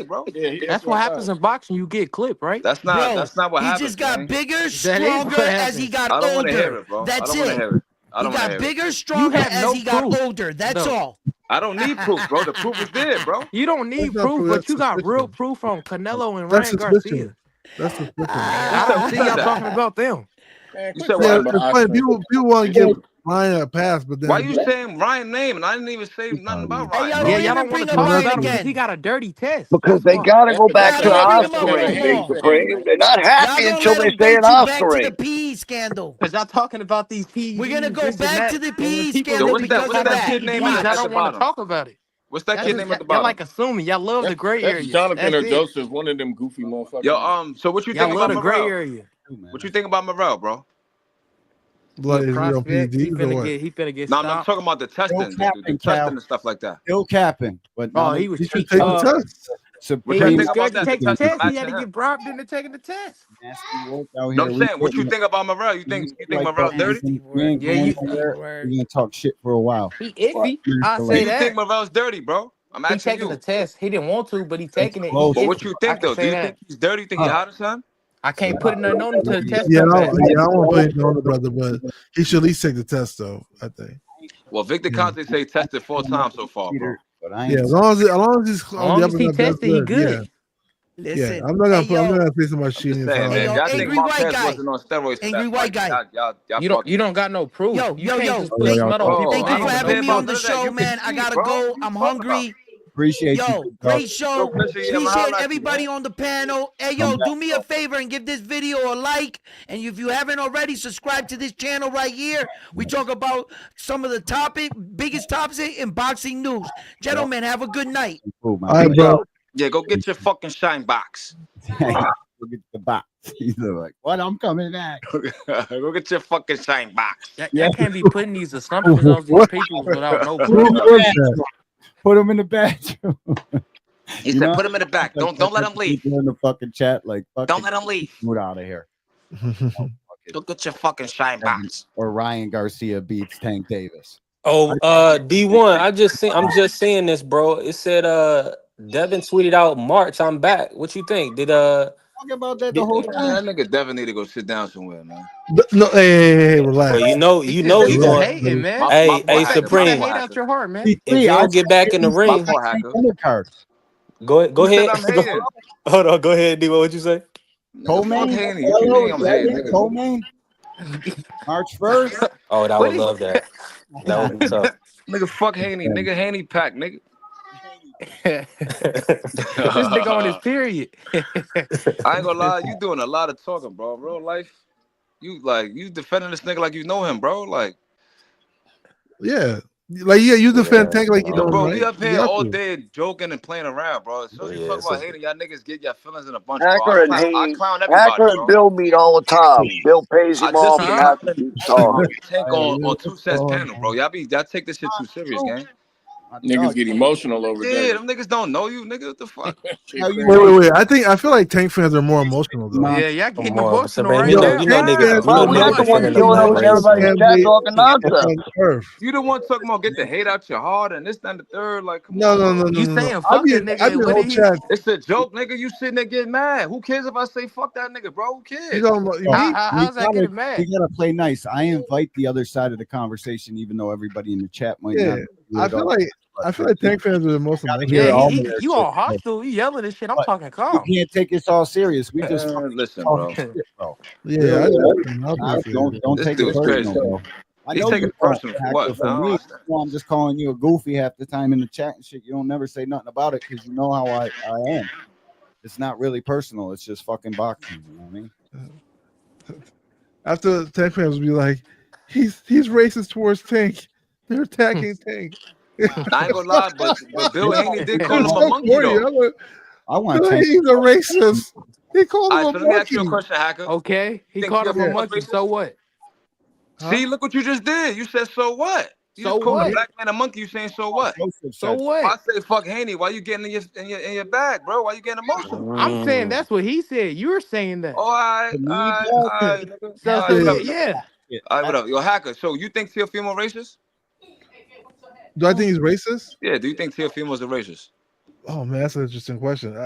fight, bro. Yeah, That's what happens in boxing. You get clipped, right? That's not. Bro, that's not what he happens. just got man. bigger, That is stronger what as he happens. got I don't want to hear older. it, bro. That's I don't want to it. hear it. I don't He want to got hear it. bigger, stronger have as no he got proof. older. That's No. all. I don't need proof, bro. The proof is there, bro. You don't need That's not proof, proof, but that's you got real suspicion. proof from Canelo and That's Ryan suspicion. Garcia. That's the I don't see y'all talking about them. Man, You quit said talking Yeah, what? about it's funny. Oxford. People want to give Ryan a pass, but Why then you saying Ryan's name and I didn't even say nothing about Hey, Ryan, y'all bro? Yeah, don't y'all even don't want bring to up talk Ryan about him because again. he got a dirty test. Because That's they why. gotta go back Nah, to don't bring him up Osprey, no more. Supreme. They're not Y'all happy gonna until let they him stay bait in you back to the Osprey. PE scandal. Because y'all talking about these We're gonna PEDs, go this and back that. to the And when PE people Yo, scandal what's that? because What's of that that. kid name Watch. at I the don't want to bottom? talk about it. What's that kid name at the Y'all bottom? like assuming. Y'all love the gray That's area. Jonathan That's or it. Joseph, one of them goofy motherfuckers. Yo, so what you Y'all think love about the gray Morrell? area. What you think about Morrell, bro? He like a is he on prospect. He PEDs or what? finna get No, I'm stopped. talking about the Still testing, the capping, testing Cal. and stuff like that. Still capping. But now Oh, he was He should cheating. take the test. What y'all He think was about scared to that? The take the test test. He matching had to him? get robbed into taking the test. nasty work out No, here. I'm We saying, what you getting think about Morrell? You think Morrell's dirty? we ain't Yeah, going you. nowhere. We're gonna talk shit for a while. He iffy. I Do say you think that. Morrell's dirty, bro? I'm He asking taking the you. test. He didn't want to, but he It's taking it. close. He But what iffy. you I think can though? Do say you that. think he's dirty? Think he hotter, son? I can't put nothing on him until the test Yeah, come back. I won't put it on the brother, but he should at least take the test, though. I think. Well, Victor Yeah. Conte say he tested 4 times so far, bro. But I Yeah, ain't as long as he's As on long the as up he and up, that's tested, he good. good. Yeah, Listen, I'm not gonna hey, I'm not yo, gonna say somebody I'm cheating just his saying, house. man. yo, Y'all think angry white Marquez guy. wasn't on steroids for Angry that white fight? guy. Y'all You fucking. don't got no proof. Yo, You yo, can't yo. just put Thank, smut on Bro, people. thank I you for don't Ain't care having no me about on none the of that. show, You can man. I see, gotta bro. go. What you I'm talking about? hungry. appreciate Yo, you. great No show. pressure. Yeah, I'm Appreciate holler at you, everybody man. on the panel. Hey, Come yo, back, do me a favor and give this video a like. And if you haven't already, subscribe to this channel right here. We talk about some of the biggest topics in boxing news. Gentlemen, have a good night. Cool, man. All right, bro. Yeah, go get your fucking shine box. Look at the box. He's like, what? I'm coming back. Go get your fucking shine box. Y'all can't be putting these assumptions on these people without no Who proof. was that? Put him in the bathroom. He said, put him in the back. Don't let him leave. In the fucking chat, like, Don't let him leave. Move out of here. Go get your fucking shine box. Or Ryan Garcia beats Tank Davis. Oh, D1, I'm just seeing this, bro. It said Devin tweeted out March, I'm back. What you think? Did Talking about that the whole Man, time. that nigga Devin need to go sit down somewhere, man. No, hey, relax. well, you know he This is going. hating, man. Hey, My Put Supreme. that hate out your heart, man. If you don't get back in the My ring, poor hacker. go Who said ahead. I'm hating? Hold on, go ahead, D1. What you say? Nigga, fuck Haney. What you think I'm hating, nigga? Co-main? March 1st? Oh, I would love that. That would be tough. Nigga, fuck Haney. Nigga, Haney pack, nigga. This nigga on his period. I ain't gonna lie, you doing a lot of talking, bro. Real life, you defending this nigga like you know him, bro. Like, Yeah, like you defend Tank like you don't. bro, Right? we up You here got all to. day joking and playing around, bro. As soon as you talk about hating, y'all niggas get your feelings in a bunch, bro. Hacker and I Haney, clown everybody, Hacker and bro. Bill meet all the time. Bill pays him I just off, was and Hacker clowning keeps talking. Tank on 2 Cents panel, bro. Y'all take this shit too serious, gang. Niggas get emotional over Yeah, Devin. them niggas don't know you, nigga. What the fuck? Wait. I feel like Tank fans are more emotional though. Yeah, y'all getting More, emotional Supreme, right you know, now. niggas, Bro, we ain't the one defending killing them them in crazy. everybody's chat talking nonsense. On earth. You the one talking about get the hate out your heart and this, that, and the third. Like, come No. on. You saying I fuck be that nigga? in What whole did he? chat. It's a joke, nigga. You sitting there getting mad. Who cares if I say fuck that nigga, bro? Who cares? You know me? How's that getting mad? You gotta play nice. I invite the other side of the conversation, even though everybody in the chat might not. I feel like Tank fans are the most emotional. Yeah, you all hostile. You yelling and shit. I'm talking calm. We can't take this all serious. We just listen, bro. shit, bro. Yeah, Don't This take dude's it crazy. personal, bro. I He's know taking you it personal don't, for what? Hacker, for me, I'm just calling you a goofy half the time in the chat and shit. You don't never say nothing about it because you know how I am. It's not really personal. It's just fucking boxing. You know what I mean? After Tank fans will be like, he's racist towards Tank. They're attacking Tank. I ain't gonna lie, but Bill Haney did call him a monkey though. I want Tank. He's a racist. He called him All right, a so let me ask monkey. you a question, Hacker. Okay, he Think called him a TFM was monkey. racist? So what? See, look what you just did. You said so what? You So just called what? a black man a monkey. You saying so what? So what? I say fuck Haney. Why you getting in your bag, bro? Why you getting emotional? I'm saying that's what he said. You're saying that. Oh, all right. So yeah. All right, what up? Yo, Hacker. So you think Teofimo racist? Do I think he's racist? Yeah. Do you think Teofimo's a racist? Oh man, that's an interesting question.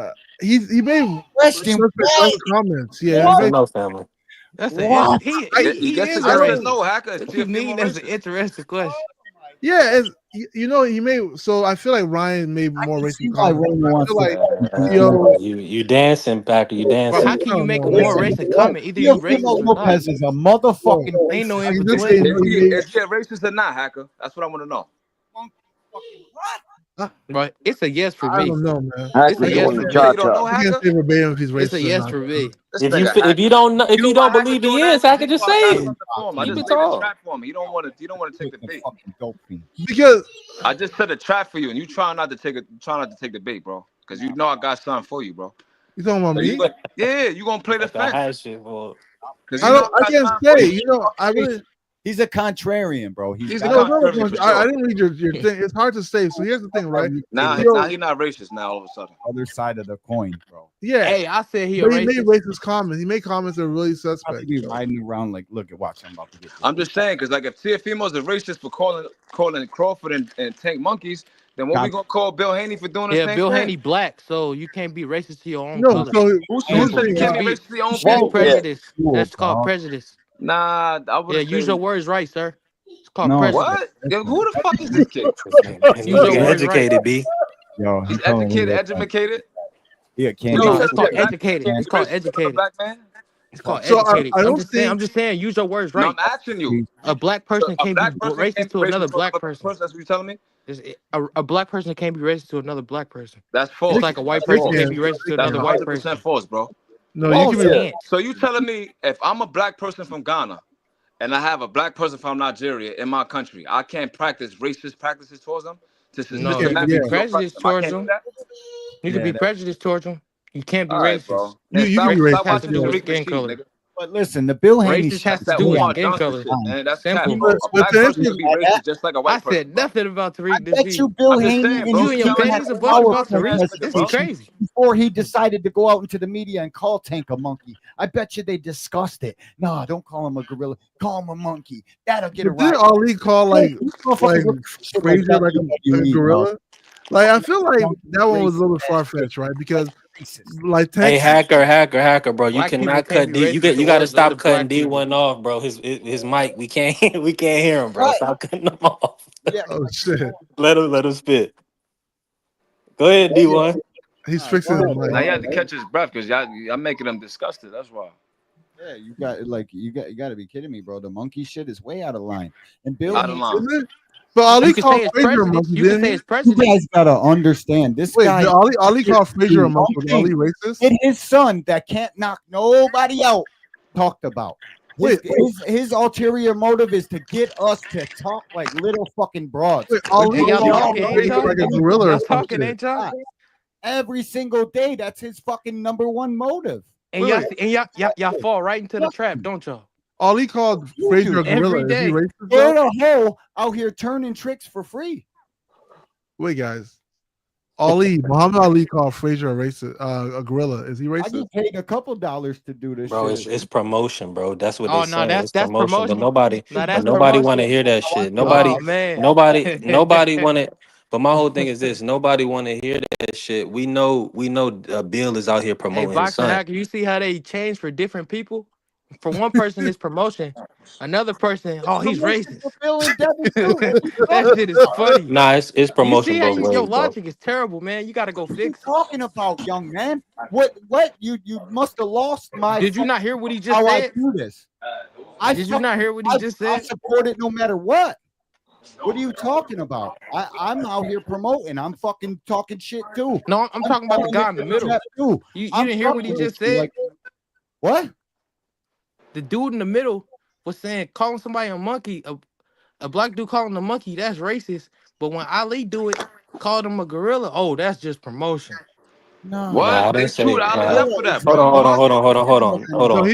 He made Question. comments. Yeah, That's enough, family. That's He he gets is a a yes or racist. no, Hacker. Is What you mean? Teofimo That's an racist? interesting question. Yeah, you know, he made. So I feel like Ryan made more racist comments. I feel like you dancing, Packer. You Bro, dancing. how can you make a more racist comment? Either you racist or not. Lopez is a motherfucking. Ain't no in I'm just between. saying, Is he a racist or not, Hacker? That's what I want to know. But it's a yes for I me. don't know, man. It's a yes for me. You don't know, I can't Hacker? say verbatim if he's racist. It's a yes for me. If you don't know, if you don't believe he is, Hacker, just say it. I Keep just it laid a tall. trap for him. You don't want to take the bait. Because I just set a trap for you, and you try not to take the bait, bro. Because you know I got something for you, bro. You talking about me? You gonna play the fence. I can't say. You know, I really. He's a contrarian, bro. He's I didn't read your thing. It's hard to say. So here's the thing, right? Now he's not racist now. All of a sudden, other side of the coin, bro. Yeah. Hey, I said he made racist. racist comments. He made comments that are really suspect. He be riding around like, look at watch. I'm about to get. I'm just saying, because like if Teofimo's a racist for calling Crawford and Tank monkeys, then what we gonna call Bill Haney for doing the same Bill thing? Haney black, so you can't be racist to your own No, color. so who said you can't be racist to your own That's people? prejudice. That's called prejudice. Nah, I would. Use your words right, sir. It's called No. prejudice. What? Yo, who the fuck is this kid? Use your words Educated, right. B. Yo, He's educated. Yeah, can't. No, it's called educated. It's called educated. Black man. It's called So educated. I don't I'm just saying. Use your words No, right. I'm asking you. A black person can't be racist can't to be another racist black to person. That's what you're telling me. A black person can't be racist to another black person. That's false. Just like a white person can't be racist to another white person. That's 100% false, bro. No, you can be. So you telling me if I'm a black person from Ghana and I have a black person from Nigeria in my country, I can't practice racist practices towards them? No, you can be prejudiced towards them. You can be prejudiced towards them. You can't be racist. Bro. You can be racist. Has to do with skin color. But listen, the Bill Haney Racist has to do with skin color. Man, that's simple. a black person can be racist just like a white person. I said nothing about Tariq. I bet you Bill Haney you and your pennies a bunch about Tariq. This is crazy. Before he decided to go out into the media and call Tank a monkey, I bet you they discussed it. No, don't call him a gorilla. Call him a monkey. That'll get it right. Did Ali call like Frazier like a gorilla? Like I feel like that one was a little far fetched, right? Because like Hey, hacker, bro. You cannot cut D. You got to stop cutting D1 off, bro. His mic, we can't hear him, bro. Stop cutting him off. Oh shit. Let him spit. Go ahead, D1. He's fixing the mic. Now you had to catch his breath because y'all making him disgusted. That's why. Yeah, you got to be kidding me, bro. The monkey shit is way out of line. And Bill, Out of line. But Ali You can called say it's Frazier a prejudice. monkey. You can say Didn't it's he? prejudice. you guys gotta understand this Wait, guy. did Ali called Frazier a monkey. Was Ali racist? And his son that can't knock nobody out talked about. His ulterior motive is to get us to talk like little fucking broads. Wait, Ali And y'all called talking, ain't Frazier y'all? like a gorilla or Y'all some talking, shit. ain't y'all? Every single day, that's his fucking number one motive. And y'all fall right into the trap, don't y'all? Ali called Frazier a gorilla. Every Is he day. racist? They're though? the hole out here turning tricks for free. Wait, guys. Muhammad Ali called Frazier a racist, a gorilla. Is he I racist? get paid a couple dollars to do this Bro, shit. it's promotion, bro. That's what Oh, they no, saying. that's It's promotion. promotion. But nobody No, that's want promotion. to hear that shit. Oh, man. Nobody want it. But my whole thing is this: nobody want to hear that shit. We know. Bill is out here Hey, promoting his Boxer son. Hacker, you see how they change for different people? For one person, it's promotion. Another person, he's racist. That shit is funny. Nah, it's promotion, You see how bro. your logic is terrible, man. You got to go fix it. Talking about, young man? What? You must have lost my. Did you not hear what he just how said? I do this? Did you not hear what he just I said? support it no matter what. What are you talking about? I'm out here promoting. I'm fucking talking shit too. No, I'm talking about the guy in the middle. You didn't hear what he just said? What? The dude in the middle was saying calling somebody a monkey, a black dude calling a monkey, that's racist. But when Ali do it, called him a gorilla, that's just promotion. No. What? Nah, I They didn't say chewed that. Ali up for that, bro. Hold on.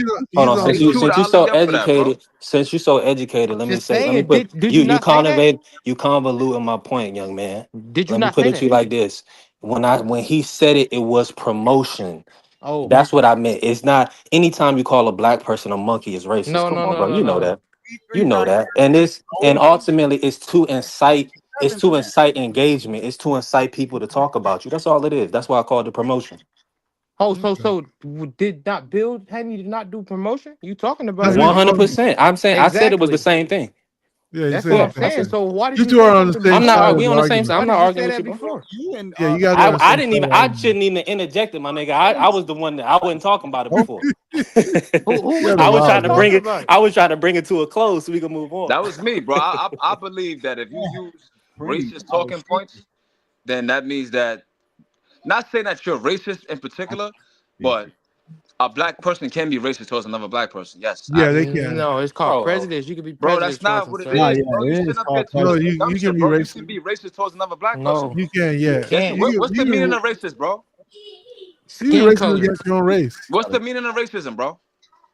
Since you so educated, let me Just say, saying, put did you not say that? you convoluting my point, young man. Did you Let me not put say it to you that? like this: when he said it, it was promotion. Oh, That's what I meant. It's not anytime you call a black person a monkey is racist. no, Come no, on, no, bro. no, You know no. that. You know that. And ultimately it's to incite engagement. It's to incite people to talk about you. That's all it is. That's why I call it the promotion. Oh, so did not Bill Haney did not do promotion? You talking about 100%. I'm saying I said it was the Exactly. same thing. Yeah, That's what I'm saying. So why did you you two say are on the something same before? side We of on the the same argument. side. I'm Why not did you arguing say with you, that bro. before? Yeah, you guys are on the I same didn't side even. of the I argument. shouldn't even interject it, my nigga. I was the one that I wasn't talking about it before. Who was Yeah, the I one was that trying was to bring talking it. about it? I was trying to bring it to a close so we can move on. That was me, bro. I believe that if you use racist talking points, then that means that, not saying that you're racist in particular, but a black person can be racist towards another black person. Yes, Yeah, they can. No, it's called prejudice. You can be bro, that's prejudiced towards not them what it certain is, people. bro. You sitting up here No, teaching me dumb you can shit, be bro. You racist. can be racist towards another black person. No, You can, yeah. Yes, what's the You meaning of racist, bro? can be skin racist color. against your own race. What's the meaning of racism, bro?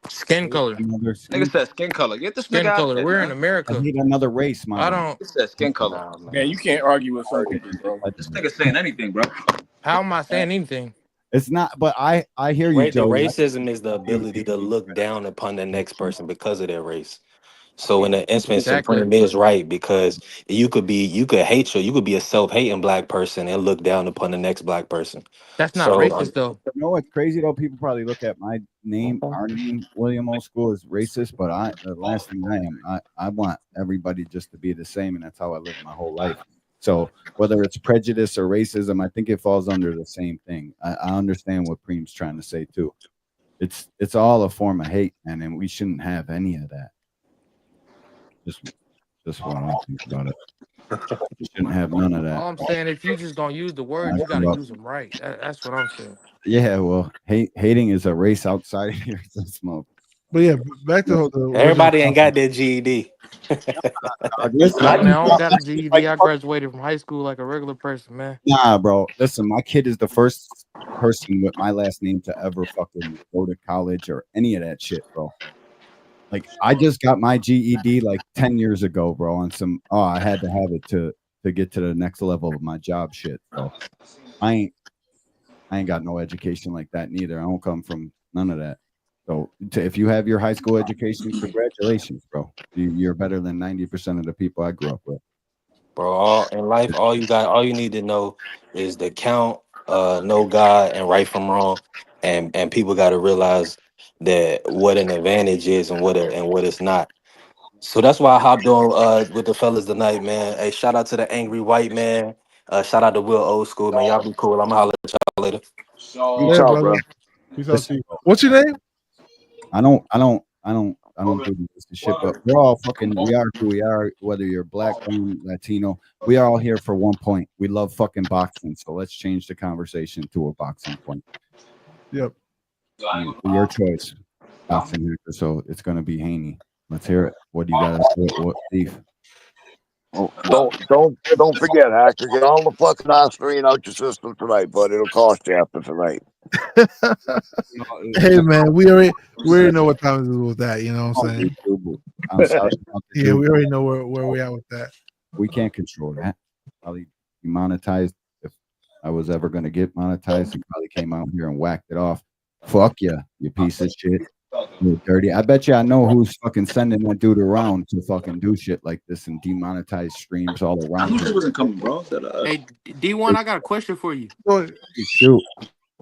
Skin color. Nigga said skin color. Get this Skin nigga out of color. here, We're man. in I America. need another race, I man. don't. It said skin color. Man, you can't argue with some people, bro. This nigga saying anything, bro. How am I saying anything? It's not, but I hear you, The Joe. racism is the ability to look down upon the next person because of their race. So in the instance, Exactly. Supreme is right, because you could be a self-hating black person and look down upon the next black person. That's not racist, though. You know what's crazy though? People probably look at my name, our name, William Old School, as racist, but the last thing I am, I want everybody just to be the same, and that's how I lived my whole life. So whether it's prejudice or racism, I think it falls under the same thing. I understand what Preem's trying to say too. It's all a form of hate, man, and we shouldn't have any of that. Just what I think about it. You shouldn't have none of that. All I'm saying, if you just don't use the words, you got to use them right. That's what I'm saying. Yeah, well, hating is a race outside of here. But yeah, back to the Everybody ain't got their GED. Nah, man, I don't got a GED. I graduated from high school like a regular person, man. Nah, bro. Listen, my kid is the first person with my last name to ever fucking go to college or any of that shit, bro. Like, I just got my GED like 10 years ago, bro, on some, I had to have it to get to the next level of my job shit. So I ain't got no education like that neither. I don't come from none of that. So if you have your high school education, congratulations, bro. You're better than 90% of the people I grew up with. Bro, in life, all you need to know is the count, know God, and right from wrong. And people got to realize that what an advantage is and what it's not. So that's why I hopped on with the fellas tonight, man. Hey, shout out to the angry white man. Shout out to Will Old School, man. Y'all be cool. I'm gonna holler at y'all later. Peace out, bro. Peace out to you. What's your name? I don't do this shit, but we're all we are who we are, whether you're black, brown, Latino. We are all here for one point. We love fucking boxing. So let's change the conversation to a boxing point. Yep. Your choice, boxing hacker. So it's gonna be Haney. Let's hear it. What do you got? What beef? Don't forget, Hacker. Get all the fucking aspirin out your system tonight, but it'll cost you after tonight. Hey man, we already know what time it is with that. You know what I'm saying? I'm sorry. Yeah, we already know where we at with that. We can't control that. Probably be monetized. If I was ever going to get monetized, he probably came out here and whacked it off. Fuck you, you piece of shit. You're dirty. I bet you I know who's fucking sending that dude around to fucking do shit like this and demonetize streams all around. I knew he wasn't coming, bro. Hey, D1, I got a question for you. Shoot.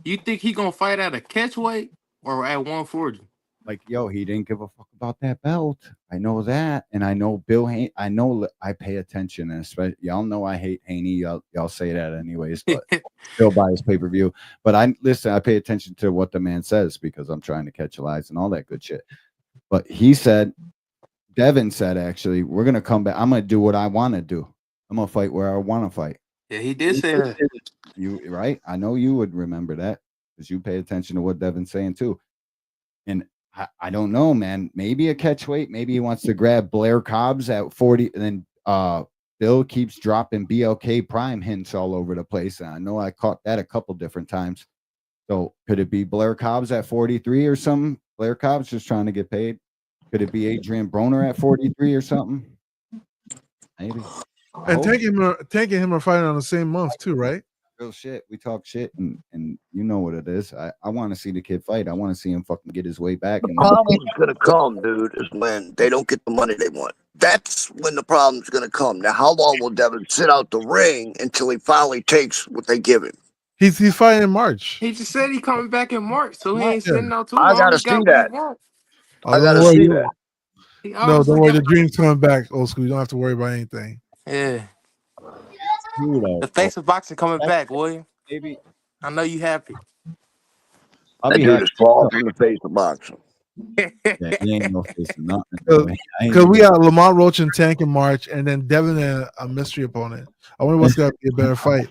You think he gonna fight at a catch weight or at 140? Like, yo, he didn't give a fuck about that belt. I know that, and I know Bill Haney. I know I pay attention, and especially y'all know I hate Haney. Y'all say that anyways, but Bill buys pay-per-view. But I pay attention to what the man says because I'm trying to catch lies and all that good shit. But Devin said, actually, we're gonna come back. I'm gonna do what I want to do. I'm gonna fight where I want to fight. Yeah, he did say that. You right? I know you would remember that because you pay attention to what Devin's saying too. And I don't know, man. Maybe a catch weight. Maybe he wants to grab Blair Cobbs at 40, and then Bill keeps dropping BLK Prime hints all over the place. And I know I caught that a couple different times. So could it be Blair Cobbs at 43 or something? Blair Cobbs just trying to get paid. Could it be Adrian Broner at 43 or something? Maybe. And taking him are fighting on the same month too, right? Real shit. We talk shit, and you know what it is. I want to see the kid fight. I want to see him fucking get his way back. The problem's gonna come, dude, is when they don't get the money they want. That's when the problem's gonna come. Now, how long will Devin sit out the ring until he finally takes what they give him? He's fighting in March. He just said he coming back in March, so he ain't sitting out too I long. gotta He got see what he that. wants. I gotta see that. No, don't worry. The dream's coming back, old school. You don't have to worry about anything. Yeah. The face of boxing coming back, William. Maybe. I know you happy. I'll That be dude happy. is far from the face of boxing. Yeah, he ain't no face of nothing. bro. I ain't Because we even- got Lamont Roach and Tank in March, and then Devin and a mystery opponent. I wonder what's going to be a better fight.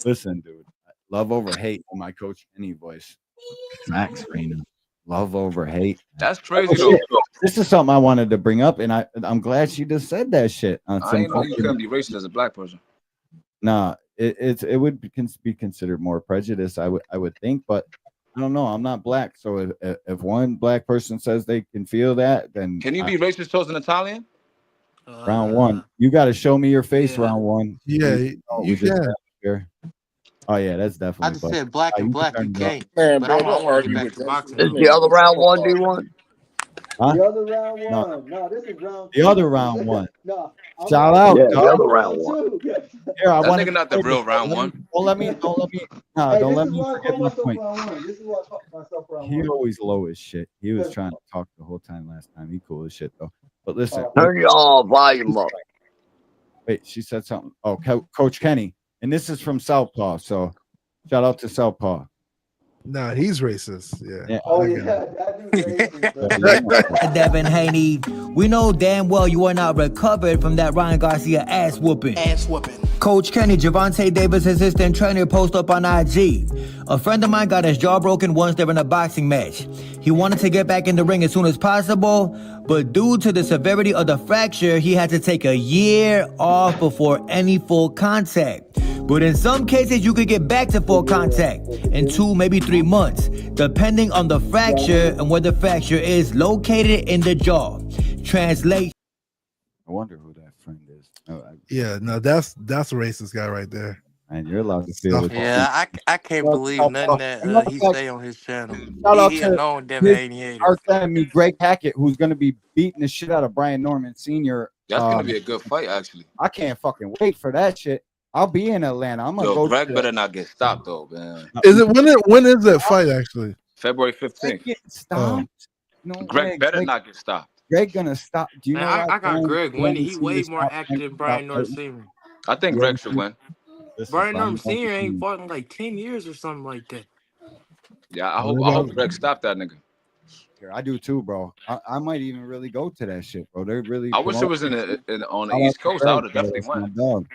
Listen, dude. Love over hate in my Coach Kenny voice. Max Reina. Love over hate. That's crazy though. This is something I wanted to bring up, and I'm glad she just said that shit. On I some didn't know you fucking- couldn't be racist as a black person. Nah, it would be considered more prejudice, I would think, but I don't know. I'm not black, so if one black person says they can feel that, then Can you be racist towards an Italian? round one. You got to show me your face. Round one. Yeah, you just can. have here. Oh yeah, that's definitely. I just said black and black, you can't. Man, But bro, I'm don't gonna argue get back with to that. boxing. Is the other round one, D1? Huh? The other round No. one. No, this is round The two. other round one. No. I'm Shout round out, Yeah, two. the dog. other round one. Here, I That want nigga not the real round one. Don't let me. Nah, Hey, don't this let is me why I forget call my myself point. round one. This is why I call myself round He one. always low as shit. He was trying to talk the whole time last time. He cool as shit though. But listen, Turn your volume up. wait, she said something. Oh, Coach Kenny, and this is from Southpaw. So shout out to Southpaw. Nah, he's racist. Yeah. Oh I yeah, get it. that dude's racist, bro. Devin Haney, we know damn well you are not recovered from that Ryan Garcia ass whooping. Coach Kenny, Gervonta Davis' assistant trainer, post up on IG. A friend of mine got his jaw broken once during a boxing match. He wanted to get back in the ring as soon as possible, but due to the severity of the fracture, he had to take a year off before any full contact. But in some cases, you could get back to full contact in 2, maybe 3 months, depending on the fracture and where the fracture is located in the jaw. Translate. I wonder who that friend is. Yeah, no, that's a racist guy right there. And you're allowed to feel it. Yeah, I can't believe nothing that he say on his channel. Shout out He to known Devin his Haney hater. arch enemy, Greg Hackett, who's going to be beating the shit out of Brian Norman Sr. That's gonna be a good fight, actually. I can't fucking wait for that shit. I'll be in Atlanta. I'm gonna Yo, go. Greg better not get stopped though, man. Is it when is that fight actually? February 15th. Stop. No Greg way. better not get stopped. Greg gonna stop. Do you Man, know? I why got Greg Brian winning. He Norman way Sr. more stopped active than Brian Norman Sr. I think Greg should win. Brian Norman Sr. ain't fought in like 10 years or something like that. Yeah, I hope Greg stopped that nigga. I do too, bro. I might even really go to that shit, bro. They're really. I wish it was on the East Coast. I would have definitely went. Dog.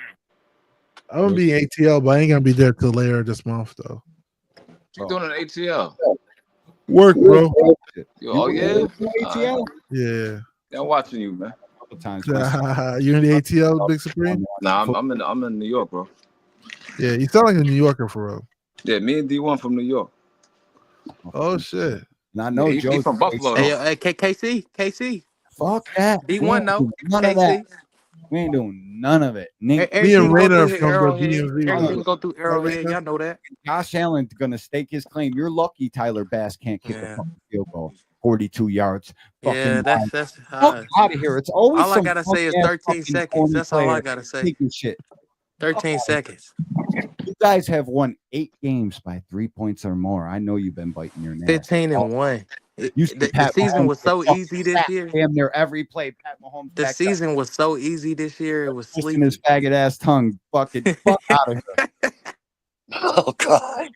I'm gonna be ATL, but I ain't gonna be there till later this month though. You doing an ATL? Work, bro. Yo, oh yeah. ATL? Yeah. I'm watching you, man. Times. You in the ATL, Big Supreme? Nah, I'm in New York, bro. Yeah, you sound like a New Yorker for real. Yeah, me and D1 from New York. Oh shit. I know he Joe's from Buffalo. Hey, KC. Fuck that. D1 no. None of that. We ain't doing none of it. Me and Rainer from the DMV. Everything go through Arrowhead. Y'all know that. Josh Allen's gonna stake his claim. You're lucky Tyler Bass can't kick a fucking field goal. 42 yards. Yeah, that's Fuck out of here. It's always all I gotta say is 13 seconds. That's all I gotta say. Taking shit. 13 seconds. You guys have won 8 games by 3 points or more. I know you've been biting your nails. 15-1. The season was so easy this year. Damn near every play. Pat Mahomes. The season was so easy this year. It was sleeping. His faggot ass tongue. Fucking fuck out of here. Oh God.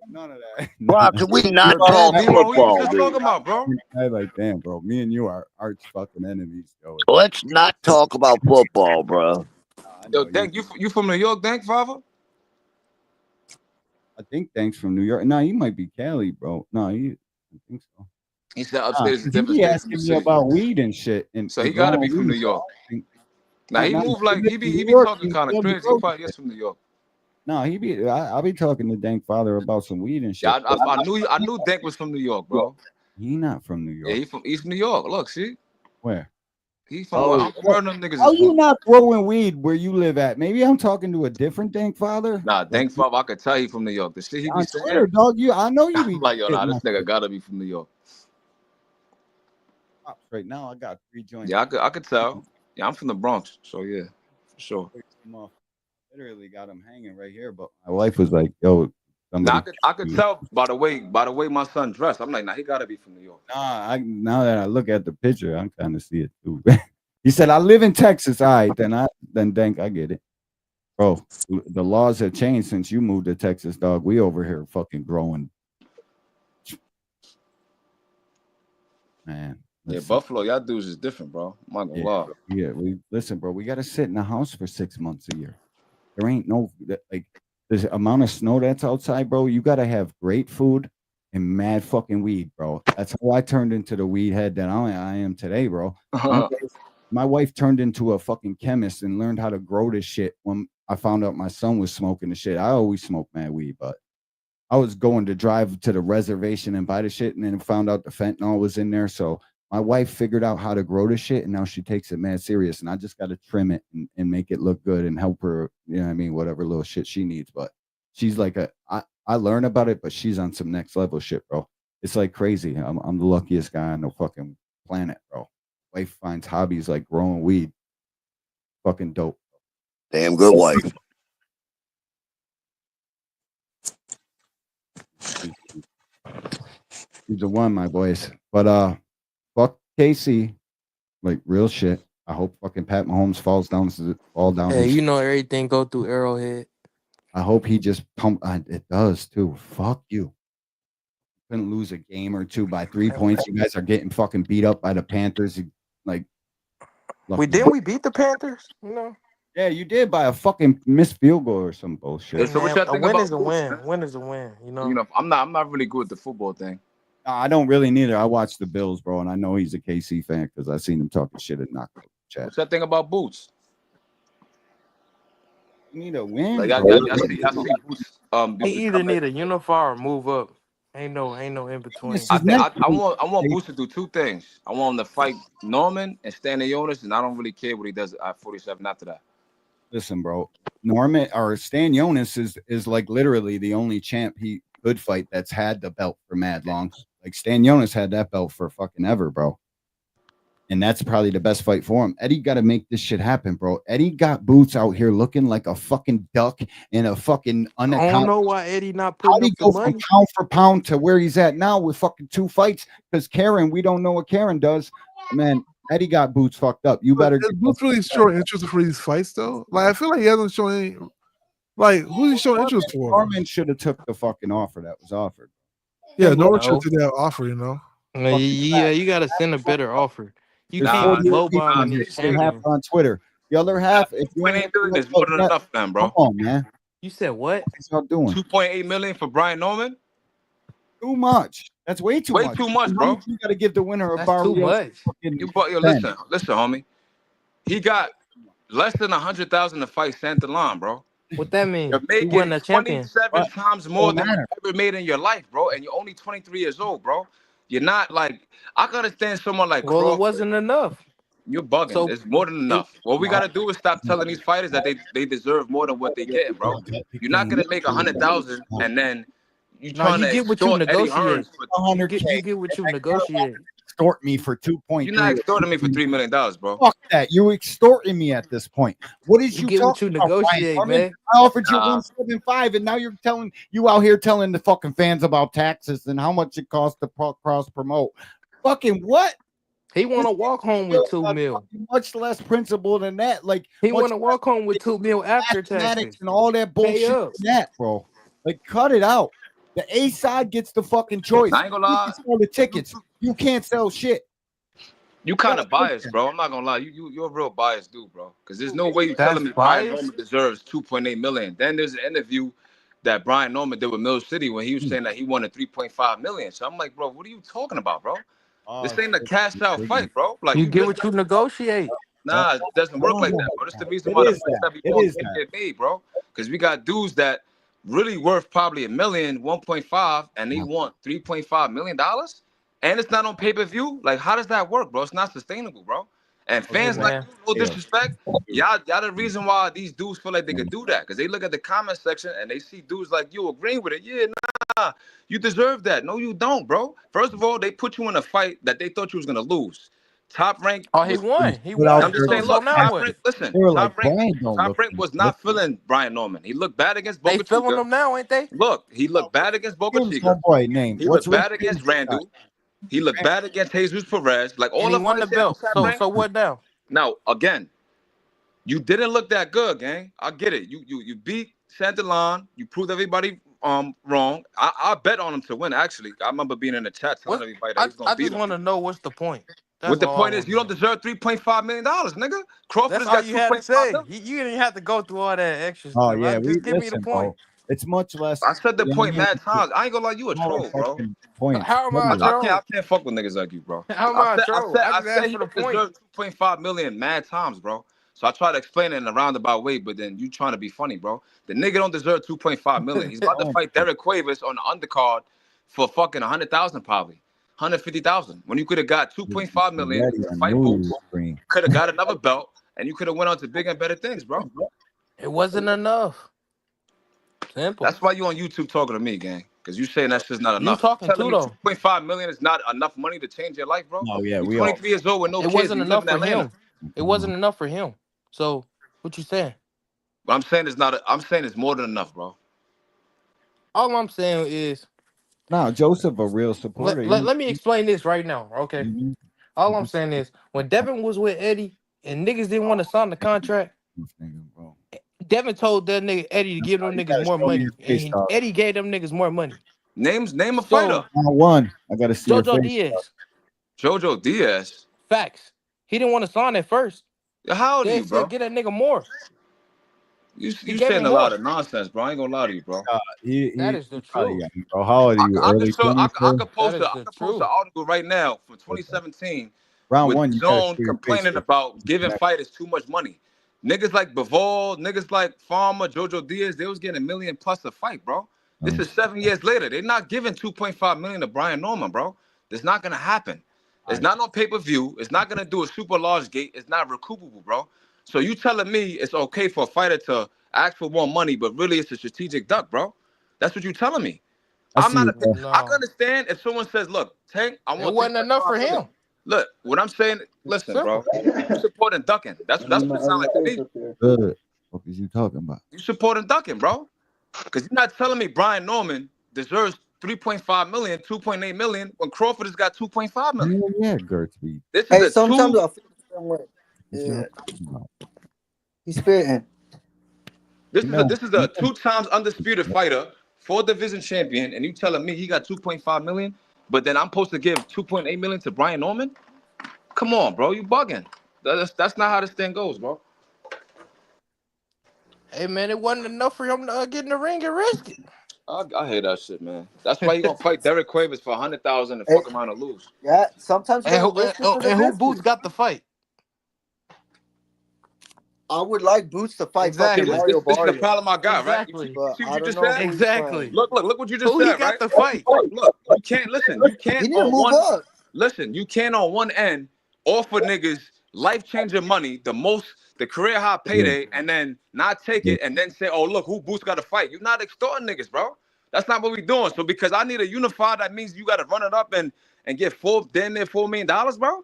None of that. Bro, can we not talk football, What you talking about, bro? I like, damn, bro. Me and you are arch fucking enemies, yo. Let's not talk about football, bro. Yo, Dank, you from New York, Dank, father? I think Dank's from New York. No, he might be Cali, bro. No, I think so. He said upstairs. He asking me about weed and shit. And so he gotta be from New York. Now he moved like he be talking kind of crazy. He probably is from New York. No, I'll be talking to Dank father about some weed and shit. Yeah, I knew Dank was from New York, bro. He not from New York. Yeah, he from East New York. Look, see? Where? He from where them niggas How is you from. not throwing weed where you live at? Maybe I'm talking to a different Dank father. Nah, Dank father, I could tell he from New York. The shit he be On saying. Twitter, dog. I know you be I'm like, yo, nah, this nigga gotta be from New York. Right now, I got 3 joints. Yeah, I could tell. Yeah, I'm from the Bronx, so yeah, for sure. Literally got him hanging right here, but my wife was like, "Yo, Now somebody. I could tell by the way my son dressed. I'm like, nah, he gotta be from New York. Now that I look at the picture, I kind of see it too. He said, "I live in Texas." All right, then Dank, I get it, bro. The laws have changed since you moved to Texas, dog. We over here fucking growing, man. Yeah, Listen. Buffalo, y'all dudes is different, bro. I'm not gonna lie. Yeah. We listen, bro. We got to sit in the house for 6 months a year. There ain't no like the amount of snow that's outside, bro. You got to have great food and mad fucking weed, bro. That's how I turned into the weed head that I am today, bro. My wife turned into a fucking chemist and learned how to grow this shit when I found out my son was smoking the shit. I always smoked mad weed, but I was going to drive to the reservation and buy the shit, and then found out the fentanyl was in there. So my wife figured out how to grow the shit, and now she takes it mad serious. And I just got to trim it and make it look good and help her, you know what I mean, whatever little shit she needs. But she's like I learn about it, but she's on some next level shit, bro. It's like crazy. I'm the luckiest guy on the fucking planet, bro. Wife finds hobbies like growing weed. Fucking dope. Damn good wife. She's the one, my boys. But fuck Casey, like real shit. I hope fucking Pat Mahomes falls down. Hey, you know everything go through Arrowhead. I hope he just pump. It does too. Fuck you. Couldn't lose a game or two by 3 points. You guys are getting fucking beat up by the Panthers. Like, We beat the Panthers. You know. Yeah, you did by a fucking missed field goal or some bullshit. So what y'all A think win about is a win. Win is a win. You know. I'm not really good with the football thing. No, I don't really neither. I watch the Bills, bro, and I know he's a KC fan because I seen him talking shit in knockout chat. What's that thing about Boots? You need a win. Like I see Boots. He either need a uniform or move up. Ain't no in between. I want Boots to do two things. I want him to fight Norman and Stanley Jonas, and I don't really care what he does at 47 after that. Listen, bro, Norman or Stan Jonas is like literally the only champ he could fight that's had the belt for mad long. Like Stan Jonas had that belt for fucking ever, bro. And that's probably the best fight for him. Eddie got to make this shit happen, bro. Eddie got Boots out here looking like a fucking duck in a fucking unaccountable. I don't know why Eddie not putting How'd he up go the money. from pound for pound to where he's at now with fucking 2 fights? Because Karen, we don't know what Karen does. Man, Eddie got Boots fucked up. You better Is Boots really showing interest for these fights though? Like I feel like he hasn't shown any. Like who's he showing interest for? Norman should have took the fucking offer that was offered. Yeah, Norman should take that offer. You know. Yeah, you got to send a better offer. You There's can't 48 lowball people on on here. this Say half champion. on Twitter. The other half, if you ain't doing is more than enough, man, bro. Come on, man. You said what? What's y'all doing? 2.8 million for Brian Norman. Too much. That's way too much. Way too much, bro. You got to give the winner a That's bar. too much. Listen, homie. He got less than 100,000 to fight Santalon, bro. What that mean? You're He making wasn't a champion. 27 times more than matter. you ever made in your life, bro. And you're only 23 years old, bro. You're not like I can understand someone like Well, Crawford. it wasn't enough. You're bugging. So- It's more than enough. What we gotta do is stop telling these fighters that they deserve more than what they get, bro. You're not gonna make 100,000 and then you No, trying you to get what you extort Eddie negotiate. Hearns for You get what you negotiate. Extort me for 2.3. You're not extorting me for $3 million, bro. Fuck that. You extorting me at this point. What is You you get what you talking about, Brian negotiate, Norman? man. I offered you Nah. 175, and now you're out here telling the fucking fans about taxes and how much it costs to cross promote. Fucking what? He want to walk home with 2 mil. Much less principle than that. Like He much want to walk home with 2 mil after mathematics taxes. and all that bullshit. up. than that, bro. Like, cut it out. The A side gets the fucking choice. I ain't gonna lie. You can sell the tickets. You can't sell shit. You kind of biased, bro. I'm not gonna lie. You're a real biased dude, bro. Because there's no way you're That's telling me Brian biased? Norman deserves 2.8 million. Then there's an interview that Brian Norman did with Mill City when he was saying that he wanted 3.5 million. So I'm like, bro, what are you talking about, bro? This ain't a cash out fight, bro. Like You get what you negotiate. Nah, it doesn't work like that, bro. That's the reason It why the is fights that. that we It want is can't that. get made, bro. Because we got dudes that really worth probably $1 million, 1.5, and they want $3.5 million, and it's not on pay-per-view. Like, how does that work, bro? It's not sustainable, bro. And fans like man. you, no disrespect, y'all the reason why these dudes feel like they could do that. Because they look at the comment section and they see dudes like you agreeing with it. Yeah, nah, you deserve that. No, you don't, bro. First of all, they put you in a fight that they thought you was gonna lose. Top rank. Oh, he won. He Without won. I'm just saying, So look, now top what? rank. Listen, They were like, top rank. Brian don't Top look rank was not feeling Brian Norman. He looked bad against They Boca feeling Chica. him now, ain't they? Look, he looked bad against Boca Jim's Chica. homeboy name. He What's looked Rick bad against James got? Randall. He looked bad against Jesus Perez. Like And all he of won the them on belt. top So rank. what now? Now, again, you didn't look that good, gang. I get it. You beat Santillan. You proved everybody wrong. I bet on him to win, actually. I remember being in the chat telling everybody that he was going I to beat just him. want to know what's the point. That's What the all point I is, want you to don't know. deserve $3.5 million, nigga. Crawford That's has all got you had to 2.5 say. million. You didn't have to go through all that extra Oh stuff. yeah, we Just give me the listen, point. bro. It's much less. I said the You know what I point mean? mad times. I ain't gonna lie, you a Smaller troll, bro. fucking points. How am I a I troll? can't fuck with niggas like you, bro. How am I a troll? I I just said asked he for the don't point. deserve 2.5 million mad times, bro. So I try to explain it in a roundabout way, but then you trying to be funny, bro. The nigga don't deserve 2.5 million. He's about to fight Derek Cuevas on the undercard for fucking 100,000 probably. 150,000. When you could have got 2.5 million Ready to on fight news Boots, screen. could have got another belt, and you could have went on to bigger and better things, bro. It wasn't enough. Simple. That's why you on YouTube talking to me, gang. Because you saying that's just not You enough. talking Telling too me though. 2.5 million is not enough money to change your life, bro. Oh yeah, You're we all. 23 years old with no It kids. wasn't You live enough in for Atlanta. him. It wasn't enough for him. So what you saying? But I'm saying it's not. I'm saying it's more than enough, bro. All I'm saying is Now Joseph, a real supporter. let me explain this right now. Okay. Mhm. All I'm saying is when Devin was with Eddie and niggas didn't want to sign the contract, Bro. Devin told that nigga Eddie to give them You niggas gotta more show me money. your And face, dog. Eddie gave them niggas more money. Name a So fighter. Not one. I gotta see your Jojo face. Diaz. Jojo Diaz. Facts. He didn't want to sign at first. How old are They you, said bro? get that nigga more. You gave saying him a lot more. of nonsense, bro. I ain't gonna lie to you, bro. That is the probably truth. got me, bro. How old are you? I could Early show. 20s, I bro? could post That is I the could post an truth. article right now from 2017 Round with one, you gotta Zone show your face. complaining about giving fighters too much money. Niggas like Bivol, niggas like Farmer, Jojo Diaz, they was getting $1 million plus a fight, bro. This is 7 years later. They're not giving 2.5 million to Brian Norman, bro. It's not gonna happen. It's not on pay-per-view. It's not gonna do a super large gate. It's not recoupable, bro. So you telling me it's okay for a fighter to ask for more money, but really it's a strategic duck, bro? That's what you telling me. I'm not. I can understand if someone says, "Look, Tank, I want." It wasn't enough for him. Look, what I'm saying. Listen, bro. You supporting ducking. That's what it sounds like to me. Good. What is you talking about? You supporting ducking, bro. Because you're not telling me Brian Norman deserves 3.5 million, 2.8 million when Crawford has got 2.5 million. Yeah, Gertrude. This is a sometimes two. I feel the same way. Yeah. He's spitting. This is a 2 times undisputed fighter, 4 division champion, and you telling me he got 2.5 million, but then I'm supposed to give 2.8 million to Brian Norman? Come on, bro, you bugging. That's not how this thing goes, bro. Hey man, it wasn't enough for him to get in the ring and risk it. I hate that shit, man. That's why he gonna fight Derek Cuevas for 100,000 and fuck around and lose. Yeah, sometimes you And gotta risk it for the who biscuit. Boots got the fight? I would like Boots to fight Exactly. fucking Mario This is the Barrio. problem I got, Exactly. right? You see But I what you don't just know said? who he's Exactly. fighting. Look what you just Who he said, got right? the fight? Look, you can't listen. You can't He need to on move one. up. Listen, you can't on one end offer niggas life-changing money, the career high payday, and then not take it, and then say, "Oh, look, who Boots got to fight?" You're not extorting niggas, bro. That's not what we doing. So because I need a unified, that means you got to run it up and get damn near $4 million, bro.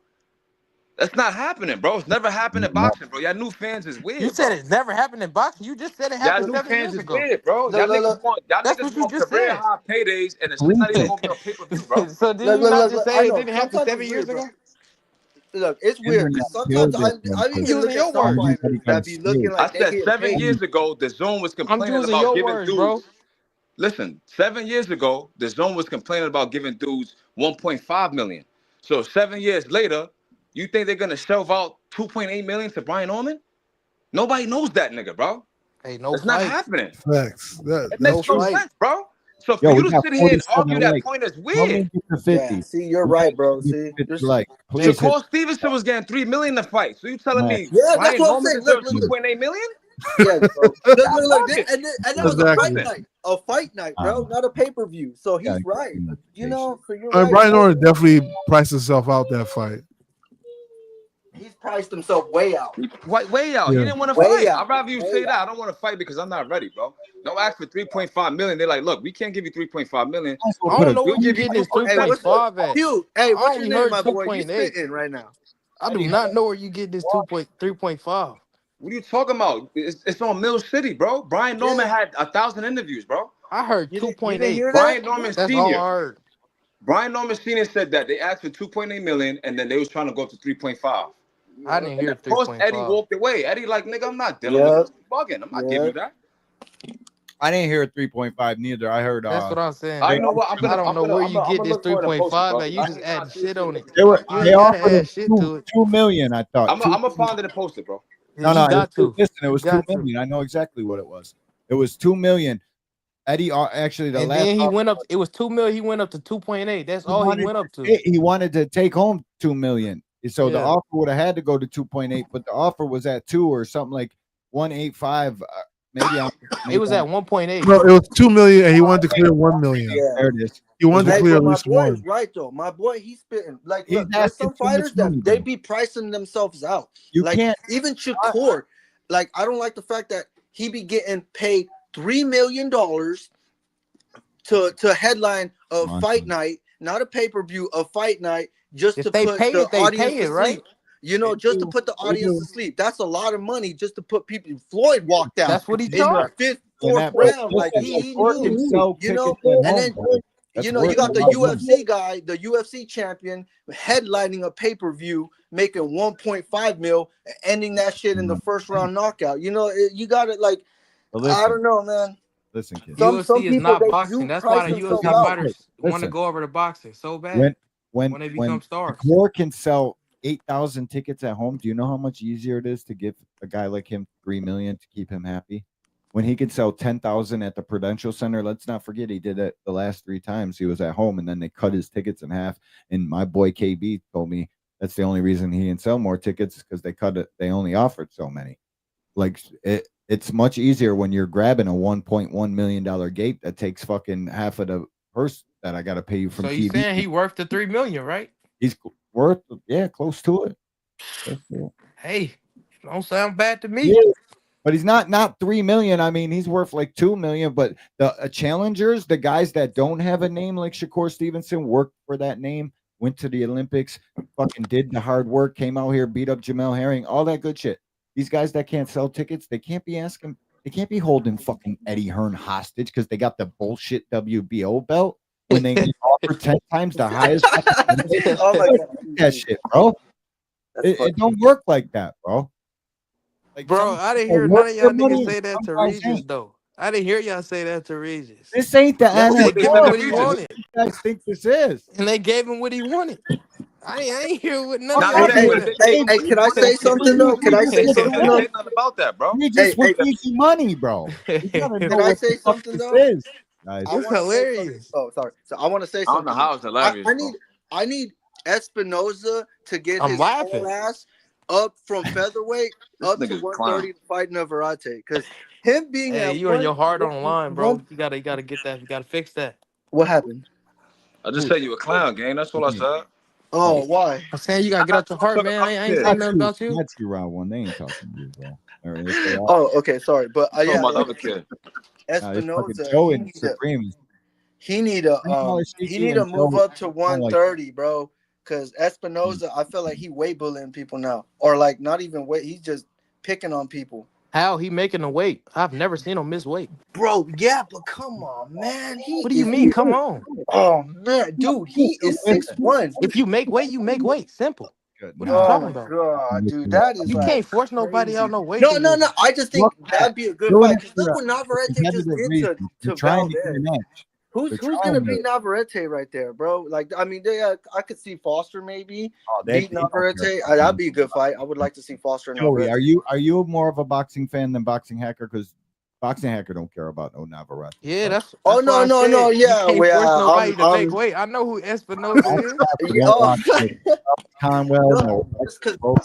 That's not happening, bro. It's never happened in boxing, bro. Y'all new fans is weird. You said Bro. it never happened in boxing. You just said it Y'all happened new 7 fans years is ago. weird, bro. Y'all niggas That's what you want just career said. high paydays, and it's not even gonna be on pay-per-view, bro. So did you not just I say it know. didn't happen Sometimes 7 it's years weird, bro. ago? Look, it's weird because sometimes I even Using look at your some words. fighters that be looking I like they said getting 7 paid. years ago, the zone was I'm complaining using about your giving words, dudes. bro. Listen, 7 years ago, the zone was complaining about giving dudes 1.5 million. So 7 years later, you think they're gonna shelve out 2.8 million to Brian Norman? Nobody knows that nigga, bro. Hey, no It's not fight. happening. Facts. It makes no sense, bro. So for Yo, we you to got sit here and 47 argue that likes. point is Tell weird. me get to 50. Yeah, see, you're right, bro. See, Like, please hit. Shakur Stevenson was getting 3 million to fight. So you telling me yeah, that's Brian what I'm Norman saying. Look, deserves look, look. 2.8 million? Yeah, bro. Look. bugging. And that was a Exactly. fight night. A fight night, bro, not a pay-per-view. So he's right. You know, so you're I mean, right. Brian Norman definitely priced himself out that fight. He's priced himself way out. Way out. Yeah. He didn't want to Way fight. out. I'd rather you Way say out. that. I don't want to fight because I'm not ready, bro. Don't ask for 3.5 million. They're like, look, we can't give you 3.5 million. I don't know We'll where you give you getting this 2.7. 2.5 at. Hey, I what's only your name, heard my boy? You 2.8. spitting right now. I do not know where you get this 3.5. What are you talking about? It's on Mill City, bro. Brian Norman had 1,000 interviews, bro. I heard You didn't 2.8. hear Brian that? Norman That's all Sr. I heard. Brian Norman Sr. said that they asked for 2.8 million, and then they was trying to go up to 3.5. I didn't hear Of course, Eddie 3.5. walked away. Eddie like, nigga, I'm not dealing with this. Bugging. I'm not giving you that. I didn't hear 3.5 neither. I heard That's what I'm saying. I know what I don't know where you get this look for it and post it, 3.5 bro. at. You just add shit on it. they You ain't gotta offered add him shit to it. 2 million, I thought. I'm gonna find it and post it, bro. No, You got to. listen, it You was 2 got to. million. I know exactly what it was. It was 2 million. Eddie actually the And last then he offer, went up. It was 2 million. He went up to 2.8. That's he all he wanted went up to. he wanted to take home 2 million. So the Yeah. offer would have had to go to 2.8, but the offer was at 2 or something like 185. It was at 1.8. No, it was 2 million, and he wanted to clear 1 million. Yeah. There it is. He wanted to Hey, clear but at my least boy one. is right though. My boy, he's spitting. Like, He's look, there's asking some too much fighters that money, they bro. be pricing themselves out. You Like can't. even Shakur. Like, I don't like the fact that he be getting paid $3 million to headline a fight night, not a pay-per-view, a fight night, just If to they put pay the it, they audience pay to it, right? sleep. You know, just to put the audience to sleep. That's a lot of money just to put people. Floyd walked out That's what he in the charged. fifth, And fourth that, round. Like listen, he Shakur can knew, sell you know, tickets at and home, then bro. That's you know, you worth got a the lot of money. UFC guy, the UFC champion, headlining a pay-per-view, making 1.5 mil, ending that shit in the first round knockout. You know, you got it. Like, But I listen, don't know, man. listen, kid. Some UFC is people not they boxing. do That's price why the themselves UFC out. fighters want to Listen. go over to boxing so bad when they become When stars. Shakur can sell 8,000 tickets at home, do you know how much easier it is to give a guy like him 3 million to keep him happy? When he could sell 10,000 at the Prudential Center, let's not forget he did it the last 3 times he was at home, and then they cut his tickets in half. And my boy KB told me that's the only reason he didn't sell more tickets, because they cut it. They only offered so many. Like it's much easier when you're grabbing a $1.1 million gate that takes fucking half of the purse that I got to pay you from So TV. you saying he worth the 3 million, right? He's worth, close to it. Hey, don't sound bad to me. Yeah. But he's not 3 million. I mean, he's worth like 2 million. But the challengers, the guys that don't have a name like Shakur Stevenson, worked for that name, went to the Olympics, fucking did the hard work, came out here, beat up Jamel Herring, all that good shit. These guys that can't sell tickets, they can't be holding fucking Eddie Hearn hostage because they got the bullshit WBO belt when they offer 10 times the highest. Oh my God. That shit, bro. It don't work like that, bro. Like, Bro, I didn't hear none of y'all niggas say that to Regis, though. I didn't hear y'all say that to Regis. This ain't the They give him NFL. what he wanted. You guys think this is? And they gave him what he wanted. I ain't hear what none Nah, of y'all they said. didn't. Hey, can I say something though? Can I say something They though? said nothing about that, bro. We just with easy money, bro. You gotta know Can I what say the fuck something this though? is, guys. I It's want to say something. hilarious. Oh, sorry. So I want to say I don't know something. how it's hilarious. I need Espinoza to get I'm his laughing. whole ass up from featherweight up to nigga's 130 to fight Navarrete, because him being Hey, at you and your heart on the line, bro. one- You gotta get that. You gotta fix that. what happened? I just said you a clown, gang. That's all I said. Oh, why? I'm saying you gotta get out your heart, man. I ain't saying nothing about you. That's you round one. They ain't talking to you, bro. All right, let's go. Oh, okay, sorry, but Talking yeah, about the other kid. This fucking Espinoza, Joe and Supreme. he need to move up to 130, bro. Because Espinoza, I feel like he weight bullying people now, or like not even weight. He's just picking on people. How he making the weight? I've never seen him miss weight. Bro, yeah, but come on, man. What do you mean? Come on. Oh man, dude, he is 6'1". If you make weight, you make weight. Simple. What are you Oh talking my about? god, dude, that is You like can't force nobody crazy. out no weight. No. I just think that'd be a good fight. Because look what Navarrete just competitive did reasons. to They're trying to Valdez. get an edge. Who's gonna beat Navarrete right there, bro? Like, I mean, I could see Foster maybe beat Navarrete. That'd be a good fight. I would like to see Foster and Joey, Navarrete. are you more of a boxing fan than Boxing Hacker? Because Boxing Hacker don't care about no Navarrete. Yeah, that's Oh no, no. yeah, you can't force nobody to I'm make weight. I know who Espinoza is. Conwell,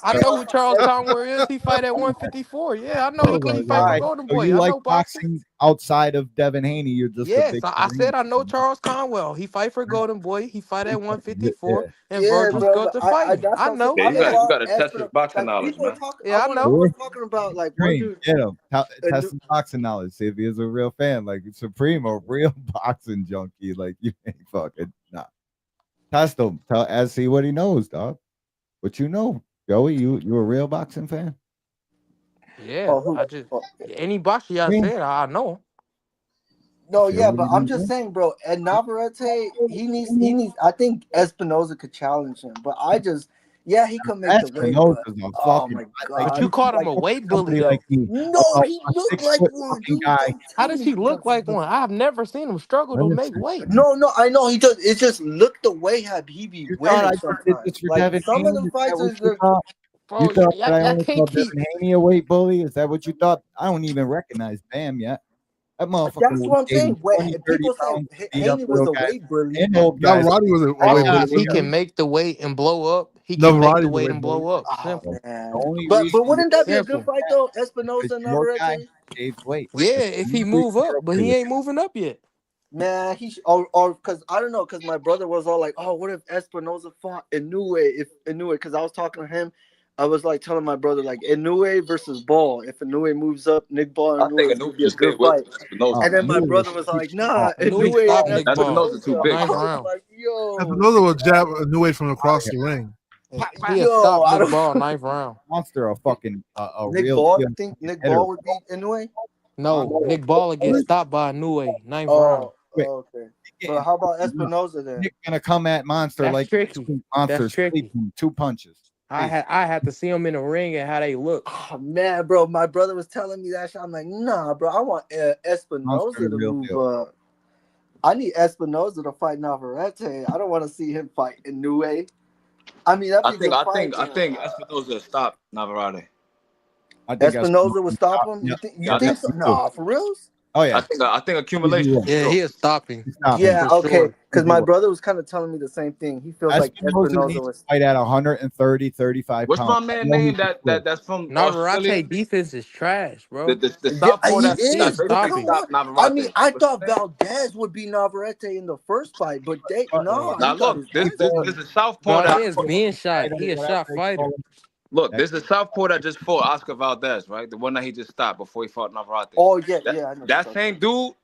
I know who Charles Conwell is. He fight at 154. Yeah, I know he fight for Golden So Boy. you I like know boxing. outside of Devin Haney? You're just a Yes, big I said I know Charles Conwell. He fight for Golden Boy. He fight at 154, and yeah, Virgil's bro. got to fight. That's I what I'm know. saying. Yeah, you gotta test his boxing knowledge, People are man. talking. Yeah, I I know. was talking about like one dude. Get him. Test some boxing knowledge. See if he is a real fan, like Supreme, a real boxing junkie. Like you ain't fucking nah. Test him. See what he knows, dog. What you know. Joey, you a real boxing fan? Yeah, I just any boxer y'all said, I know. No, yeah, but I'm just saying, bro. And Navarrete, he needs. I think Espinoza could challenge him, but he could make the weight. But, oh my god! But you called him a weight bully, though. Like me, No, he looked like one, dude. guy. How does he look like one? I've never seen him struggle to make weight. No, I know he does. It just looked the way he be winning sometimes. Like some of the fighters, You thought that I I only can't called keep. Devin Haney a weight bully? Is that what you thought? I don't even recognize Bam yet. That motherfucker. That's what I'm saying. 20, 30 People pounds, say beat up Haney was little a guys weight bully. and old Now guys. Roddy was a weight bully. He can make the weight and blow up. He can make the weight and blow up. Simple. But wouldn't that be a good fight though? Espinoza and your guy Navarrete. saves weight. Yeah, if he move up, but he ain't moving up yet. Man, or because I don't know, because my brother was all like, "Oh, what if Espinoza fought Inoue? Because I was talking to him, I was like telling my brother like Inoue versus Ball. If Inoue moves up, Nick Ball and Inoue would be a good fight." And then my brother was like, "Nah, Inoue stopped and Nick Ball. Espinoza too big. Ninth round. Like, yo, Espinoza will jab Inoue from across the ring. He had stopped Nick Ball ninth round. Monster, a fucking a Nick real. Ball. You think Nick Ball would beat Inoue? No, Nick Ball would get stopped by Inoue ninth round. Okay. But how about Espinoza then? Nick gonna come at Monster That's like tricky. Monster That's tricky. sleeping 2 punches. I had to see him in the ring and how they look. Oh, man, bro, my brother was telling me that shit. I'm like, nah, bro, I want Espinoza to move up. I need Espinoza to fight Navarrete. I don't want to see him fight Inoue. I mean, I think Espinoza stopped Navarrete. Espinoza would stop him. Yeah. You think so? No, for reals? Oh yeah. I think accumulation. Yeah, he is stopping. Yeah, okay. Because my brother was kind of telling me the same thing. He feels like Espinoza was fight at 130, 35 What's pounds. my man name that's from Navarrete defense is trash, bro. The southpaw he that's is. But basically come on. stopped Navarrete. I mean, I thought Valdez would be Navarrete in the first fight, but Now look, this is a southpaw Valdez that being shot. He a shot fighter. Look, this is a southpaw that just fought Oscar Valdez, right? The one that he just stopped before he fought Navarrete. Oh yeah, I know that same dude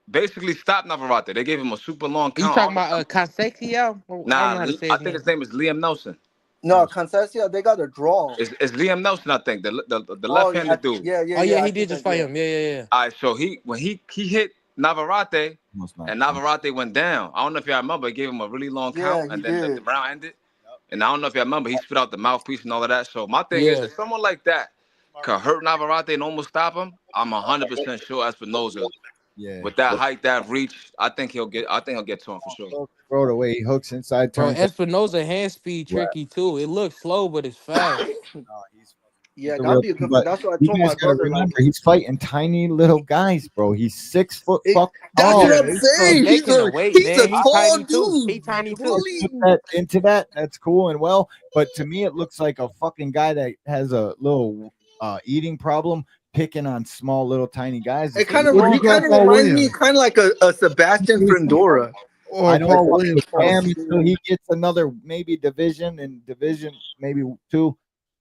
basically stopped Navarrete. They gave him a super long count. You talking about Consecio? Nah, I think his name is Liam Nelson. No, Concessia, they got a draw. It's Liam Nelson, I think, the left-handed dude. Yeah. He did just fight him. Yeah. All right, so when he hit Navarrete and Navarrete went down. I don't know if y'all remember, he gave him a really long count, and then the round ended. And I don't know if y'all remember, he spit out the mouthpiece and all of that. So my thing is, if someone like that could hurt Navarrete and almost stop him, I'm 100% sure Espinoza, with that height, that reach, I think he'll get to him for sure. Throw it away, he hooks inside. Bro, Espinoza hand speed tricky too. It looks slow, but it's fast. Yeah, that'd be a good fight. That's what I told my brother. Remember, he's fighting tiny little guys, bro. He's 6 foot. That's what I'm saying. He's a tall dude. He tiny too. Into that, that's cool and well. But to me, it looks like a fucking guy that has a little eating problem, picking on small, little, tiny guys. It kind of reminds me, kind of like a Sebastian Frindora. I don't know. He gets another maybe division maybe 2.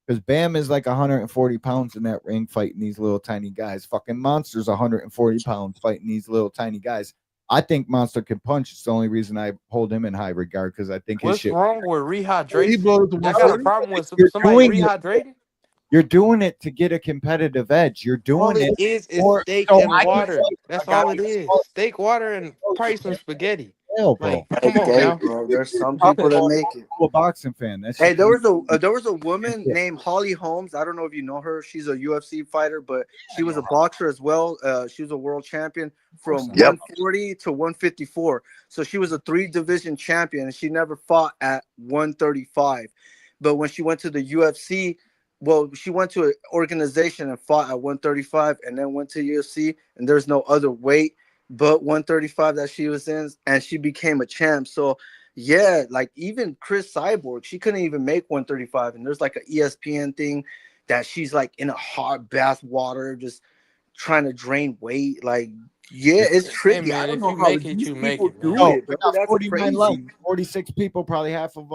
Because Bam is like 140 pounds in that ring fighting these little tiny guys. Fucking Monster's 140 pounds fighting these little tiny guys. I think Monster can punch. It's the only reason I hold him in high regard because I think his shit. What's wrong with rehydration? I got a problem with somebody rehydrating. You're doing it to get a competitive edge. You're doing it is steak and water. That's all it is. Steak, water, and probably some spaghetti. Hell, bro. Come on now. Bro. There's some people that make it. I'm a boxing fan. Hey, there was a woman named Holly Holmes. I don't know if you know her. She's a UFC fighter, but she was a boxer as well. She was a world champion from 140 to 154. So she was a 3-division champion, and she never fought at 135. But when she went to the UFC, she went to an organization and fought at 135, and then went to UFC, and there's no other weight but 135 that she was in, and she became a champ. So yeah, like even Chris Cyborg, she couldn't even make 135, and there's like an ESPN thing that she's like in a hot bath water just trying to drain weight. Like, yeah, it's tricky. Hey man, I don't if know you how make it, you make it. do it. We got 49 left. 46 people, probably half of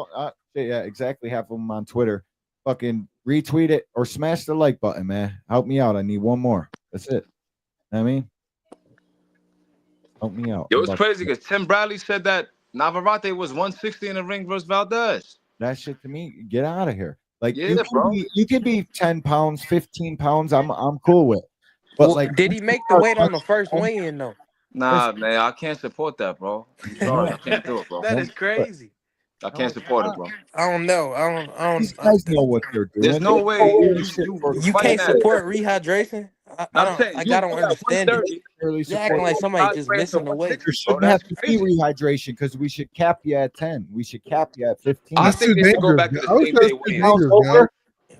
exactly half of them on Twitter. Fucking retweet it or smash the like button, man. Help me out. I need one more. That's it. I mean, help me out. Yo, it's crazy because Tim Bradley said that Navarrete was 160 in the ring versus Valdez. That shit to me, get out of here. Like Yeah, bro. you can be 10 pounds, 15 pounds. I'm cool with. But Well, like, did he make the weight on the first weigh-in though? Nah, man, I can't support that, bro. I'm sorry, I can't do it, bro. That is crazy. I can't support it, bro. I don't know. I these don't. guys know what they're doing. There's no way You can't support rehydration. I don't. saying I you don't understand it. You're acting like somebody just missing the weight. There shouldn't have to be rehydration because we should cap you at 10. We should cap you at 15. I think they should go back to the same day weigh-in.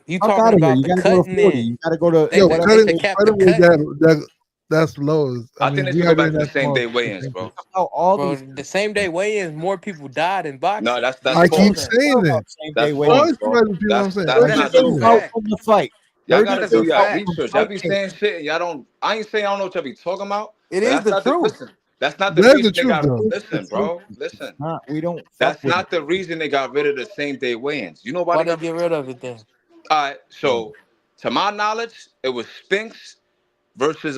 You Fuck talking outta here. about You the gotta go to cutting 40. in? You gotta go to They should cap the cutting. That's low. I think they should go back to the same day weigh-ins, bro. Bro, the same day weigh-ins, more people died in boxing. No, that's I keep false. saying that. That's Why false, is bro. you guys repeating what I'm saying? That's not true, bro. Out from the fight. Y'all 30 gotta do days y'all out from research. Y'all be fighting. saying shit and y'all don't. I ain't saying I don't know what y'all be talking about. It but is that's the not truth. Listen, that's not the That's reason the they got. truth, though. Listen, bro. Listen. We don't. That's not the reason they got rid of the same day weigh-ins. You know why Why they they got get rid of it then? All right, so to my knowledge, it was Spinks versus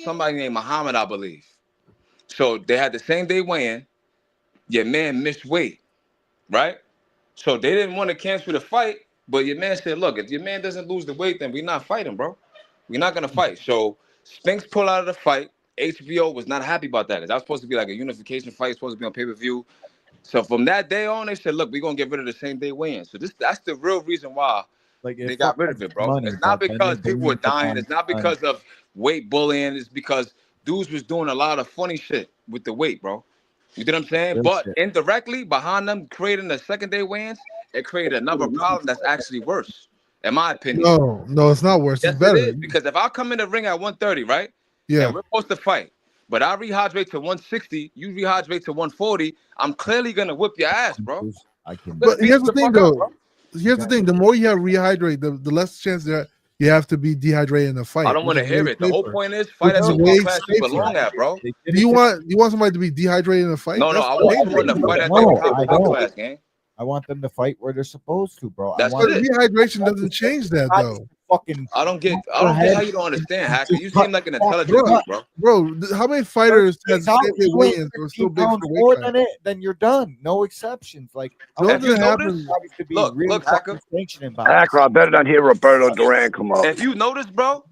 somebody named Muhammad, I believe. So they had the same day weigh-in. Your man missed weight, right? So they didn't want to cancel the fight, but your man said, "Look, if your man doesn't lose the weight, then we're not fighting, bro. We're not gonna fight." So Spinks pulled out of the fight. HBO was not happy about that because that was supposed to be like a unification fight, supposed to be on pay-per-view. So from that day on, they said, "Look, we're gonna get rid of the same day weigh-in." So that's the real reason why they got rid of it, bro. money, It's not but then because they people were need to dying. find It's not time. because of weight bullying. It's because dudes was doing a lot of funny shit with the weight, bro. You know what I'm saying? Real But shit. indirectly, behind them creating the second day weigh-ins, it created another problem that's actually worse, in my opinion. No, it's not worse. Yes, It's better. it is. Because if I come in the ring at 130, right? Yeah. And we're supposed to fight, but I rehydrate to 160, you rehydrate to 140, I'm clearly gonna whip your ass, bro. I can. But here's the thing, fuck up, though. bro. Here's the thing: the more you have rehydrate, the less chance that you have to be dehydrated in a fight. I don't which want to is hear way it. The whole safer. point is fight Which at is the way weight class you safer. belong at, bro. Do you want somebody to be dehydrated in a fight? No, That's I want someone to fight at the top I weight don't. class, gang. I want them to fight where they're supposed to, bro. That's But rehydration doesn't change that, though. Fucking. I don't get how you don't understand, Hacker. You seem like an intelligent dude, bro. Bro, how many fighters has Out, same you weigh-ins win or still 15 big for pounds the more weight class? than it, then you're done. No exceptions. Like If you notice, to be look, really Hacker. fucking sanctioning about Hacker, I better not hear Roberto Duran come up. If you notice, bro,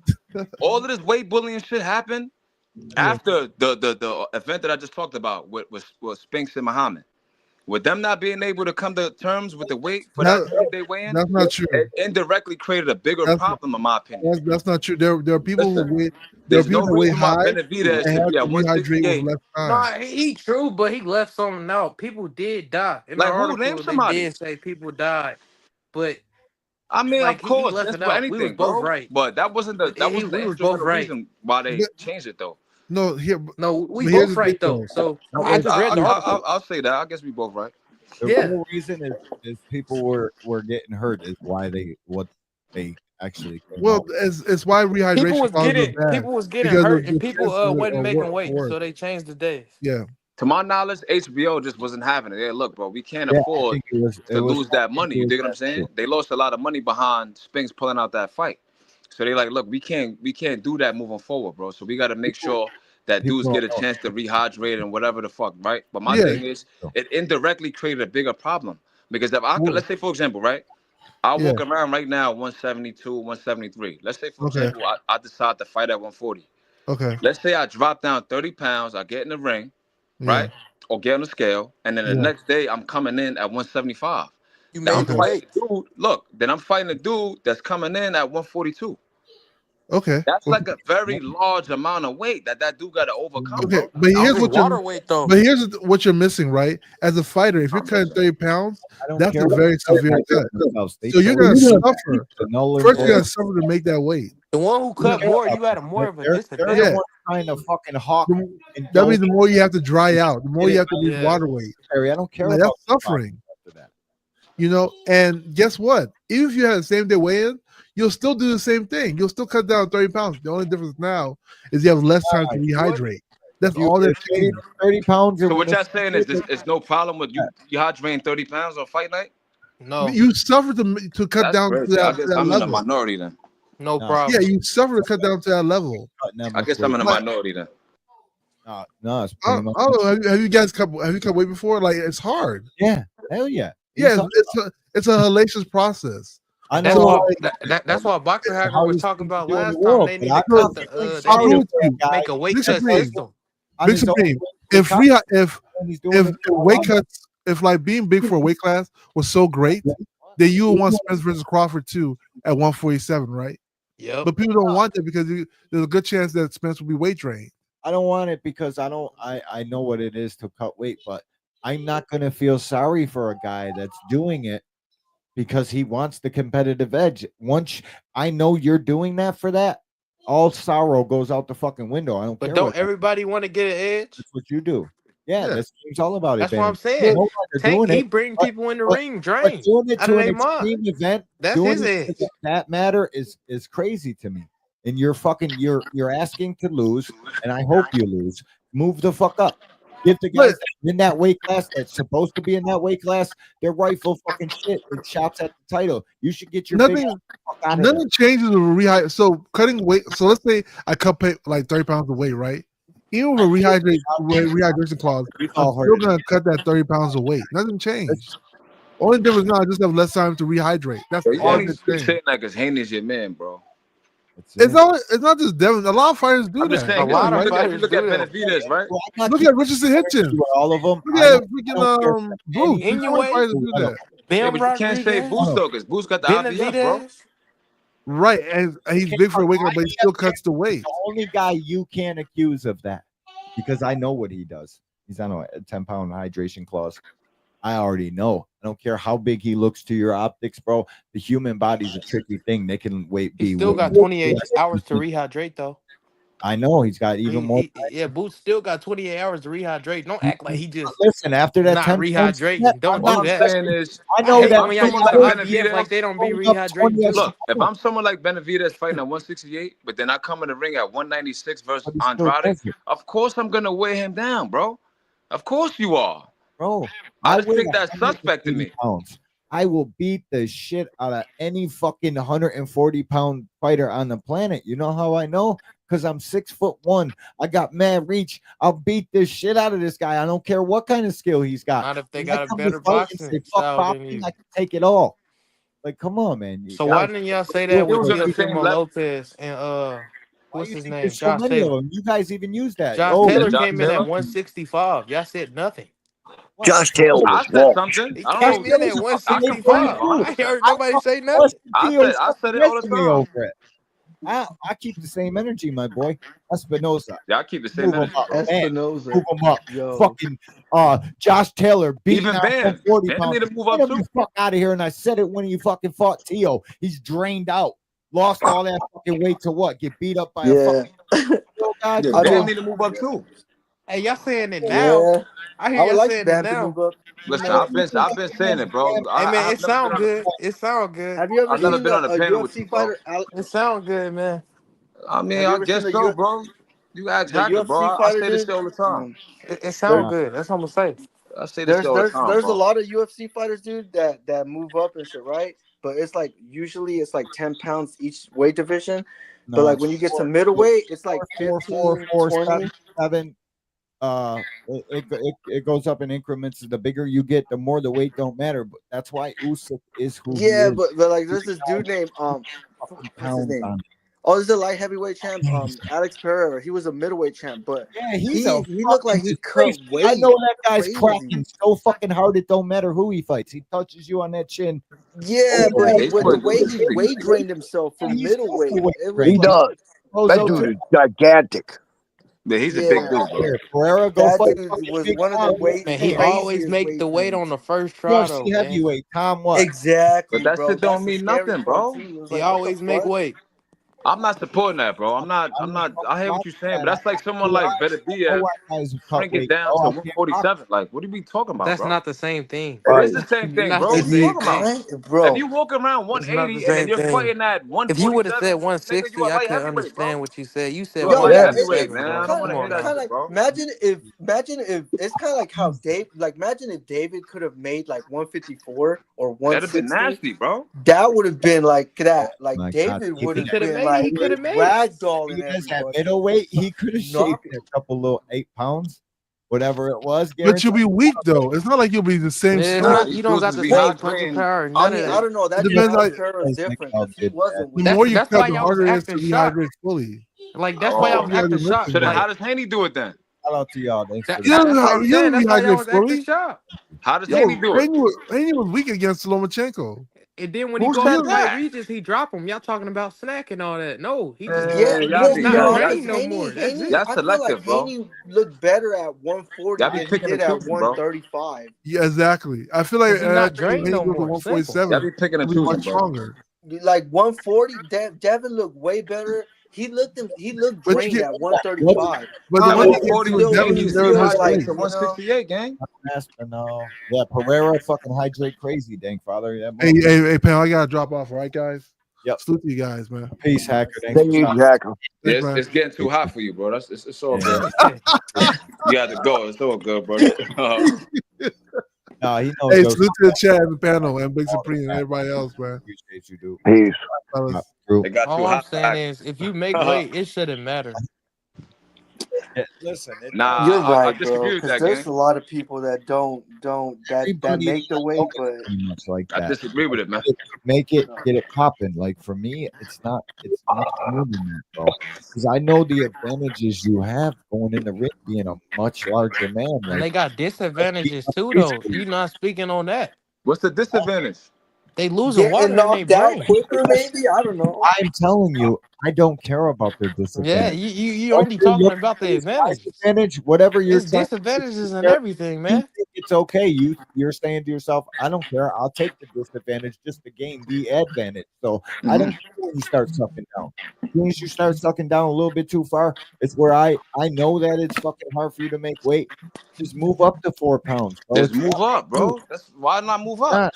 all of this weight bullying shit happened after the event that I just talked about with Spinks and Muhammad. With them not being able to come to terms with the weight for that day weigh-in, that's not true. It indirectly created a bigger problem, in my opinion. That's not true. There are people Listen, who weigh. There's There are no people who weigh reason why high Benavidez and should have be to at rehydrate 168. with less time. Nah, he true, but he left something out. People did die. In Like the who? article, Name they somebody. did say people died, but I mean, like of he course, left that's it for out. We was anything, both bro. right. But that wasn't the We was both instrumental right. reason why they changed it, though. No, here. No, we but here's both the right thing, though. So I just read the article. I'll say that. I guess we both right. The Yeah. real reason is people were getting hurt is why they actually came Well, out. it's why rehydration People was getting because hurt of and the people chance wasn't of making weight, work. so they changed the days. Yeah. To my knowledge, HBO just wasn't having it. Hey, look, bro, we can't Yeah, I afford think it was lose that money. You it dig what I'm was saying? that They lost a lot of money behind Spinks pulling out that fight. So they like, look, we can't do that moving forward, bro. So we got to make sure that dudes get a chance to rehydrate and whatever the fuck, right? But my thing is, it indirectly created a bigger problem because if let's say, for example, right, I walk around right now 172, 173. Let's say, for example, I decide to fight at 140. Okay. Let's say I drop down 30 pounds, I get in the ring, right? Or get on the scale, and then the next day I'm coming in at 175. You Now made I'm the fighting weight. a dude. Look, then I'm fighting a dude that's coming in at 142. Okay. That's like a very large amount of weight that dude got to overcome. Okay, Bro. but here's what water weight though. But here's what you're missing, right? As a fighter, if you're cutting 30 pounds, that's a very severe cut. So you're gonna suffer. First, you're gonna suffer to make that weight. The one who cut more, you had more of a disadvantage. They're trying to fucking hawk. That means the more you have to dry out, the more you have to lose water weight. I don't care Like, about that's suffering. You know, and guess what? Even if you had the same day weigh-in, you'll still do the same thing. You'll still cut down 30 pounds. The only difference now is you have less time to rehydrate. That's all they're changing. 30 pounds. So what y'all saying is it's no problem with you hydrating 30 pounds on fight night? No. You suffer to cut down to I that, guess that I'm in a level. minority then. No problem. Yeah, you suffer to cut down to that level. I guess I'm in a minority then. No, it's I pretty much. don't know. Have you guys cut weight before? Like, it's hard. Yeah, hell yeah. Yeah, it's a hellacious process. I That's know. why that's why Boxer Hacker was talking about last time. They need I to cut the. They need to make a weight Big cut Supreme. system. Big Supreme. If weight cuts, if like being big for a weight class was so great, then you would want Spence versus Crawford too at 147, right? Yep. But people don't want that because there's a good chance that Spence will be weight drained. I don't want it because I know what it is to cut weight, but I'm not gonna feel sorry for a guy that's doing it because he wants the competitive edge. Once I know you're doing that for that, all sorrow goes out the fucking window. I don't care. But don't what everybody want to get an edge? that's what you do. Yeah, that's it's all about it. That's what I'm saying. Tank, he bring people in the ring, drain doing it out to of an their mind. extreme event. That's doing his it edge. to that matter is crazy to me. And you're asking to lose, and I hope you lose. Move the fuck up. Give the guys in that weight class that's supposed to be in that weight class their rightful fucking shit and shots at the title. You should get your Nothing changes with rehydration. So cutting weight. So let's say I cut like 30 pounds of weight, right? Even with a rehydration clause, I'm still gonna cut that 30 pounds of weight. Nothing changed. Only difference now I just have less time to rehydrate. That's You all only the thing. saying that because Haney's your man, bro. It's not just Devin. A lot of fighters do I'm just that. saying, look at Benavidez, right? Look at Richardson Hitchens. All of them. Look at freaking Bruce. Anyway, Fighters do that. Yeah, but you can't say Boost though, because Boost got the IBF, bro. Right, and he's big for a weight, but he still cuts the weight. The only guy you can't accuse of that, because I know what he does. He's on a 10-pound hydration clause. I already know. I don't care how big he looks to your optics, bro. The human body's a tricky thing. They can Still got 28 hours to rehydrate though. I know he's got even more. Boots still got 28 hours to rehydrate. Don't act like he just listen after that not 10 rehydrating. Don't do that. I know that. I mean, y'all like Benavidez, like they don't be rehydrating. Look, if I'm someone like Benavidez fighting at 168, but then I come in the ring at 196 versus Andrade, of course I'm gonna weigh him down, bro. Of course you are, bro. I just think that's suspect to me. I will beat the shit out of any fucking 140-pound fighter on the planet. You know how I know? Because I'm 6'1". I got mad reach. I'll beat the shit out of this guy. I don't care what kind of skill he's got. Not if they got a better boxing style than you. I can take it all. Like, come on, man. So why didn't y'all say that with Guillermo Lopez and what's his name? Josh Taylor. You guys even use that. Josh Taylor came in at 165. Y'all said nothing. Josh Taylor. I said something. He I came in at 165. I heard nobody say nothing. I said it all the time. I keep the same energy, my boy. Espinosa. Yeah, I keep the same energy. Espinosa. Move him up. Fucking Josh Taylor beating even out Ben. 40 Ben pounds. need to move up too. Fuck out of here. And I said it when he fucking fought Tio. He's drained out. Lost all that fucking weight to what? Get beat up by a fucking guy. Ben need to move up too. Hey, y'all saying it now. Yeah. I hear y'all saying it now. Listen, I've been saying it, bro. Hey man, it sound good. It sound good. Have you ever I've never seen been on a panel with UFC you, bro. fighter? It sound good, man. I mean, Have you I ever guess seen so, a bro. You ask the Hacker, bro. UFC I fighter, say this dude? shit all the time. It sound good. That's what I'm gonna say. I say this shit all the time, There's bro. a lot of UFC fighters, dude, that move up and shit, right? But it's like usually it's like 10 pounds each weight division. But like when you get to middleweight, it's like 15, 20. 7. It goes up in increments. The bigger you get, the more the weight don't matter. But that's why Usyk is who. Yeah, he is. but like there's this dude named what's his name? Oh, this is the light heavyweight champ, Alex Pereira. He was a middleweight champ, but yeah, he looked like he cut weight. I know that guy's crazy. cracking so fucking hard. It don't matter who he fights. He touches you on that chin. Yeah, but the way he weight drained himself from middleweight, it was He like, does. That dude is gigantic. Yeah, he's a big dude, bro. Pereira that dude was one of the weight. Man, he always make the weight on the first try though. UFC heavyweight, Tom what? Exactly, But that bro. shit don't That's mean the scary nothing, part, bro. too. It was He like, always what the make fuck? weight. I'm not supporting that, bro. I'm not. I hear what you're saying, but that's like someone like Benavidez shrink it down to 147. Like, what are we talking about, That's bro? not the same thing. It is the same thing, Not bro. the What are you same talking thing. about? Bro, If you walk around It's not the 180 and same then you're thing. fighting at 147, If you would have said nigga, 160, you a I light could heavyweight, understand bro. what you said. You said You a light 197, heavyweight, man. bro. I don't want to hear Come that on shit, now. bro. imagine if it's kind of like how imagine if David could have made like 154 or That'd have been 160. nasty, bro. That would have been like that. Like My God, David would have could have been made like it. He could have made it. ragdolling He does that everybody. middleweight. He could have Knock shaved a couple little 8 pounds. whatever it was. But you'll be weak though. It's not like you'll be the same Yeah, strength. you don't got the same punching power. I None mean, of I that. don't know. That It depends on Gervonta is different because he wasn't. the more you That's cut, why the y'all was harder it is to acting shocked. rehydrate fully. Like that's why y'all was acting shocked. So then, Like, how does Haney do it then? Shout out to y'all. Thanks for You don't that's what I'm saying. That's why y'all rehydrate was acting fully. shocked. How does Yo, Haney do it? Haney was weak against Lomachenko. And then when Who he go said up to Mike that? Regis, he drop him. Y'all talking about snack and all that. No, he just Yeah, y'all well, be- not y'all- drained no Haney, more. That's Haney, it. Y'all I feel like selective, bro. Haney looked better at 140 Y'all be than he picking did and at choosing, bro. 135. Yeah, exactly. I feel like Cause he not when drained Haney no goes to more. Simple. 147, Y'all be picking and he'll be choosing, much bro. stronger. Like 140, Devin looked way better. He looked But drained you at get, 135. but the At one thing is 140 was Still, Devin he Haney's deserves still his like, rehydrate weight. to 168, gang. Espinal. Yeah, Pereira fucking hydrate crazy, dang father. That Hey, motherfucker- hey, pal, I gotta drop off, all right, guys? Yep. Salute to you guys, man. Peace, hacker. Thanks Thank for you, stopping. Jacker. Yeah, Thanks, man. it's getting too hot for you, bro. It's all Yeah. good. You got to go. It's all good, bro. No, he knows Hey, those. salute to the chat and the panel and Big Supreme and everybody else, man. Appreciate you, dude. Peace. Fellas. It got All too I'm hot. saying is, if you make weight, it shouldn't matter. Yeah, listen, it, Nah, you're I right, disagree bro. with Because that, there's gang. a lot of people that don't that everybody make the weight, but pretty much like I that. disagree with it, man. Make it, get it popping. Like for me, it's not. It's much more than that, bro. Because I know the advantages you have going in the ring, being a much larger man. And they Like got disadvantages too, though. You not speaking on that. What's the disadvantage? They losing getting water in their knocked out brain. quicker, maybe. I don't know. I'm telling you, I don't care about their Yeah, disadvantage. you What only you're talking looking about the at is my advantages. advantage, whatever you're There's trying to disadvantages and there, everything, you man. think it's okay. You're saying to yourself, I don't care. I'll take the disadvantage just to gain the advantage. So I don't care when you start sucking down. As soon as you start sucking down a little bit too far, it's where I know that it's fucking hard for you to make weight. Just move up to 4 pounds, bro. Just It's move up, bro. That's why not move up.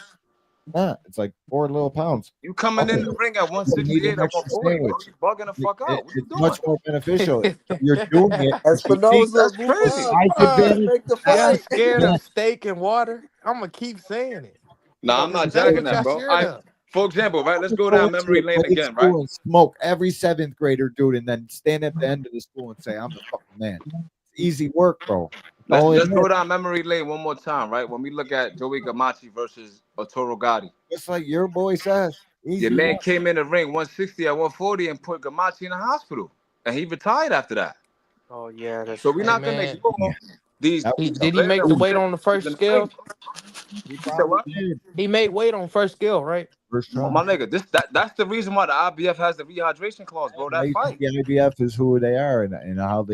not. It's like 4 little pounds. You coming in the ring at You need 168 an at extra 140, bro. sandwich. You bugging the fuck out. What you It's doing? much more beneficial. You're doing it. If you think Espinoza, That's move crazy. up. size advantage, Make the Y'all fight. scared of steak and water? I'm gonna keep saying it. Nah, I'm not That's jacking what that, y'all bro. scared of. For example, right? Let's go go down into memory a lane grade again, right? school and smoke every 7th grader, dude, and then stand at the end of the school and say, I'm the fucking man. It's easy work, bro. Let's go down memory lane one more time, right? When we look at Joey Gamache versus Arturo Gotti. Just like your boy says. Easy Your man work. came in the ring 160 at 140 and put Gamache in the hospital. And he retired after that. Oh yeah, that's So we're Hey, not gonna man. ignore these. Did he make the weight on the first scale? He said what? did. He made weight on first scale, right? First try. My nigga, that's the reason why the IBF has the rehydration clause, bro. That fight. The IBF is who they are and how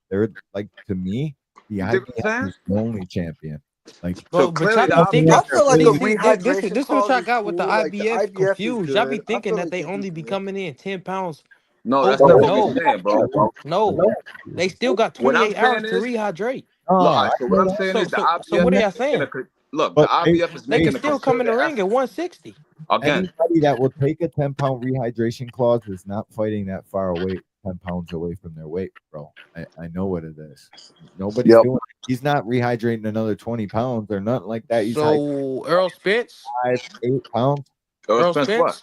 they're like, to me, the IBF is the only champion. Like, So But y'all clearly, be thinking. I feel like a See, rehydration this is what clause y'all is got with the cool. Like, the IBF IBF is confused. Y'all be good. I thinking feel that like they they only do be good. coming in 10 pounds. no, that's over. not what No, we're saying, bro. no, they still got What I'm 28 hours saying to is, rehydrate. look, all I right, so what I'm saying So, is the so what IBF are is y'all making saying? look, But the IBF is They making can a still come in the concerted ring at effort. 160. Again, anybody that will take a 10-pound rehydration clause is not fighting that far away, 10 pounds away from their weight, bro. I know what it is. Nobody's doing it. He's not rehydrating another 20 pounds or nothing like that. He's So Earl Spence, 5-8 pounds. Earl Spence what?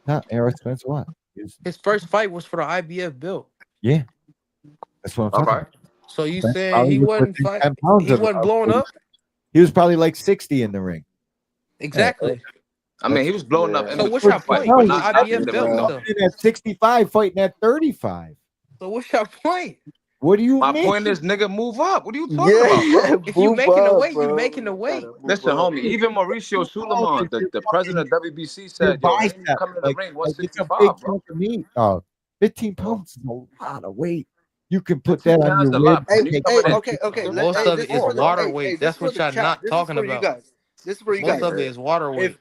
Not Errol Spence. What? His first fight was for the IBF belt. Yeah, that's what I'm All talking right. about. So you Spence saying probably he was wasn't within fight? 10 pounds He of wasn't blowing up? He was probably like 60 in the ring. Exactly. I mean, he was blowing up in So between what's your fights, point? but The not in IBF the belt ring, though. stuff. At 65, fighting at 35. So what's your point? What do you My mean? point is, nigga, move up. What are you talking about, bro? If you making the weight, you making the weight. Listen, homie, even Mauricio Suleiman, the president of WBC, Your said, yo, Haney bicep, coming in the ring it's a 165, big bro. chunk of meat. 15 pounds is a lot of weight. You can put 15 that on pounds your a lot, rib. bro. You coming in. Okay. Most of it is water Hey, weight. this That's is for what the y'all chat. not This is talking for you about. guys. This is for you Most guys. of it is water weight.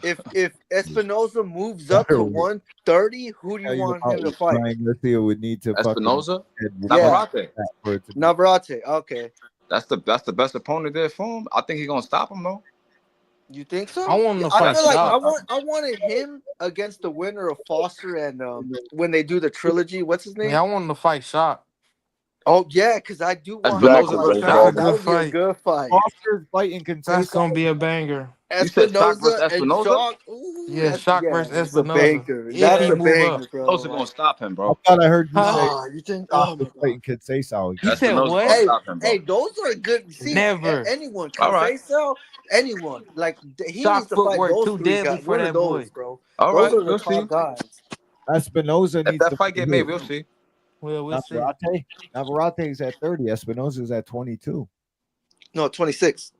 If Espinoza moves up to 130, who do you want him to fight? Ryan Garcia would need to Espinoza? Yeah. Navarrete. Navarrete. Okay. That's the best opponent there for him. I think he's gonna stop him though. You think so? I want him to I fight feel like Shaw. I wanted him against the winner of Foster and when they do the trilogy. What's his name? Yeah, I want him to fight Shot. Oh yeah, because I do want Espinosa's to a That's a shot. That good would be a fight. good fight. Foster's fighting That's Conceição. gonna be a banger. You said Shock versus Espinosa and Espinosa? Shock. Ooh, Yeah, Shock versus that's a Espinosa. banger. If That's he a move banger, up. bro. Espinosa gonna stop him, I bro. thought I heard you say Ah, you think? Oh Foster's my god. fighting Conceição. You said Espinosa gonna what? Hey, stop him, bro. hey, those are good. See, Never. anyone All can right. say so. Anyone like he Shock needs to fight footwork those too three deadly guys. for One of that boy. those, bro. All Those right, are the we'll see. top guys. Espinosa If needs that to fight get fight made, who? we'll see. Well, we'll see. Navarrete. Navarrete's at 30. Espinosa's at 22. No, 26.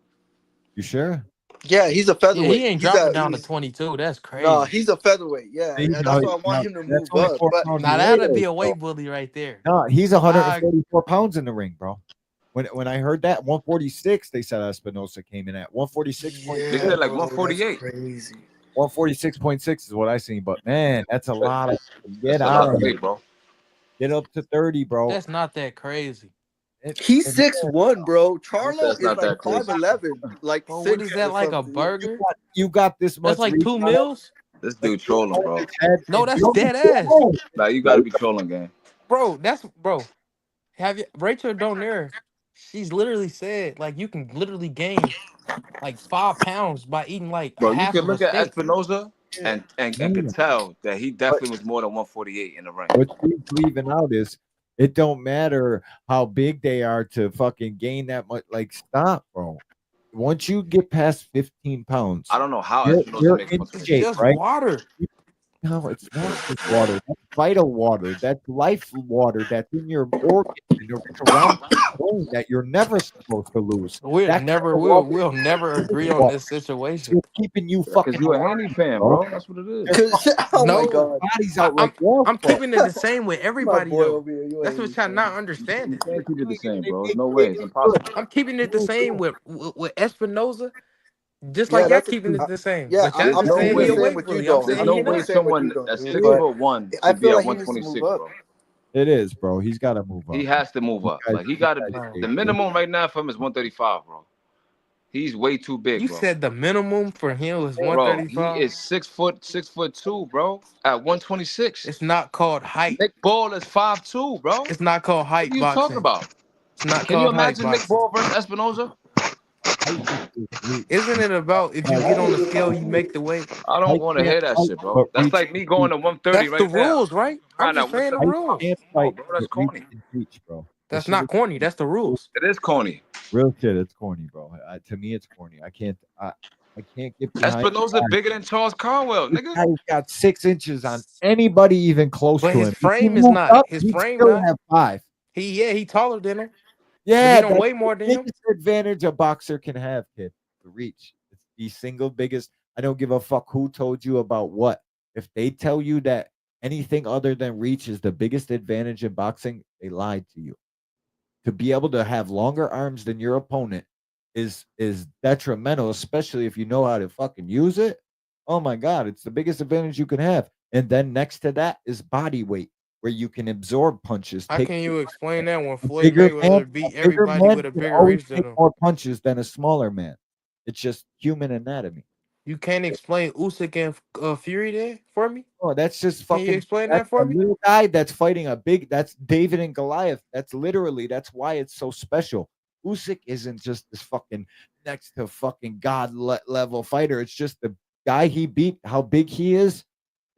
You sure? Yeah, he's a Yeah, featherweight. he ain't He's dropping a down to 22. That's no, crazy. he's a featherweight. Yeah, See, that's now, why I want him to that's move only up. 4 But pounds Now later, that'd be a bro. weight bully right there. No, he's I 144 pounds in the ring, bro. When I heard that 146, they said Espinosa came in at 146.6. They said like bro, 148. That's crazy. 146.6 is what I seen, but man, that's a lot of That's get a out lot of of here. weight, bro. Get up to 30, bro. That's not that crazy. He's 6'1", bro. Charlo That's is not like that crazy. 5'11", like Bro, 6 what is that, or like a something. burger? You got this much That's like reach 2 on it. meals? This dude trolling, bro. No, And that's don't dead get ass. wrong. Like you gotta be trolling, gang. Bro, have you Rachel Donaire? She's literally said like you can literally gain like 5 pounds by eating like a Bro, you half can of a look at steak. Espinosa and could tell that he definitely was more than 148 in the ring. What she's leaving out is it don't matter how big they are to fucking gain that much. Like, stop, bro. Once you get past 15 pounds, I don't know how you're Espinosa makes in 126. shape, Just right? water. No, it's not just water. That's vital water. That's life water. That's in your organs and around your bone that you're never supposed to lose. We'll That never kind of we'll water we'll never is agree on water. this situation. It's keeping you Because fucking you a alive, Haney fan, bro. bro. That's what it is. They're fucking Oh my No, god, bodies I, out I'm like walls, I'm bro. keeping it the same with my everybody boy though. over here. You That's ain't what y'all not You understanding. can't keep it the same, bro. There's They no way. It's do impossible. good. I'm keeping it the same with Espinosa, just Yeah, like y'all that's keeping it the same. yeah. But y'all There's I'm just no saying keeping he the a way. same weight with you bully. I'm though. There's saying no he way not. someone that's Yeah. 6'1" I should be feel at like he needs to move 126, up. bro. It is, bro. He's got to move up. He has to move up. Like he You got to guys be. stay The tuned. minimum right now for him is 135, bro. He's way too big, You bro. said the minimum for him was Bro, he 135. is 6'2", bro. At 126. It's not called height. Nick Ball is 5'2", bro. It's not called What height are you talking boxing. about? It's not Can you called height imagine Nick boxing. Ball versus Espinosa? Isn't it about if you get on the scale, you make the weight? I don't Height want to can't hear that fight, shit, bro. but That's reach like me going to 130 That's the right now. rules, right? I'm Trying at just saying the 170. Height rules. can't Oh, fight, bro, that's but reach corny. can teach, bro. That's That not shit is corny. That's the rules. It is corny. real shit. It's corny, bro. To me, it's corny. I can't get behind. Espinosa bigger than Charles Conwell, This nigga. guy's got 6 inches on anybody even close But to his him. If he frame is moved not. up, His he'd frame still not. have 5. He taller than him. But Yeah, he don't that's weigh more the than him. biggest advantage a boxer can have, kid. The reach. It's the single biggest. I don't give a fuck who told you about what. If they tell you that anything other than reach is the biggest advantage in boxing, they lied to you. To be able to have longer arms than your opponent is detrimental, especially if you know how to fucking use it. Oh my god, it's the biggest advantage you can have. And then next to that is body weight, where you can absorb punches. How can you explain that when Floyd Bigger Mayweather beat everybody man with a can bigger always reach than take him? more punches than a smaller man. It's just human anatomy. You can't explain Usyk and Fury there for me? Oh, that's just Can you fucking. explain That's that for a me? little guy that's fighting a big. That's David and Goliath. That's why it's so special. Usyk isn't just this fucking next to fucking god level fighter. It's just the guy he beat. How big he is.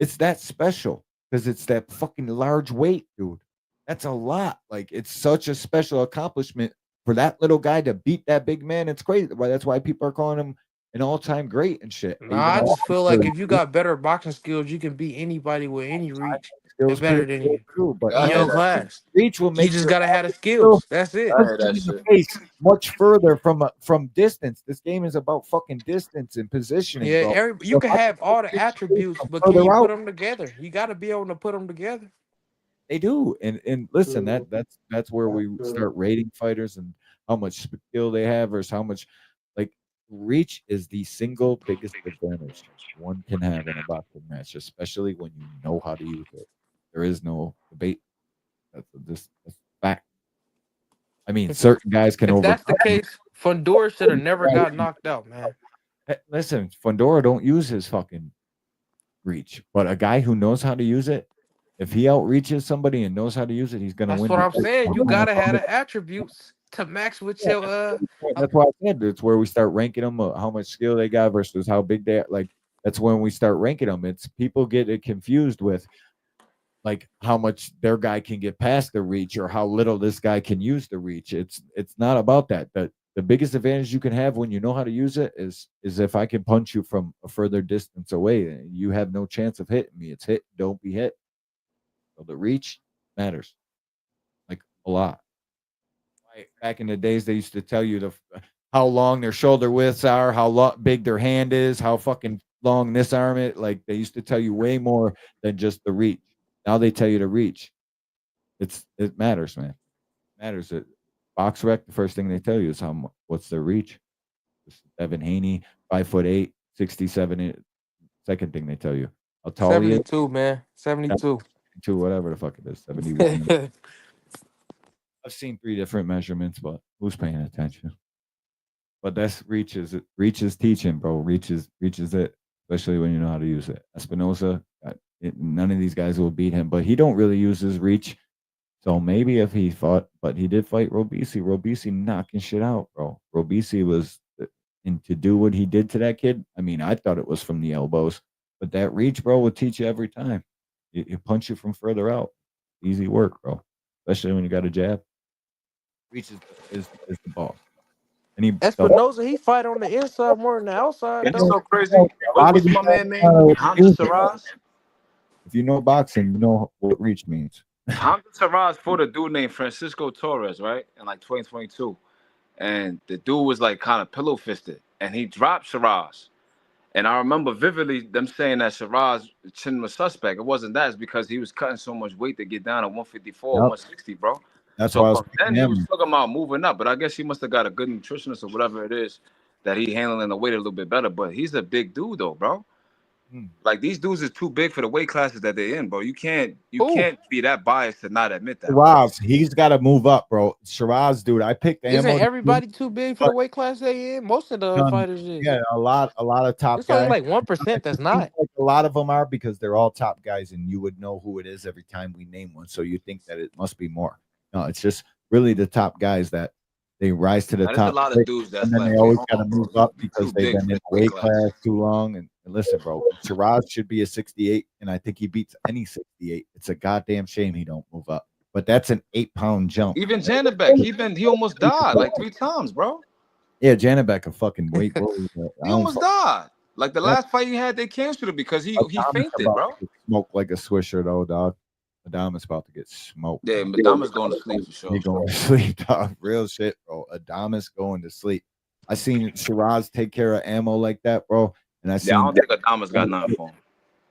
It's that special because it's that fucking large weight, dude. That's a lot. Like it's such a special accomplishment for that little guy to beat that big man. It's crazy. That's why people are calling him an all-time great and shit. Nah, I just feel like if you got better boxing skills, you can beat anybody with any reach and better than you True, but in your class. reach will You make just your gotta have the skills. That's it. I hear that in the shit. face much further from distance. This game is about fucking distance and positioning. Yeah, bro. you So can if I have all the get your face attributes, from but can further you out, put them together? You got to be able to put them together. they do. And listen, that's where we start rating fighters and how much skill they have versus how much like reach is the single biggest advantage one can have in a boxing match, especially when you know how to use it. There is no debate. That's fact. I mean, certain guys can If that's the overcome. case, Fundora should have never got knocked out, man. Listen, Fundora don't use his fucking reach, but a guy who knows how to use it, if he outreaches somebody and knows how to use it, he's gonna That's win. what I'm saying. You gotta have the attributes to max with your That's why I said it's where we start ranking them, how much skill they got versus how big they are. Like that's when we start ranking them. It's people get it confused with like how much their guy can get past the reach or how little this guy can use the reach. It's not about that. The biggest advantage you can have when you know how to use it is if I can punch you from a further distance away, you have no chance of hitting me. It's hit, don't be hit. So the reach matters like a lot. Back in the days, they used to tell you how long their shoulder widths are, how big their hand is, how fucking long this arm is. Like they used to tell you way more than just the reach. Now they tell you to reach. It matters, man. It matters. Box rec, the first thing they tell you is what's their reach. Devin Haney, 5'8", 67. Second thing they tell you. How tall 72, man. 72. 72, whatever the fuck it is. 71. I've seen 3 different measurements, but who's paying attention? But that's reach is teaching, bro. Reach is it, especially when you know how to use it. Espinosa, none of these guys will beat him, but he don't really use his reach. So maybe if he fought, but he did fight Robisi. Robisi knocking shit out, bro. Robisi was, and to do what he did to that kid, I mean, I thought it was from the elbows, but that reach, bro, will teach you every time. You punch you from further out. Easy work, bro. Especially when you got a jab. Reach is the ball. Espinosa, he fight on the inside more than the outside. It's Though. so crazy. What's my man name? Hamza Saraz. If you know boxing, you know what reach means. Hamza Saraz fought a dude named Francisco Torres, right? In like 2022. And the dude was like kind of pillow fisted. And he dropped Saraz. And I remember vividly them saying that Saraz chin was suspect. It wasn't that. It's because he was cutting so much weight to get down to 154, 160, bro. That's so why I was then he was talking about moving up. But I guess he must have got a good nutritionist or whatever it is that he handling the weight a little bit better. But he's a big dude though, bro. Like these dudes is too big for the weight classes that they're in, bro. You can't be that biased to not admit that. Shiraz, he's got to move up, bro. Shiraz, dude, I picked Isn't Ammo. everybody too big for the weight class they in? Most of the fighters is. Yeah, a lot of top It's guys. only like 1% that's not. Like a lot of them are because they're all top guys, and you would know who it is every time we name one. So you think that it must be more. No, it's just really the top guys that they rise to the There's top. a lot of dudes that's and then like, they always hey, got to move up because they've been in the weight class too long. And listen, bro, Shiraz should be a 68, and I think he beats any 68. It's a goddamn shame he don't move up. But that's an 8-pound jump. even Janabek, he almost died like 3 times, bro. Yeah, Janabek a fucking weight. He almost died. Like the last fight he had, they canceled it because he fainted, bro. Smoke like a swisher though, dog. Adamas about to get smoked. Yeah, Adamas going to sleep for sure. He going to sleep, dog. Real shit, bro. Adamas going to sleep. I seen Shiraz take care of Ammo like that, bro. And I don't think Adamas got nothing for him.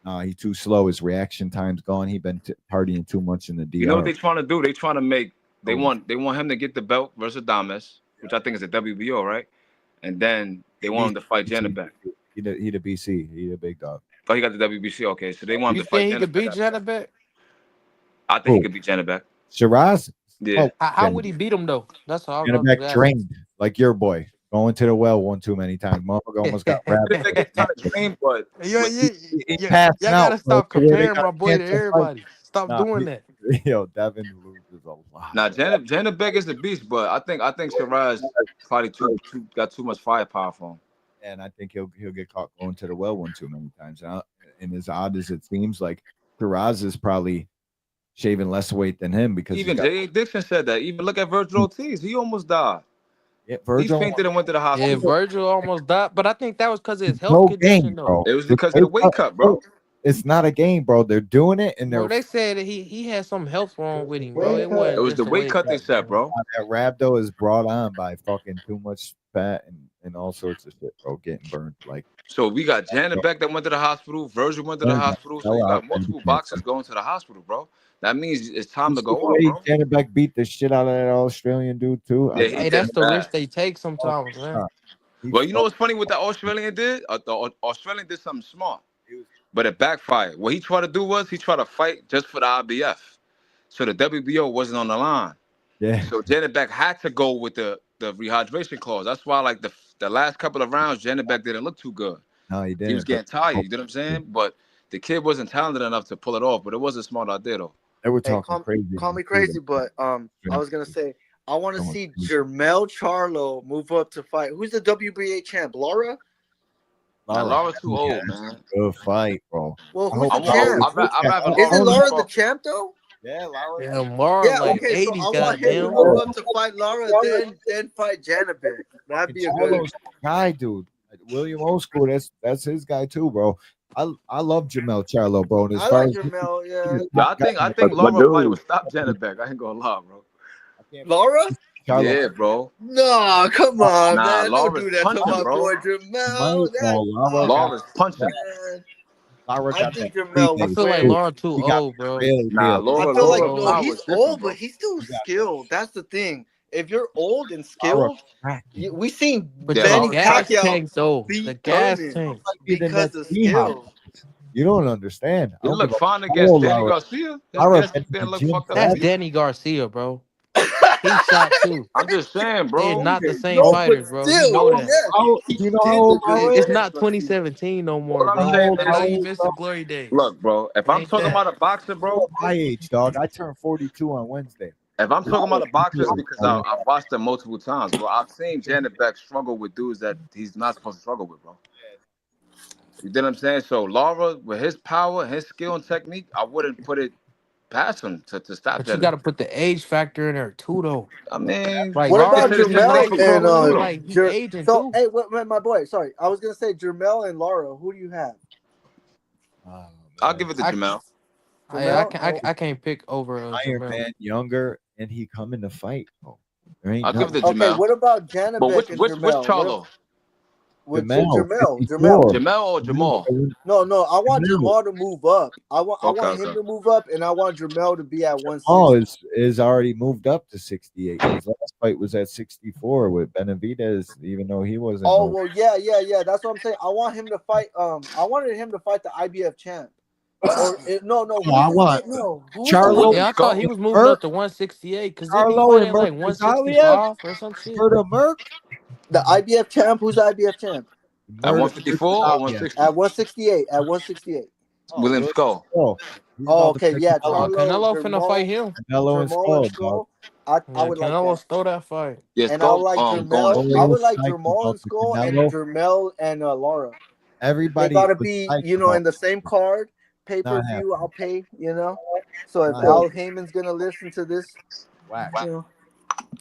Nah, he too slow. His reaction time's gone. He been partying too much in the DR. You know what they trying to do? They trying to make they want him to get the belt versus Adamas, which I think is a WBO, right? And then they want him to fight Janabek. He the BC. He the big dog. Oh, he got the WBC. Okay, so they want him You to fight think he could beat Janabek. Janabek? I think he could beat Janabek. Shiraz? Yeah. How would he beat him though? That's all. Janabek trained like your boy. Going to the well one too many times. Motherfucker almost got wrapped. But you passing gotta out, stop bro. They comparing got my boy to cancer everybody. fight. Stop doing that. Yo, Devin loses a lot. Now Janabek is the beast, but I think Shiraz probably got too much firepower for him. And I think he'll get caught going to the well one too many times. And as odd as it seems, like Shiraz is probably shaving less weight than him because even J.A. Dixon said that. Even look at Virgil Ortiz, he almost died. Yeah, He fainted and went to the hospital. Yeah, Virgil almost died, but I think that was because of his health condition, though. It was because of the weight cut, bro. It's not a game, bro. They're doing it, and Bro, they said that he had some health wrong with him, bro. It was the weight cut they said, bro. That rhabdo is brought on by fucking too much fat and all sorts of shit, bro. Getting burned like. So we got Janabek that went to the hospital. Virgil went to the hospital. So you got multiple boxers going to the hospital, bro. That means it's time to go on, bro. Janabek beat the shit out of that Australian dude too. Yeah, Hey, that's the risk they take sometimes, man. Well, you know what's funny? What the Australian did? The Australian did something smart, but it backfired. What he tried to do was he tried to fight just for the IBF, so the WBO wasn't on the line. Yeah. So Janabek had to go with the rehydration clause. That's why, like the last couple of rounds, Janabek didn't look too good. No, he didn't. He was getting tired. You know what I'm saying? But the kid wasn't talented enough to pull it off, but it was a smart idea though. They were Hey, talking crazy. call me crazy, but I was gonna say I want to see Jermell Charlo move up to fight. Who's the WBA champ? Lara? Nah, Lara too old, man. Good fight, bro. Well, who's the champ? Isn't Lara the champ though? Yeah, Lara. Yeah, Mara Yeah, like okay, so 80, I want him to goddamn. move up to fight Lara, then fight Janibek. That'd be a good. Charlo's guy, dude. William Old School, that's his guy too, bro. I love Jamel Charlo, bro. And as I far like as Jermell, yeah. I think Lara fight would stop Janibek. I ain't gonna lie, bro. Laura? Charlo, Yeah, bro. No, come on, Nah, man. Don't Lara's do that to punching, my bro. boy Jermell. Lara's punching. Lara I got think that Jermell I would feel like win. Laura too old, bro. Nah, I Lara feel like power he's is different, old, bro. but he's still skilled. That's the thing. If you're old and skilled, we seen But Yeah, the Manny gas Pacquiao tank though. beat The gas Thurman tank. because of skill. You don't understand. He look fine against Danny Garcia. His gas didn't look fucked up. That's Danny Garcia, bro. He shot too. I'm just saying, They're bro. not the same fighters, bro. You know that. You know how old Lara It's is? not 2017 no more, What I'm bro. saying I know is, you missed the glory days. look, bro. If I'm Ain't talking that. about a boxer, bro. My age, dog. I turned 42 on Wednesday. If I'm talking about a boxer, it's because I've watched him multiple times, bro. I've seen Janibek struggle with dudes that he's not supposed to struggle with, bro. You get what I'm saying? So Lara, with his power, his skill and technique, I wouldn't put it past him to stop But that. you got to put the age factor in there too, though. I mean, Like What about Lara just Jermell like and like he aging so? too. Hey, wait, my boy. Sorry, I was gonna say Jermell and Lara. Who do you have? I'll give it to Jamel. I can't pick over Iron Jermell. Man, younger, and he coming to fight. Bro. There ain't I'll give it to Okay, Jamel. what about Janibek But and which Jermell? Charlo? Jamel. Jamel or Jamal? No, I want Jamal to move up. I want Okay, him okay. to move up, and I want Jamel to be at 160. Oh, is already moved up to 68. His last fight was at 64 with Benavidez, even though he wasn't. Oh well, yeah. That's what I'm saying. I want him to fight. I wanted him to fight the IBF champ. No. I want Charlo. Yeah, I thought he was moving up to 168 because didn't he Charlo fight and at like Merk 165 or some shit? for the Merc. The IBF champ. Who's the IBF champ? At 154 or 160? At 168. At 168. William Skull. Oh, okay, yeah. Canelo finna fight him. Canelo and Skull. I would like Canelo that. stole that fight. Yes, And I would like Jermell. I would like Jermell and Skull and Canelo. Jermell and Lara. Everybody They gotta was be, hyped in the same card. Pay per Not view, I'll pay. So if Not Al Heyman's gonna listen to this,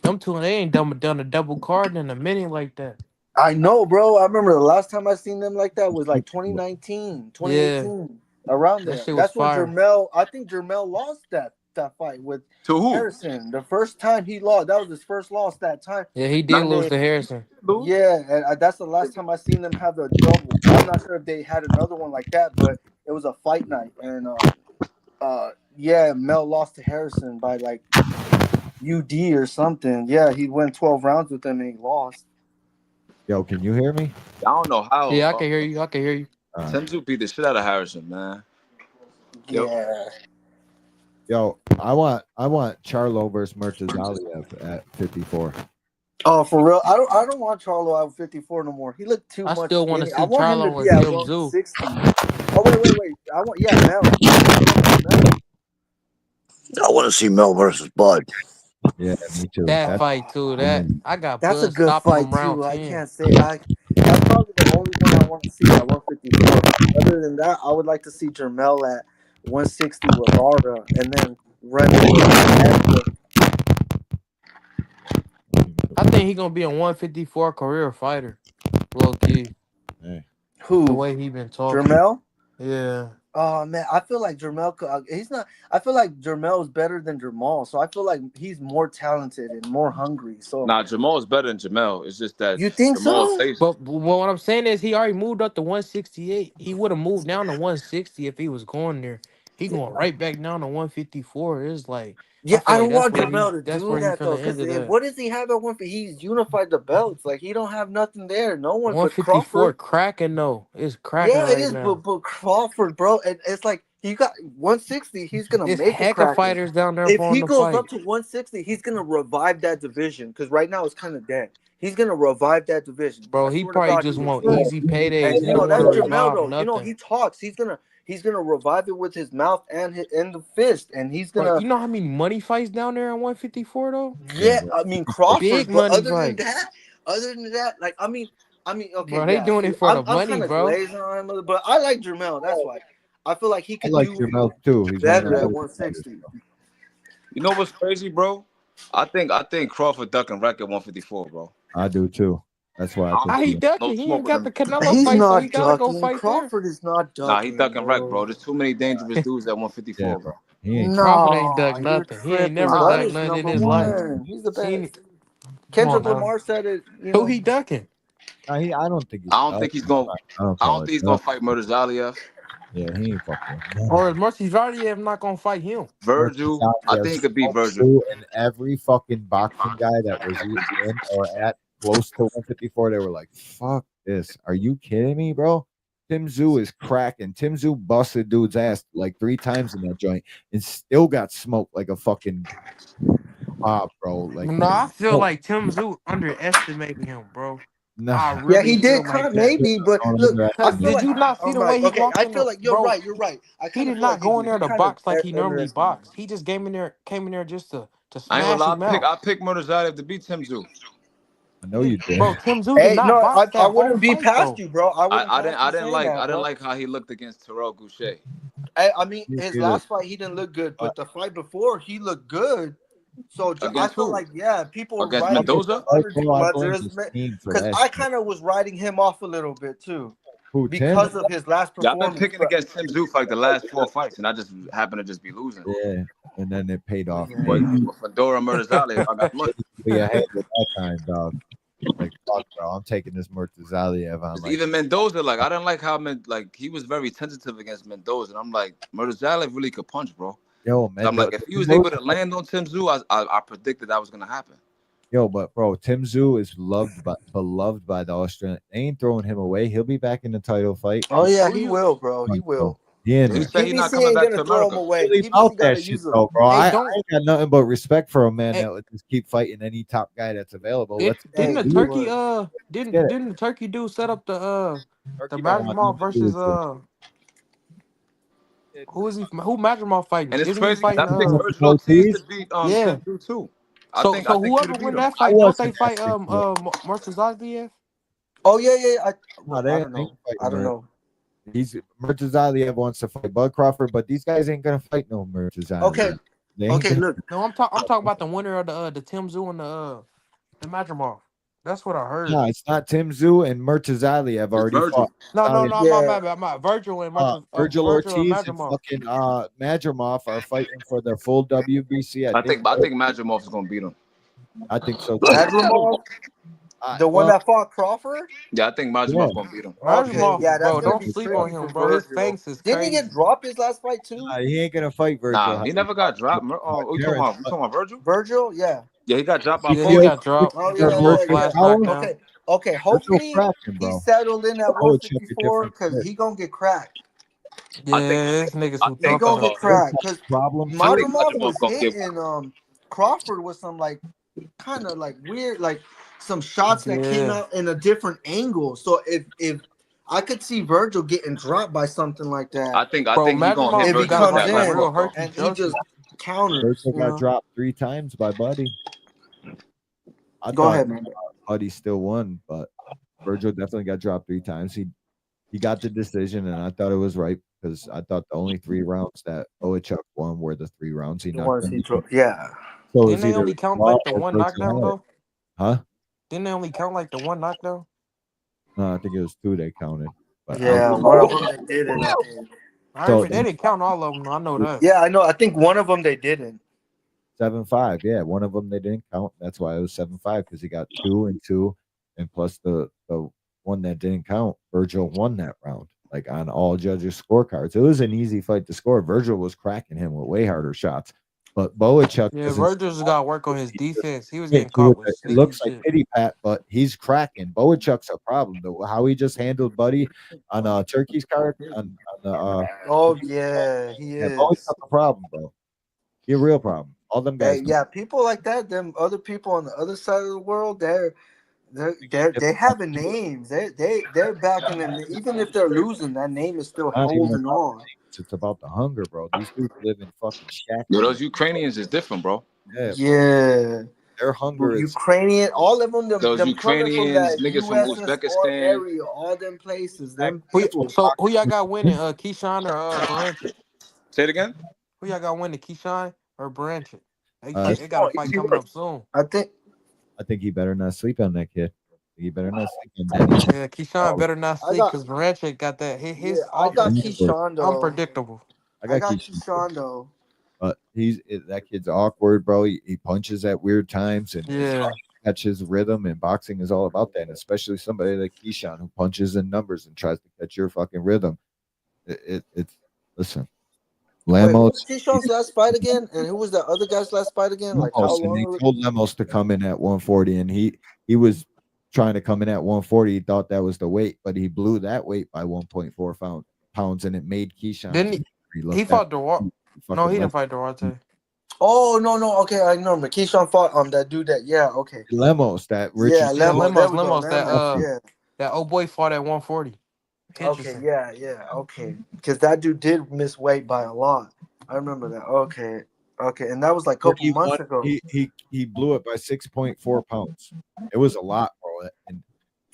Them two, they ain't done a double card in a minute like that. I know, bro. I remember the last time I seen them like that was like 2019, 2018, around there. That shit was That's when fire. I think Jermell lost that fight with to who? Harrison. The first time he lost, that was his first loss that time. Yeah, he did lose to Harrison. Yeah, and that's the last time I seen them have a double. I'm not sure if they had another one like that, but it was a fight night, and Mel lost to Harrison by like UD or something. Yeah, he went 12 rounds with them and he lost. Yo, can you hear me? I don't know how. Yeah, I can hear you. Tenzu beat the shit out of Harrison, man. Yeah. Yo, I want Charlo versus Murtazaliev at 54. Oh, for real? I don't want Charlo at 54 no more. He looked too much. I still want to see I want him Charlo to be and at Kim Zoo. 160. Oh wait. I want to see Mel versus Bud. Yeah, me too. That fight too. I got That's a blood good stopping fight him round too. 10. I can't say that's probably the only one I want to see at 154. Other than that, I would like to see Jermell at 160 with Lara, and then run over. I think he gonna be a 154 career fighter. Low key. Who? The way he been talking. Jermell? Yeah. Oh man, I feel like Jermell. He's not. I feel like Jermell is better than Jamal, so I feel like he's more talented and more hungry. So Nah, Jamal is better than Jamel. It's just that you think Jamal so? But what I'm saying is he already moved up to 168. He would have moved down to 160 if he was going there. He going right back down to 154. It's like I don't want that's Jermell to that's do where he that though, finna because end it at. what does he have at 150? He's unified the belts. Like he don't have nothing there. No one but 154 Crawford. cracking though. It's cracking Yeah, it right is, now. but Crawford, bro, and it's like he got 160. He's gonna It's make heck it crack. of fighters down there If for him he to goes fight. up to 160, he's gonna revive that division because right now it's kind of dead. He's gonna revive that division, Bro, I he swear to probably God, just he want will. easy paydays. And He don't that's want to Jermell revive though. nothing. He talks. he's gonna revive it with his mouth and the fist, and he's Bro, gonna. you know how many money fights down there at 154 though? Yeah, I mean Crawford, Big but money fights. other than that, like I mean, okay, Bro, they yeah, doing see, it for the I'm money, kind of bro. glazing on him, but I like Jermell. That's why I feel like he I could like do Jermell too. He's one of better the at better 160. You know what's crazy, bro? I think Crawford ducking Rack at 154, bro. I do too. That's why I think How he he. ducking? No He smoke ain't with got him. the Canelo He's fight, so he not gotta go ducking. fight there. Crawford is not ducking. Nah, he ducking Rack, bro. bro. There's too many dangerous dudes at Yeah, 154, bro. he ain't. Crawford ain't No, ducked you're nothing. He ain't tripping. never Bud ducked is nothing in number his life. one. He's the He best. ain't, come on Kendrick now. Lamar said it. You Who know. he ducking? I don't think he's. I don't think he's gonna. I don't I call don't it. think he's gonna fight Murtazaliev. Yeah, he ain't fucking. Or is Marcin not gonna fight him? Virgil, I think he could beat Virgil. And every fucking boxing guy that was either in or at close to 154, they were like, "Fuck this! Are you kidding me, bro?" Tim Tszyu is cracking. Tim Tszyu busted dude's ass like 3 times in that joint and still got smoked like a fucking bro. Like, No, I feel like Tim Tszyu underestimating him, bro. nah. I Yeah, really he feel did like kind that. maybe, but look, I Cause feel did like you not see I'm the right. way he Okay, walked I in feel the like you're bro? right. You're right. I He kind of did feel not like go in there he to kind of box like he normally underestimated him. boxed. He just came in there just to I ain't gonna smash lie. him out. I pick Murtazaliev to beat Tim Tszyu. I know you did. Bro, Tim Tszyu did Hey, not no, box I that whole wouldn't be fight past though. you, bro. I wouldn't I pass you didn't saying that, bro. like how he looked against Terrell Goucher. I mean, You his either- last fight he didn't look good, but the fight before he looked good. So I Against feel who? like people are Against riding him Mendoza? under too Bro, I much blame his team for because that I shit. kind of was riding him off a little bit too Who, Tim? because of his last Yeah, I've been performance. picking against Tim Tszyu for like the last 4 fights, and I just happen to just be losing. Yeah, and then it paid off. But Fedora Murtazaliev, I got money. Be ahead with that time, dog. Like, fuck, bro, I'm taking this Murtazaliev. I'm like, Even Mendoza, like I didn't like how he was very tentative against Mendoza, and I'm like, Murtazaliev really could punch, bro. yo, So I'm like, if he was able to land on Tim Tszyu, I predicted that was gonna happen. Yo, but bro, Tim Tszyu is beloved by the Australian. They ain't throwing him away. He'll be back in the title fight. Oh yeah, he will, bro. He will. He in He there. said he's not coming ain't back gonna to throw him America. away. Really PBC about gotta that shit, use him. though, bro. Hey, I don't- ain't got nothing but respect for a man Hey. that would just keep fighting any top guy that's available. Didn't the do turkey it. didn't the turkey dude set up the Turkey don't want Madrimov nothing to do versus with who Madrimov fighting? And it's Isn't he crazy because fighting I picked Virgil Ortiz to beat yeah. Tim Tszyu too. I So think he whoever would beat win him. that fight, don't they fight Marcin? Oh yeah. I No, don't know. I don't know. He's Murtazaliev wants to fight Bud Crawford, but these guys ain't gonna fight no Murtazaliev. Okay. They ain't Okay, gonna- look. No, I'm talking about the winner of the Tim Tszyu and the Madrimov. That's what I heard. No, it's not Tim Tszyu and Murtazaliev already fought. No, I'm Yeah. not Virgil and Virgil Virgil and Ortiz and Madrimov. fucking Madrimov are fighting for their full WBC. I think Madrimov is gonna beat him. I think so too. Madrimov, the one that fought Crawford. Yeah, I think Madrimov gonna beat him. Okay, Madrimov, yeah, that's bro, gonna don't be sleep tricky on him, for bro. His Virgil. fangs is Didn't he crazy. get dropped his last fight too? He ain't gonna fight Virgil. Nah, he never got dropped. You talking about Virgil? Virgil, yeah. Yeah, he got dropped by Yeah, he got dropped. Oh He got a yeah, little yeah, flash yeah. knockdown. Okay. Hopefully cracking, he bro. settled in at Oh, it should be 154 different because shit. he gonna get cracked. Yeah, this niggas who He talking gonna get about cracked because problem. Madrimov Madrimov was gonna give- hitting Crawford with some like kind of like weird like some shots that came out in a different angle. So if I could see Virgil getting dropped by something like that. I think he gonna hit if he Virgil comes with that left in hook, bro. and he just counters. Virgil You got know? dropped 3 times by Buddy. I Go thought ahead, man. Buddy still won, but Virgil definitely got dropped 3 times. He got the decision, and I thought it was right because I thought the only 3 rounds that Boachuk won were the 3 rounds he knocked him. Yeah. So Didn't they only count like the one knockdown though? Huh? Didn't they only count like the one knockdown? No, I think it was 2 they counted. But Yeah, one of them they didn't. I think. They didn't count all of them. I know that. Yeah, I know. I think one of them they didn't. 7-5. Yeah, one of them they didn't count. That's why it was 7-5 because he got 2 and 2, and plus the one that didn't count. Virgil won that round, like on all judges' scorecards. It was an easy fight to score. Virgil was cracking him with way harder shots, but Boachuk. Yeah, Virgil's got to work on his defense. He was Yeah, getting caught with it sneaky looks like shit. pity pat, but he's cracking. Boachuk's a problem though. How he just handled Buddy on Turkey's card on the Oh yeah, he is. Boachuk's a problem, bro. He a real problem. All them guys. Hey, yeah, people like that, them other people on the other side of the world, they having names. They're backing them. Even if they're losing, that name is still holding on. It's about the hunger, bro. These dudes live in fucking shacks. Yo, those Ukrainians is different, bro. Yeah, Yeah. their hunger is Ukrainian, all of them, Those them coming from Ukrainians, that niggas from USSR Uzbekistan. area, all them places. Them people. So who y'all got winning? Keyshawn or Baranchik? Say it again. Who y'all got winning? Keyshawn or Baranchik? They Keyshawn, got a fight coming up soon. I think he better not sleep on that kid. He better not sleep on Denny. Yeah, Keyshawn better not sleep because Baranchik got that. His I got offense Keyshawn though. unpredictable. I got Keyshawn though. But that kid's awkward, bro. He punches at weird times and catches rhythm. And boxing is all about that. And especially somebody like Keyshawn who punches in numbers and tries to catch your fucking rhythm. It's listen. Lemos. Keyshawn's last fight again, and who was the other guy's last fight again? Like how long? They told Lemos to come in at 140, and he was trying to come in at 140. He thought that was the weight, but he blew that weight by 1.4 pounds, and it made Keyshawn. Didn't he fought Duarte? No, he didn't fight Duarte. Oh no. Okay, I remember. Keyshawn fought that dude that okay. Lemos, that Richard. Yeah, Lemos. That old boy fought at 140. Okay, yeah, okay. Because that dude did miss weight by a lot. I remember that. Okay, and that was like a couple months ago. He blew it by 6.4 pounds. It was a lot, bro.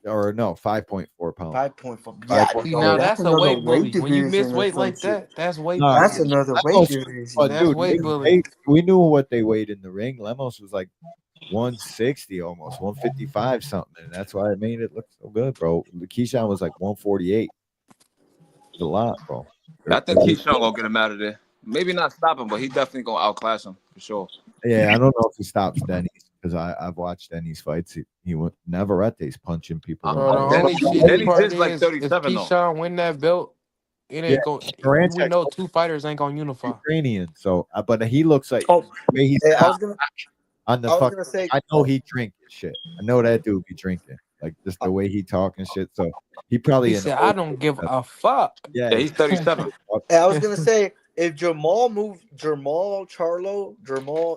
5.4 pounds. 5.4. Yeah, now that's a weight bully. When you miss weight like that, that's weight. That's another weight division. That's weight bully. We knew what they weighed in the ring. Lemos was like 160 almost 155 something, and that's why it made it look so good, bro. Keyshawn was like 148. It's a lot, bro. I think Keyshawn gonna get him out of there. Maybe not stop him, but he definitely gonna outclass him for sure. Yeah, I don't know if he stops Denny's because I've watched Denny's fights. He went Navarrete's punching people. Denny's like 37 if though. Keyshawn win that belt, it ain't going. We know two fighters ain't gonna unify. Ukrainian, so but he looks like he's on the fuck. I know he drink shit. I know that dude be drinking. Like just the way he talk and shit. So he probably He said, I don't give a fuck. Yeah, he's 37. I was gonna say if Jamal,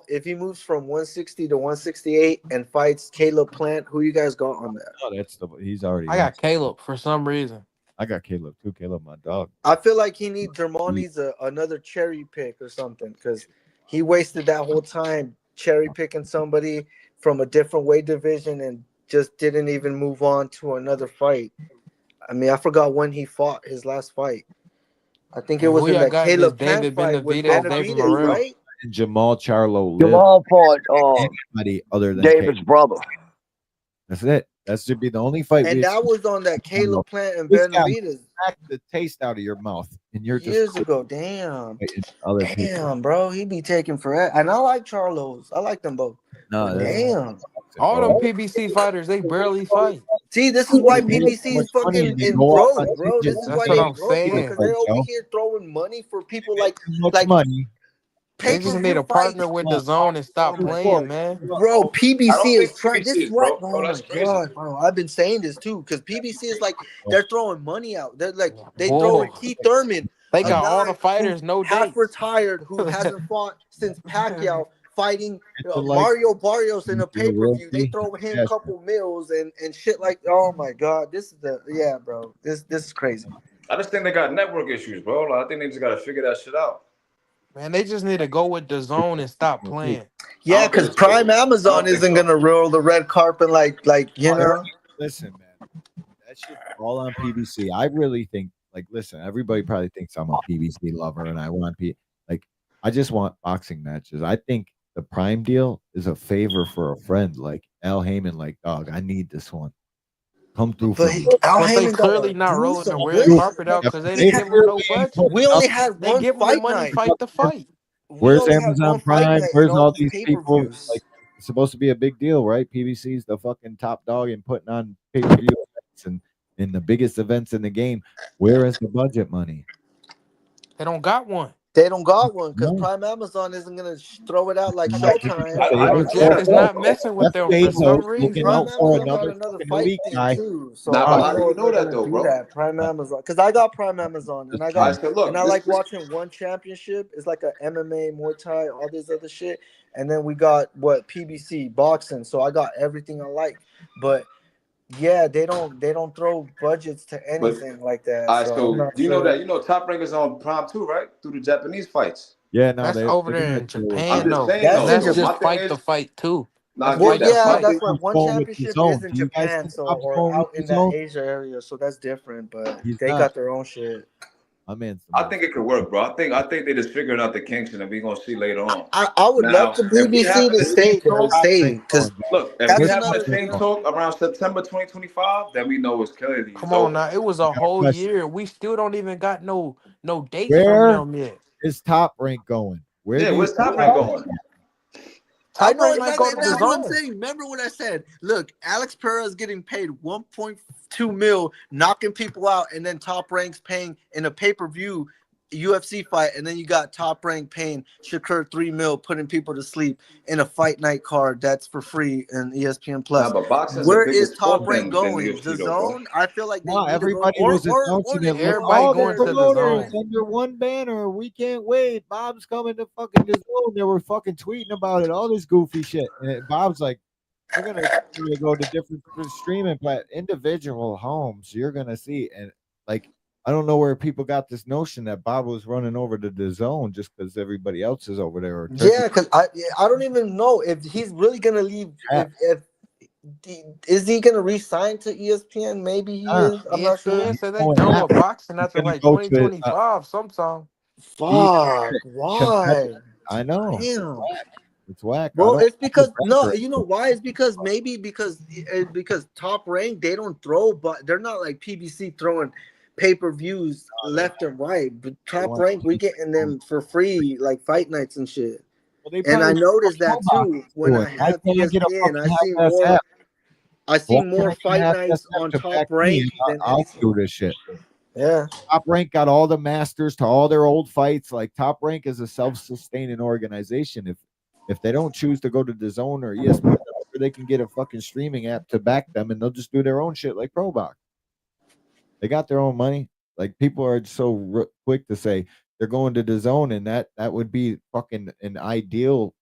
if he moves from 160 to 168 and fights Caleb Plant, who you guys got on that? Oh, he's already. I got Caleb for some reason. I got Caleb too. Caleb, my dog. I feel like Jamal needs another cherry pick or something because he wasted that whole time cherry picking somebody from a different weight division and just didn't even move on to another fight. I mean, I forgot when he fought his last fight. I think it was in that Caleb Plant fight with Benavidez, right? And Jamal Charlo. Jamal fought anybody other than David's brother. That's it. That should be the only fight. And that was on that Caleb Plant and Benavidez. The taste out of your mouth, and you're just years ago. Damn, people. Bro, he be taking forever. And I like Charlos. I like them both. No, damn. All them PBC fighters, they barely fight. See, this is why PBC is fucking in broke, bro. This is why I'm broke saying. because they're over here throwing money for people like money. They just need to partner with the zone and stop playing, man. Bro, PBC is trying. This is what, bro, that's crazy. God, bro. I've been saying this too because PBC is like they're throwing money out. They're like they throwing Keith Thurman. They got all the fighters, no half dates. Retired, who hasn't fought since Pacquiao. Fighting Mario Barrios in a pay-per-view. They throw him a couple meals and shit like, oh my God, this is bro. This is crazy. I just think they got network issues, bro. Like, I think they just gotta figure that shit out. Man, they just need to go with the zone and stop playing. Yeah, because Prime Amazon isn't gonna roll the red carpet like you know. Listen, man, that shit's all on PBC. I really think, listen, everybody probably thinks I'm a PBC lover and I want I just want boxing matches. I think the Prime deal is a favor for a friend like Al Heyman. Like, dog, I need this one. Come through for me. But they clearly not rolling the red carpet out because they didn't give them no budget. We only had one give fight them money night. Fight the fight. Where's Amazon Prime? Where's all these people? Like, it's supposed to be a big deal, right? PBC's the fucking top dog in putting on pay-per-view events and in the biggest events in the game. Where is the budget money? They don't got one. They don't got one because Prime Amazon isn't gonna throw it out like Showtime. Jeff is not messing with them for some reason. Prime Amazon got another fight thing too. So how do you know that though, bro? Prime Amazon, because I got Prime Amazon and I like watching One Championship. It's like a MMA, Muay Thai, all this other shit. And then we got PBC boxing. So I got everything I like, but Yeah, they don't throw budgets to But anything like that. all right, So I'm so not you know sure. that Top Rank is on Prime too, right? Through the Japanese fights. Yeah, no, That's they over they're there gonna in do. I'm Japan just though, saying and That's though. in that's So Japan. my just thing fight is, the fight too. no, I That's Well, get fight the that. yeah, My fight. that's thing, why one Going with championship DAZN. is in Do you guys Japan, think so Bob's or going with out in that DAZN? Asia area, so that's different. But He's they not. got their own shit. I'm in some I more. think it could work, bro. I think they're just figuring out the kinks, and we're gonna see later on. I would love Now, the if we BBC having to the same talk, stay because look, if we that's having the another same thing. talk around September 2025, then we know it's clearly Come it's on over. now, it was I a got a whole question. year. We still don't even got no dates from Where them yet. is Top Rank going? Where Yeah, do you where's see Top Rank Top Rank? going? I Top know Rank might exactly, go and to the that's what I'm zone. saying. Remember what I said? Look, Alex Pereira is getting paid 1.2 mil, knocking people out, and then Top Rank's paying in a pay-per-view UFC fight, and then you got Top Rank paying Shakur 3 mil, putting people to sleep in a fight night card that's for free in ESPN Nah, Plus. but boxing's a Where bigger is sport Top Rank than going? The UFC though, bro. Zone? I feel like they No, need to go, everybody was or announcing they it. need to Look, go Everybody all out the there. going to the promoters zone. under one banner. We can't wait. Bob's coming to fucking the zone. They were fucking tweeting about it. All this goofy shit. And Bob's like, we're gonna continue to go to different streaming individual homes. You're gonna see, and like, I don't know where people got this notion that Bob was running over to the zone just because everybody else is over there. Or Turkey. Yeah, because I don't even know if he's really gonna leave. If is he gonna re-sign to ESPN? Maybe he is. I'm not sure. ESPN said they done with boxing after like Go to it. 2025 sometime. Fuck, why? I know. Damn. It's whack. I Well, don't. it's because no, you know why? It's because because Top Rank they don't throw, but they're not like PBC throwing pay-per-views left and right. But Top Rank we getting them for free like fight nights and shit. Well, they And I probably noticed that too when do I it. Why have can't I get a ESPN. fucking half-ass app? I see Why can't more I get a fight half-ass nights app on to Top back me? Rank than I'll anything. do this shit. Yeah. Top Rank got all the masters to all their old fights. Like Top Rank is a self-sustaining organization. If they don't choose to go to the Zone or ESPN, they can get a fucking streaming app to back them, and they'll just do their own shit like Pro Box. They got their own money. Like people are so quick to say they're going to the Zone, and that would be fucking an ideal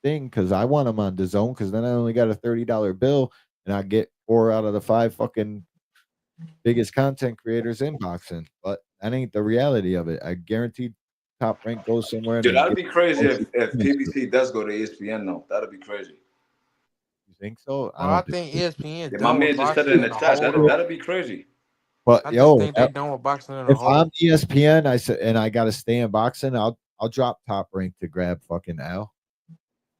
thing because I want them on the Zone because then I only got a $30 bill and I get 4 out of the 5 fucking biggest content creators in boxing. But that ain't the reality of it. I guarantee Top Rank goes somewhere. Dude, that'd be crazy if PBC does go to ESPN though. That'd be crazy. You think so? Well, I think ESPN Yeah, my done with man just said it boxing in the in a chat. whole though. That'd be crazy. But I just yo, think they done with boxing in a if whole. I'm ESPN, I said, and I got to stay in boxing, I'll drop Top Rank to grab fucking Al.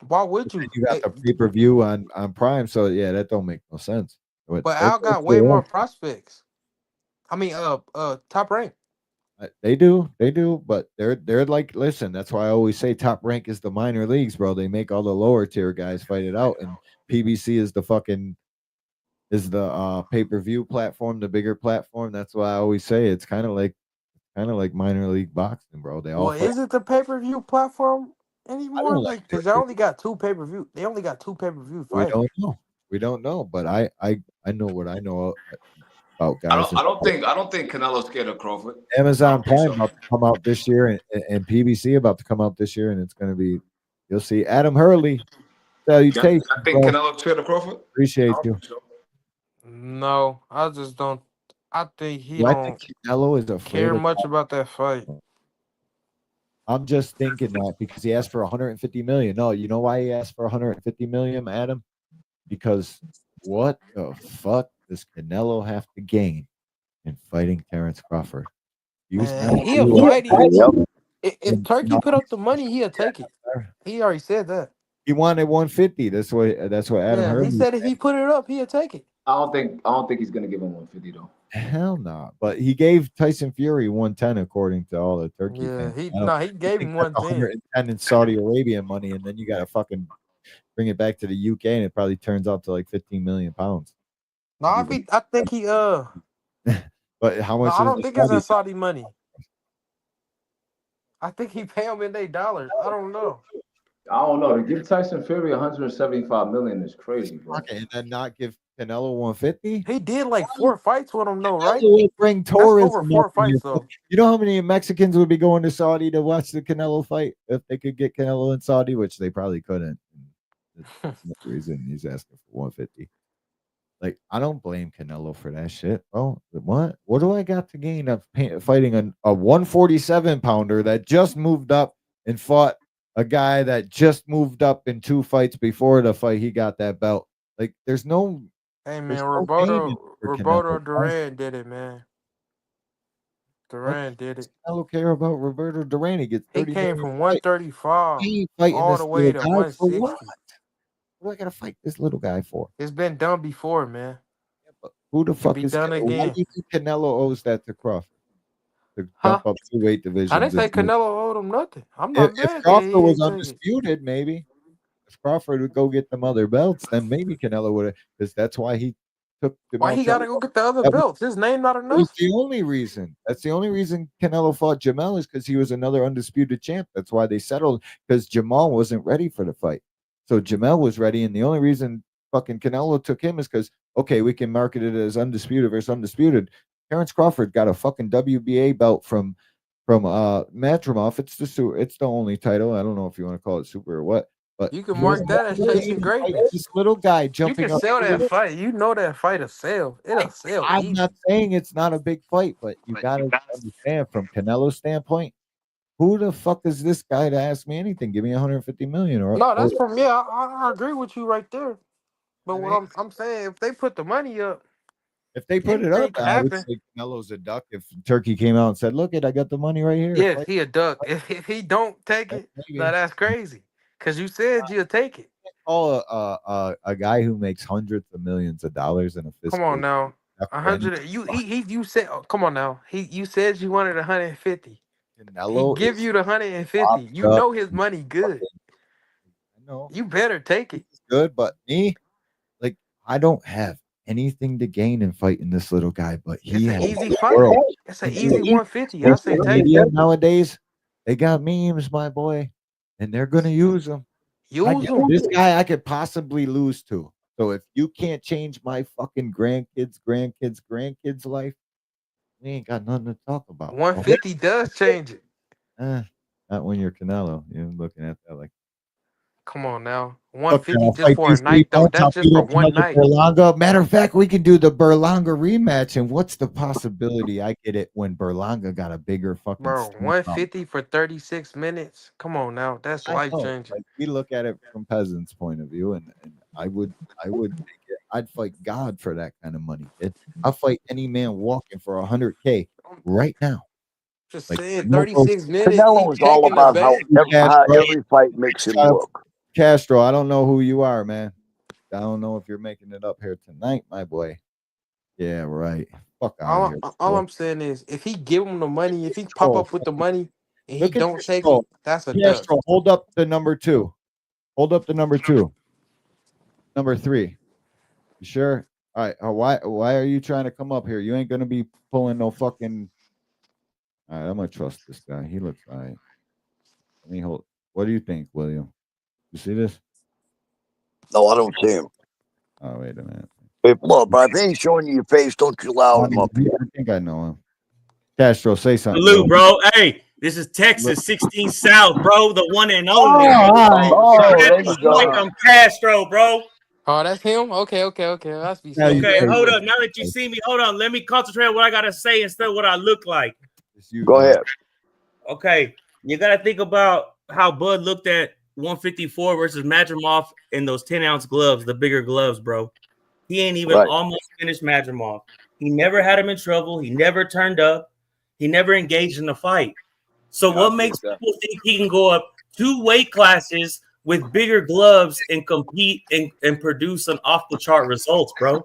Why would you? You got the pay-per-view on Prime, so yeah, that don't make no sense. But Al got way more prospects. I mean, Top Rank. They do, but they're like, listen, that's why I always say Top Rank is the minor leagues, bro. They make all the lower tier guys fight it out, and PBC is the pay-per-view platform, the bigger platform. That's why I always say it's kind of like minor league boxing, bro. They all Well, is it the pay-per-view platform anymore? Like, because they only got 2 pay-per-view. They only got 2 pay-per-view we fights. we don't know, but I know what I know about guys. I don't think Canelo's scared of Crawford. Amazon Prime about to come out this year, and PBC about to come out this year, and it's going to be. You'll see Adam Hurley. Salutations, I think Canelo's scared of Crawford. Appreciate you. No, I just don't. I think he I don't think Canelo is afraid care of much about that fight. I'm just thinking that because he asked for 150 million. No, you know why he asked for 150 million, Adam? Because what the fuck does Canelo have to gain in fighting Terrence Crawford? He'll fight him. If Turkey put up the money, he'll take it. He already said that. He wanted 150. That's what Adam Yeah, Hurley he said if he put it up, he'll take it. I don't think he's gonna give him 150 though. Hell no. But he gave Tyson Fury 110 according to all the Turkey Yeah, fans. he gave him 110. 110 in Saudi Arabian money, and then you got to fucking bring it back to the UK, and it probably turns out to like 15 million pounds. No, I think he But how much? I don't think it's in Saudi money. I think he pay them in their dollars. I don't know. I don't know. To give Tyson Fury 175 million is crazy, bro. Okay, and then not give Canelo 150? He did like 4 fights with him, though, right? Would bring tourism. That's over 4 fights, though. You know how many Mexicans would be going to Saudi to watch the Canelo fight if they could get Canelo in Saudi, which they probably couldn't. That's the reason he's asking for 150. Like, I don't blame Canelo for that shit. Oh, what? What do I got to gain of fighting a 147 pounder that just moved up and fought a guy that just moved up in 2 fights before the fight he got that belt? Like, there's no Hey there's man, no gain in for Roberto Canelo. Duran did it, man. What Duran did does it. Canelo care about Roberto Duran? He gets He 30 came million from a fight. 135 He ain't fighting all this the way little to guy for what? 160. What do I gotta fight this little guy for? It's been done before, man. Who the It can fuck be is done Canelo? Why do again. you think Canelo owes that to Crawford? To Huh? jump up 2 weight I divisions didn't say and do it. Canelo owed him nothing. I'm not If mad that Crawford he was didn't take it. undisputed, maybe. If Crawford would go get them other belts, then maybe Canelo would have, because that's why he took the Why he Mount gotta go get the other That was belts? His name not that enough. was the only reason. That's the only reason Canelo fought Jamel is because he was another undisputed champ. That's why they settled, because Jamal wasn't ready for the fight. So Jamel was ready, and the only reason fucking Canelo took him is because, okay, we can market it as undisputed versus undisputed. Terrence Crawford got a fucking WBA belt from Matrimov. It's the only title. I don't know if you want to call it super or what, but You can he has mark that as nothing to gain chasing in fighting greatness. this little guy You jumping can up. sell that fight. You know that fight will sell. It'll sell I'm easy. not saying it's not a big fight, but you gotta understand from Canelo's standpoint, who the fuck is this guy to ask me anything? Give me 150 million No, that's from I agree with you right there. But I what mean, I'm saying, if they put the money up, if they put it anything up, can I would happen. say Canelo's a duck. If Turkey came out and said, "Look, I got the money right here," Yes, fight, he a duck. If he don't take it, maybe. now that's crazy. Cause you said you'll take it. Call a guy who makes hundreds of millions of dollars in a Come fiscal on now. a friend. 100. You said. Oh, come on now. You said you wanted 150. He Canelo give is you the 150. locked You up. know his money good. I know You better take it. it's good, but me, like, I don't have anything to gain in fighting this little guy, but It's he an has easy the fight. world. It's an And easy 150. I say social take media it. nowadays, they got memes, my boy, and they're gonna use them. Use them. This guy I could possibly lose to. So if you can't change my fucking grandkids' life, we ain't got nothing to talk about. 150 does change it. Not when you're Canelo. You're looking at that like, Come on now. look, 150 I'll just fight for a these 3 night though. fights. I'll That's just beat for up one another night. Berlanga. Matter of fact, we can do the Berlanga rematch. And what's the possibility I get it when Berlanga got a bigger fucking Bro, stomach? 150 for 36 minutes. Come on now. That's I life know. changing. Like, we look at it from peasants' point of view, and I would take it. I'd fight God for that kind of money, kid. I'll fight any man walking for 100K right now. Just Like, saying, no bullshit. 36 minutes. Canelo He is all taking the about how bag. Castro, every fight makes him Shut up. look. Castro, I don't know who you are, man. I don't know if you're making it up here tonight, my boy. Yeah, right. Fuck out of here. All I'm saying is, if he give him the money, if he pop Scroll. up with the money and he Look at don't your take scroll. it, that's a duck. Castro, hold up the number 2. Hold up the number 2. Number 3. You sure? All right. Why are you trying to come up here? You ain't gonna be pulling no fucking. All right, I'm gonna trust this guy. He looks all right. Let me hold. What do you think, William? You see this? No, I don't see him. Oh, wait a minute. Look, bro, if he ain't showing you your face, don't you allow him up here. I think I know him. Castro, say something. Salute, bro. Hey, this is Texas 16 South, bro. The one and only. There you go. I'm Castro, bro. Oh, that's him? Okay. That's be Yeah, saying Okay, everywhere. hold up. Now that you see me, hold on. Let me concentrate on what I gotta say instead of what I look like. Go ahead. Okay, you gotta think about how Bud looked at 154 versus Madrimov in those 10-ounce gloves, the bigger gloves, bro. He ain't even almost finished Madrimov. He never had him in trouble. He never turned up. He never engaged in the fight. So what makes people think he can go up 2 weight classes with bigger gloves and compete and produce an off-the-chart results, bro?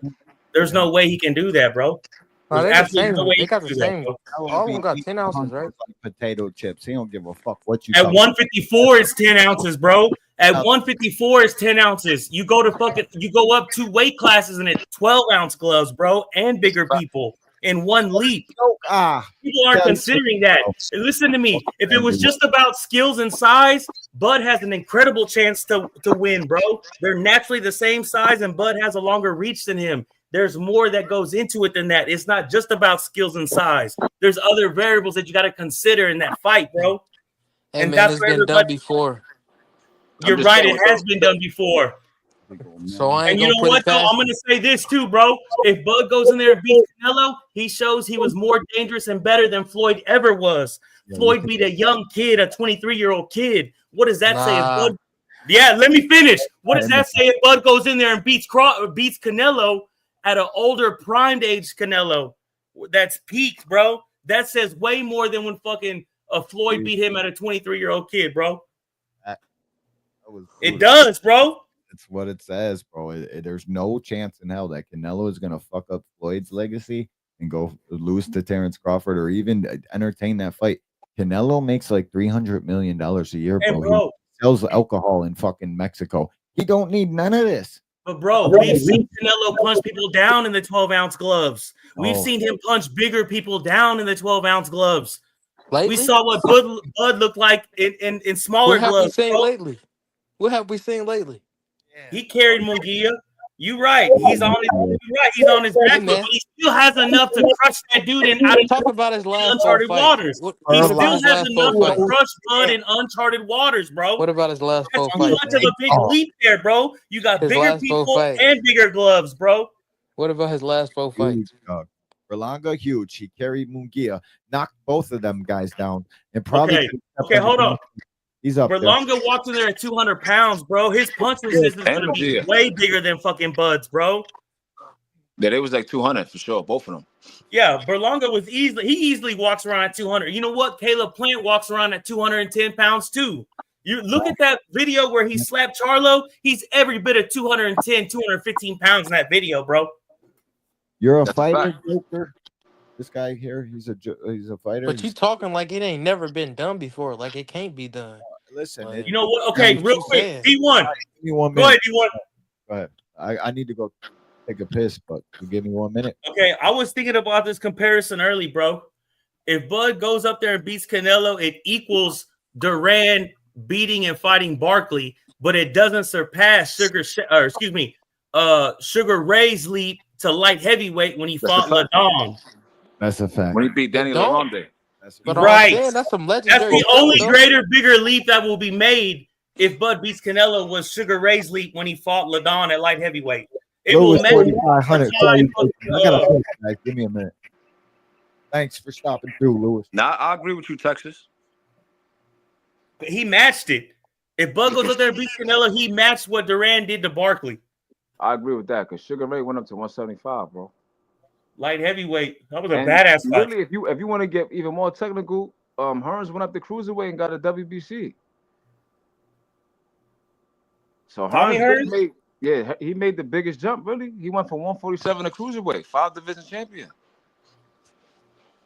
There's no way he can do that, bro. No, There's they the absolutely no same. way They he got can the do that, same. bro. All of them got 10 ounces, right? Like potato chips. He don't give a fuck what you. At 154, it's 10 ounces, bro. At 154, it's 10 ounces. You go up 2 weight classes and it's 12-ounce gloves, bro, and bigger people in one leap. People aren't considering that. And listen to me. If it was just about skills and size, Bud has an incredible chance to win, bro. They're naturally the same size, and Bud has a longer reach than him. There's more that goes into it than that. It's not just about skills and size. There's other variables that you got to consider in that fight, bro. Hey, And man, that's it's where been done everybody. before. You're right. It has been done before. So I ain't And you gonna know put what it though? past I'm gonna say this too, bro. If Bud goes in there and beats Canelo, he shows he was more dangerous and better than Floyd ever was. Floyd beat a young kid, a 23-year-old kid. What does that say? If Nah. Bud, yeah, let me finish. What does that say if Bud goes in there and beats Canelo at an older primed age Canelo? That's peak, bro. That says way more than when fucking Floyd beat him at a 23-year-old kid, bro. It does, bro. That's what it says, bro. There's no chance in hell that Canelo is going to fuck up Floyd's legacy and go lose to Terrence Crawford or even entertain that fight. Canelo makes like $300 million a year, bro. And bro, He sells alcohol in fucking Mexico. He don't need none of this. but bro, we've seen Canelo punch people down in the 12-ounce gloves. We've Oh. seen him punch bigger people down in the 12-ounce gloves. Lately? We saw what Bud looked like in smaller What have we gloves. seen Bro. lately? What have we seen lately? He carried Munguia. You right. He's on his. You right. He's on his back foot, but he still has enough to crush that dude in Talk about his last uncharted four fights. waters. What He about still his has last enough four to fights? crush Bud in uncharted waters, bro. What about his last That's four too fights? much of a big leap there, bro. You got His bigger last four people fights. and bigger gloves, bro. What about his last four fights? Berlanga, huge. He carried Munguia, knocked both of them guys down, and probably Okay, hold on. He's up Berlanga walked in there at 200 pounds, bro. His punch resistance is going to be way bigger than fucking Bud's, bro. Yeah, they was like 200 for sure, both of them. Yeah, Berlanga was easily walks around at 200. You know what? Caleb Plant walks around at 210 pounds too. You look at that video where he slapped Charlo. He's every bit of 210, 215 pounds in that video, bro. You're a fighter, Joker. This guy here, he's a fighter. But you talking like it ain't never been done before. Like it can't be done. Listen, like, you know what? Okay, real quick, D1. Give me 1 minute. Go ahead, D1. Go ahead. I need to go take a piss, but you give me 1 minute. Okay, I was thinking about this comparison early, bro. If Bud goes up there and beats Canelo, it equals Duran beating and fighting Barkley, but it doesn't surpass Sugar Ray's leap to light heavyweight when he fought Ladon. That's a fact. When he beat Danny Lalonde. But Right. saying, that's some legendary. That's the only stuff, greater, bigger leap that will be made if Bud beats Canelo was Sugar Ray's leap when he fought Ladon at light heavyweight. It will Lewis, make 4,500. I gotta piss, guys. Give me a minute. Thanks for stopping through, Lewis. Nah, I agree with you, Texas. He matched it. If Bud goes up there and beats Canelo, he matched what Duran did to Barkley. I agree with that because Sugar Ray went up to 175, bro. Light heavyweight. That was a And badass fight. really, if you want to get even more technical, Hearns went up to cruiserweight and got a WBC. So Tommy Hearns? He made the biggest jump. Really, he went from 147 to cruiserweight, 5-division champion.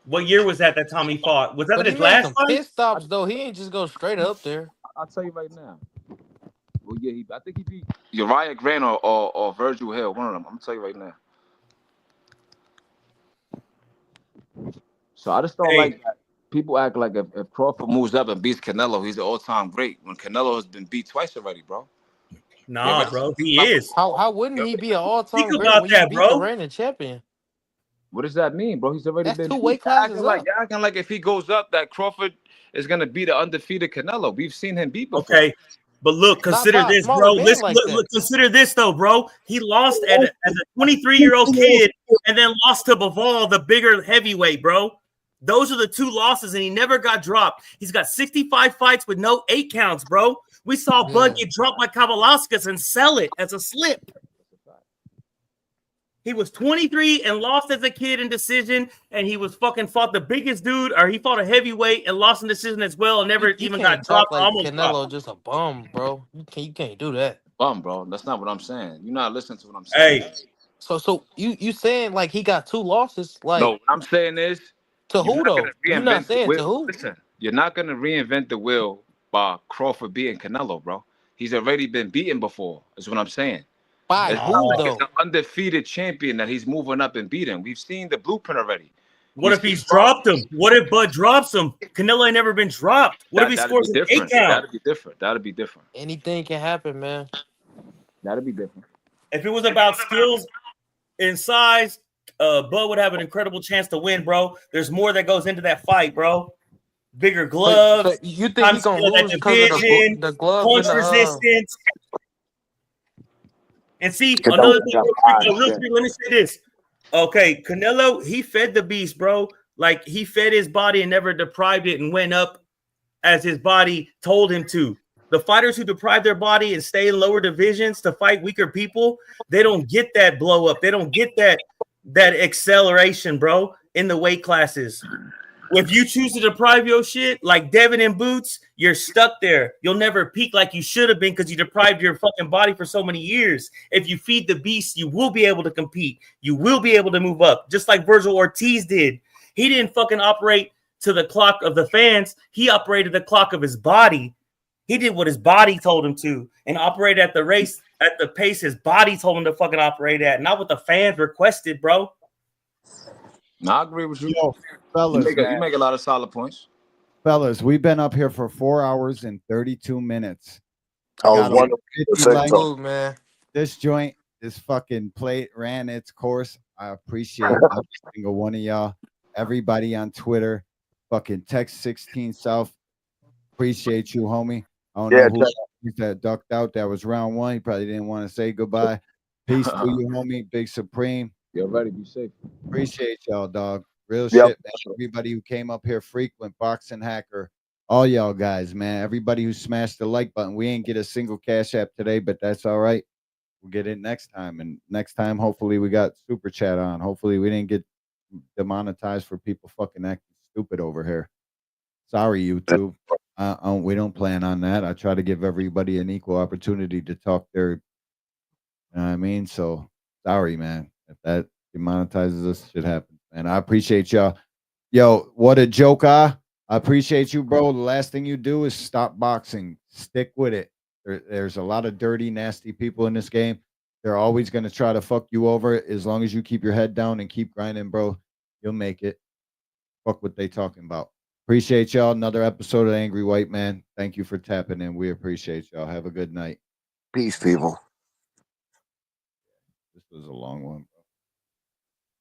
What year was that Tommy fought? Was that But his he made last some fight? pit stops though. He ain't just go straight up there. I'll tell you right now. Well, yeah, I think he beat Uriah Grant or Virgil Hill, one of them. I'm gonna tell you right now. So I just don't like that. People act like if Crawford moves up and beats Canelo, he's an all-time great. When Canelo has been beat twice already, bro. Nah, bro, he is. How wouldn't he be an all-time Think great about when that, you beat bro. the reigning champion? What does that mean, bro? He's already That's been two beat. weight classes You're up. acting like if he goes up, that Crawford is gonna beat the undefeated Canelo. We've seen him beat before. Okay, but look, consider by a this, smaller bro. man Let's like that. look, consider this though, bro. He lost as a 23-year-old kid, and then lost to Bivol, the bigger heavyweight, bro. Those are the two losses, and he never got dropped. He's got 65 fights with no 8 counts, bro. We saw Bud get dropped by Kavalauskas and sell it as a slip. He was 23 and lost as a kid in decision, and he was fucking fought the biggest dude, or he fought a heavyweight and lost in decision as well, and never even got dropped. Like Almost Canelo dropped. just a bum, bro. You can't do that. Bum, bro. That's not what I'm saying. You're not listening to what I'm saying. Hey, so you saying like he got 2 losses? Like No, what I'm saying is to who though? You're not saying to who? Listen, you're not gonna reinvent the wheel by Crawford beating Canelo, bro. He's already been beaten before. Is what I'm saying. By It's who not like though? it's an undefeated champion that he's moving up and beating. We've seen the blueprint already. what if he's dropped him? What if Bud drops him? Canelo ain't never been dropped. What if he scores an 8 count? That'd be different. That'd be different. Anything can happen, man. That'd be different. If it was about skills and size, Bud would have an incredible chance to win, bro. There's more that goes into that fight, bro. Bigger gloves. So you think he's gonna lose because of the gloves? punch and the, resistance. And see, Canelo another thing, got real shit. quick, let me say this. Okay, Canelo, he fed the beast, bro. Like, he fed his body and never deprived it and went up as his body told him to. The fighters who deprive their body and stay in lower divisions to fight weaker people, they don't get that blow up. They don't get that acceleration, bro, in the weight classes. If you choose to deprive your shit, like Devin in Boots, you're stuck there. You'll never peak like you should have been because you deprived your fucking body for so many years. If you feed the beast, you will be able to compete. You will be able to move up, just like Virgil Ortiz did. He didn't fucking operate to the clock of the fans. He operated the clock of his body. He did what his body told him to and operated at the pace his body told him to fucking operate at, not what the fans requested, bro. No, I agree with you. Yo, fellas, You make a lot of solid points. Fellas, we've been up here for 4 hours and 32 minutes. Oh, Got over wonderful. 50 likes. Smooth, man. This joint, this fucking plate ran its course. I appreciate every single one of y'all. Everybody on Twitter, fucking text 16 South. Appreciate you, homie. I don't know who that ducked out. That was round one. He probably didn't want to say goodbye. Peace to you, homie. Big Supreme. You're ready. Be safe. Appreciate y'all, dog. Real shit, man. Everybody who came up here, frequent, boxing hacker, all y'all guys, man. Everybody who smashed the like button. We ain't get a single cash app today, but that's all right. We'll get it next time. And next time, hopefully, we got super chat on. Hopefully, we didn't get demonetized for people fucking acting stupid over here. Sorry, YouTube. We don't plan on that. I try to give everybody an equal opportunity to talk their, you know what I mean? So sorry, man. If that demonetizes us, shit happens. And I appreciate y'all. Yo, what a joke, I appreciate you, bro. The last thing you do is stop boxing. Stick with it. There's a lot of dirty, nasty people in this game. They're always going to try to fuck you over. As long as you keep your head down and keep grinding, bro, you'll make it. Fuck what they talking about. Appreciate y'all. Another episode of Angry White Man. Thank you for tapping in. We appreciate y'all. Have a good night. Peace, people. This was a long one.